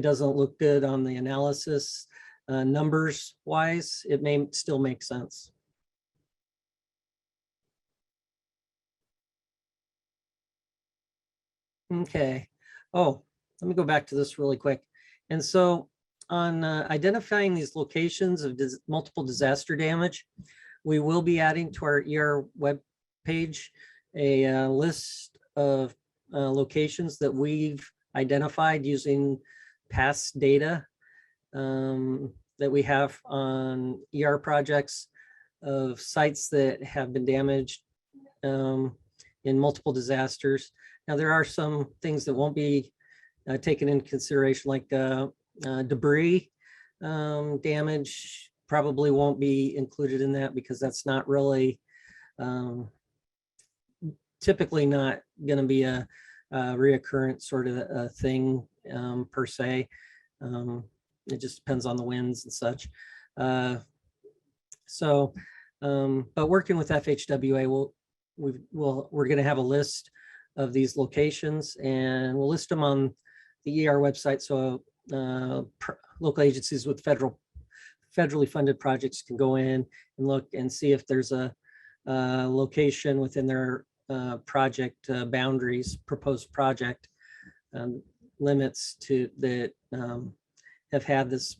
doesn't look good on the analysis numbers wise, it may still make sense. Okay. Oh, let me go back to this really quick. And so on identifying these locations of multiple disaster damage, we will be adding to our ER web page a list of locations that we've identified using past data that we have on ER projects of sites that have been damaged in multiple disasters. Now, there are some things that won't be taken into consideration, like debris damage probably won't be included in that, because that's not really typically not going to be a reoccurrent sort of a thing per se. It just depends on the winds and such. But working with FHWA, we're going to have a list of these locations, and we'll list them on the ER website, so local agencies with federally funded projects can go in and look and see if there's a location within their project boundaries, proposed project limits to that have had this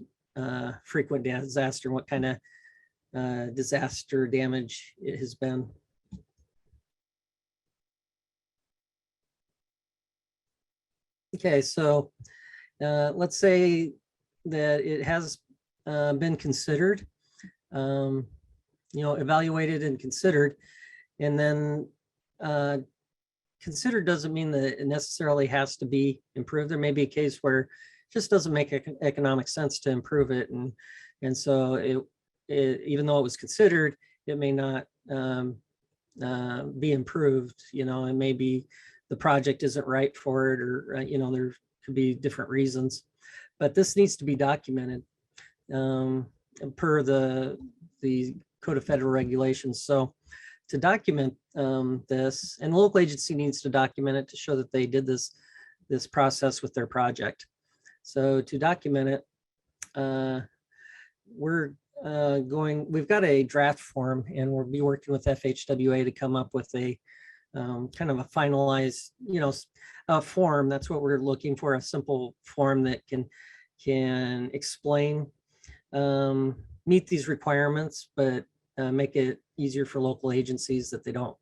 frequent disaster, and what kind of disaster damage it has been. Okay, so let's say that it has been considered, evaluated and considered, and then considered doesn't mean that it necessarily has to be improved. There may be a case where it just doesn't make economic sense to improve it, and so it even though it was considered, it may not be improved. It may be the project isn't right for it, or there could be different reasons, but this needs to be documented per the Code of Federal Regulations. So to document this, and the local agency needs to document it to show that they did this process with their project. So to document it, we've got a draft form, and we'll be working with FHWA to come up with a kind of a finalized, a form. That's what we're looking for, a simple form that can explain, meet these requirements, but make it easier for local agencies, that they don't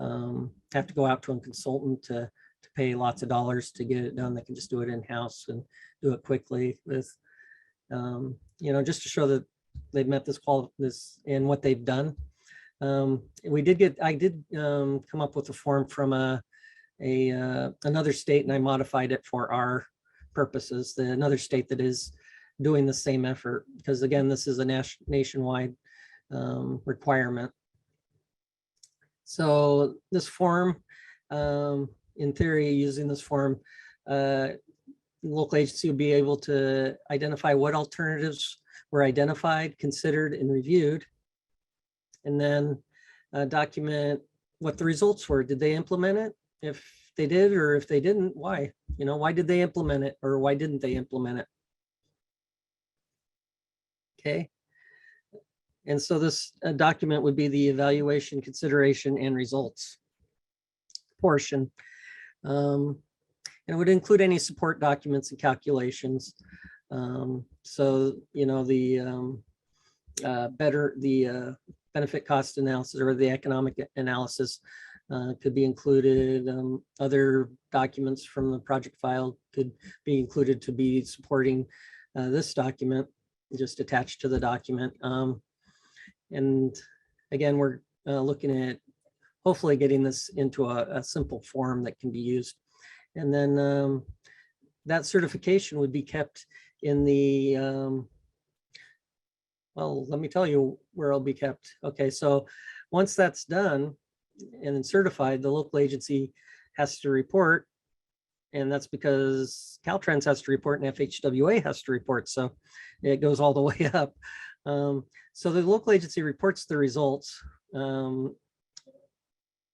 have to go out to a consultant to pay lots of dollars to get it done. They can just do it in-house and do it quickly with, just to show that they've met this and what they've done. I did come up with a form from a another state, and I modified it for our purposes, another state that is doing the same effort, because again, this is a nationwide requirement. So this form, in theory, using this form, the local agency will be able to identify what alternatives were identified, considered, and reviewed, and then document what the results were. Did they implement it? If they did, or if they didn't, why? Why did they implement it, or why didn't they implement it? Okay. And so this document would be the evaluation, consideration, and results portion. And it would include any support documents and calculations. So, the benefit cost analysis or the economic analysis could be included. Other documents from the project file could be included to be supporting this document, just attached to the document. And again, we're looking at hopefully getting this into a simple form that can be used. And then that certification would be kept in the, well, let me tell you where it'll be kept. Okay, so once that's done and then certified, the local agency has to report. And that's because Caltrans has to report and FHWA has to report. So it goes all the way up. So the local agency reports the results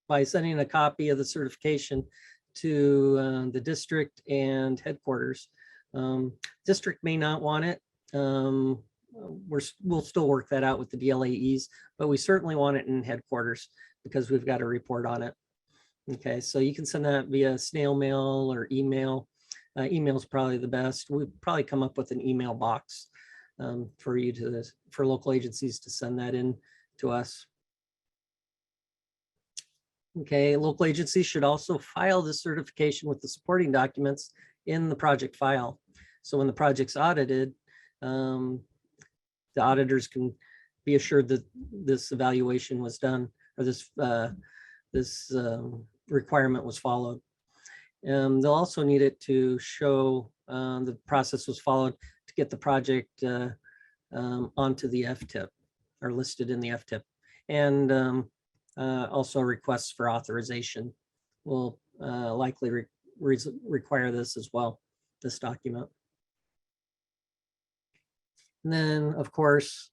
by sending a copy of the certification to the district and headquarters. District may not want it. We'll still work that out with the DLAEs, but we certainly want it in headquarters because we've got a report on it. Okay, so you can send that via snail mail or email. Email is probably the best. We'd probably come up with an email box for local agencies to send that in to us. Okay, local agencies should also file the certification with the supporting documents in the project file. So when the project's audited, the auditors can be assured that this evaluation was done, or this requirement was followed. They'll also need it to show the process was followed to get the project onto the FTIP or listed in the FTIP. And also requests for authorization will likely require this as well, this document. And then, of course,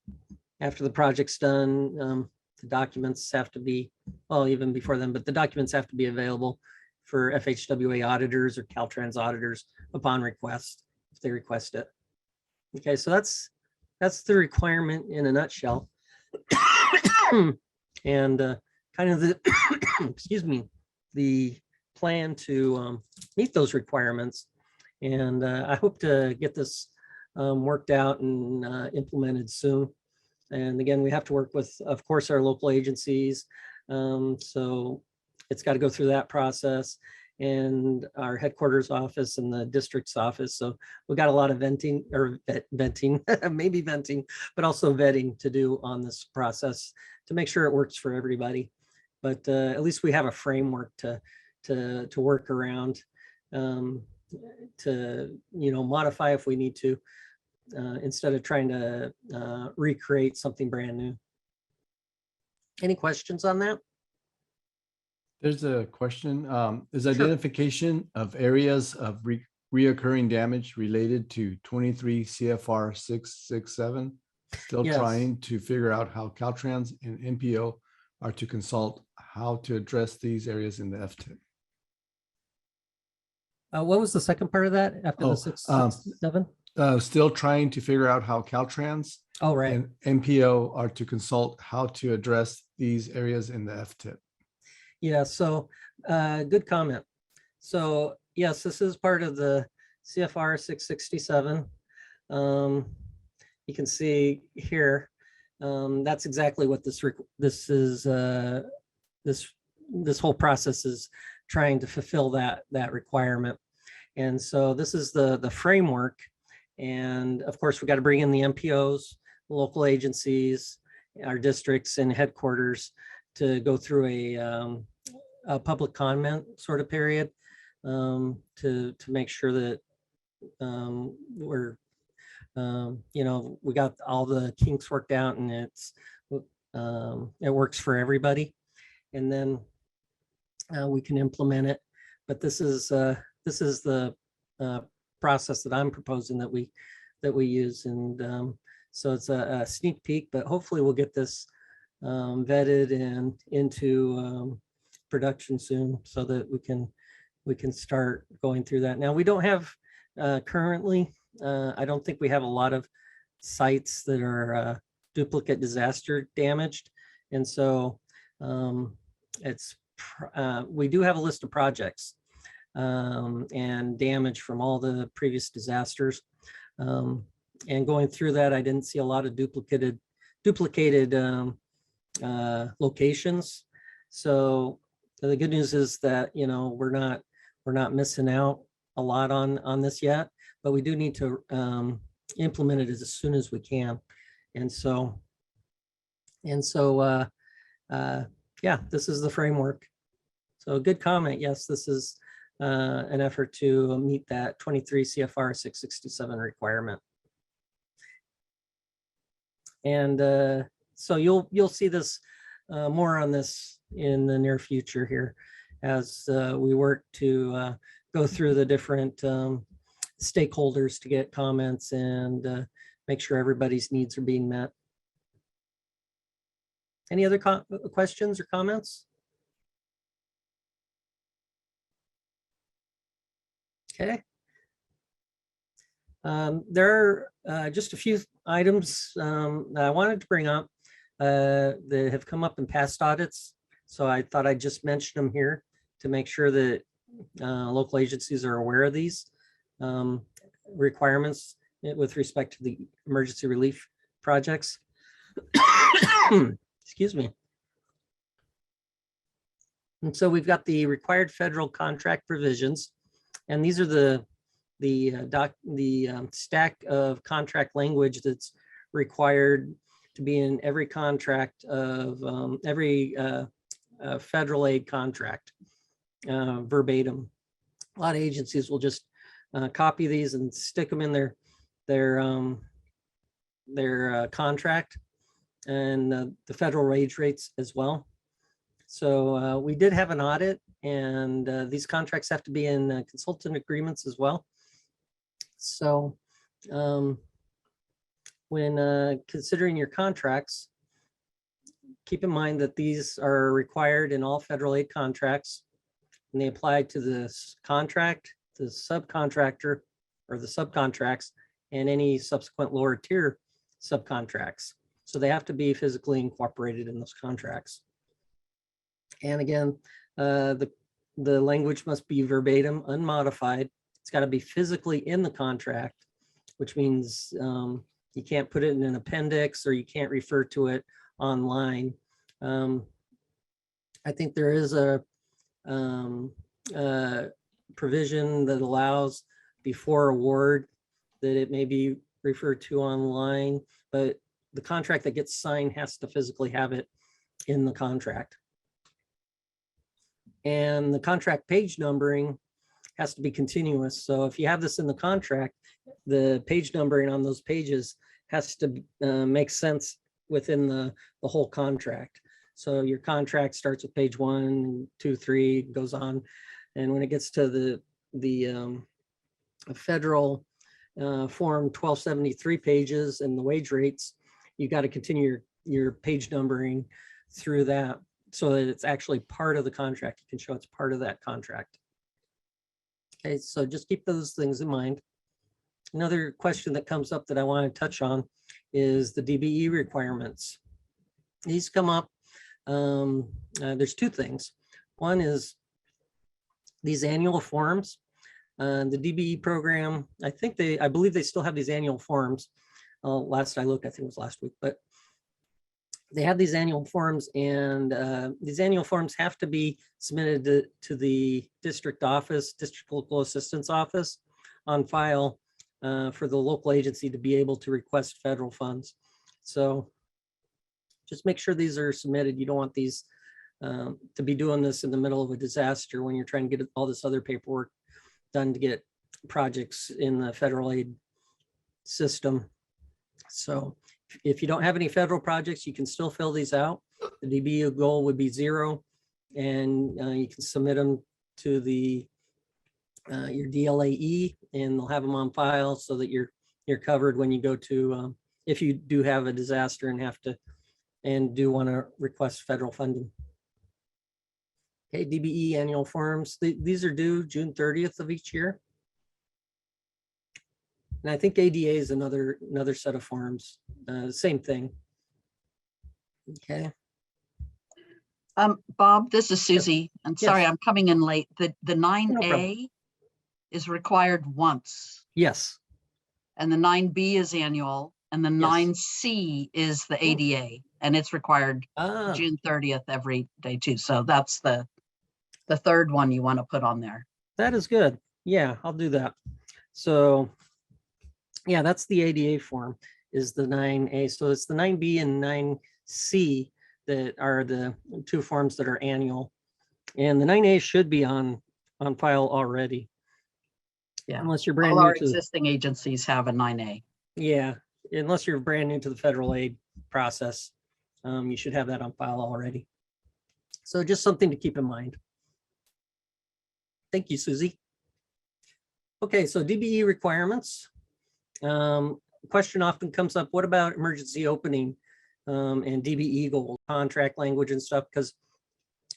after the project's done, the documents have to be, well, even before then, but the documents have to be available for FHWA auditors or Caltrans auditors upon request, if they request it. Okay, so that's the requirement in a nutshell. And kind of the, excuse me, the plan to meet those requirements. And I hope to get this worked out and implemented soon. And again, we have to work with, of course, our local agencies. So it's got to go through that process, and our headquarters office and the district's office. So we've got a lot of venting, maybe venting, but also vetting to do on this process to make sure it works for everybody. But at least we have a framework to work around, to modify if we need to, instead of trying to recreate something brand new. Any questions on that? There's a question. Is identification of areas of reoccurring damage related to 23 CFR 667 still Yes. trying to figure out how Caltrans and NPO are to consult how to address these areas in the FTIP? What was the second part of that after the 667? Still trying to figure out how Caltrans right. and NPO are to consult how to address these areas in the FTIP. Yeah, so good comment. So yes, this is part of the CFR 667. You can see here, that's exactly what this whole process is trying to fulfill that requirement. And so this is the framework. And of course, we got to bring in the MPOs, local agencies, our districts and headquarters to go through a public comment sort of period to make sure that we're, we got all the kinks worked out and it works for everybody. And then we can implement it. But this is the process that I'm proposing that we use. And so it's a sneak peek, but hopefully we'll get this vetted and into production soon so that we can start going through that. Now, we don't have currently, I don't think we have a lot of sites that are duplicate disaster damaged. And so we do have a list of projects and damage from all the previous disasters. And going through that, I didn't see a lot of duplicated locations. So the good news is that, we're not missing out a lot on this yet, but we do need to implement it as soon as we can. And so yeah, this is the framework. So good comment. Yes, this is an effort to meet that 23 CFR 667 requirement. And so you'll see this more on this in the near future here as we work to go through the different stakeholders to get comments and make sure everybody's needs are being met. Any other questions or comments? Okay. There are just a few items that I wanted to bring up that have come up in past audits. So I thought I'd just mention them here to make sure that local agencies are aware of these requirements with respect to the emergency relief projects. Excuse me. And so we've got the required federal contract provisions, and these are the stack of contract language that's required to be in every contract of every federal aid contract verbatim. A lot of agencies will just copy these and stick them in their contract and the federal wage rates as well. So we did have an audit, and these contracts have to be in consultant agreements as well. So when considering your contracts, keep in mind that these are required in all federal aid contracts, and they apply to the contract, the subcontractor, or the subcontracts, and any subsequent lower tier subcontracts. So they have to be physically incorporated in those contracts. And again, the language must be verbatim, unmodified. It's got to be physically in the contract, which means you can't put it in an appendix or you can't refer to it online. I think there is a provision that allows before award that it may be referred to online, but the contract that gets signed has to physically have it in the contract. And the contract page numbering has to be continuous. So if you have this in the contract, the page numbering on those pages has to make sense within the whole contract. So your contract starts with page 1, 2, 3, goes on. And when it gets to the federal form 1273 pages and the wage rates, you got to continue your page numbering through that so that it's actually part of the contract. You can show it's part of that contract. Okay, so just keep those things in mind. Another question that comes up that I want to touch on is the DBE requirements. These come up, there's two things. One is these annual forms. The DBE program, I believe they still have these annual forms. Last I looked, I think it was last week, but they have these annual forms, and these annual forms have to be submitted to the district office, district local assistance office on file for the local agency to be able to request federal funds. So just make sure these are submitted. You don't want these to be doing this in the middle of a disaster when you're trying to get all this other paperwork done to get projects in the federal aid system. So if you don't have any federal projects, you can still fill these out. The DBE goal would be 0, and you can submit them to the your DLAE, and they'll have them on file so that you're covered when you go to if you do have a disaster and do want to request federal funding. Okay, DBE annual forms. These are due June 30th of each year. And I think ADA is another set of forms. Same thing. Okay. Bob, this is Susie, and sorry, Yes. I'm coming in late. The No 9A is required once, Yes. and the 9B is annual, and the Yes. 9C is the ADA, and it's required Ah, June 30th every day too. So that's the third one you want to put on there. that is good. Yeah, I'll do that. So yeah, that's the ADA form, is the 9A. So it's the 9B and 9C that are the 2 forms that are annual. And the 9A should be on file already. Yeah. Unless you're brand All new our to, existing agencies have a 9A. yeah, unless you're brand new to the federal aid process, you should have that on file already. So just something to keep in mind. Thank you, Susie. Okay, so DBE requirements. Question often comes up, what about emergency opening and DBE goal contract language and stuff? Because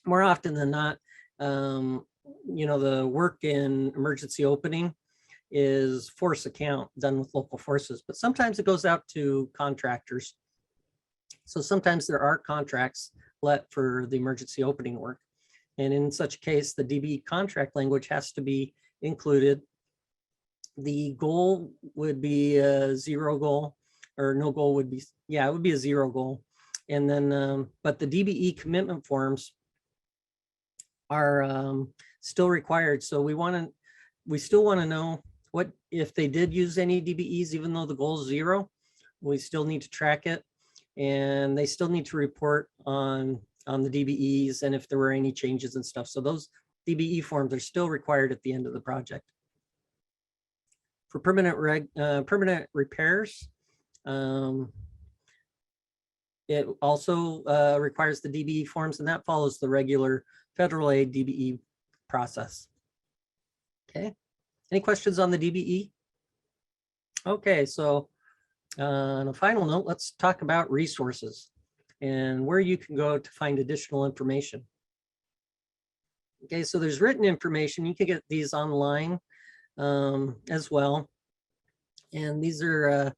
more often than not, the work in emergency opening is force account done with local forces, but sometimes it goes out to contractors. So sometimes there are contracts let for the emergency opening work. And in such a case, the DBE contract language has to be included. The goal would be a 0 goal, or no goal would be, it would be a 0 goal. And then, but the DBE commitment forms are still required. So we still want to know what, if they did use any DBEs, even though the goal is 0, we still need to track it. And they still need to report on the DBEs and if there were any changes and stuff. So those DBE forms are still required at the end of the project. For permanent repairs, it also requires the DBE forms, and that follows the regular federal aid DBE process. Okay, any questions on the DBE? Okay, so on a final note, let's talk about resources and where you can go to find additional information. Okay, so there's written information. You can get these online as well. And these are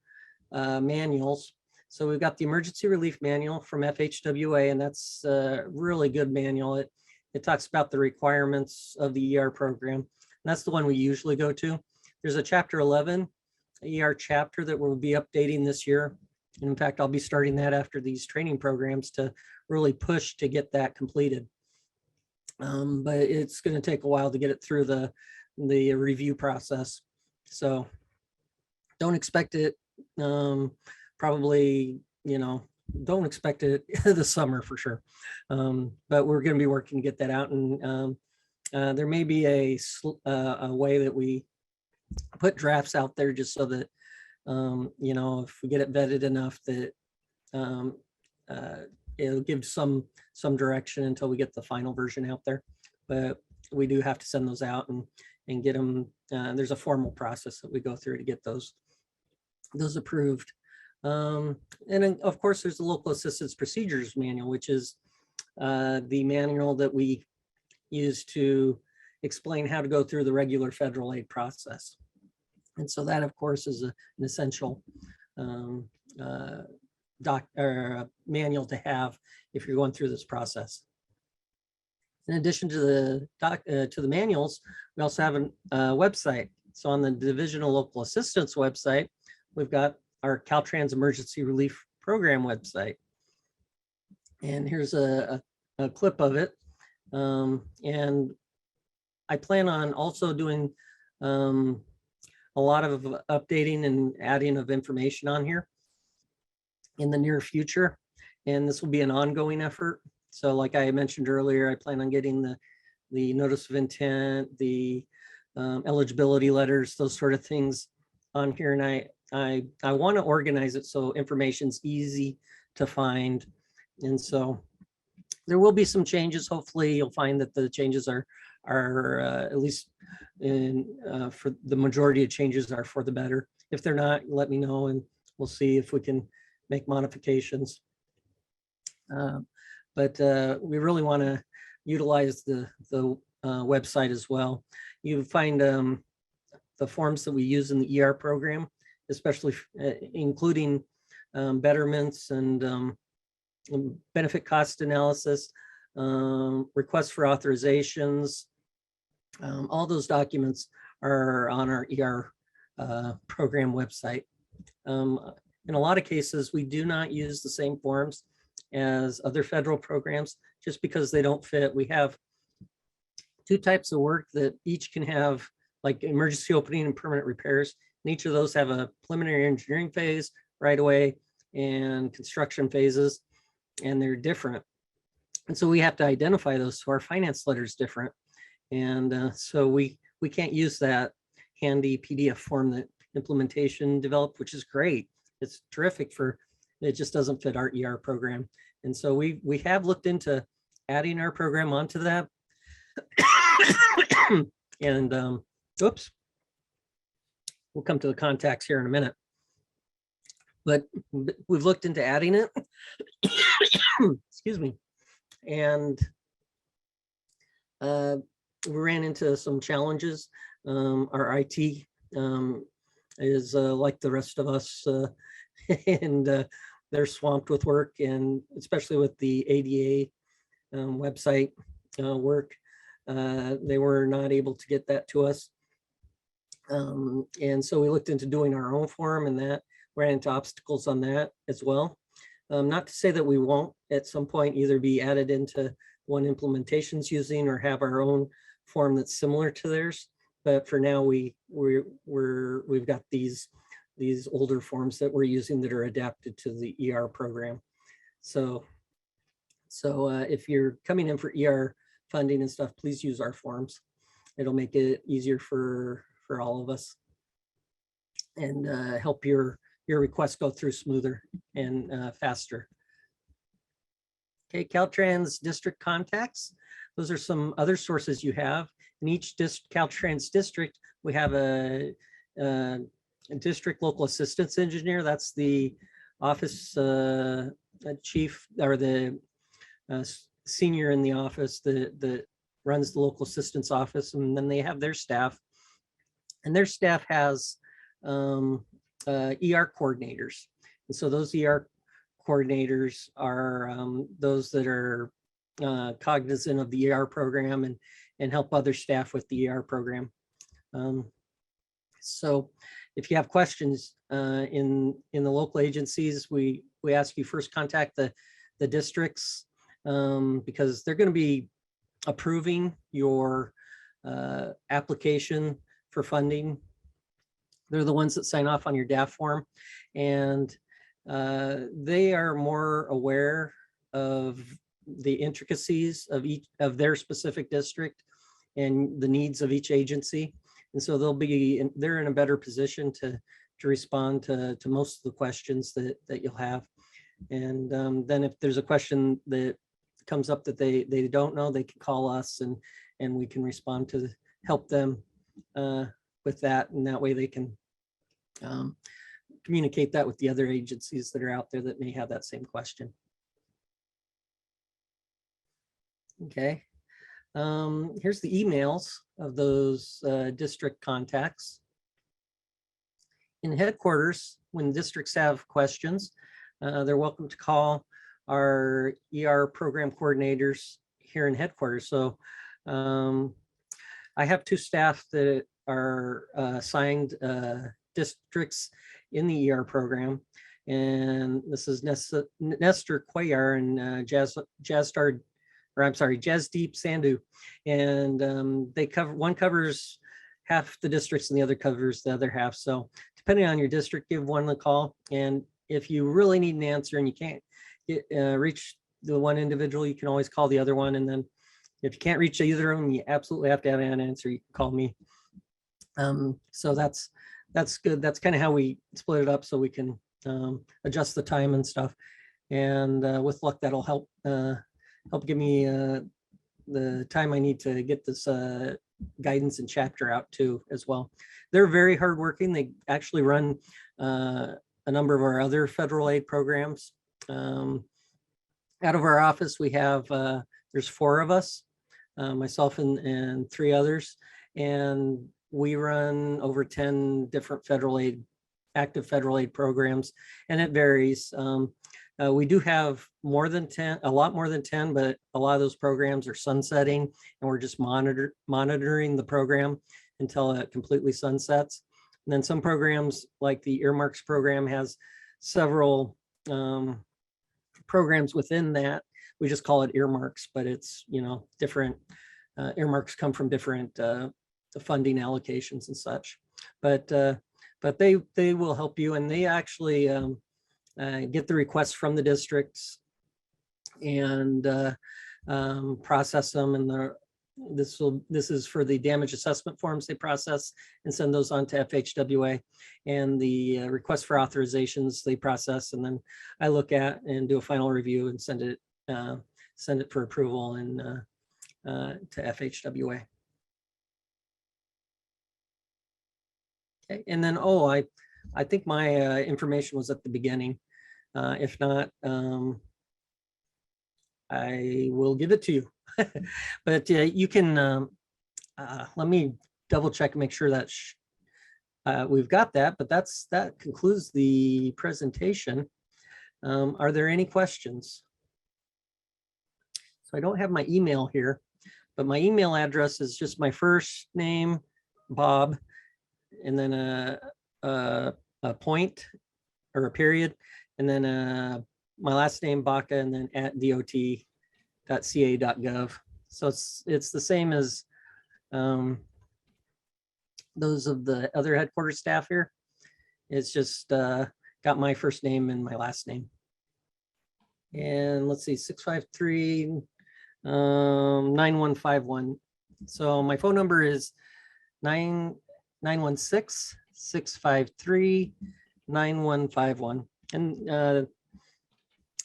manuals. So we've got the Emergency Relief Manual from FHWA, and that's a really good manual. It talks about the requirements of the ER program. And that's the one we usually go to. There's a Chapter 11 ER chapter that we'll be updating this year. And in fact, I'll be starting that after these training programs to really push to get that completed. But it's going to take a while to get it through the review process. So don't expect it, probably, don't expect it this summer for sure. But we're going to be working to get that out. And there may be a way that we put drafts out there just so that, if we get it vetted enough that it'll give some direction until we get the final version out there. But we do have to send those out and get them. There's a formal process that we go through to get those approved. And then of course there's the Local Assistance Procedures Manual, which is the manual that we use to explain how to go through the regular federal aid process. And so that of course is an essential manual to have if you're going through this process. In addition to the manuals, we also have a website. So on the Divisional Local Assistance website, we've got our Caltrans Emergency Relief Program website. And here's a clip of it. And I plan on also doing a lot of updating and adding of information on here in the near future. And this will be an ongoing effort. So like I mentioned earlier, I plan on getting the notice of intent, the eligibility letters, those sort of things on here. And I want to organize it so information's easy to find. And so there will be some changes. Hopefully you'll find that the changes are at least for the majority of changes are for the better. If they're not, let me know and we'll see if we can make modifications. But we really want to utilize the website as well. You find the forms that we use in the ER program, especially including betterments and benefit cost analysis, requests for authorizations. All those documents are on our ER program website. In a lot of cases, we do not use the same forms as other federal programs just because they don't fit. We have two types of work that each can have, like emergency opening and permanent repairs. And each of those have a preliminary engineering phase, right away, and construction phases, and they're different. And so we have to identify those. So our finance letter is different. And so we can't use that handy PDF form that implementation developed, which is great. It's terrific it just doesn't fit our ER program. And so we have looked into adding our program onto that. And oops, we'll come to the contacts here in a minute. But we've looked into adding it. Excuse me. And we ran into some challenges. Our IT is like the rest of us, and they're swamped with work, and especially with the ADA website work, they were not able to get that to us. And so we looked into doing our own form, and that ran into obstacles on that as well. Not to say that we won't at some point either be added into one implementation's using or have our own form that's similar to theirs. But for now, we've got these older forms that we're using that are adapted to the ER program. So if you're coming in for ER funding and stuff, please use our forms. It'll make it easier for all of us and help your requests go through smoother and faster. Okay, Caltrans district contacts. Those are some other sources you have. In each Caltrans district, we have a district local assistance engineer. That's the office chief or the senior in the office that runs the local assistance office. And then they have their staff. And their staff has ER coordinators. And so those ER coordinators are those that are cognizant of the ER program and help other staff with the ER program. So if you have questions in the local agencies, we ask you first contact the districts because they're going to be approving your application for funding. They're the ones that sign off on your DAF form, and they are more aware of the intricacies of their specific district and the needs of each agency. And so they're in a better position to respond to most of the questions that you'll have. And then if there's a question that comes up that they don't know, they can call us and we can respond to help them with that. And that way they can communicate that with the other agencies that are out there that may have that same question. Okay. Here's the emails of those district contacts. In headquarters, when districts have questions, they're welcome to call our ER program coordinators here in headquarters. So I have two staff that are assigned districts in the ER program. And this is Nestor Cuellar and Jasdeep Sandhu. And they cover, one covers half the districts and the other covers the other half. So depending on your district, give one a call. And if you really need an answer and you can't reach the one individual, you can always call the other one. And then if you can't reach either of them, you absolutely have to have an answer. You can call me. So that's good. That's kind of how we split it up so we can adjust the time and stuff. And with luck, that'll help give me the time I need to get this guidance and chapter out too as well. They're very hardworking. They actually run a number of our other federal aid programs. Out of our office, we have, there's 4 of us, myself and 3 others, and we run over 10 different active federal aid programs, and it varies. We do have more than 10, a lot more than 10, but a lot of those programs are sunsetting, and we're just monitoring the program until it completely sunsets. And then some programs, like the earmarks program, has several programs within that. We just call it earmarks, but it's, different earmarks come from different funding allocations and such. But they will help you, and they actually get the requests from the districts and process them. And this is for the damage assessment forms they process and send those on to FHWA, and the request for authorizations they process, and then I look at and do a final review and send it for approval and to FHWA. Okay, and then I think my information was at the beginning. If not, I will give it to you. But you can, let me double check and make sure that we've got that, but that concludes the presentation. Are there any questions? So I don't have my email here, but my email address is just my first name, Bob, and then a point or a period, and then my last name, Baca, and then at dot.ca.gov. So it's the same as those of the other headquarters staff here. It's just got my first name and my last name. And let's see, 653-9151. So my phone number is 916-653-9151. And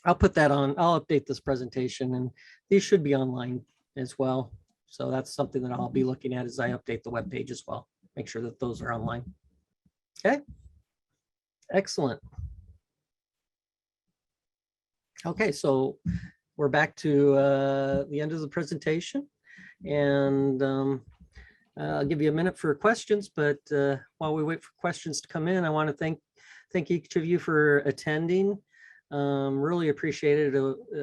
I'll put that on, I'll update this presentation, and these should be online as well. So that's something that I'll be looking at as I update the webpage as well. Make sure that those are online. Okay, excellent. Okay, so we're back to the end of the presentation, and I'll give you a minute for questions, but while we wait for questions to come in, I want to thank each of you for attending. Really appreciate it.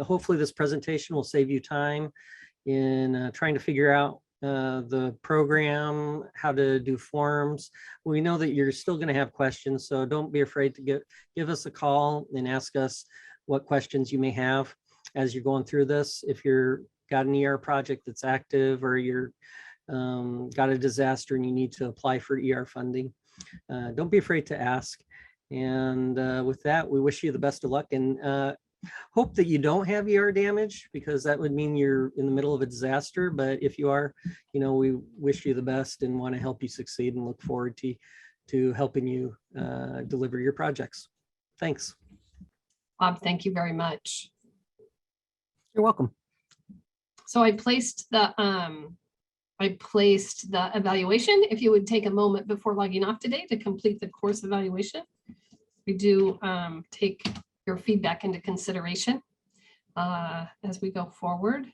Hopefully this presentation will save you time in trying to figure out the program, how to do forms. We know that you're still going to have questions, so don't be afraid to give us a call and ask us what questions you may have as you're going through this. If you're got an ER project that's active, or you're got a disaster and you need to apply for ER funding, don't be afraid to ask. And with that, we wish you the best of luck, and hope that you don't have ER damage, because that would mean you're in the middle of a disaster. But if you are, we wish you the best and want to help you succeed, and look forward to helping you deliver your projects. Thanks. Bob, thank you very much. You're welcome. So I placed the evaluation. If you would take a moment before logging off today to complete the course evaluation. We do take your feedback into consideration as we go forward.